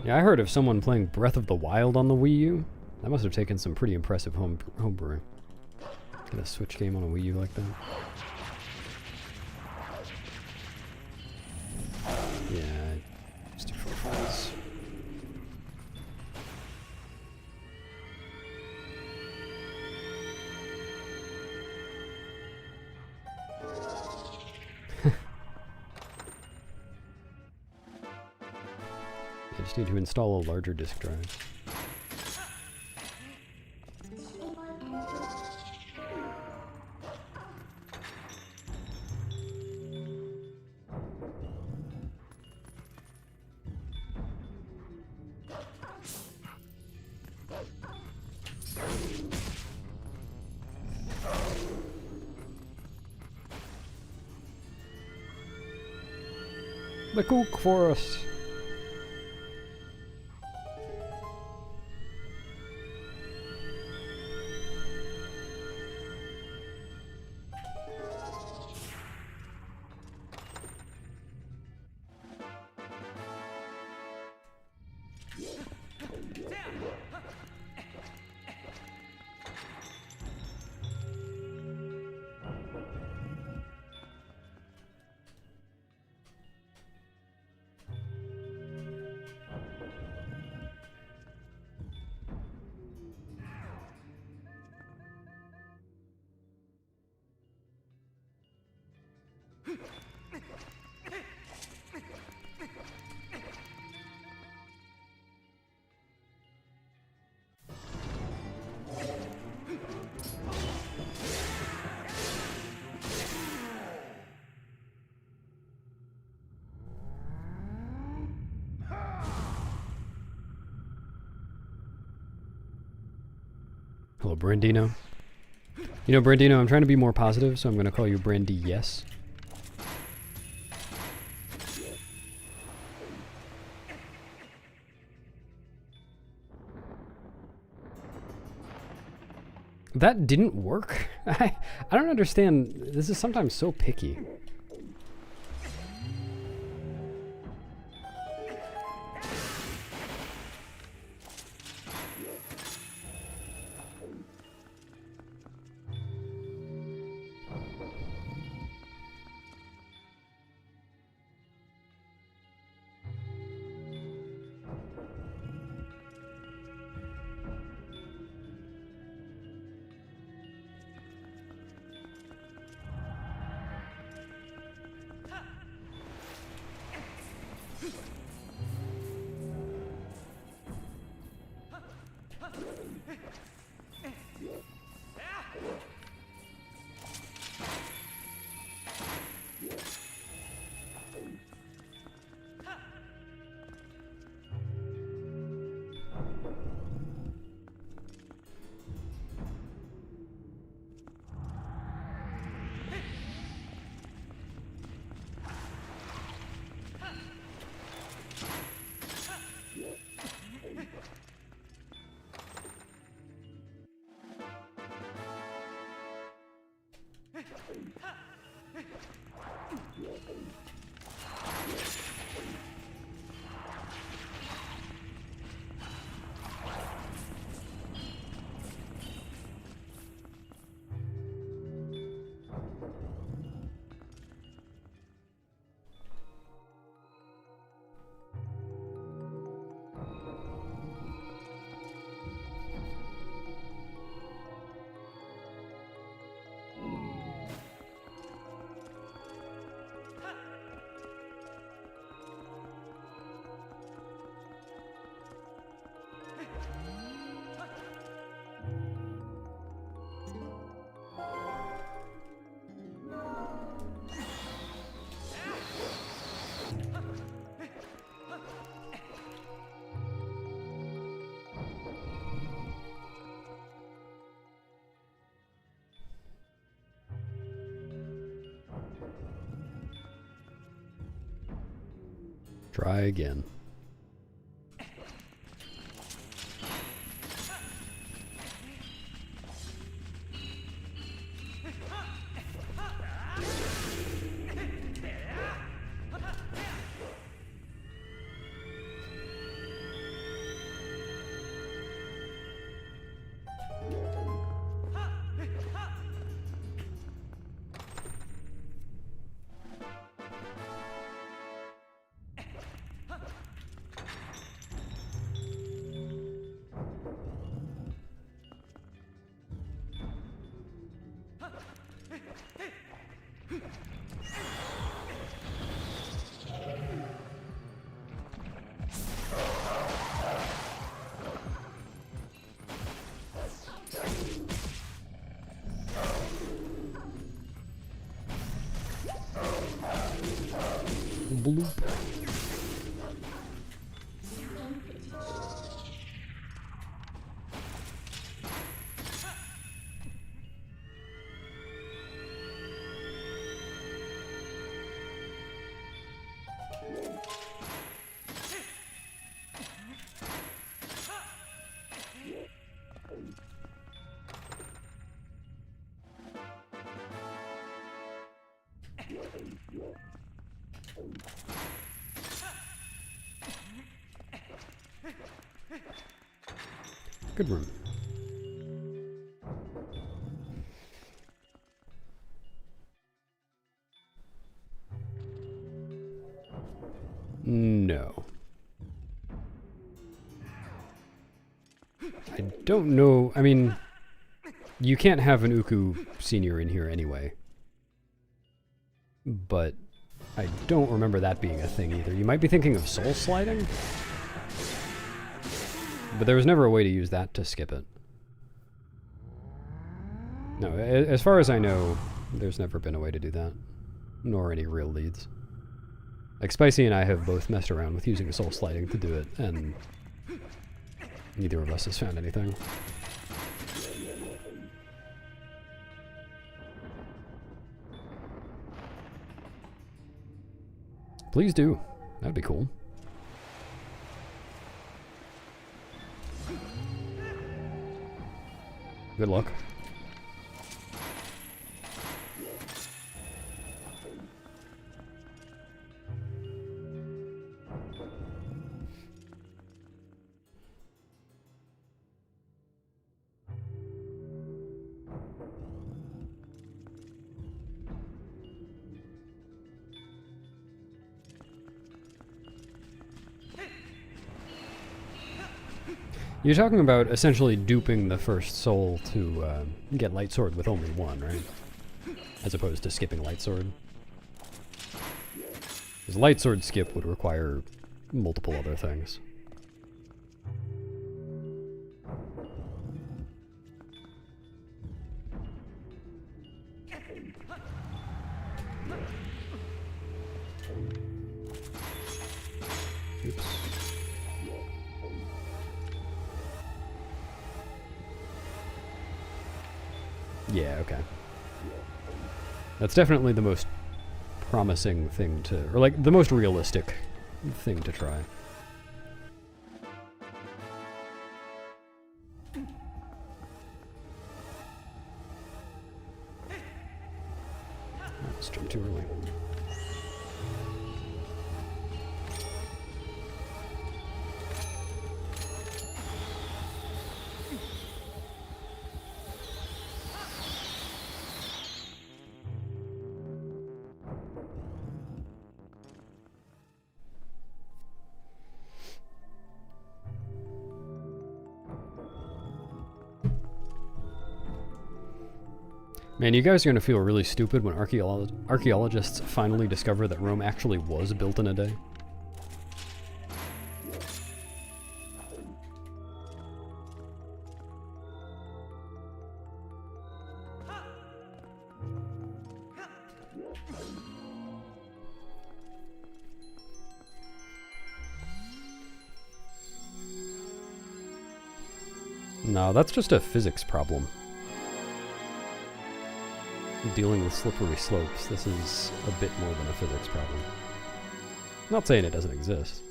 S1: Yeah, I heard of someone playing Breath of the Wild on the Wii U. That must have taken some pretty impressive homebrewing. Get a Switch game on a Wii U like that. Yeah, just do 4 files. I just need to install a larger disk drive. The Kook Forest! Hello, Brandino. You know, Brandino, I'm trying to be more positive, so I'm going to call you Brandy Yes. That didn't work? I don't understand. This is sometimes so picky. Try again. Bloop. Good room. No. I don't know. I mean, you can't have an Uku Senior in here anyway. But I don't remember that being a thing either. You might be thinking of soul sliding? But there was never a way to use that to skip it. No, as far as I know, there's never been a way to do that. Nor any real leads. Like, Spicy and I have both messed around with using soul sliding to do it, and neither of us has found anything. Please do. That'd be cool. Good luck. You're talking about essentially duping the first soul to get Light Sword with only one, right? As opposed to skipping Light Sword. Because Light Sword skip would require multiple other things. Oops. Yeah, okay. That's definitely the most promising thing to, or like the most realistic thing to try. Let's jump too early. Man, you guys are going to feel really stupid when archaeologists finally discover that Rome actually was built in a day. No, that's just a physics problem. Dealing with slippery slopes, this is a bit more than a physics problem. Not saying it doesn't exist.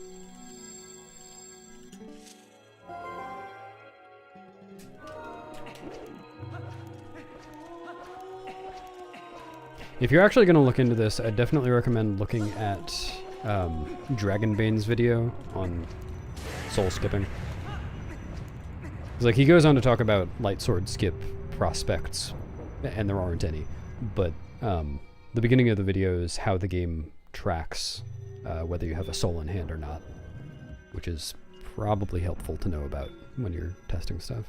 S1: If you're actually going to look into this, I definitely recommend looking at Dragonbane's video on soul skipping. Like, he goes on to talk about light sword skip prospects, and there aren't any. But the beginning of the video is how the game tracks whether you have a soul in hand or not, which is probably helpful to know about when you're testing stuff.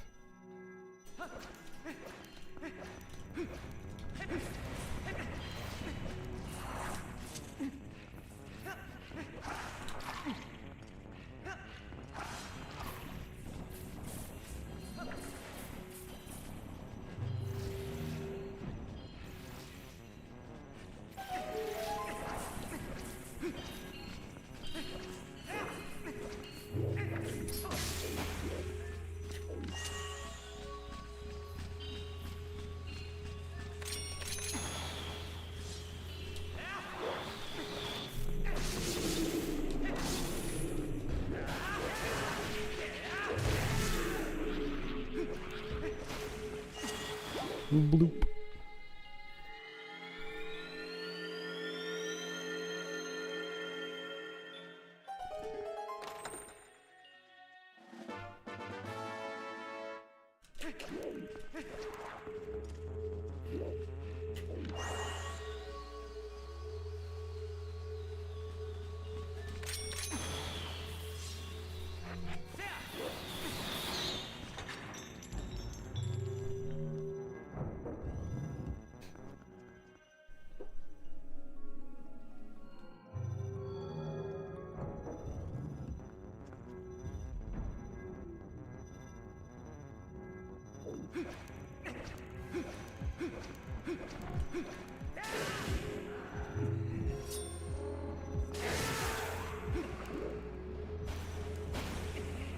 S1: Bloop.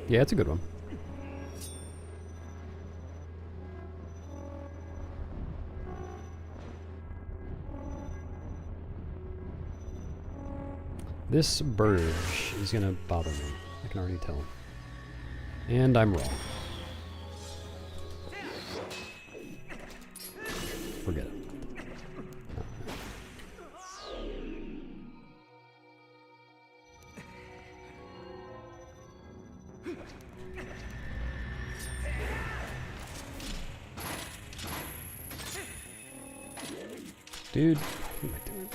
S1: Yeah, it's a good one. This Burge is gonna bother me. I can already tell. And I'm wrong. Forget it. Dude, what am I doing?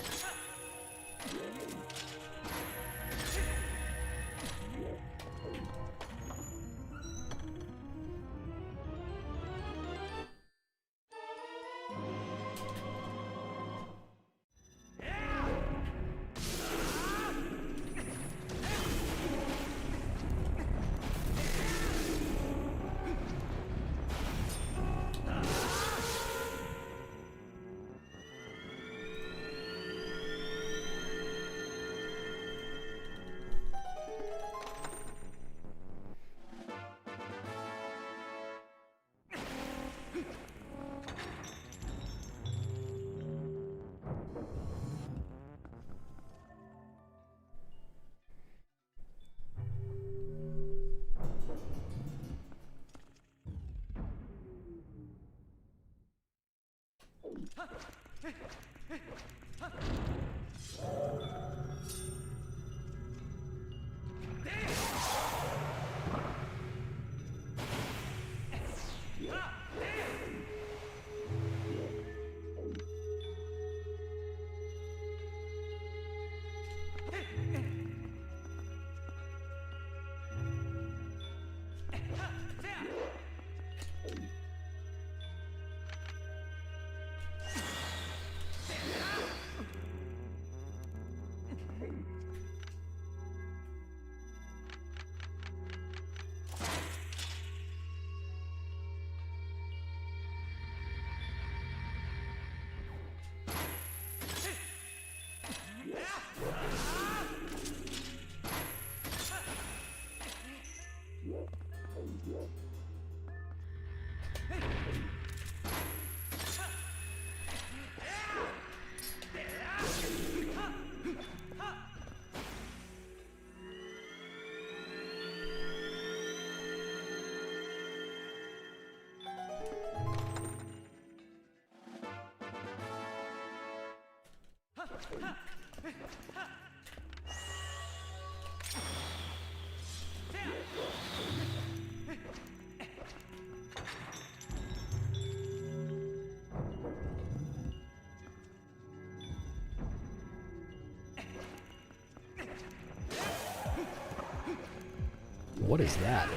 S1: What is that?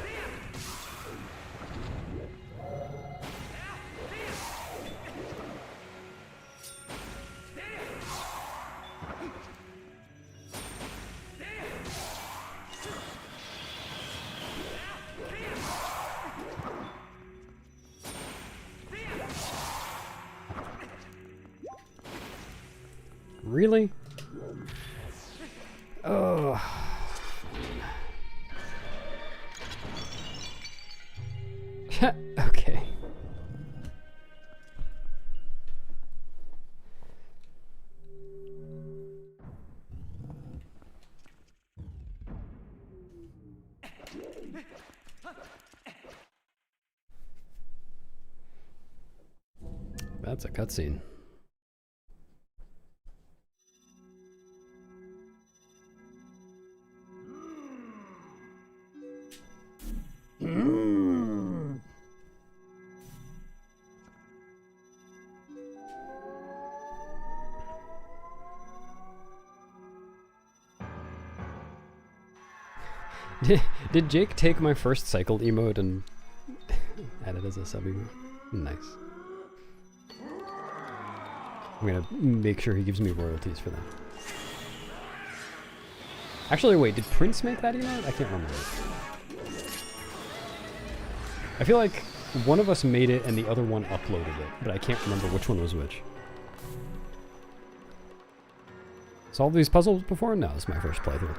S1: Really? Oh. Okay. That's a cutscene. Did Jake take my first cycle emote and add it as a sub emote? Nice. I'm gonna make sure he gives me royalties for that. Actually, wait, did Prince make that emote? I can't remember. I feel like one of us made it and the other one uploaded it, but I can't remember which one was which. Solved these puzzles before? No, it's my first playthrough.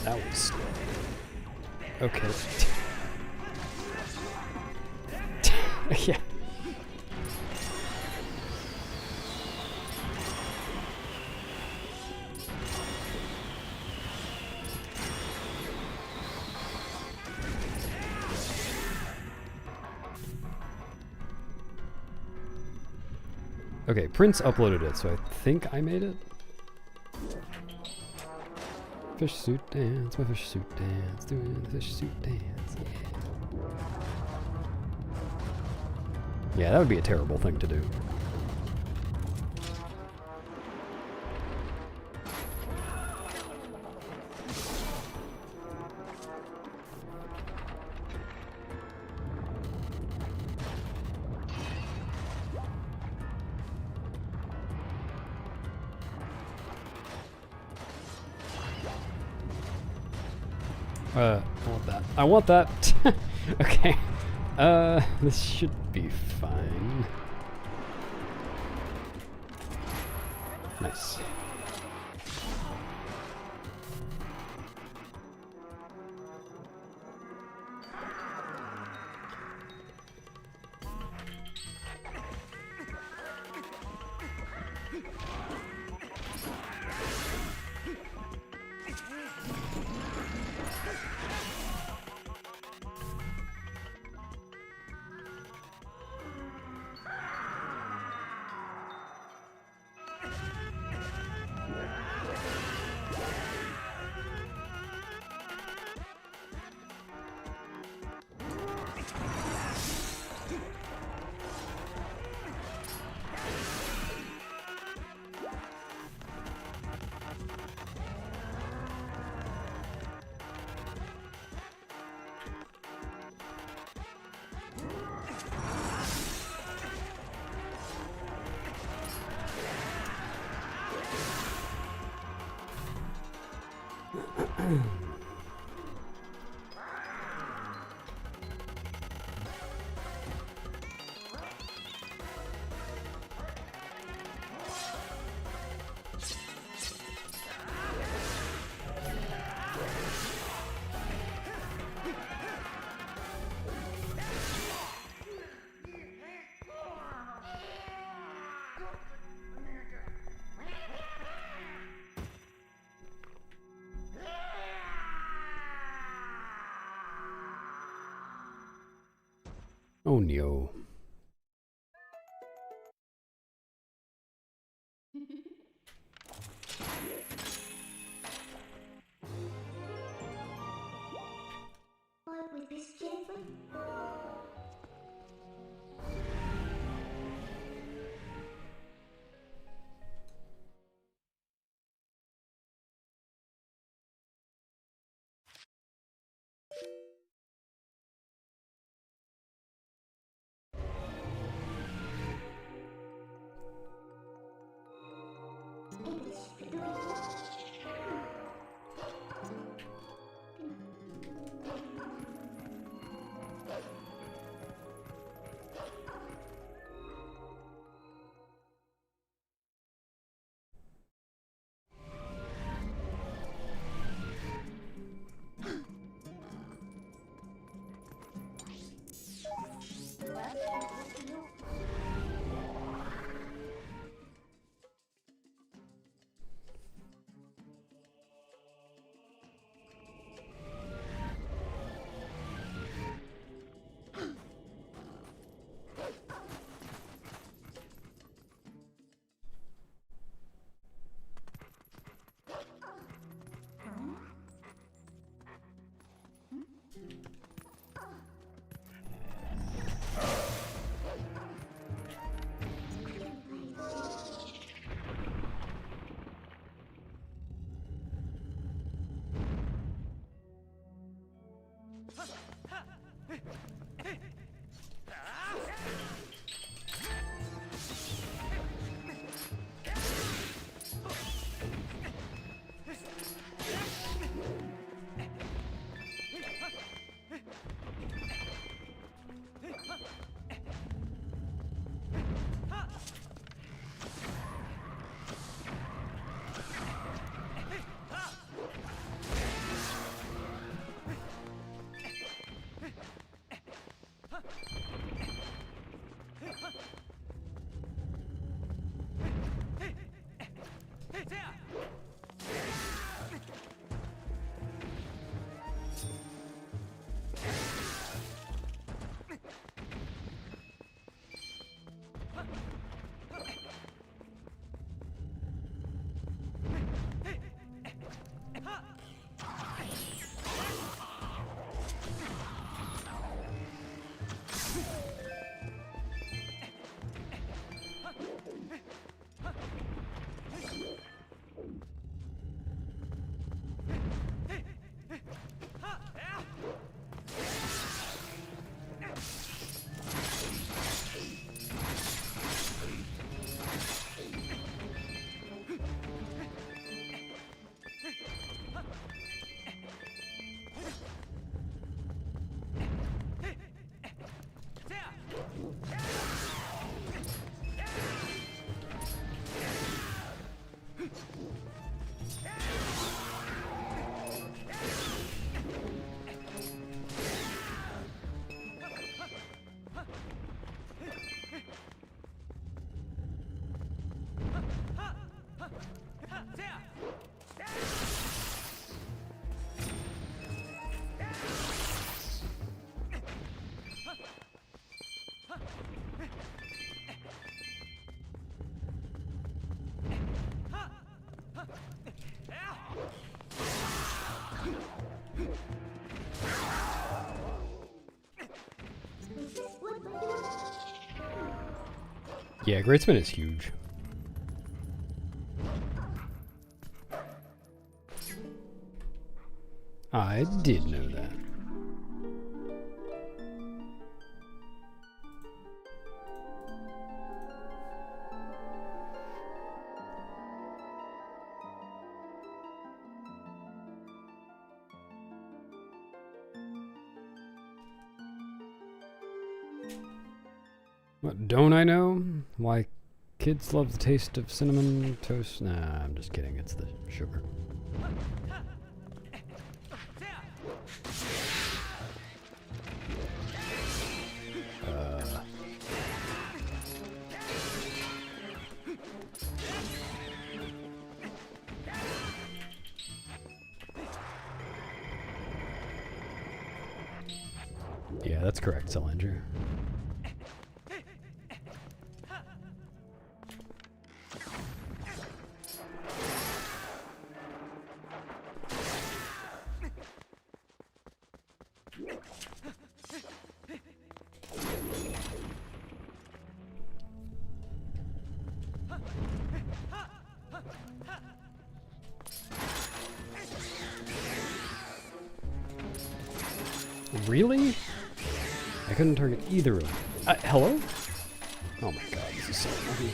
S1: That was... okay. Yeah. Okay, Prince uploaded it, so I think I made it. Fish suit dance, my fish suit dance, doing the fish suit dance, yeah. Yeah, that would be a terrible thing to do. I want that. I want that. Okay. This should be fine. Nice. Oh no.
S2: What with this gently?
S1: Yeah, Great Spin is huge. I did know that. What don't I know? Why kids love the taste of cinnamon toast? Nah, I'm just kidding. It's the sugar. Yeah, that's correct, Salinger. Really? I couldn't target either of them. Hello? Oh my god, this is so unlucky.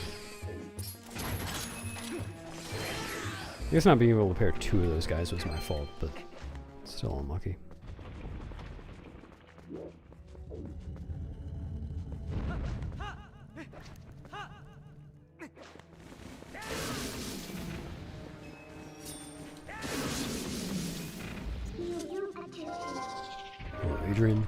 S1: I guess not being able to pair two of those guys was my fault, but still unlucky. Hello, Adrian.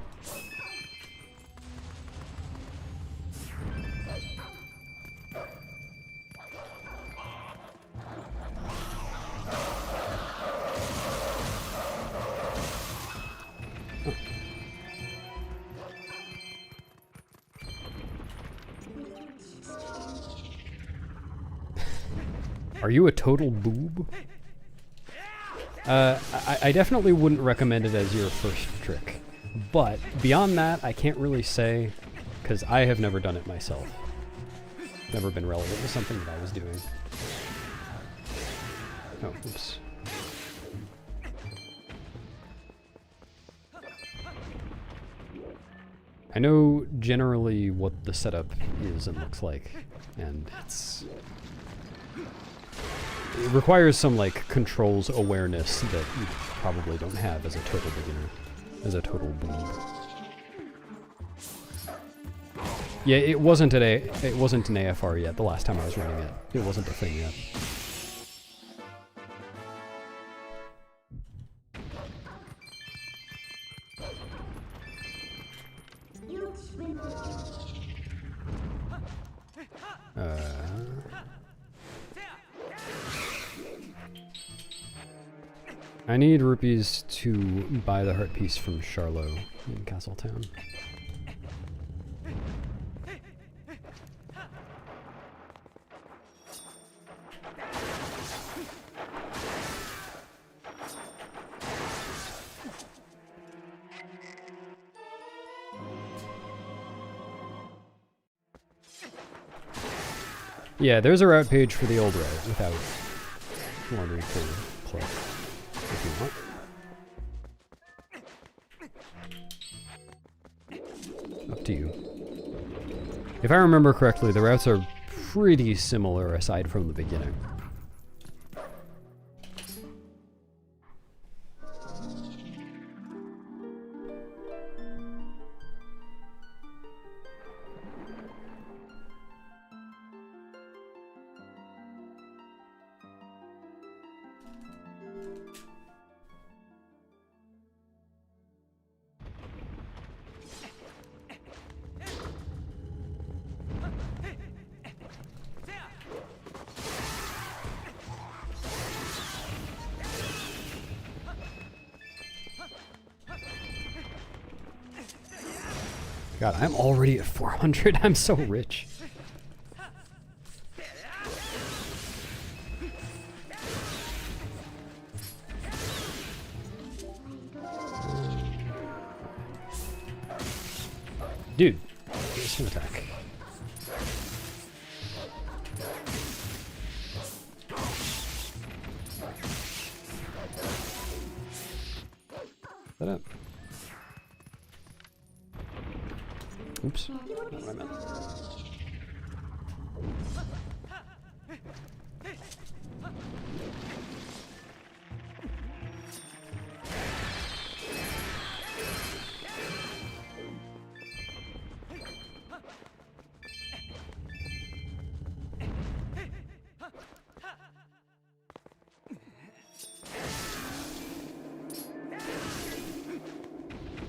S1: Are you a total boob? I definitely wouldn't recommend it as your first trick. But beyond that, I can't really say, because I have never done it myself. Never been relevant to something that I was doing. Oh, oops. I know generally what the setup is and looks like, and it requires some, like, controls awareness that you probably don't have as a total beginner, as a total boob. Yeah, it wasn't an AFR yet the last time I was running it. It wasn't a thing yet. I need rupees to buy the heart piece from Charlo in Castletown. Yeah, there's a route page for the old route without wandering for play. If you want. Up to you. If I remember correctly, the routes are pretty similar aside from the beginning. God, I'm already at 400. I'm so rich. Dude, here's an attack. Set up. Oops, not what I meant.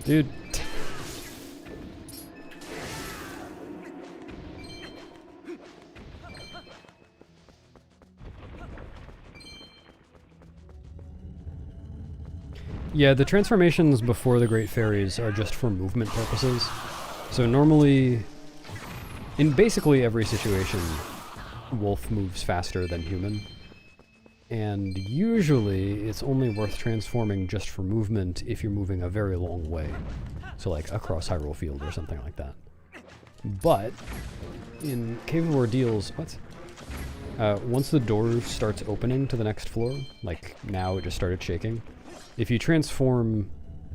S1: Dude. Yeah, the transformations before the Great Fairies are just for movement purposes. So normally, in basically every situation, Wolf moves faster than human. And usually, it's only worth transforming just for movement if you're moving a very long way. So like across Hyrule Field or something like that. But, in Cave of Ordeals, once the door starts opening to the next floor, like now it just started shaking, if you transform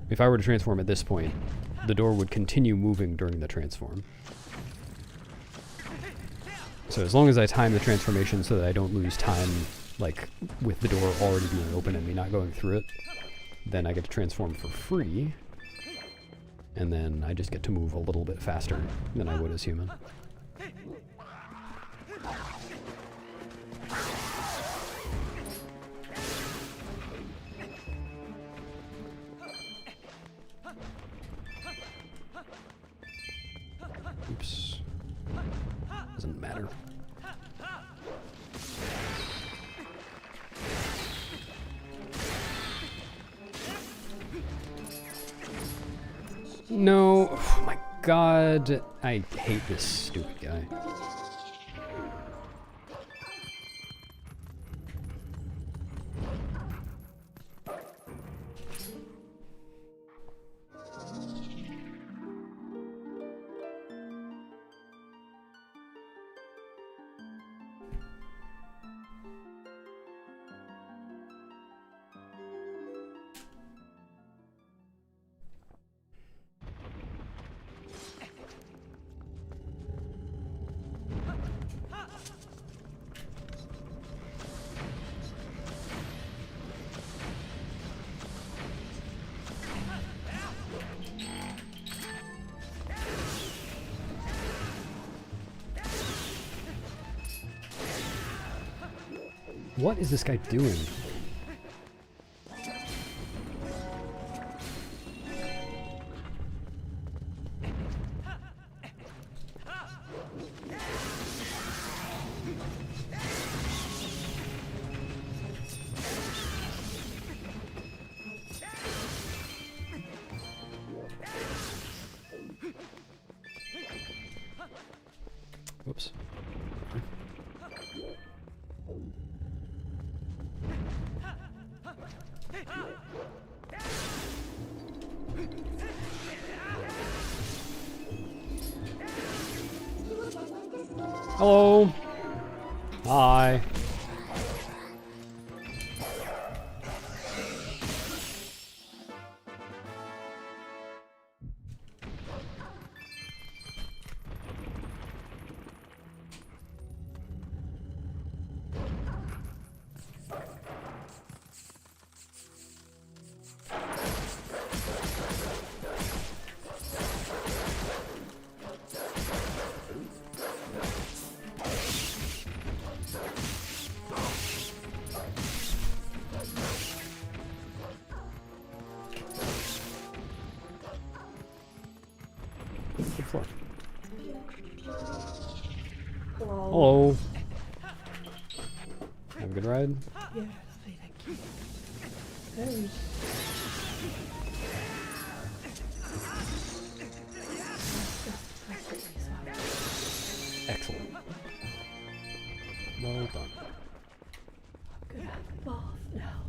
S1: If I were to transform at this point, the door would continue moving during the transform. So as long as I time the transformation so that I don't lose time, like, with the door already being open and me not going through it, then I get to transform for free, and then I just get to move a little bit faster than I would as human. Oops. Doesn't matter. No, oh my god, I hate this stupid guy. What is this guy doing? Whoops. Hello. Hi. Good floor.
S3: Hello.
S1: Hello. Have a good ride.
S3: Yeah, lovely, thank you. Very.
S1: Excellent. Well done.
S3: I'm gonna have a bath now.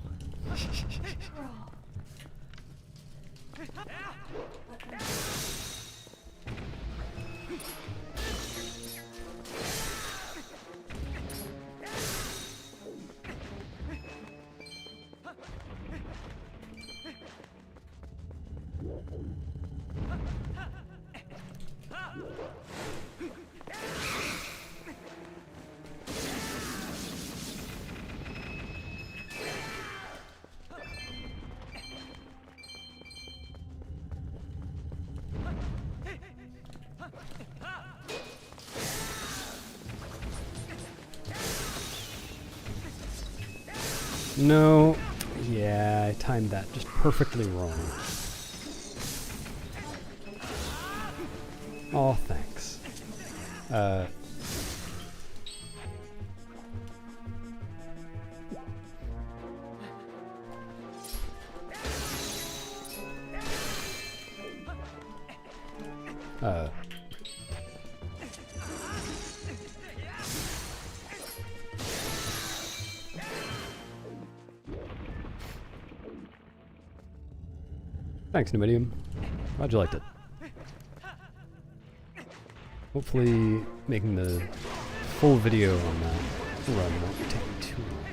S1: No. Yeah, I timed that just perfectly wrong. Oh, thanks. Thanks, Numidium. Glad you liked it. Hopefully, making the full video on that run won't take too long.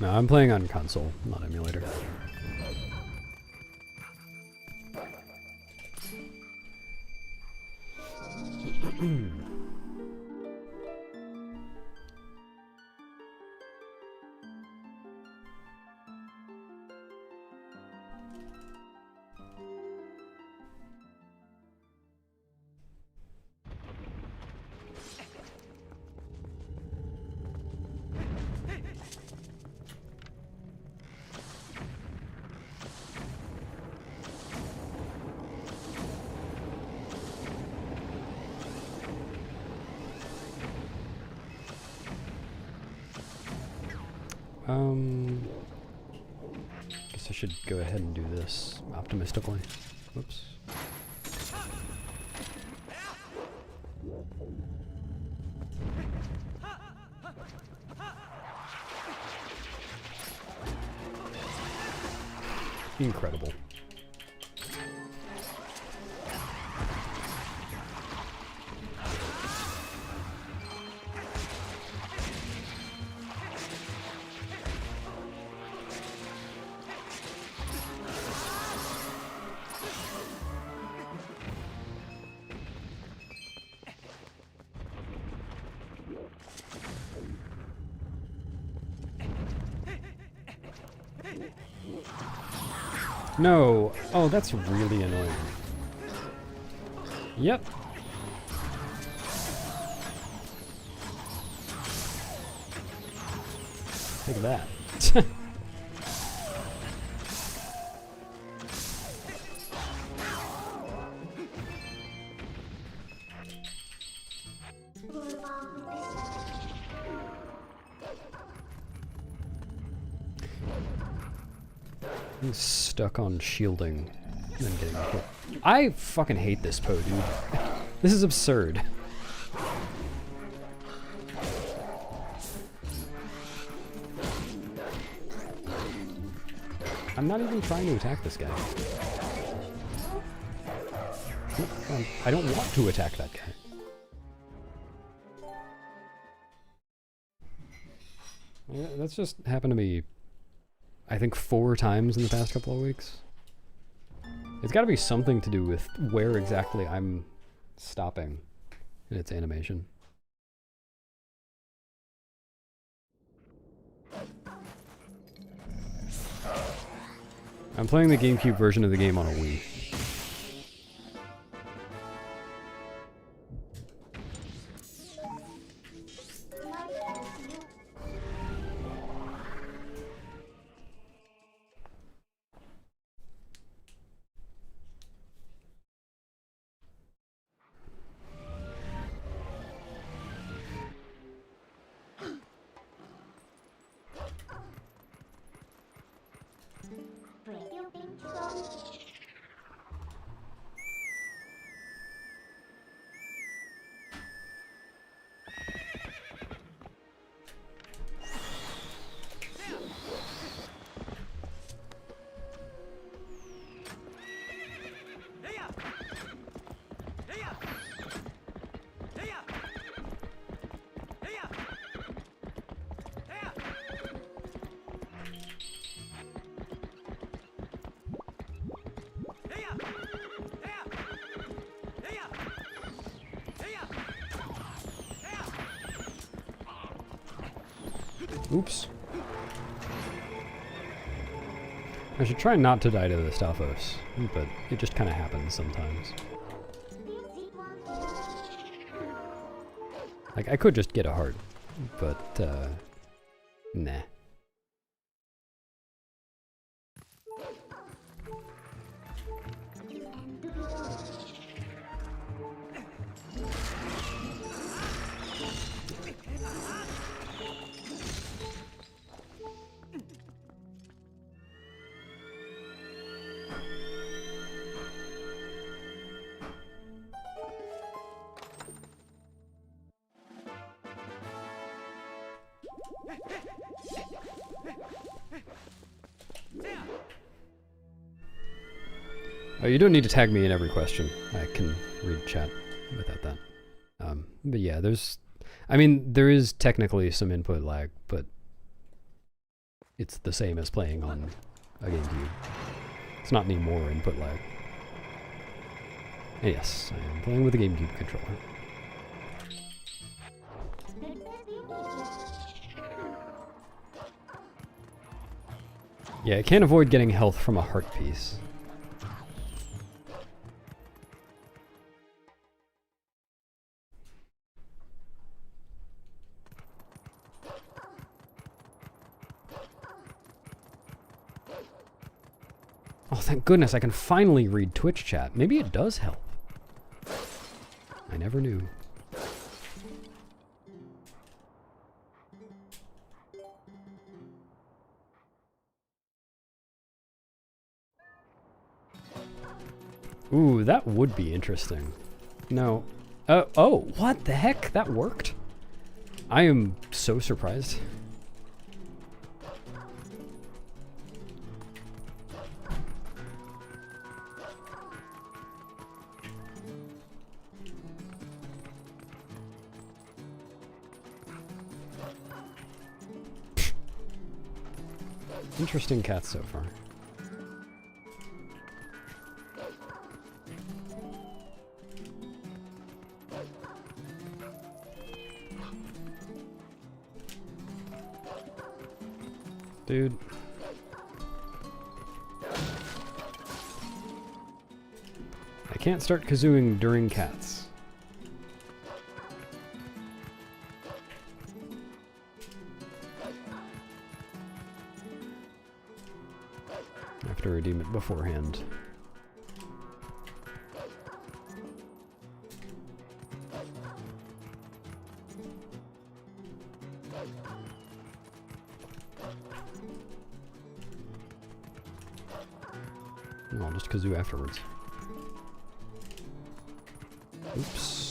S1: No, I'm playing on console, not emulator. Guess I should go ahead and do this optimistically. Whoops. Incredible. No! Oh, that's really annoying. Yep. Take that. I'm stuck on shielding and then getting hit. I fucking hate this Poe, dude. This is absurd. I'm not even trying to attack this guy. I don't want to attack that guy. Yeah, that's just happened to me, I think 4 times in the past couple of weeks. It's got to be something to do with where exactly I'm stopping in its animation. I'm playing the GameCube version of the game on a Wii. Oops. I should try not to die to the Stalfos, but it just kind of happens sometimes. Like, I could just get a heart, but, nah. Oh, you don't need to tag me in every question. I can read chat without that. But yeah, there is technically some input lag, but it's the same as playing on a GameCube. It's not any more input lag. And yes, I am playing with a GameCube controller. Yeah, I can't avoid getting health from a heart piece. Oh, thank goodness, I can finally read Twitch chat. Maybe it does help. I never knew. Ooh, that would be interesting. No. Oh, what the heck? That worked? I am so surprised. Interesting cats so far. Dude. I can't start kazooing during cats. I have to redeem it beforehand. No, I'll just kazoo afterwards. Oops.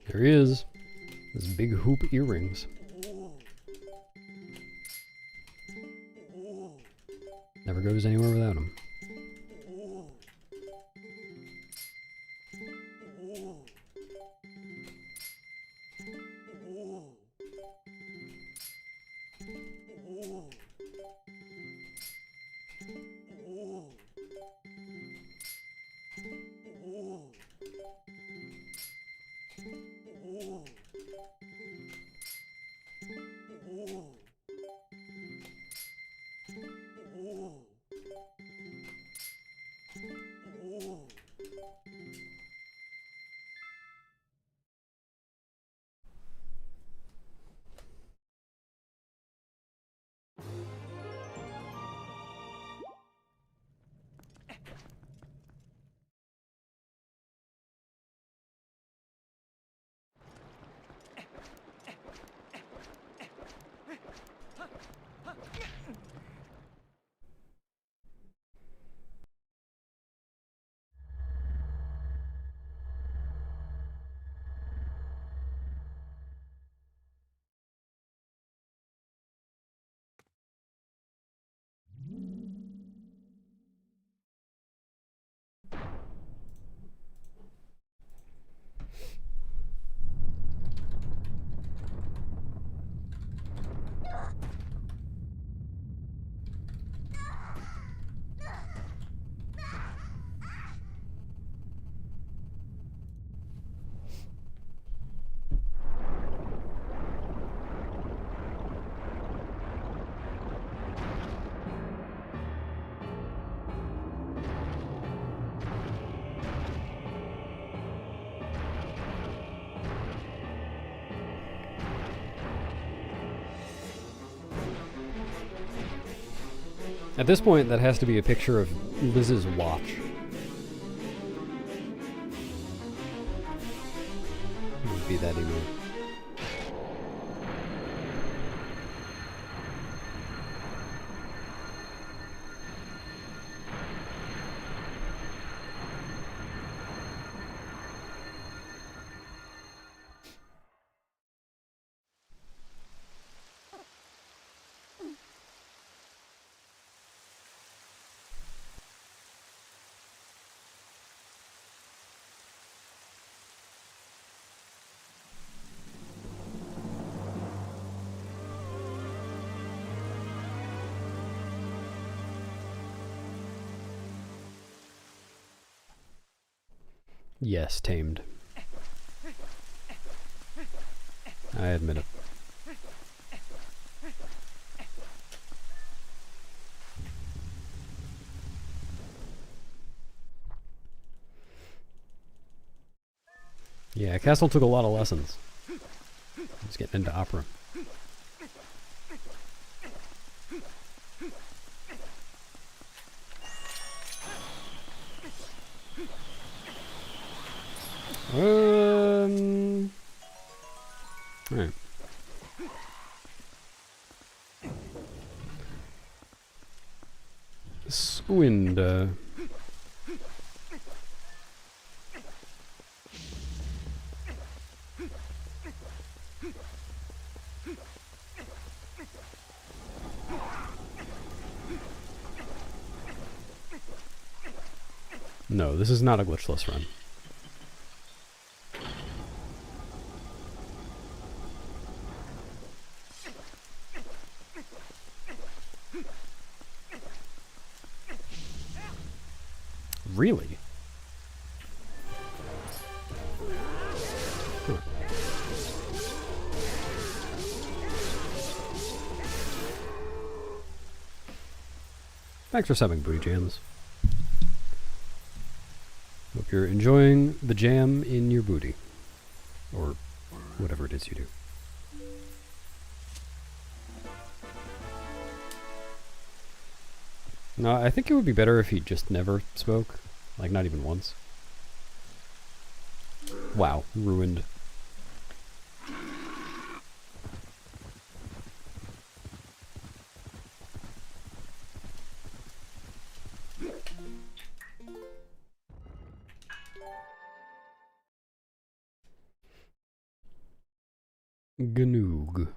S1: There he is. His big hoop earrings. Never goes anywhere without him. At this point, that has to be a picture of Liz's watch. It would be that emote. Yes, tamed. I admit it. Yeah, Castle took a lot of lessons. He's getting into opera. Alright. Squind. No, this is not a glitchless run. Really? Huh. Thanks for subbing, Booty Jams. Hope you're enjoying the jam in your booty. Or whatever it is you do. No, I think it would be better if he just never spoke. Like, not even once. Wow, ruined. Gnoog.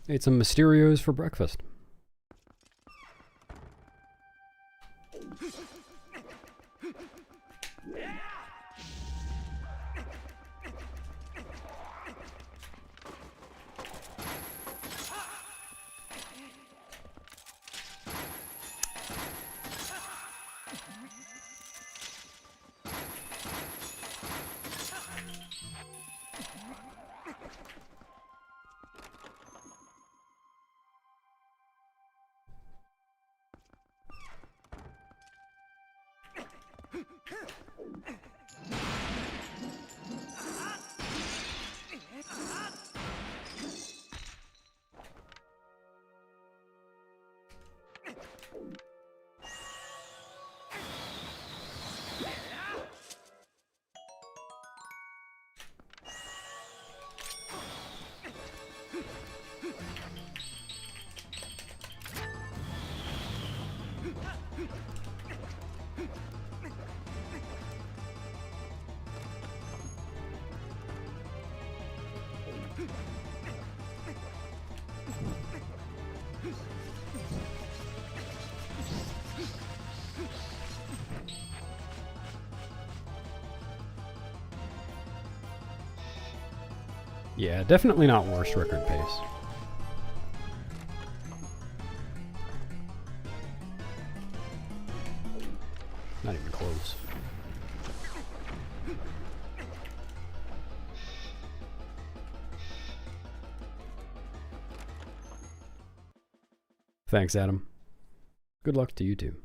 S1: Ate some Mysterios for breakfast. Yeah, definitely not worst record pace. Not even close. Thanks, Adam. Good luck to you too.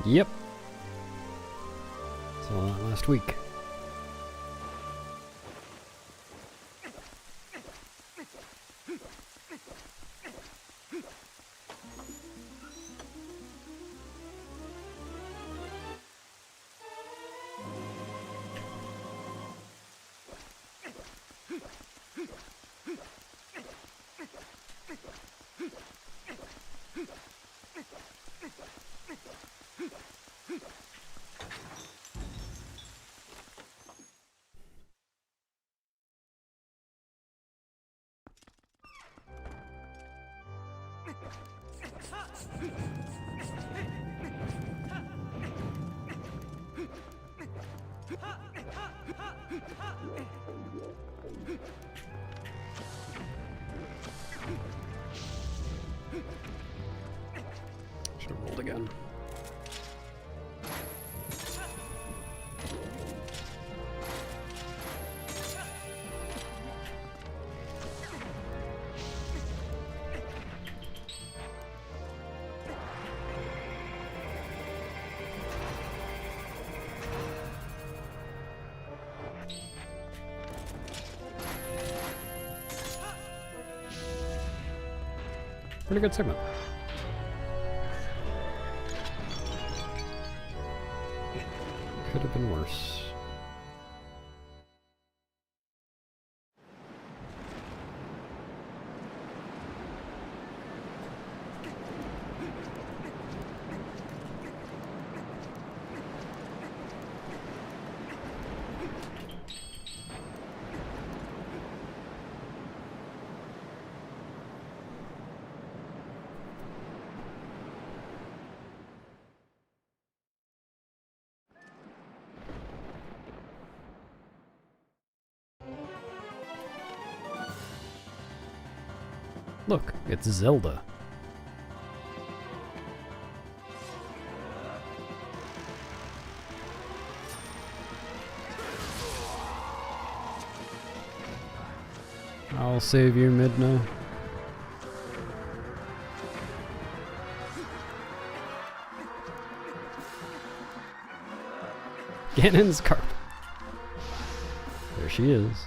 S1: Yep. Saw that last week. Should have rolled again. Pretty good segment. Could have been worse. Look, it's Zelda. I'll save you, Midna. Ganon's carp. There she is.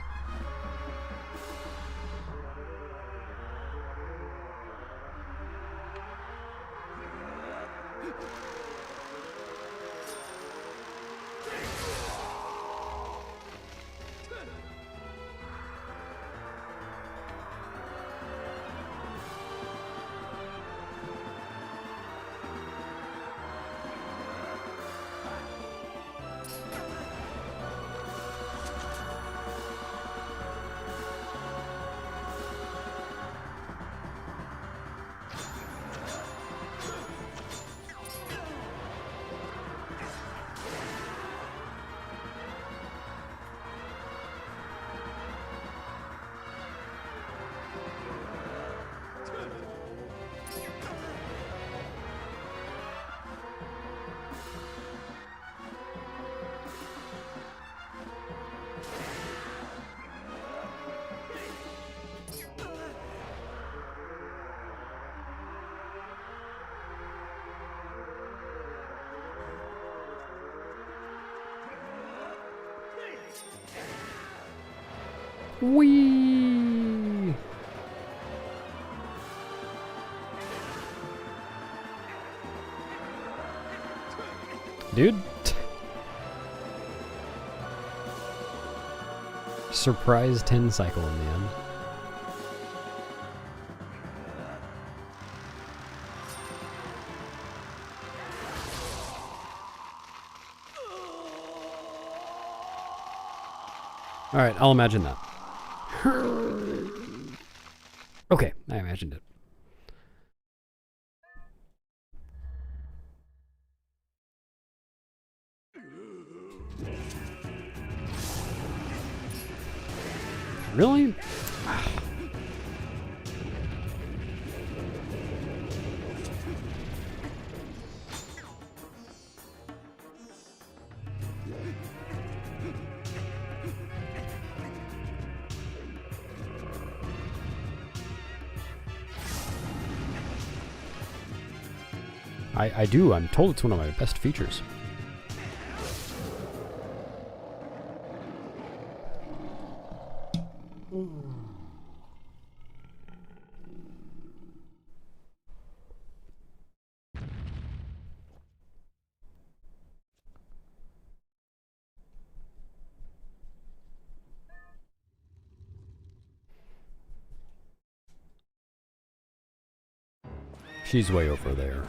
S1: Whee! Dude. Surprise 10 cycle in the end. Alright, I'll imagine that. Okay, I imagined it. Really? I do. I'm told it's one of my best features. She's way over there.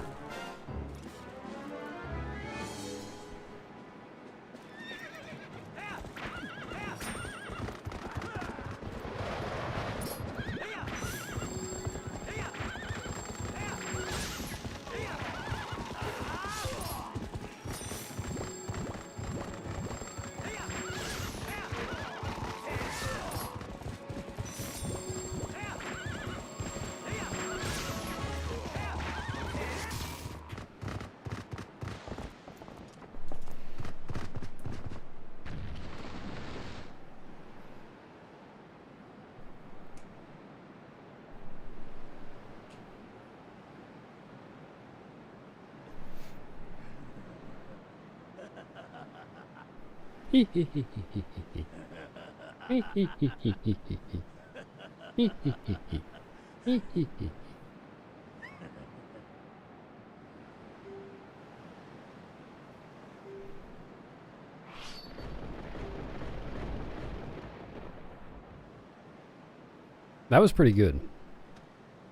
S1: That was pretty good.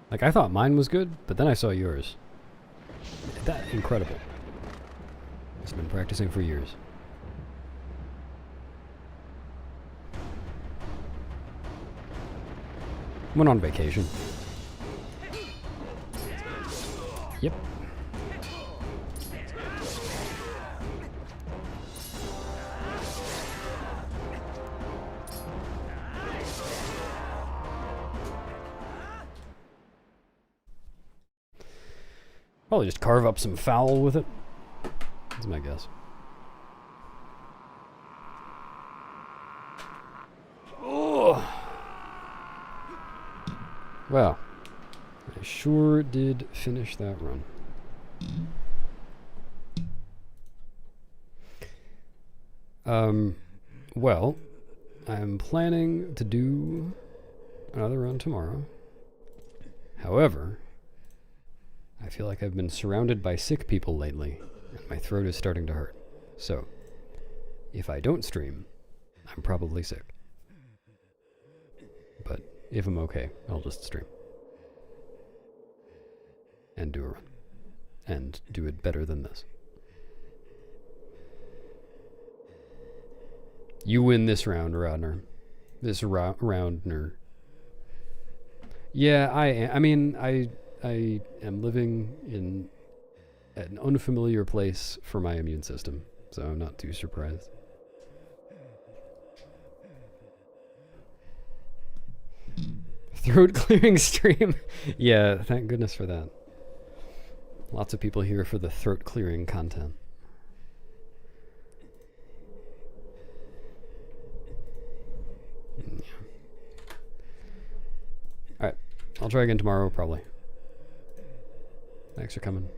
S1: Like, I thought mine was good, but then I saw yours. That incredible. I've been practicing for years. Went on vacation. Yep. Probably just carve up some fowl with it. That's my guess. Oh. Well, I sure did finish that run. Well, I'm planning to do another run tomorrow. However, I feel like I've been surrounded by sick people lately, and my throat is starting to hurt. So, if I don't stream, I'm probably sick. But if I'm okay, I'll just stream. And do a run. And do it better than this. You win this round, Rodner. This roundner. Yeah, I mean, I am living in an unfamiliar place for my immune system, so I'm not too surprised. Throat clearing stream. Yeah, thank goodness for that. Lots of people here for the throat clearing content. Yeah. Alright, I'll try again tomorrow, probably. Thanks for coming.